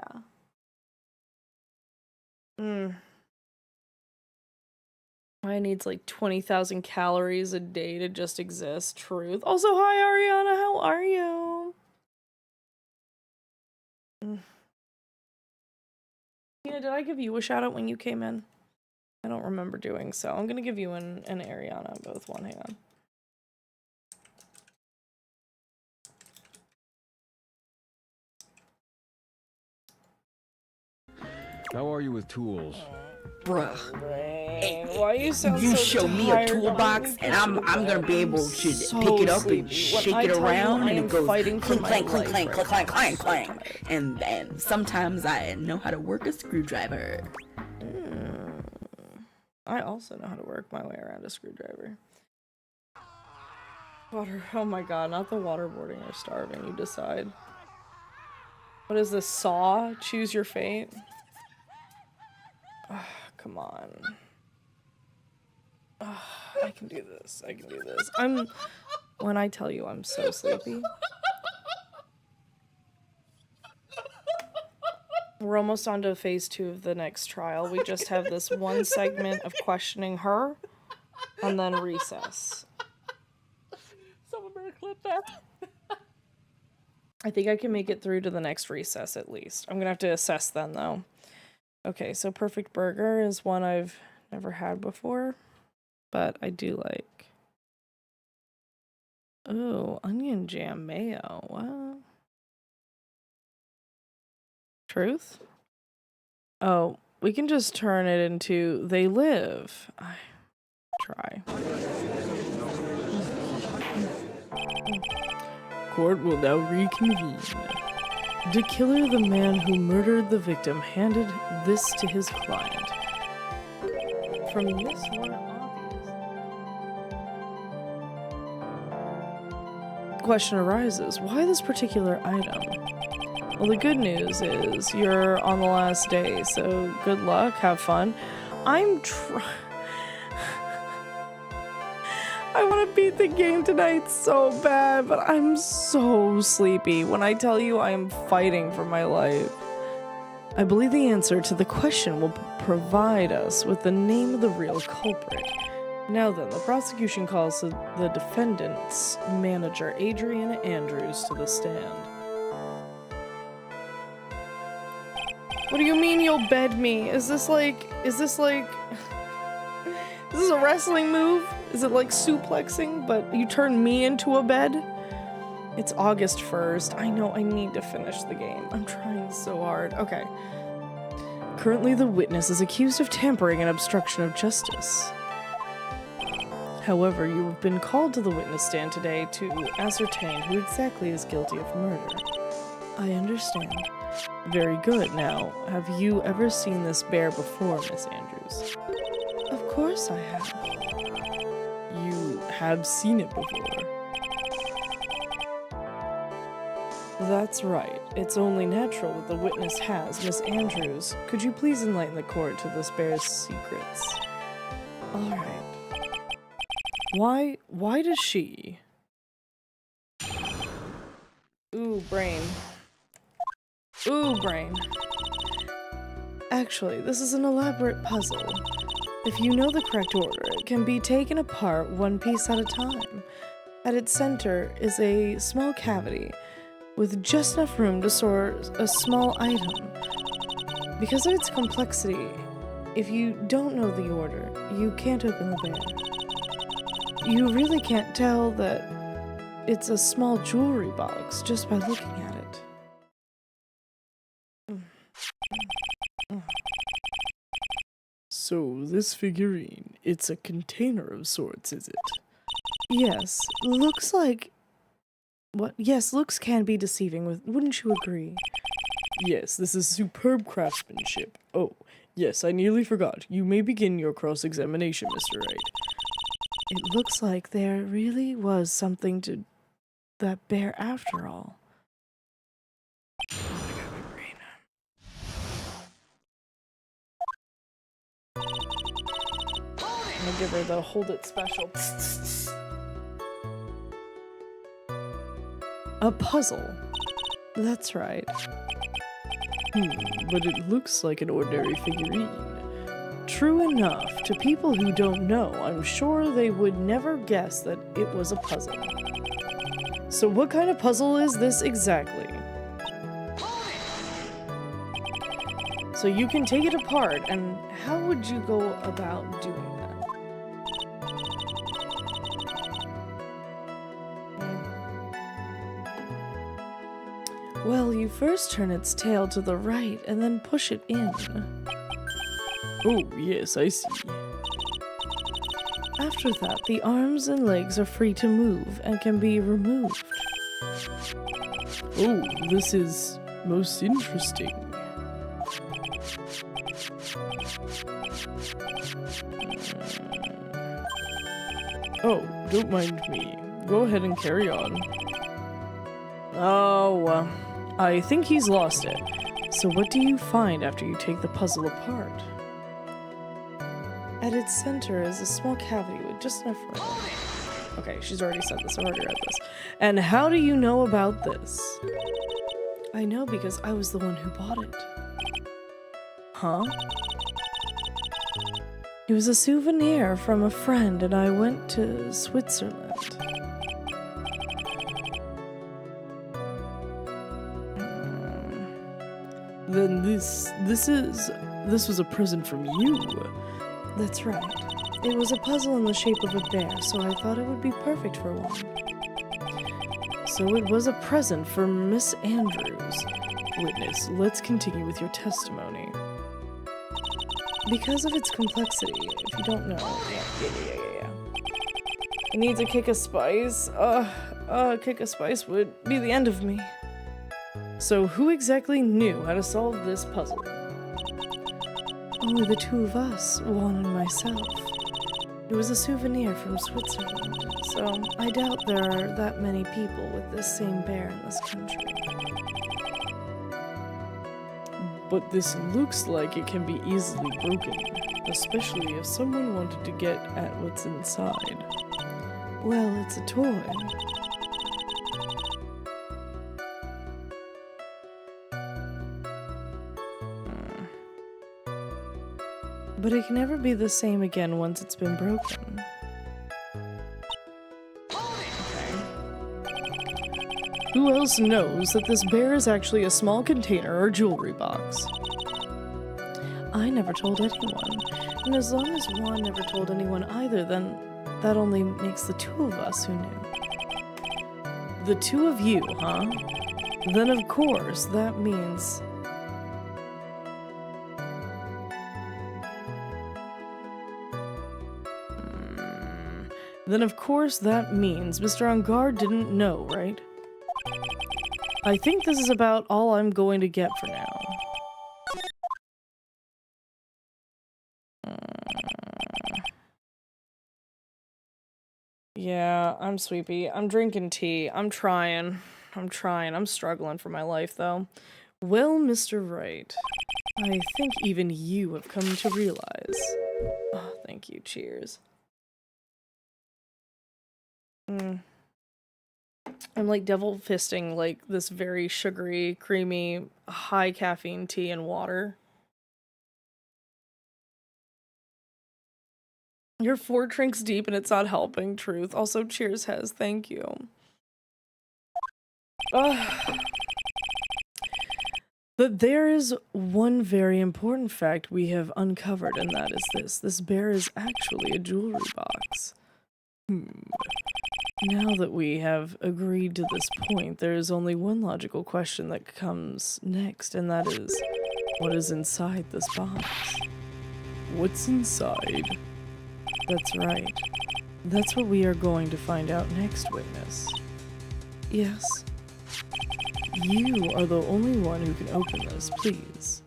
Maya needs like 20,000 calories a day to just exist. Truth. Also, hi Ariana, how are you? Tina, did I give you a shout out when you came in? I don't remember doing so. I'm gonna give you an Ariana both one. Hang on. How are you with tools? Bruh. Why you sound you so show me a toolbox and I'm gonna be able to pick it up and shake it around and it goes clink clank clink clank clink clank clank clank and sometimes I know how to work a screwdriver. I also know how to work my way around a screwdriver. Water. Oh my god, not the waterboarding or starving, you decide. What is this, Saw? Choose your fate? Oh, come on. Oh, I can do this. I can do this. When I tell you I'm so sleepy. We're almost on to phase 2 of the next trial. We just have this one segment of questioning her, and then recess. Someone better clip that. I think I can make it through to the next recess at least. I'm gonna have to assess then though. Okay, so Perfect Burger is one I've never had before, but I do like. Ooh, onion jam mayo. What? Truth? Oh, we can just turn it into They Live. I try. Court will now reconvene. The killer, the man who murdered the victim, handed this to his client. From this one, the question arises, why this particular item? Well, the good news is you're on the last day, so good luck, have fun. I want to beat the game tonight so bad, but I'm so sleepy. When I tell you I am fighting for my life. I believe the answer to the question will provide us with the name of the real culprit. Now then, the prosecution calls the defendant's manager, Adrian Andrews, to the stand. What do you mean you'll bed me? Is this a wrestling move? Is it like suplexing, but you turn me into a bed? It's August 1st. I know I need to finish the game. I'm trying so hard. Okay. Currently, the witness is accused of tampering and obstruction of justice. However, you have been called to the witness stand today to ascertain who exactly is guilty of murder. I understand. Very good. Now, have you ever seen this bear before, Miss Andrews? Of course I have. You have seen it before. That's right. It's only natural that the witness has. Miss Andrews, could you please enlighten the court to this bear's secrets? Alright. Why does she? Ooh, brain. Ooh, brain. Actually, this is an elaborate puzzle. If you know the correct order, it can be taken apart one piece at a time. At its center is a small cavity with just enough room to store a small item. Because of its complexity, if you don't know the order, you can't open the bear. You really can't tell that it's a small jewelry box just by looking at it. So, this figurine, it's a container of sorts, is it? Yes, looks like... What? Yes, looks can be deceiving, wouldn't you agree? Yes, this is superb craftsmanship. Oh, yes, I nearly forgot. You may begin your cross-examination, Mr. Wright. It looks like there really was something to that bear after all. I'm gonna give her the hold it special. A puzzle. That's right. But it looks like an ordinary figurine. True enough, to people who don't know, I'm sure they would never guess that it was a puzzle. So what kind of puzzle is this exactly? So you can take it apart, and how would you go about doing that? Well, you first turn its tail to the right and then push it in. Oh, yes, I see. After that, the arms and legs are free to move and can be removed. Oh, this is most interesting. Oh, don't mind me. Go ahead and carry on. Oh, I think he's lost it. So what do you find after you take the puzzle apart? At its center is a small cavity with just enough room. Okay, she's already said this. I've already read this. And how do you know about this? I know because I was the one who bought it. Huh? It was a souvenir from a friend and I went to Switzerland. Then this was a present from you. That's right. It was a puzzle in the shape of a bear, so I thought it would be perfect for one. So it was a present from Miss Andrews. Witness, let's continue with your testimony. Because of its complexity, if you don't know, yeah. It needs a kick of spice. A kick of spice would be the end of me. So who exactly knew how to solve this puzzle? Only the two of us, Juan and myself. It was a souvenir from Switzerland, so I doubt there are that many people with this same bear in this country. But this looks like it can be easily broken, especially if someone wanted to get at what's inside. Well, it's a toy. But it can never be the same again once it's been broken. Okay. Who else knows that this bear is actually a small container or jewelry box? I never told anyone. And as long as Juan never told anyone either, then that only makes the two of us who knew. The two of you, huh? Then of course that means... Then of course that means Mr. Angard didn't know, right? I think this is about all I'm going to get for now. Yeah, I'm sleepy. I'm drinking tea. I'm trying. I'm struggling for my life, though. Well, Mr. Wright, I think even you have come to realize. Oh, thank you. Cheers. I'm like devil fisting like this very sugary, creamy, high caffeine tea and water. You're 4 drinks deep and it's not helping, truth. Also, cheers, Hez. Thank you. But there is one very important fact we have uncovered, and that is this. This bear is actually a jewelry box. Now that we have agreed to this point, there is only one logical question that comes next, and that is, what is inside this box? What's inside? That's right. That's what we are going to find out next, witness. Yes. You are the only one who can open this, please.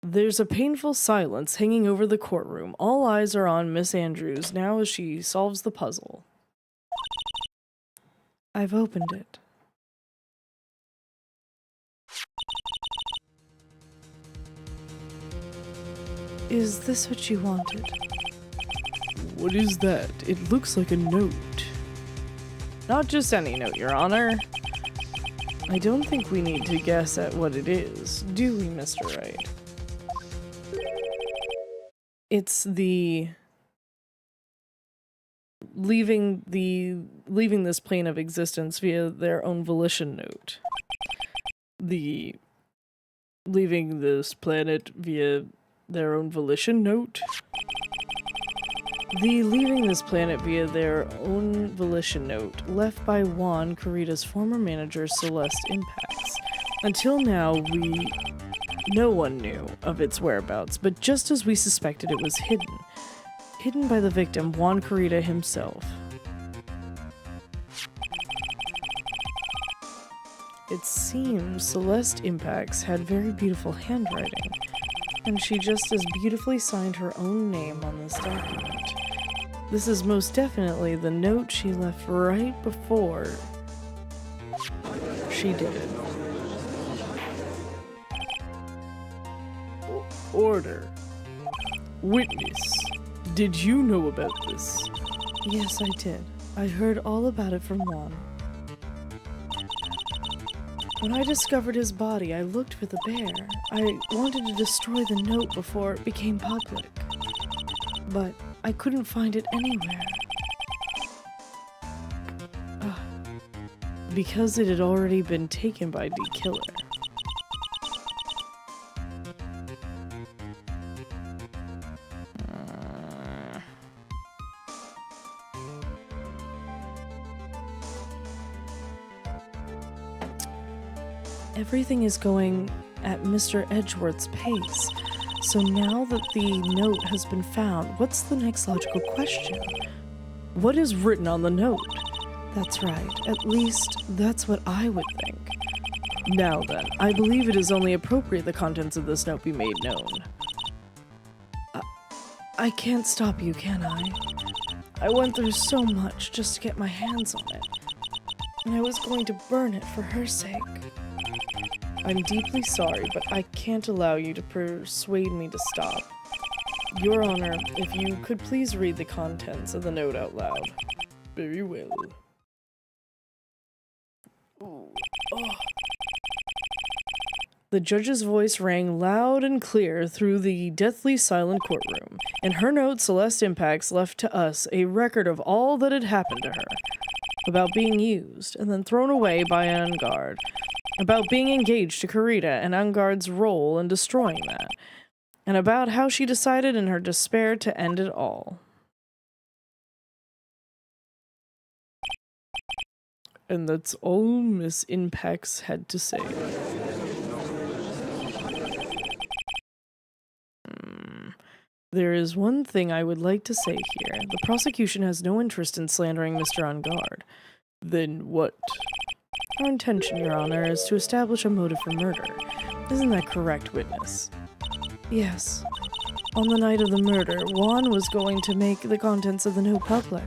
There's a painful silence hanging over the courtroom. All eyes are on Miss Andrews now as she solves the puzzle. I've opened it. Is this what you wanted? What is that? It looks like a note. Not just any note, Your Honor. I don't think we need to guess at what it is, do we, Mr. Wright? It's the leaving this plane of existence via their own volition note. The leaving this planet via their own volition note? The leaving this planet via their own volition note, left by Juan, Corita's former manager, Celeste Impacts. Until now, no one knew of its whereabouts, but just as we suspected, it was hidden. Hidden by the victim, Juan Corita himself. It seems Celeste Impacts had very beautiful handwriting, and she just as beautifully signed her own name on this document. This is most definitely the note she left right before she did it. Order. Witness. Did you know about this? Yes, I did. I heard all about it from Juan. When I discovered his body, I looked for the bear. I wanted to destroy the note before it became public. But I couldn't find it anywhere. Because it had already been taken by D. Killer. Everything is going at Mr. Edgeworth's pace. So now that the note has been found, what's the next logical question? What is written on the note? That's right. At least, that's what I would think. Now then, I believe it is only appropriate the contents of this note be made known. I can't stop you, can I? I went through so much just to get my hands on it. And I was going to burn it for her sake. I'm deeply sorry, but I can't allow you to persuade me to stop. Your Honor, if you could please read the contents of the note out loud. Very well. Ooh. Oh. The judge's voice rang loud and clear through the deathly silent courtroom. In her note, Celeste Impacts left to us a record of all that had happened to her. About being used and then thrown away by Angard. About being engaged to Corita and Angard's role in destroying that. And about how she decided in her despair to end it all. And that's all Miss Impacts had to say. There is one thing I would like to say here. The prosecution has no interest in slandering Mr. Angard. Then what? Our intention, Your Honor, is to establish a motive for murder. Isn't that correct, witness? Yes. On the night of the murder, Juan was going to make the contents of the note public.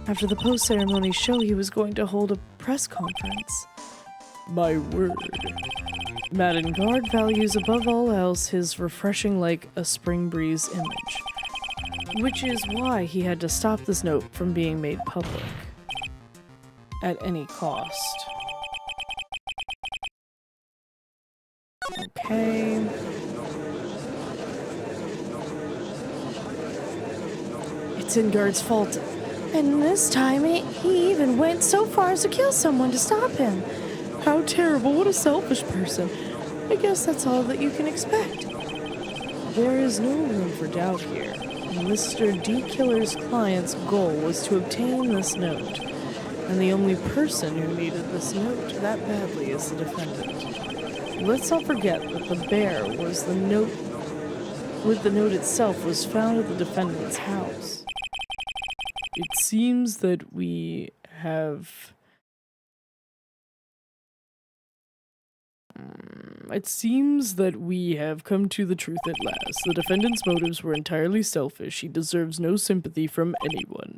After the post-ceremony show, he was going to hold a press conference. My word. Madden Guard values above all else his refreshing like a spring breeze image. Which is why he had to stop this note from being made public. At any cost. Okay. It's Ingard's fault. And this time, he even went so far as to kill someone to stop him. How terrible, what a selfish person. I guess that's all that you can expect. There is no room for doubt here. Mr. D. Killer's client's goal was to obtain this note. And the only person who needed this note that badly is the defendant. Let's not forget that the bear was the note, with the note itself, was found at the defendant's house. It seems that we have... It seems that we have come to the truth at last. The defendant's motives were entirely selfish. He deserves no sympathy from anyone.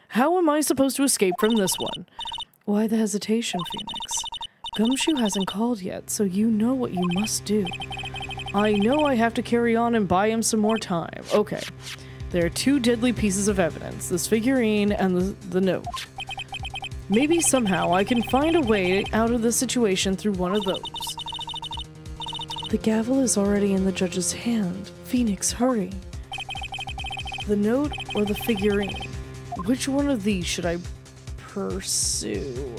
How am I supposed to escape from this one? Why the hesitation, Phoenix? Gumshoe hasn't called yet, so you know what you must do. I know I have to carry on and buy him some more time. Okay. There are 2 deadly pieces of evidence, this figurine and the note. Maybe somehow I can find a way out of the situation through one of those. The gavel is already in the judge's hand. Phoenix, hurry. The note or the figurine? Which one of these should I pursue?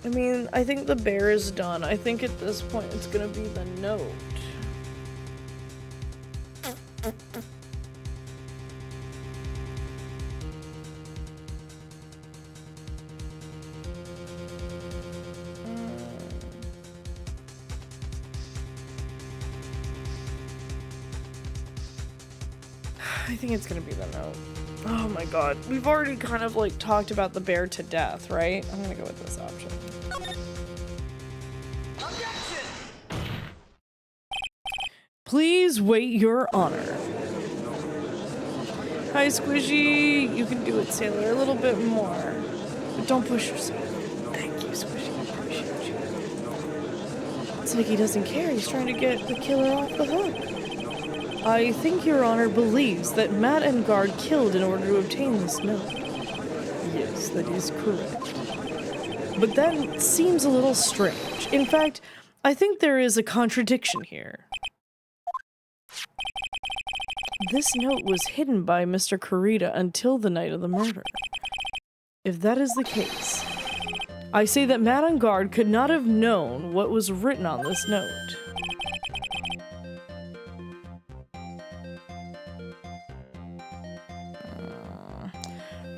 I mean, I think the bear is done. I think at this point it's gonna be the note. I think it's gonna be the note. Oh my god. We've already kind of like talked about the bear to death, right? I'm gonna go with this option. Please wait your honor. Hi, Squishy. You can do it, Sailor. A little bit more. But don't push yourself. Thank you, Squishy. I appreciate you. It's like he doesn't care. He's trying to get the killer off the hook. I think your honor believes that Matt and Guard killed in order to obtain this note. Yes, that is correct. But that seems a little strange. In fact, I think there is a contradiction here. This note was hidden by Mr. Kurita until the night of the murder. If that is the case, I say that Matt and Guard could not have known what was written on this note.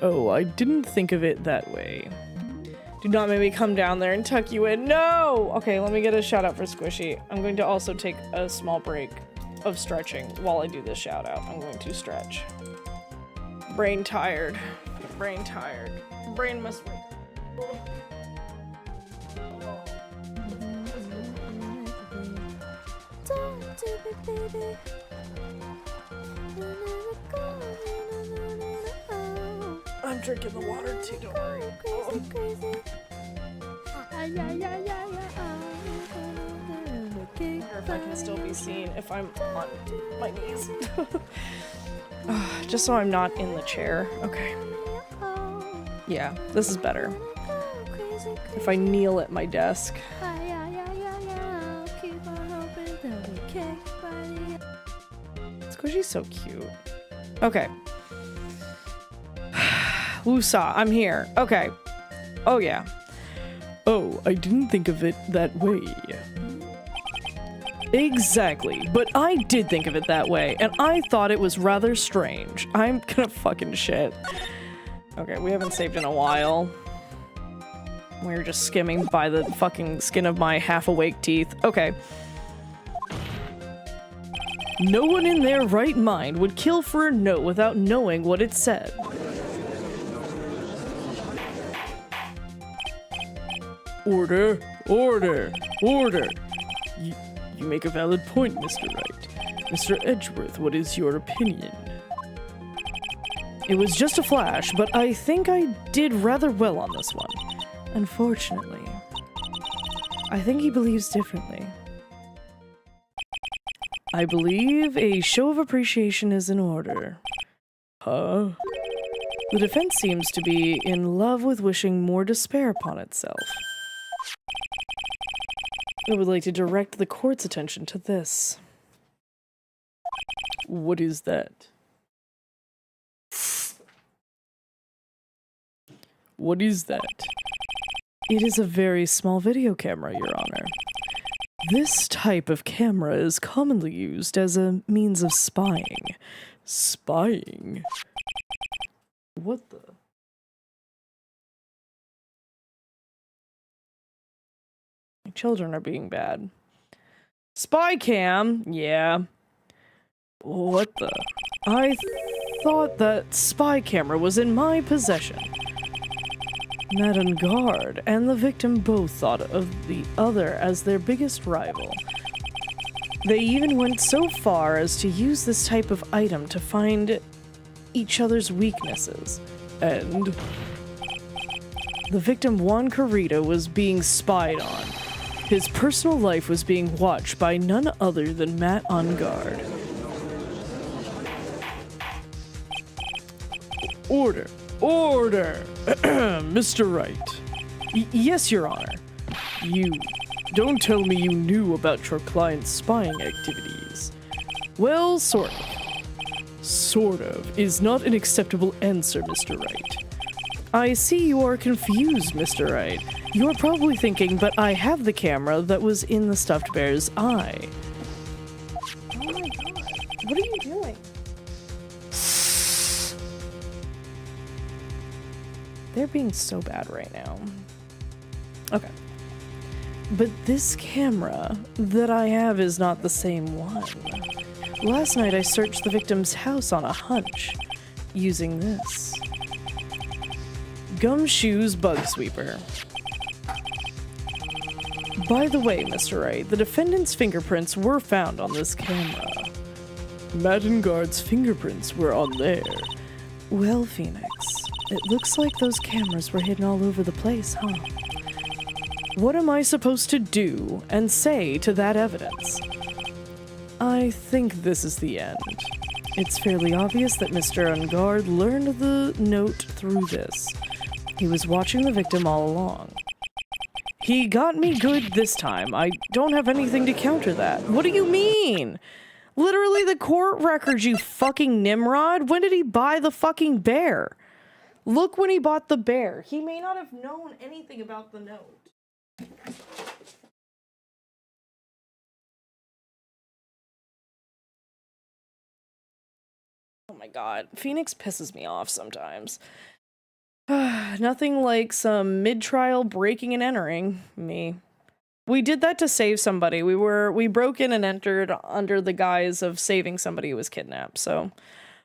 Oh, I didn't think of it that way. Do not make me come down there and tuck you in. No! Okay, let me get a shout out for Squishy. I'm going to also take a small break of stretching while I do this shout out. I'm going to stretch. Brain tired. Brain tired. Brain must wake up. I'm drinking the water too, don't worry. I wonder if I can still be seen if I'm on my knees. Just so I'm not in the chair. Okay. Yeah, this is better. If I kneel at my desk. Squishy's so cute. Okay. Wusa, I'm here. Okay. Oh, yeah. Oh, I didn't think of it that way. Exactly, but I did think of it that way, and I thought it was rather strange. I'm gonna fucking shit. Okay, we haven't saved in a while. We're just skimming by the fucking skin of my half-awake teeth. Okay. No one in their right mind would kill for a note without knowing what it said. Order, order, order. You make a valid point, Mr. Wright. Mr. Edgeworth, what is your opinion? It was just a flash, but I think I did rather well on this one. Unfortunately. I think he believes differently. I believe a show of appreciation is in order. Huh? The defense seems to be in love with wishing more despair upon itself. I would like to direct the court's attention to this. What is that? What is that? It is a very small video camera, Your Honor. This type of camera is commonly used as a means of spying. Spying? What the? My children are being bad. Spy cam? Yeah. What the? I thought that spy camera was in my possession. Matt and Guard and the victim both thought of the other as their biggest rival. They even went so far as to use this type of item to find each other's weaknesses. And the victim Juan Carrito was being spied on. His personal life was being watched by none other than Matt on guard. Order! Order! Mr. Wright. Yes, Your Honor. You... Don't tell me you knew about your client's spying activities. Well, sort of. Sort of is not an acceptable answer, Mr. Wright. I see you are confused, Mr. Wright. You're probably thinking, but I have the camera that was in the stuffed bear's eye. Oh my god. What are you doing? They're being so bad right now. Okay. But this camera that I have is not the same one. Last night I searched the victim's house on a hunch, using this. Gumshoe's Bug Sweeper. By the way, Mr. Wright, the defendant's fingerprints were found on this camera. Matt and Guard's fingerprints were on there. Well, Phoenix, it looks like those cameras were hidden all over the place, huh? What am I supposed to do and say to that evidence? I think this is the end. It's fairly obvious that Mr. Ungard learned the note through this. He was watching the victim all along. He got me good this time. I don't have anything to counter that. What do you mean? Literally the court records, you fucking Nimrod. When did he buy the fucking bear? Look when he bought the bear. He may not have known anything about the note. Oh my god. Phoenix pisses me off sometimes. Nothing like some mid-trial breaking and entering. Me. We did that to save somebody. We broke in and entered under the guise of saving somebody who was kidnapped. So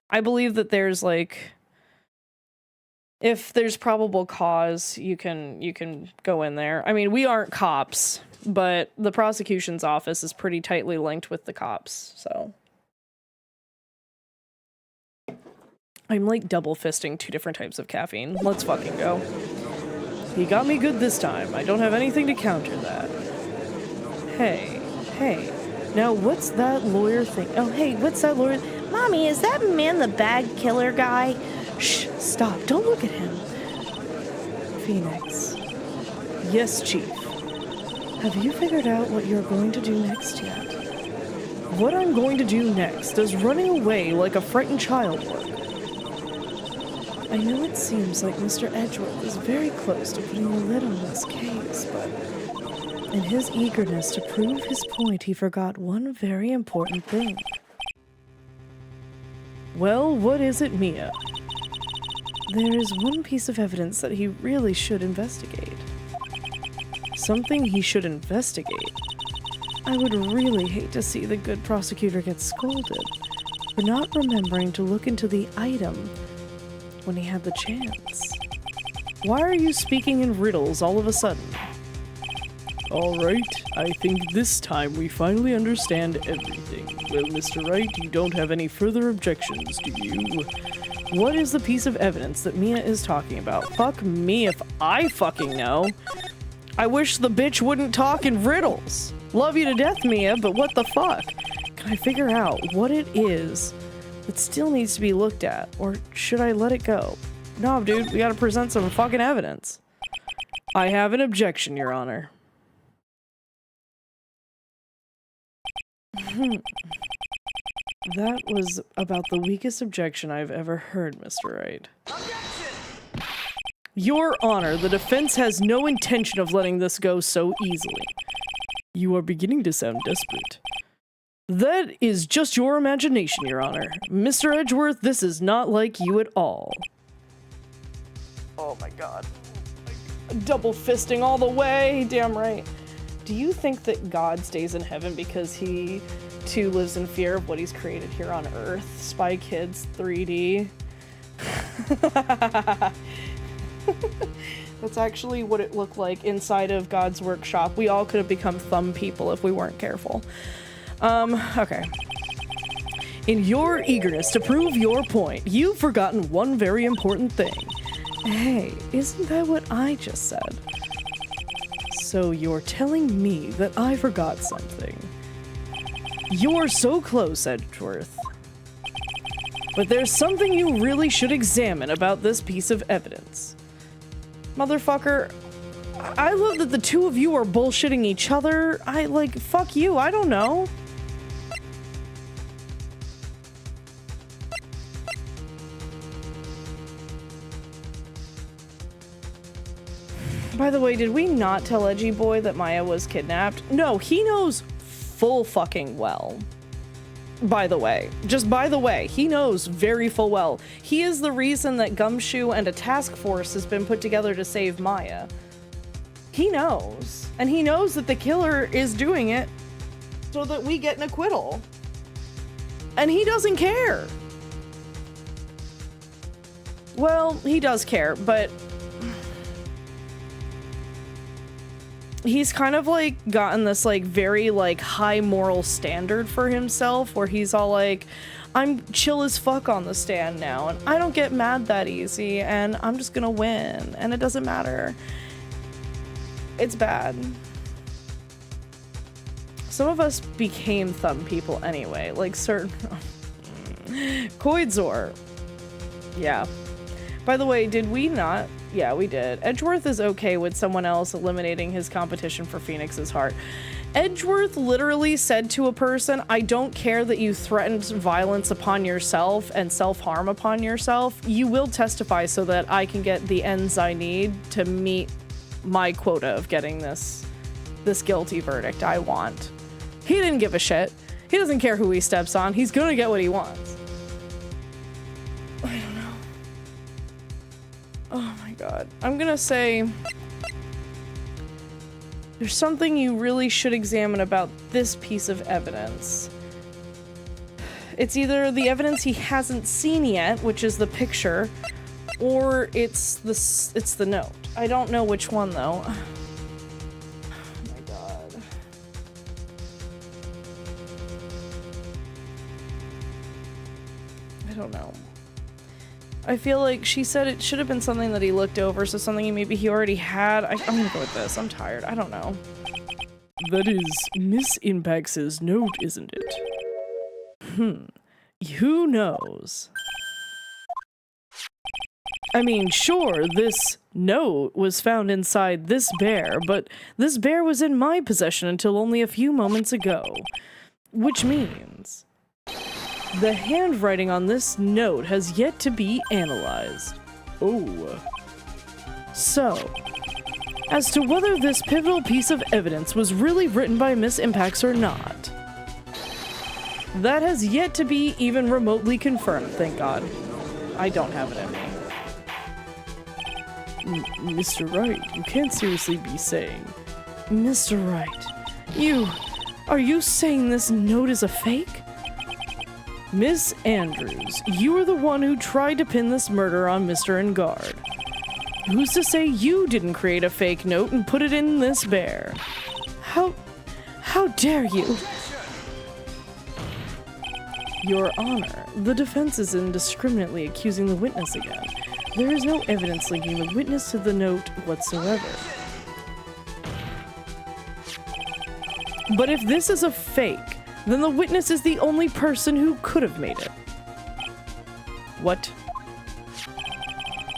I believe that there's like, if there's probable cause, you can go in there. I mean, we aren't cops, but the prosecution's office is pretty tightly linked with the cops, so. I'm like double fisting 2 different types of caffeine. Let's fucking go. He got me good this time. I don't have anything to counter that. Hey. Now what's that lawyer thing? Oh, hey, what's that lawyer? Mommy, is that man the bag killer guy? Shh, stop. Don't look at him. Phoenix. Yes, Chief. Have you figured out what you're going to do next yet? What I'm going to do next does running away like a frightened child work. I know it seems like Mr. Edgeworth is very close to putting the lid on this case, but in his eagerness to prove his point, he forgot one very important thing. Well, what is it, Mia? There is one piece of evidence that he really should investigate. Something he should investigate. I would really hate to see the good prosecutor get scolded for not remembering to look into the item when he had the chance. Why are you speaking in riddles all of a sudden? Alright, I think this time we finally understand everything. Well, Mr. Wright, you don't have any further objections, do you? What is the piece of evidence that Mia is talking about? Fuck me if I fucking know. I wish the bitch wouldn't talk in riddles. Love you to death, Mia, but what the fuck? Can I figure out what it is that still needs to be looked at? Or should I let it go? No, dude, we gotta present some fucking evidence. I have an objection, Your Honor. That was about the weakest objection I've ever heard, Mr. Wright. Your Honor, the defense has no intention of letting this go so easily. You are beginning to sound desperate. That is just your imagination, Your Honor. Mr. Edgeworth, this is not like you at all. Oh my god. Double fisting all the way, damn right. Do you think that God stays in heaven because he, too, lives in fear of what he's created here on Earth? Spy Kids 3D. That's actually what it looked like inside of God's workshop. We all could have become thumb people if we weren't careful. Okay. In your eagerness to prove your point, you've forgotten one very important thing. Hey, isn't that what I just said? So you're telling me that I forgot something. You're so close, Edgeworth. But there's something you really should examine about this piece of evidence. Motherfucker, I love that the two of you are bullshitting each other. Fuck you, I don't know. By the way, did we not tell Edgy Boy that Maya was kidnapped? No, he knows full fucking well. By the way, just by the way, he knows very full well. He is the reason that Gumshoe and a task force has been put together to save Maya. He knows. And he knows that the killer is doing it so that we get an acquittal. And he doesn't care. Well, he does care, but he's kind of like gotten this like very like high moral standard for himself where he's all like, I'm chill as fuck on the stand now and I don't get mad that easy and I'm just gonna win and it doesn't matter. It's bad. Some of us became thumb people anyway, like certain Koidzor. Yeah. By the way, did we not? Yeah, we did. Edgeworth is okay with someone else eliminating his competition for Phoenix's heart. Edgeworth literally said to a person, I don't care that you threatened violence upon yourself and self-harm upon yourself. You will testify so that I can get the ends I need to meet my quota of getting this guilty verdict I want. He didn't give a shit. He doesn't care who he steps on. He's gonna get what he wants. I don't know. Oh my god. I'm gonna say there's something you really should examine about this piece of evidence. It's either the evidence he hasn't seen yet, which is the picture, or it's the note. I don't know which one though. Oh my god. I don't know. I feel like she said it should have been something that he looked over, so something maybe he already had. I'm gonna go with this. I'm tired. I don't know. That is Miss Impax's note, isn't it? Who knows? I mean, sure, this note was found inside this bear, but this bear was in my possession until only a few moments ago. Which means the handwriting on this note has yet to be analyzed. Oh. So, as to whether this pivotal piece of evidence was really written by Miss Impax or not, that has yet to be even remotely confirmed, thank God. I don't have it in me. Mr. Wright, you can't seriously be saying... Mr. Wright, are you saying this note is a fake? Miss Andrews, you are the one who tried to pin this murder on Mr. Engard. Who's to say you didn't create a fake note and put it in this bear? How dare you? Your Honor, the defense is indiscriminately accusing the witness again. There is no evidence linking the witness to the note whatsoever. But if this is a fake, then the witness is the only person who could have made it. What?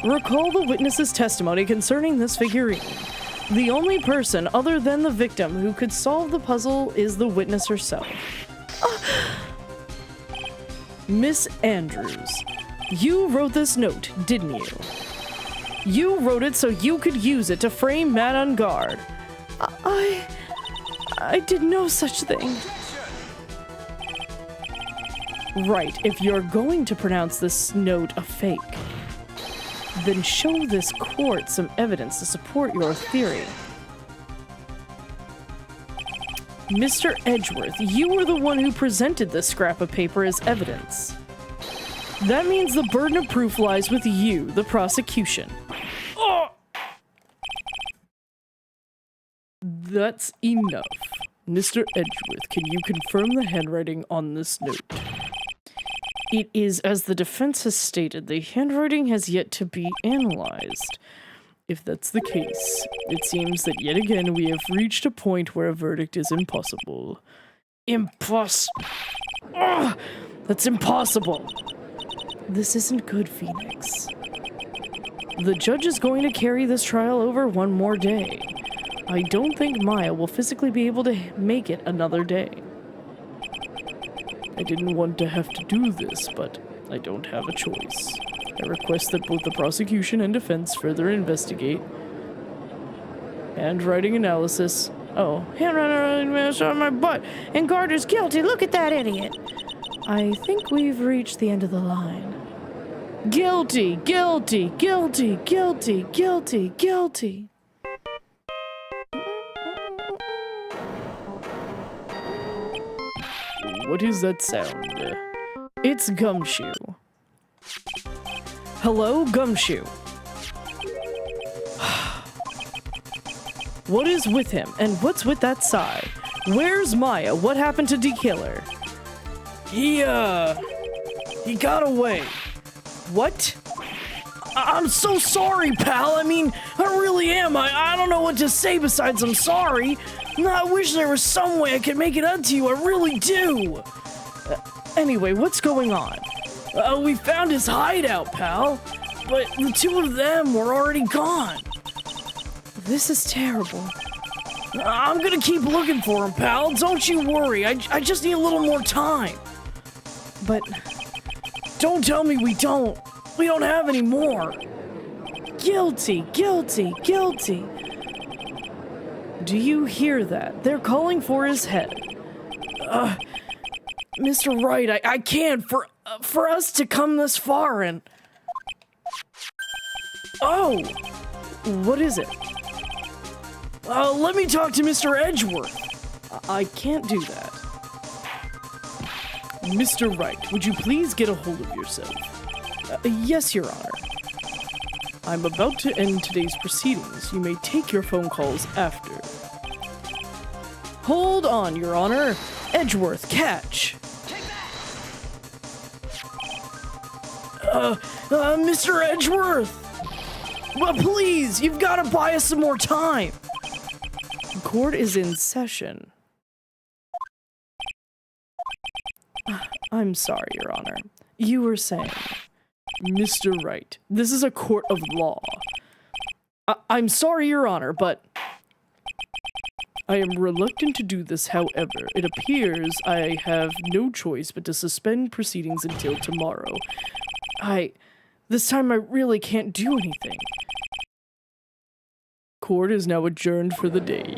Recall the witness's testimony concerning this figurine. The only person other than the victim who could solve the puzzle is the witness herself. Miss Andrews, you wrote this note, didn't you? You wrote it so you could use it to frame Matt on guard. I did no such thing. Right, if you're going to pronounce this note a fake, then show this court some evidence to support your theory. Mr. Edgeworth, you were the one who presented this scrap of paper as evidence. That means the burden of proof lies with you, the prosecution. Oh! That's enough. Mr. Edgeworth, can you confirm the handwriting on this note? It is as the defense has stated, the handwriting has yet to be analyzed. If that's the case, it seems that yet again we have reached a point where a verdict is impossible. That's impossible! This isn't good, Phoenix. The judge is going to carry this trial over one more day. I don't think Maya will physically be able to make it another day. I didn't want to have to do this, but I don't have a choice. I request that both the prosecution and defense further investigate. Handwriting analysis. Oh, handwriting analysis on my butt. And Carter's guilty. Look at that idiot. I think we've reached the end of the line. Guilty, guilty, guilty, guilty, guilty, guilty. What is that sound? It's Gumshoe. Hello, Gumshoe. What is with him, and what's with that sigh? Where's Maya? What happened to D-Killer? He got away. What? I'm so sorry, pal. I mean, I really am. I don't know what to say besides I'm sorry. I wish there was some way I could make it up to you. I really do. Anyway, what's going on? We found his hideout, pal. But the two of them were already gone. This is terrible. I'm gonna keep looking for him, pal. Don't you worry. I just need a little more time. But don't tell me we don't have any more. Guilty, guilty, guilty. Do you hear that? They're calling for his head. Mr. Wright, I can't. For us to come this far and... Oh! What is it? Let me talk to Mr. Edgeworth. I can't do that. Mr. Wright, would you please get a hold of yourself? Yes, Your Honor. I'm about to end today's proceedings. You may take your phone calls after. Hold on, Your Honor. Edgeworth, catch. Mr. Edgeworth! Well, please, you've got to buy us some more time. Court is in session. I'm sorry, Your Honor. You were saying... Mr. Wright, this is a court of law. I'm sorry, Your Honor, but... I am reluctant to do this, however. It appears I have no choice but to suspend proceedings until tomorrow. This time I really can't do anything. Court is now adjourned for the day.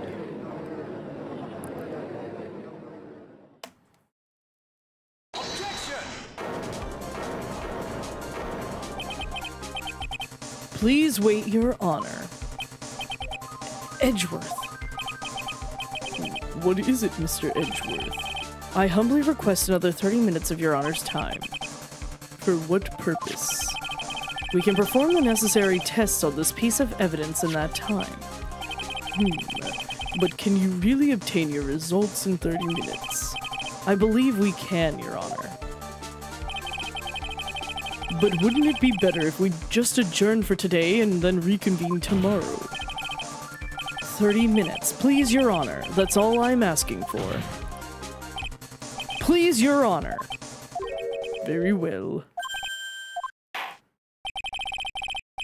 Please wait, Your Honor. Edgeworth. What is it, Mr. Edgeworth? I humbly request another 30 minutes of Your Honor's time. For what purpose? We can perform the necessary tests on this piece of evidence in that time. But can you really obtain your results in 30 minutes? I believe we can, Your Honor. But wouldn't it be better if we just adjourn for today and then reconvene tomorrow? 30 minutes. Please, Your Honor. That's all I'm asking for. Please, Your Honor. Very well.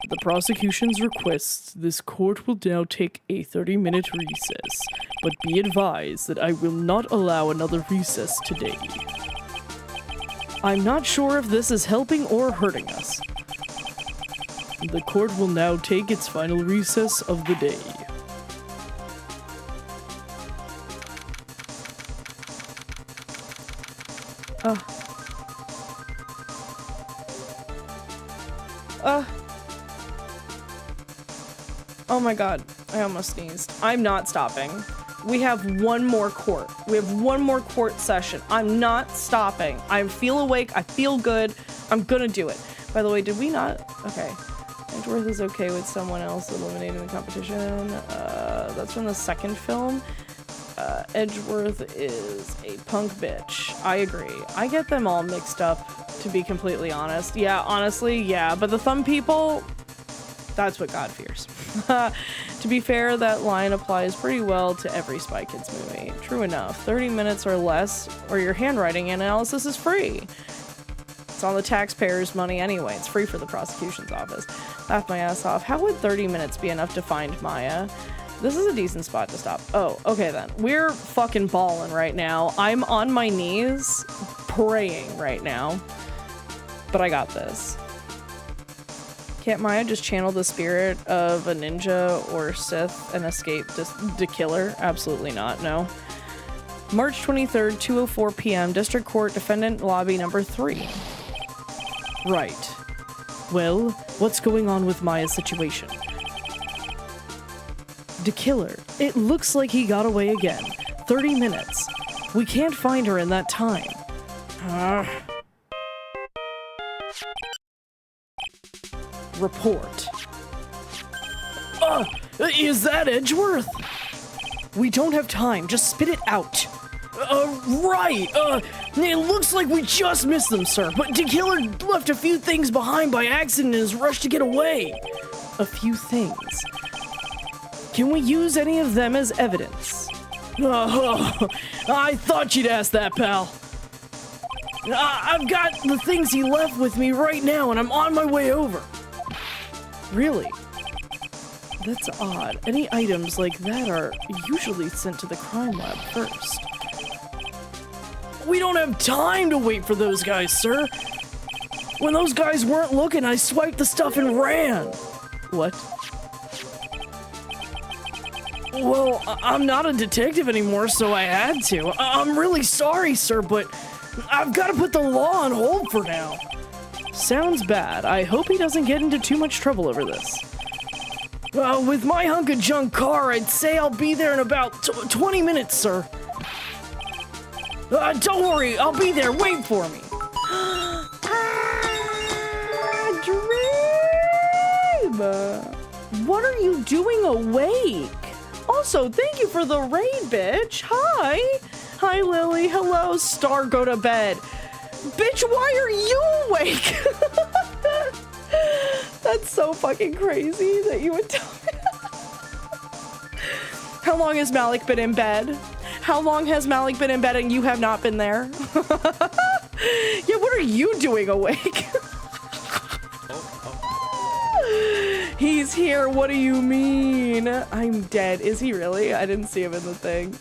The prosecution's request, this court will now take a 30-minute recess, but be advised that I will not allow another recess today. I'm not sure if this is helping or hurting us. The court will now take its final recess of the day. Oh my god, I almost sneezed. I'm not stopping. We have one more court. We have one more court session. I'm not stopping. I feel awake. I feel good. I'm gonna do it. By the way, did we not? Okay. Edgeworth is okay with someone else eliminating the competition. That's from the second film. Edgeworth is a punk bitch. I agree. I get them all mixed up, to be completely honest. Yeah, honestly, yeah. But the thumb people, That's what God fears. To be fair, that line applies pretty well to every Spy Kids movie. True enough, 30 minutes or less, or your handwriting analysis is free. It's on the taxpayers' money anyway. It's free for the prosecution's office. Laughed my ass off. How would 30 minutes be enough to find Maya? This is a decent spot to stop. Oh, okay then. We're fucking balling right now. I'm on my knees praying right now. But I got this. Can't Maya just channel the spirit of a ninja or Sith and escape the killer? Absolutely not, no. March 23rd, 2:04 p.m., District Court, Defendant Lobby number 3. Right. Well, what's going on with Maya's situation? The killer. It looks like he got away again. 30 minutes. We can't find her in that time. Report. Is that Edgeworth? We don't have time. Just spit it out. Right. It looks like we just missed them, sir. But the killer left a few things behind by accident in his rush to get away. A few things. Can we use any of them as evidence? I thought you'd ask that, pal. I've got the things he left with me right now, and I'm on my way over. Really? That's odd. Any items like that are usually sent to the crime lab first. We don't have time to wait for those guys, sir. When those guys weren't looking, I swiped the stuff and ran. What? Well, I'm not a detective anymore, so I had to. I'm really sorry, sir, but I've got to put the law on hold for now. Sounds bad. I hope he doesn't get into too much trouble over this. With my hunk of junk car, I'd say I'll be there in about 20 minutes, sir. Don't worry, I'll be there. Wait for me. Dream! What are you doing awake? Also, thank you for the raid, bitch. Hi. Hi, Lily. Hello, Star. Go to bed. Bitch, why are you awake? That's so fucking crazy that you would tell me. How long has Malik been in bed? How long has Malik been in bed and you have not been there? Yeah, what are you doing awake? He's here. What do you mean? I'm dead. Is he really? I didn't see him in the thing.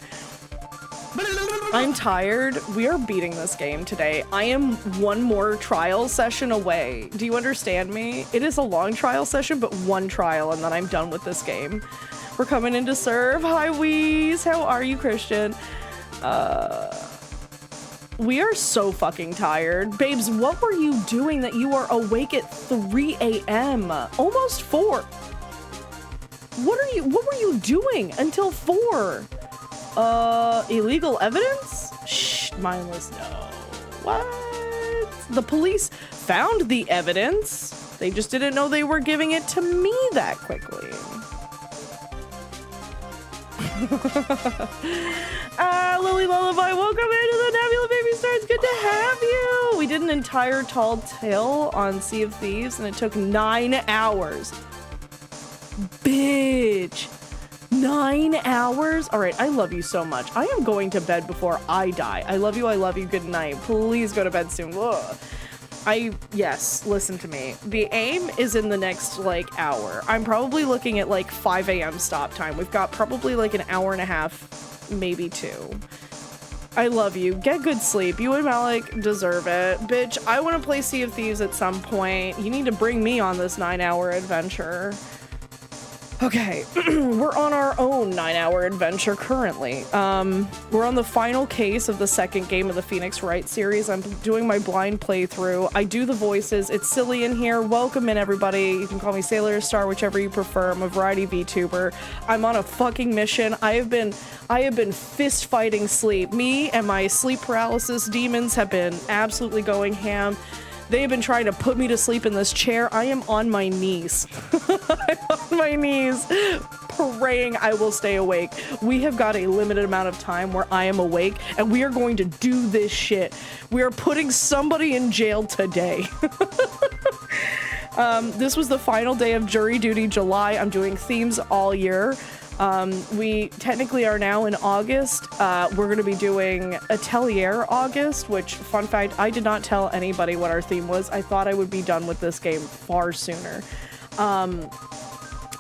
I'm tired. We are beating this game today. I am one more trial session away. Do you understand me? It is a long trial session, but one trial and then I'm done with this game. We're coming in to serve. Hi, Wheeze. How are you, Christian? We are so fucking tired. Babes, what were you doing that you are awake at 3 a.m.? Almost 4. What were you doing until 4? Illegal evidence? Shh, mindless, no. What? The police found the evidence. They just didn't know they were giving it to me that quickly. Lily Lullaby, welcome into the Nebula Baby Star. It's good to have you. We did an entire tall tale on Sea of Thieves and it took 9 hours. Bitch. 9 hours? All right, I love you so much. I am going to bed before I die. I love you, good night. Please go to bed soon. Ugh. Yes, listen to me. The aim is in the next, hour. I'm probably looking at, 5 a.m. stop time. We've got probably, an hour and a half, maybe 2. I love you. Get good sleep. You and Malik deserve it. Bitch, I want to play Sea of Thieves at some point. You need to bring me on this 9-hour adventure. Okay, we're on our own 9-hour adventure currently. We're on the final case of the second game of the Phonex Wright series. I'm doing my blind playthrough. I do the voices. It's silly in here. Welcome in, everybody. You can call me Sailor Star, whichever you prefer. I'm a variety VTuber. I'm on a fucking mission. I have been fist fighting sleep. Me and my sleep paralysis demons have been absolutely going ham. They have been trying to put me to sleep in this chair. I am on my knees. I'm on my knees praying I will stay awake. We have got a limited amount of time where I am awake and we are going to do this shit. We are putting somebody in jail today. This was the final day of jury duty July. I'm doing themes all year. We technically are now in August. We're going to be doing Atelier August, which, fun fact, I did not tell anybody what our theme was. I thought I would be done with this game far sooner.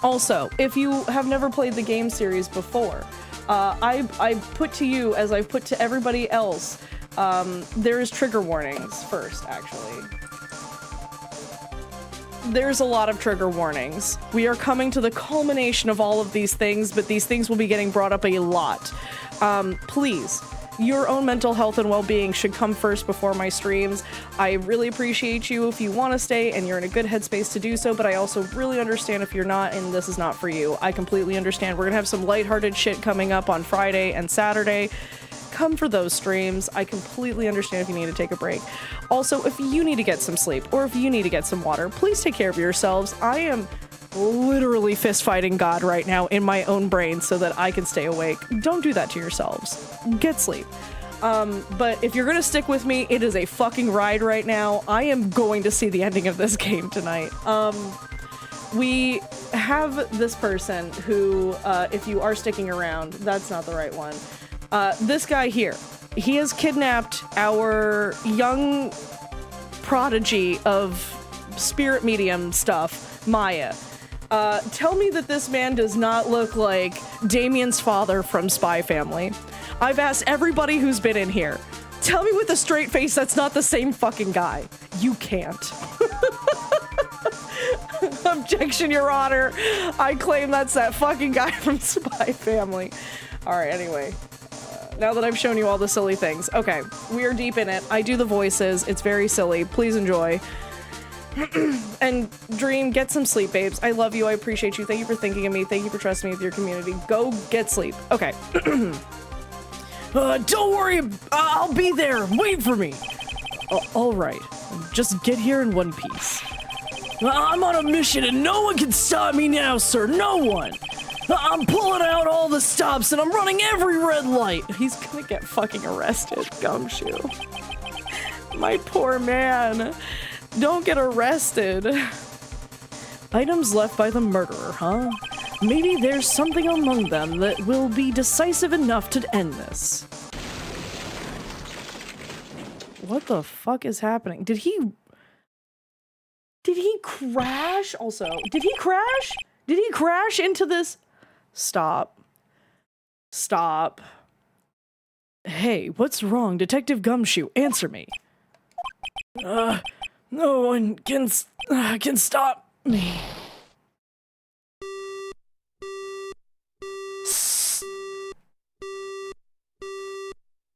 Also, if you have never played the game series before, I put to you, as I've put to everybody else, there is trigger warnings first, actually. There's a lot of trigger warnings. We are coming to the culmination of all of these things, but these things will be getting brought up a lot. Please, your own mental health and well-being should come first before my streams. I really appreciate you if you want to stay and you're in a good headspace to do so, but I also really understand if you're not and this is not for you. I completely understand. We're gonna have some lighthearted shit coming up on Friday and Saturday. Come for those streams. I completely understand if you need to take a break. Also, if you need to get some sleep or if you need to get some water, please take care of yourselves. I am literally fist fighting God right now in my own brain so that I can stay awake. Don't do that to yourselves. Get sleep. But if you're gonna stick with me, it is a fucking ride right now. I am going to see the ending of this game tonight. We have this person who, if you are sticking around, that's not the right one. This guy here, he has kidnapped our young prodigy of spirit medium stuff, Maya. Tell me that this man does not look like Damien's father from Spy Family. I've asked everybody who's been in here. Tell me with a straight face that's not the same fucking guy. You can't. Objection, Your Honor. I claim that's that fucking guy from Spy Family. Alright, anyway. Now that I've shown you all the silly things. Okay, we are deep in it. I do the voices. It's very silly. Please enjoy. And Dream, get some sleep, babes. I love you. I appreciate you. Thank you for thinking of me. Thank you for trusting me with your community. Go get sleep. Okay. Don't worry. I'll be there. Wait for me. All right. Just get here in one piece. I'm on a mission and no one can stop me now, sir. No one. I'm pulling out all the stops and I'm running every red light. He's gonna get fucking arrested, Gumshoe. My poor man. Don't get arrested. Items left by the murderer, huh? Maybe there's something among them that will be decisive enough to end this. What the fuck is happening? Did he crash? Also, did he crash? Did he crash into this? Stop. Stop. Hey, what's wrong, Detective Gumshoe? Answer me. No one can stop me.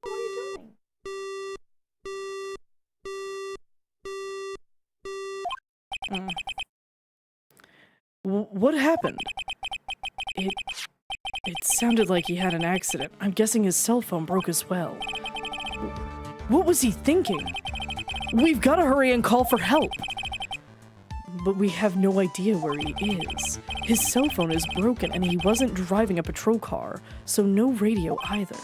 What are you doing? What happened? It sounded like he had an accident. I'm guessing his cell phone broke as well. What was he thinking? We've got to hurry and call for help. But we have no idea where he is. His cell phone is broken and he wasn't driving a patrol car, so no radio either.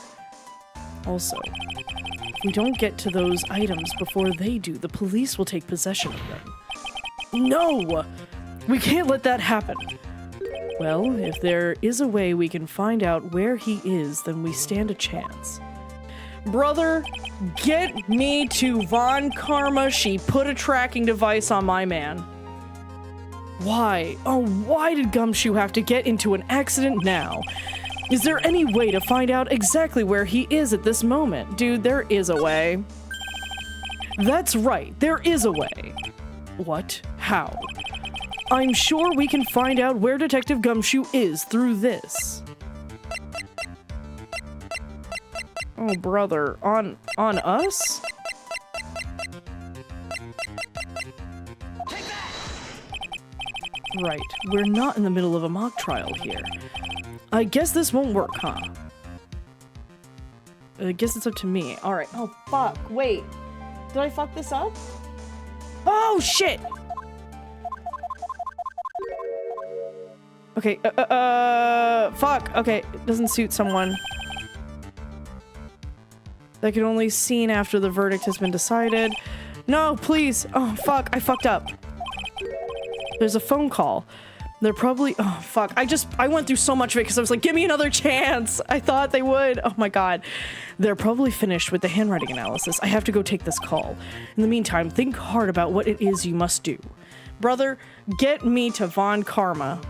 Also, if we don't get to those items before they do, the police will take possession of them. No! We can't let that happen. Well, if there is a way we can find out where he is, then we stand a chance. Brother, get me to Von Karma. She put a tracking device on my man. Why? Oh, why did Gumshoe have to get into an accident now? Is there any way to find out exactly where he is at this moment? Dude, there is a way. That's right, there is a way. What? How? I'm sure we can find out where Detective Gumshoe is through this. Oh, brother. On us? Right. We're not in the middle of a mock trial here. I guess this won't work, huh? I guess it's up to me. Alright. Oh, fuck. Wait. Did I fuck this up? Oh, shit! Okay, fuck. Okay, it doesn't suit someone. That can only seen after the verdict has been decided. No, please. Oh, fuck, I fucked up. There's a phone call. They're probably, oh fuck, I went through so much of it because I was like, give me another chance. I thought they would. Oh my god. They're probably finished with the handwriting analysis. I have to go take this call. In the meantime, think hard about what it is you must do. Brother, get me to Von Karma.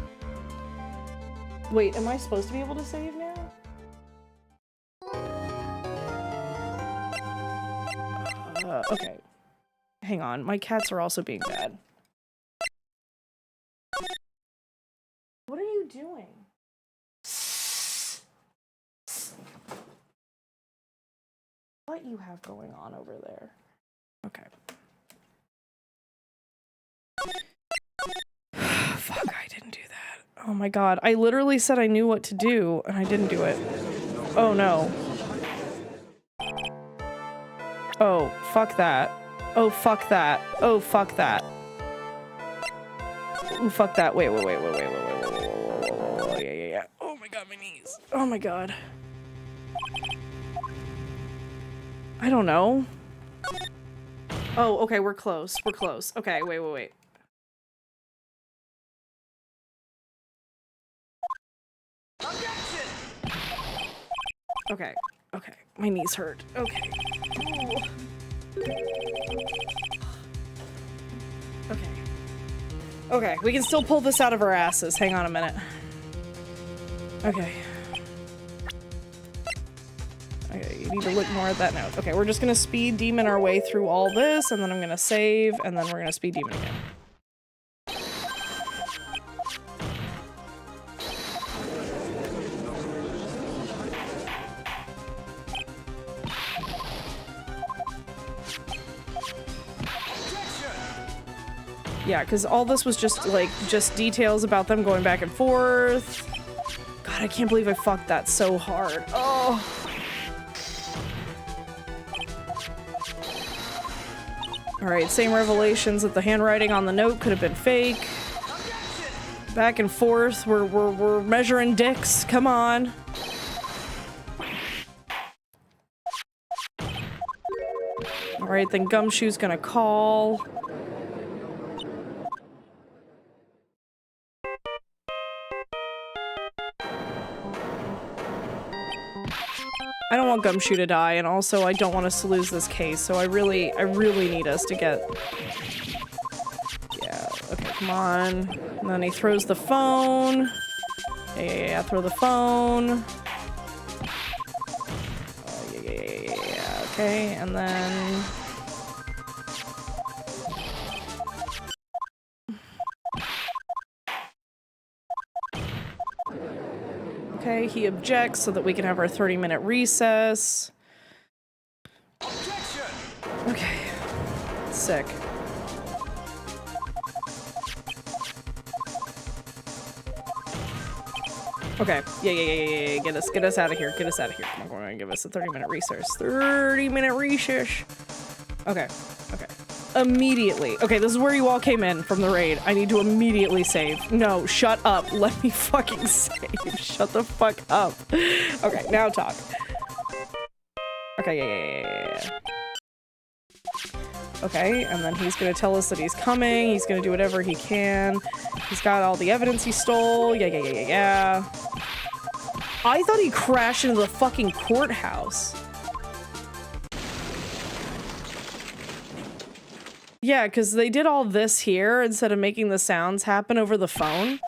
Wait, am I supposed to be able to save now? Okay. Hang on, my cats are also being bad. What are you doing? What you have going on over there? Okay. Fuck, I didn't do that. Oh my god, I literally said I knew what to do, and I didn't do it. Oh no. Oh, fuck that. Oh, fuck that. Oh, fuck that. Oh, fuck that. Wait. Yeah. Oh my god, my knees. Oh my god. I don't know. Oh, okay, we're close. We're close. Okay, wait. Okay. My knees hurt. Okay. Ooh. Okay, we can still pull this out of our asses. Hang on a minute. Okay, you need to look more at that note. Okay, we're just gonna speed demon our way through all this, and then I'm gonna save, and then we're gonna speed demon again. Yeah, because all this was just, like, details about them going back and forth. God, I can't believe I fucked that so hard. Oh. Alright, same revelations that the handwriting on the note could have been fake. Back and forth, we're measuring dicks, come on. Alright, then Gumshoe's gonna call. I don't want Gumshoe to die, and also I don't want us to lose this case, so I really need us to get... Yeah, okay, come on. And then he throws the phone. Yeah, throw the phone. Yeah, okay, and then... Okay, he objects so that we can have our 30-minute recess. Okay. Sick. Okay. Yeah. Get us out of here. Get us out of here. Come on, go on, give us a 30-minute recess. 30-minute recess. Okay. Immediately. Okay, this is where you all came in from the raid. I need to immediately save. No, shut up. Let me fucking save. Shut the fuck up. Okay, now talk. Okay, yeah. Okay, and then he's gonna tell us that he's coming. He's gonna do whatever he can. He's got all the evidence he stole. Yeah. I thought he crashed into the fucking courthouse. Yeah, because they did all this here instead of making the sounds happen over the phone.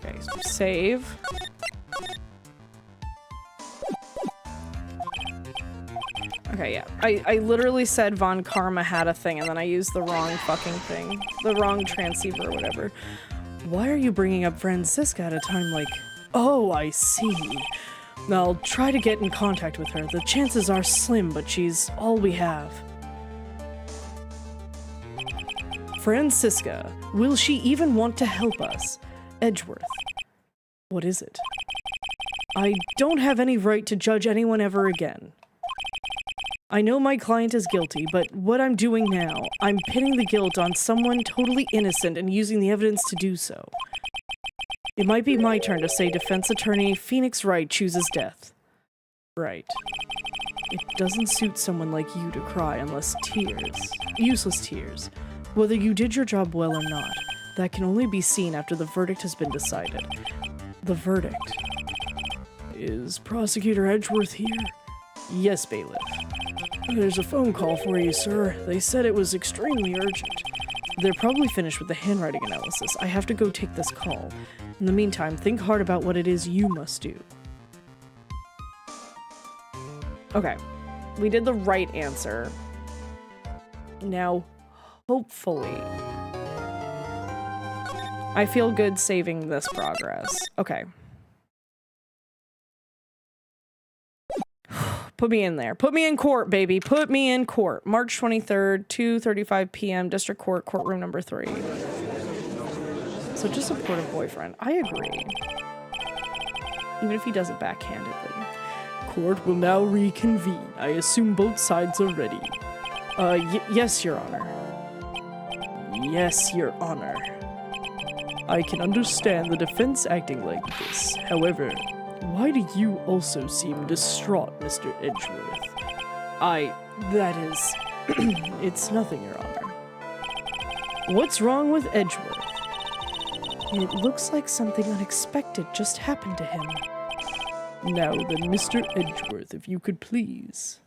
Okay, so save. Okay, yeah. I literally said Von Karma had a thing, and then I used the wrong fucking thing. The wrong transceiver or whatever. Why are you bringing up Francisca at a time like... Oh, I see. I'll try to get in contact with her. The chances are slim, but she's all we have. Francisca, will she even want to help us? Edgeworth. What is it? I don't have any right to judge anyone ever again. I know my client is guilty, but what I'm doing now, I'm pinning the guilt on someone totally innocent and using the evidence to do so. It might be my turn to say defense attorney Phoenix Wright chooses death. Right. It doesn't suit someone like you to cry unless tears. Useless tears. Whether you did your job well or not, that can only be seen after the verdict has been decided. The verdict. Is Prosecutor Edgeworth here? Yes, bailiff. There's a phone call for you, sir. They said it was extremely urgent. They're probably finished with the handwriting analysis. I have to go take this call. In the meantime, think hard about what it is you must do. Okay. We did the right answer. Now, hopefully... I feel good saving this progress. Okay. Put me in there. Put me in court, baby. Put me in court. March 23rd, 2:35 p.m. District Court, courtroom number 3. Such a supportive boyfriend. I agree. Even if he does it backhandedly. Court will now reconvene. I assume both sides are ready. Yes, Your Honor. Yes, Your Honor. I can understand the defense acting like this. However, why do you also seem distraught, Mr. Edgeworth? That is... It's nothing, Your Honor. What's wrong with Edgeworth? It looks like something unexpected just happened to him. Now then, Mr. Edgeworth, if you could please...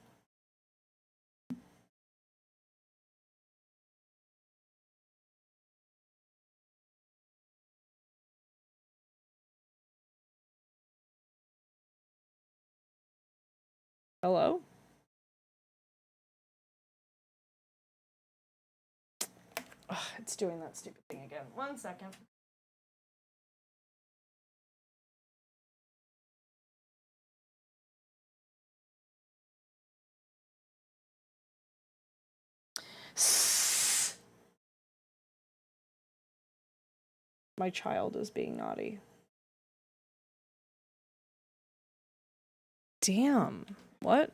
Hello? Ugh, it's doing that stupid thing again. 1 second. My child is being naughty. Damn. What?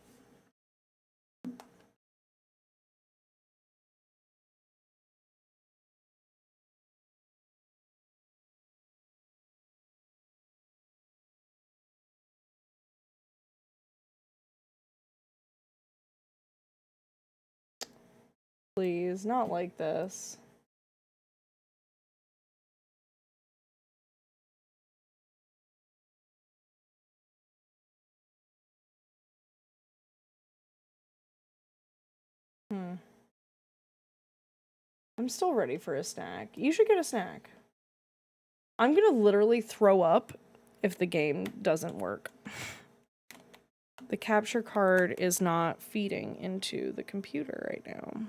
Please, not like this. I'm still ready for a snack. You should get a snack. I'm gonna literally throw up if the game doesn't work. The capture card is not feeding into the computer right now.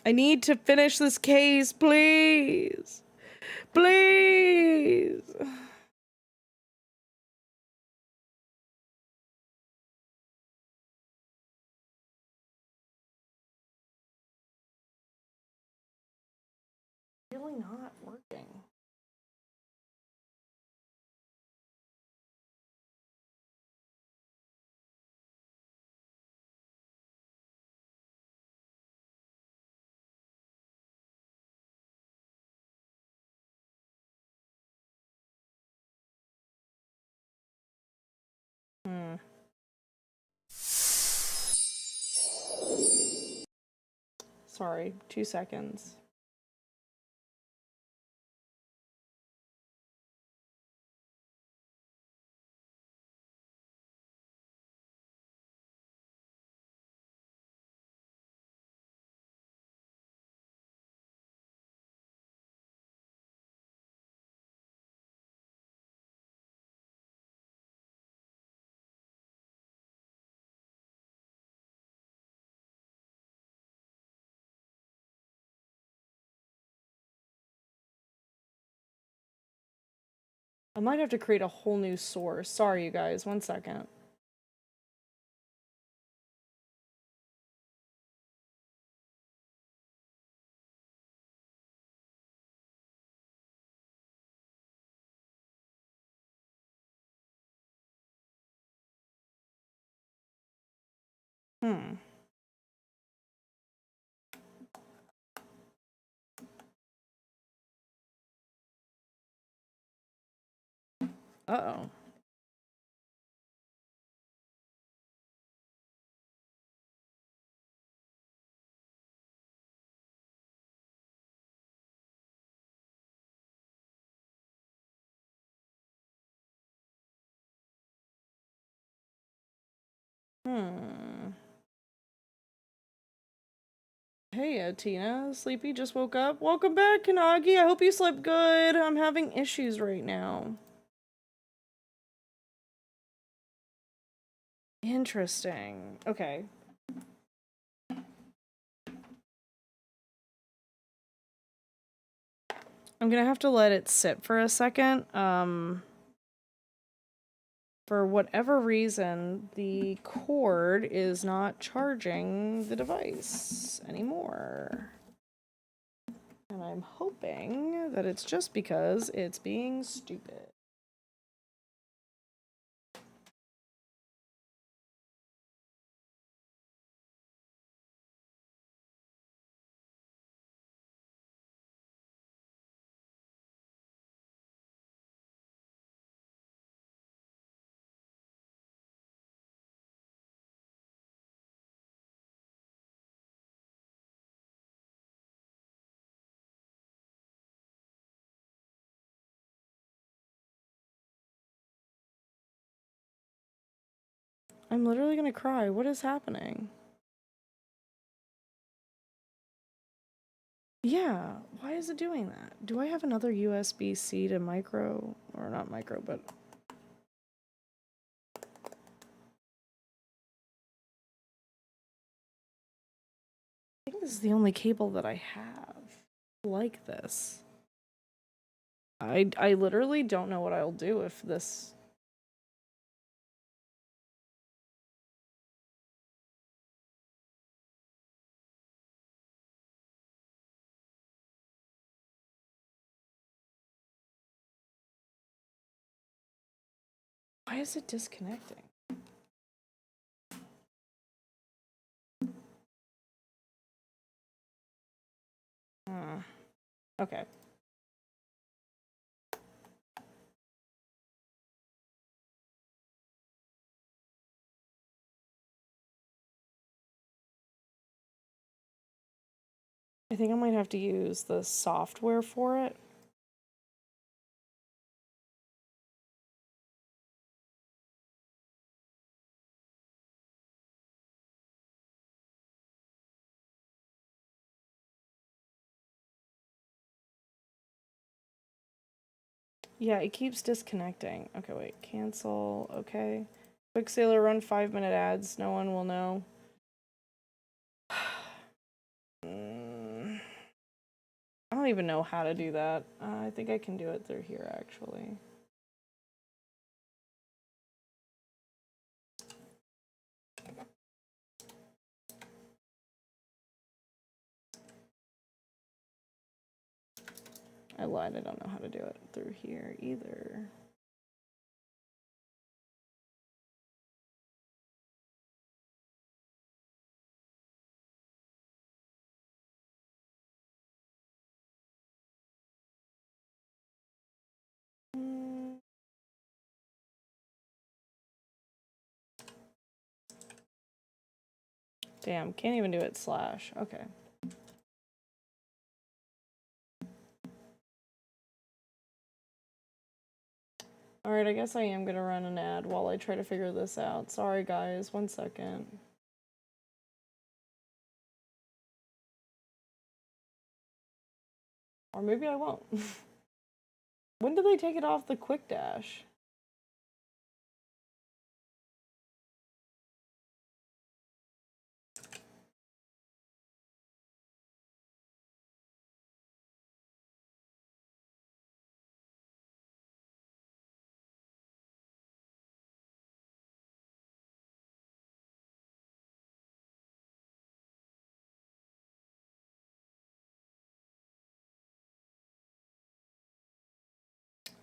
I need to finish this case, please. Please. Really not working. Sorry, 2 seconds. I might have to create a whole new source. Sorry, you guys. 1 second. Uh-oh. Hey, Tina. Sleepy, just woke up. Welcome back, Kanagi. I hope you slept good. I'm having issues right now. Interesting. Okay. I'm gonna have to let it sit for a second. For whatever reason, the cord is not charging the device anymore. And I'm hoping that it's just because it's being stupid. I'm literally gonna cry. What is happening? Yeah, why is it doing that? Do I have another USB-C to micro? Or not micro, but... I think this is the only cable that I have like this. I literally don't know what I'll do if this... Why is it disconnecting? Okay. I think I might have to use the software for it. Yeah, it keeps disconnecting. Okay, wait. Cancel. Okay. Quick Sailor run 5-minute ads. No one will know. I don't even know how to do that. I think I can do it through here, actually. I lied. I don't know how to do it through here either. Damn, can't even do it slash. Okay. Alright, I guess I am gonna run an ad while I try to figure this out. Sorry guys, 1 second. Or maybe I won't. When did they take it off the quick dash?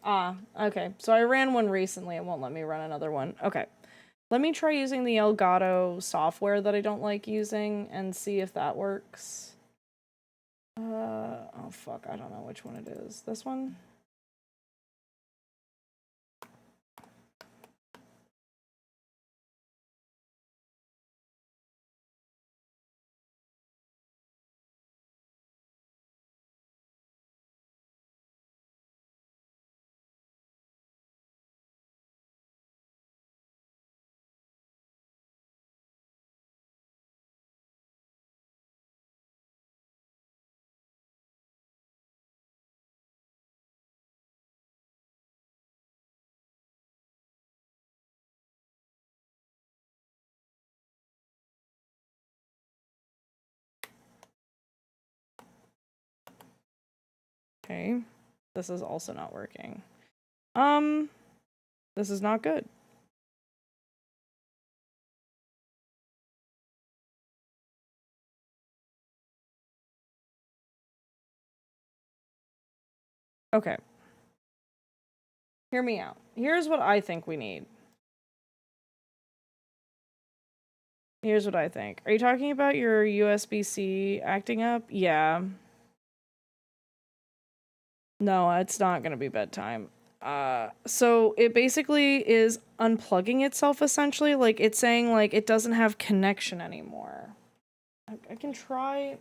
Ah, okay. So I ran one recently. It won't let me run another one. Okay. Let me try using the Elgato software that I don't like using and see if that works. Oh fuck, I don't know which one it is. This one? Okay, this is also not working. This is not good. Okay. Hear me out. Here's what I think we need. Here's what I think. Are you talking about your USB-C acting up? Yeah. No, it's not gonna be bedtime. So it basically is unplugging itself essentially. Like it's saying like it doesn't have connection anymore. I can try.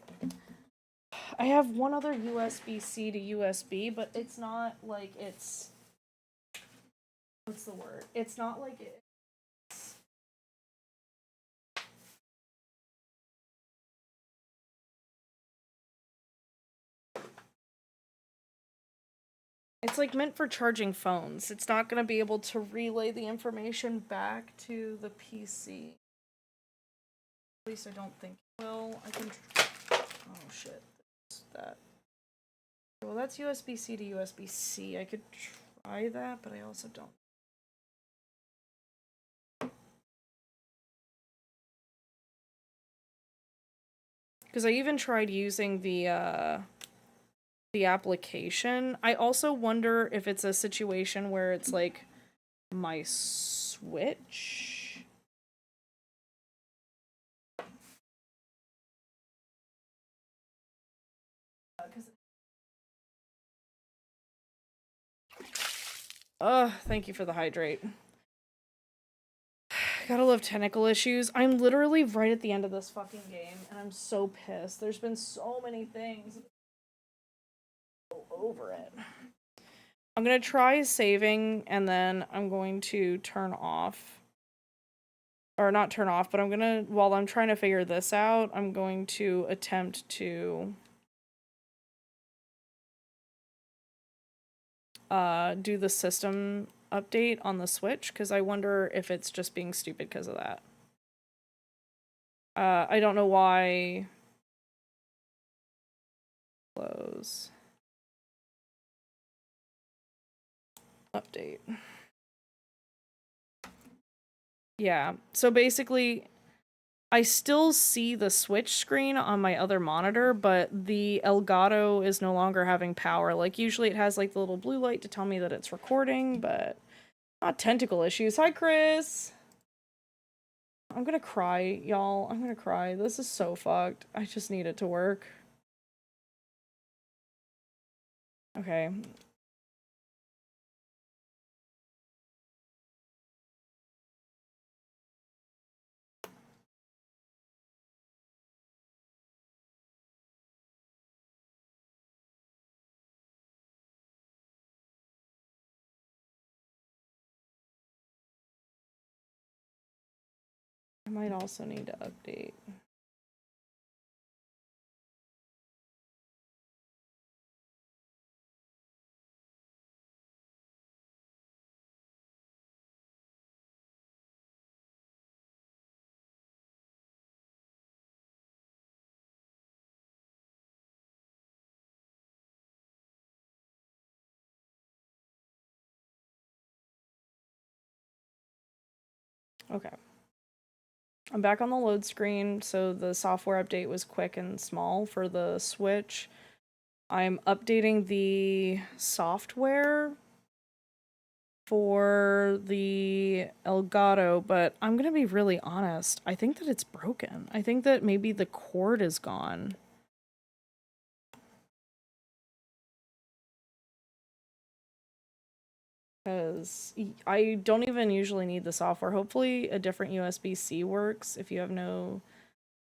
I have one other USB-C to USB, but it's not like it's. What's the word? It's not like it. It's like meant for charging phones. It's not going to be able to relay the information back to the PC. At least I don't think it will. I can. Oh shit. That. Well, that's USB-C to USB-C. I could try that, but I also don't. Because I even tried using the application. I also wonder if it's a situation where it's like my Switch. Thank you for the hydrate. Gotta love technical issues. I'm literally right at the end of this fucking game, and I'm so pissed. There's been so many things over it. I'm gonna try saving, and then I'm going to turn off. Or not turn off, but I'm gonna, while I'm trying to figure this out, I'm going to attempt to do the system update on the Switch, because I wonder if it's just being stupid because of that. I don't know why. Close. Update. Yeah, so basically, I still see the Switch screen on my other monitor, but the Elgato is no longer having power. Like, usually it has, like, the little blue light to tell me that it's recording, but not technical issues. Hi, Chris! I'm gonna cry, y'all. I'm gonna cry. This is so fucked. I just need it to work. Okay. I might also need to update. Okay. I'm back on the load screen, so the software update was quick and small for the Switch. I'm updating the software for the Elgato, but I'm gonna be really honest. I think that it's broken. I think that maybe the cord is gone. Because I don't even usually need the software. Hopefully a different USB-C works. If you have no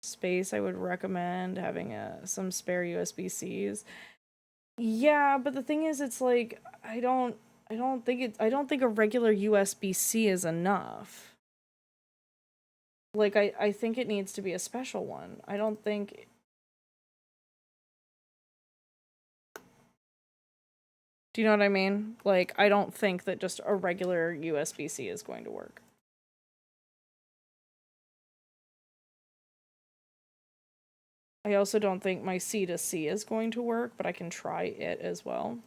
space, I would recommend having some spare USB-Cs. Yeah, but the thing is, it's like I don't think a regular USB-C is enough. Like I think it needs to be a special one. I don't think. Do you know what I mean? Like, I don't think that just a regular USB-C is going to work. I also don't think my C to C is going to work, but I can try it as well.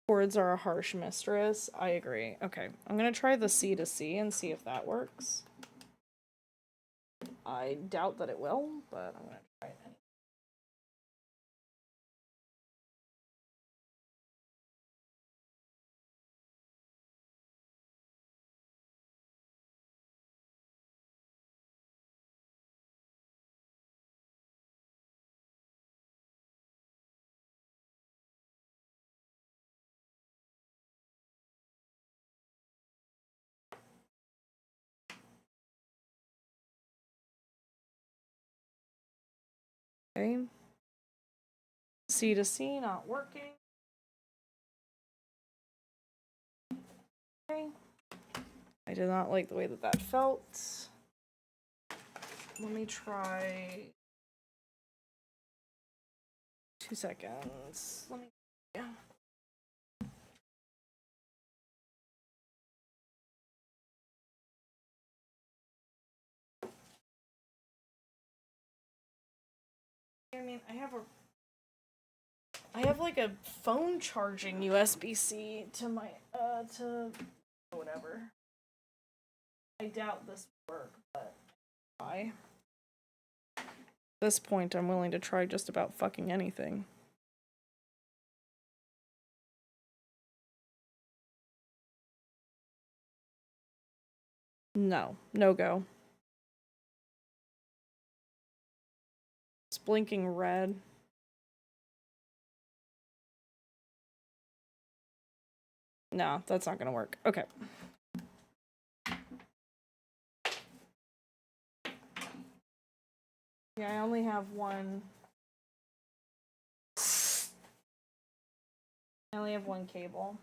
Chords are a harsh mistress. I agree. Okay, I'm gonna try the C to C and see if that works. I doubt that it will, but I'm gonna try it anyway. Okay. C to C not working. Okay. I did not like the way that that felt. Let me try 2 seconds. Let me, yeah. I mean, I have like a phone charging USB-C to my, to whatever. I doubt this will work, but try. At this point, I'm willing to try just about fucking anything. No, no go. It's blinking red. No, that's not gonna work. Okay. Yeah, I only have one. I only have one cable.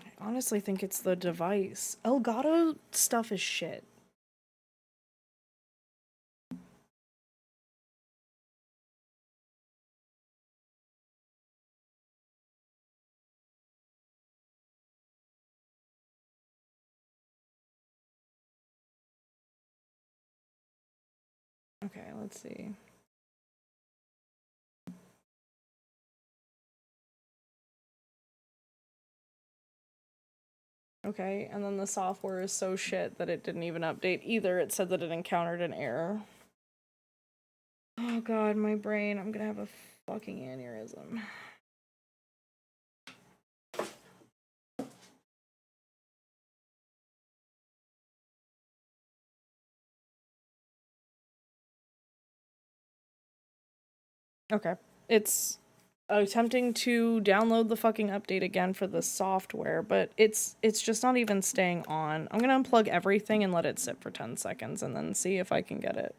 I honestly think it's the device. Elgato stuff is shit. Okay, let's see. Okay, and then the software is so shit that it didn't even update either. It said that it encountered an error. Oh god, my brain. I'm gonna have a fucking aneurysm. Okay, it's attempting to download the fucking update again for the software, but it's just not even staying on. I'm gonna unplug everything and let it sit for 10 seconds and then see if I can get it.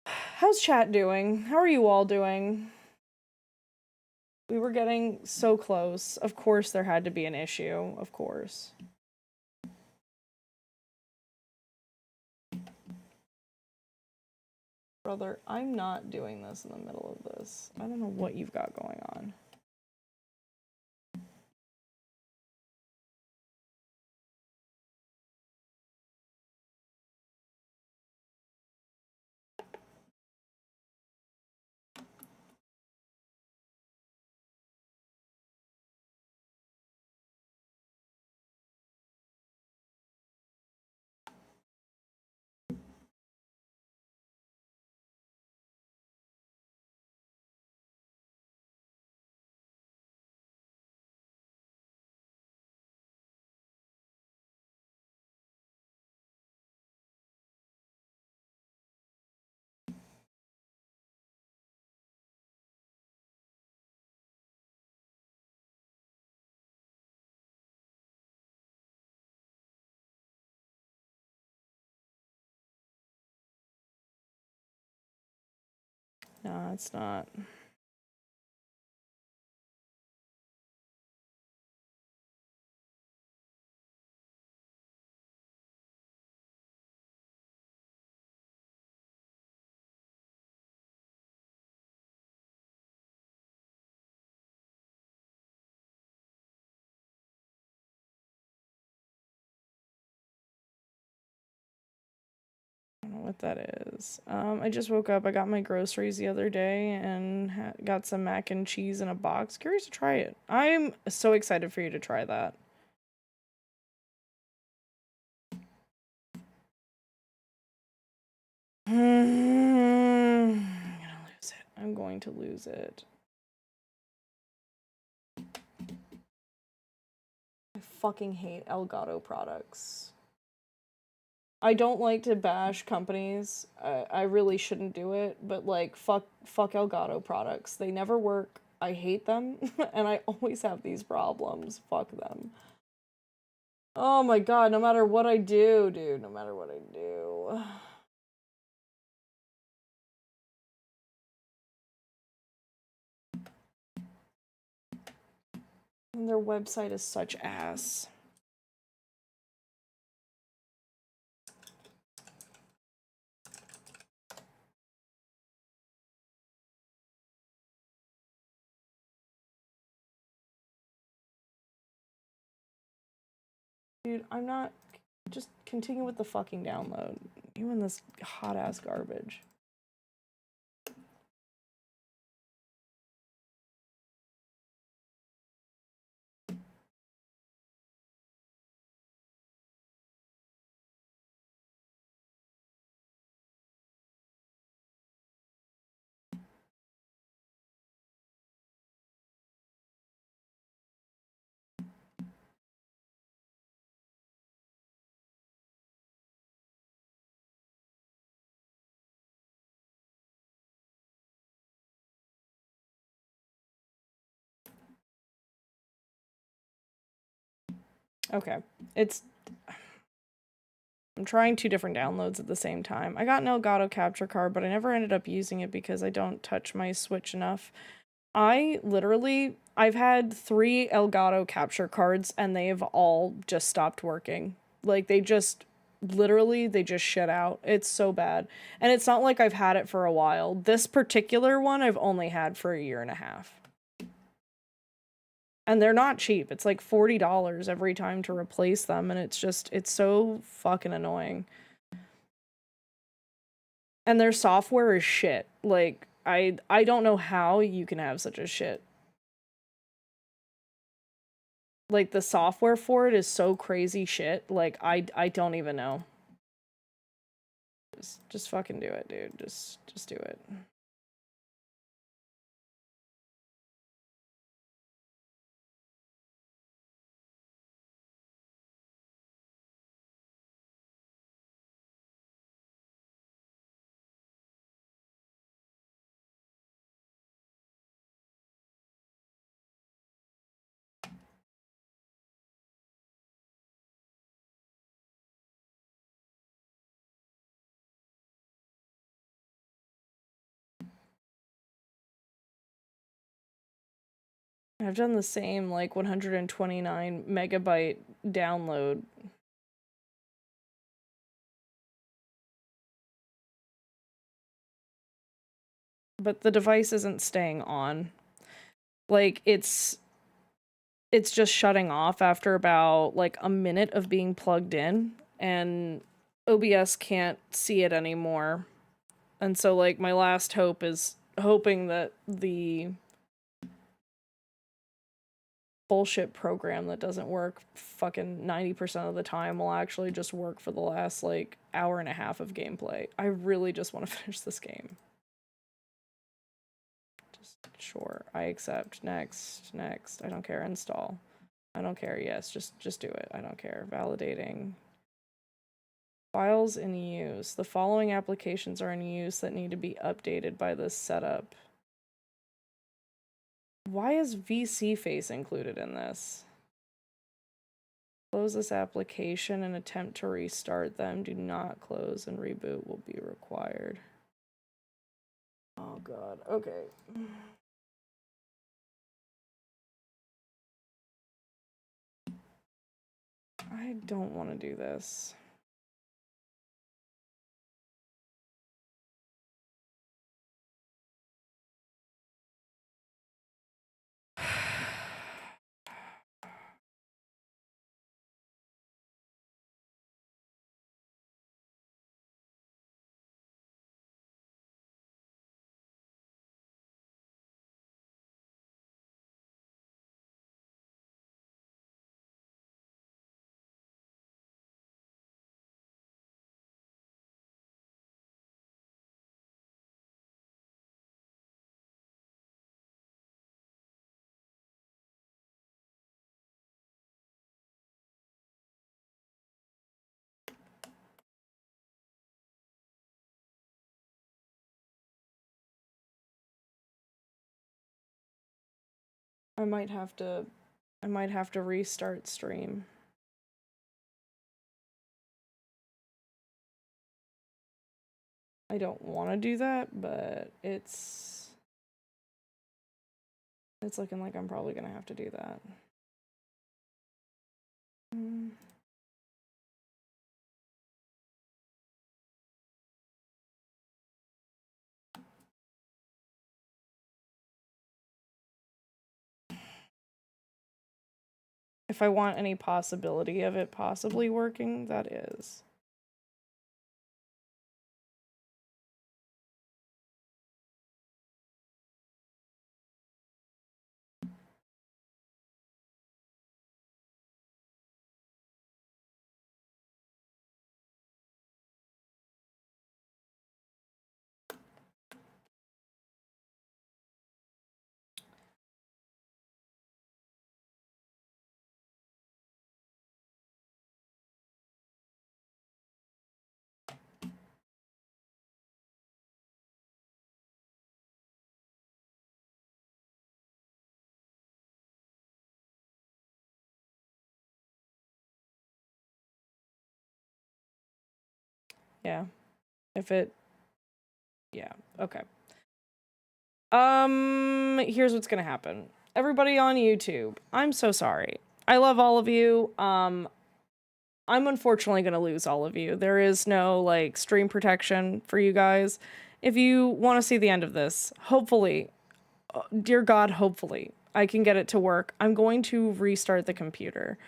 How's chat doing? How are you all doing? We were getting so close. Of course there had to be an issue. Of course. Brother, I'm not doing this in the middle of this. I don't know what you've got going on. No, it's not. I don't know what that is. I just woke up. I got my groceries the other day and got some mac and cheese in a box. Curious to try it. I'm so excited for you to try that. I'm gonna lose it. I'm going to lose it. I fucking hate Elgato products. I don't like to bash companies. I really shouldn't do it, but like fuck Elgato products. They never work. I hate them, and I always have these problems. Fuck them. Oh my god, no matter what I do, dude, no matter what I do. And their website is such ass. Dude, I'm not... Just continue with the fucking download. You and this hot-ass garbage. Okay, it's... I'm trying 2 different downloads at the same time. I got an Elgato capture card, but I never ended up using it because I don't touch my Switch enough. I've had 3 Elgato capture cards and they've all just stopped working. Like, they just shut out. It's so bad. And it's not like I've had it for a while. This particular one I've only had for 1.5 years. And they're not cheap. It's like $40 every time to replace them, and it's so fucking annoying. And their software is shit. Like, I don't know how you can have such a shit. Like, the software for it is so crazy shit. Like, I don't even know. Just fucking do it, dude. Just do it. I've done the same, like, 129 megabyte download. But the device isn't staying on. Like, it's just shutting off after about, like, a minute of being plugged in, and OBS can't see it anymore. And so, like, my last hope is hoping that the bullshit program that doesn't work fucking 90% of the time will actually just work for the last, like, 1.5 hours of gameplay. I really just want to finish this game. Just, sure, I accept. Next. I don't care. Install. I don't care. Yes, just do it. I don't care. Validating. Files in use. The following applications are in use that need to be updated by this setup. Why is VC Face included in this? Close this application and attempt to restart them. Do not close and reboot will be required. Oh god, okay. I don't want to do this. I might have to restart stream. I don't want to do that, but it's looking like I'm probably gonna have to do that. If I want any possibility of it possibly working, that is. Yeah. If it... Yeah, okay. Here's what's gonna happen. Everybody on YouTube, I'm so sorry. I love all of you. I'm unfortunately gonna lose all of you. There is no, like, stream protection for you guys. If you want to see the end of this, hopefully, dear God, hopefully, I can get it to work. I'm going to restart the computer.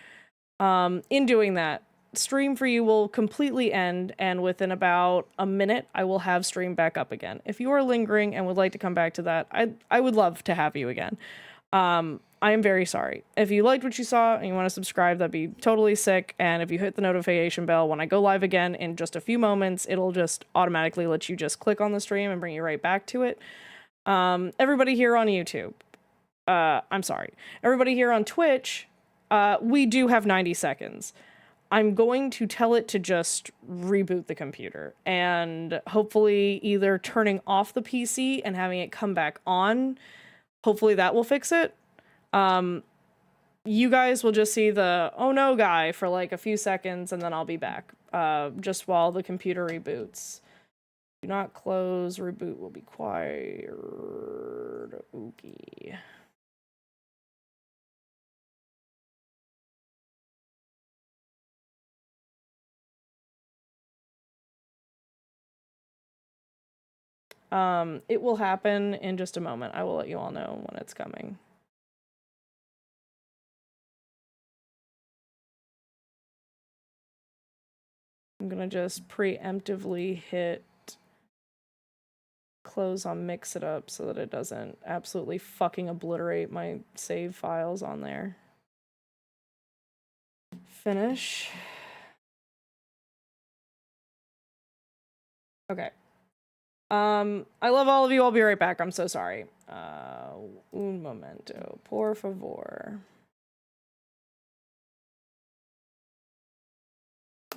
In doing that, stream for you will completely end, and within about a minute, I will have stream back up again. If you are lingering and would like to come back to that, I would love to have you again. I am very sorry. If you liked what you saw and you want to subscribe, that'd be totally sick. And if you hit the notification bell, when I go live again in just a few moments, it'll just automatically let you just click on the stream and bring you right back to it. Everybody here on YouTube, I'm sorry. Everybody here on Twitch, we do have 90 seconds. I'm going to tell it to just reboot the computer and hopefully either turning off the PC and having it come back on. Hopefully that will fix it. You guys will just see the oh no guy for like a few seconds and then I'll be back. Just while the computer reboots. Do not close, reboot will be required. Okay. It will happen in just a moment. I will let you all know when it's coming. I'm gonna just preemptively hit close on Mix It Up so that it doesn't absolutely fucking obliterate my save files on there. Finish. Okay. I love all of you. I'll be right back. I'm so sorry. Un momento. Por favor.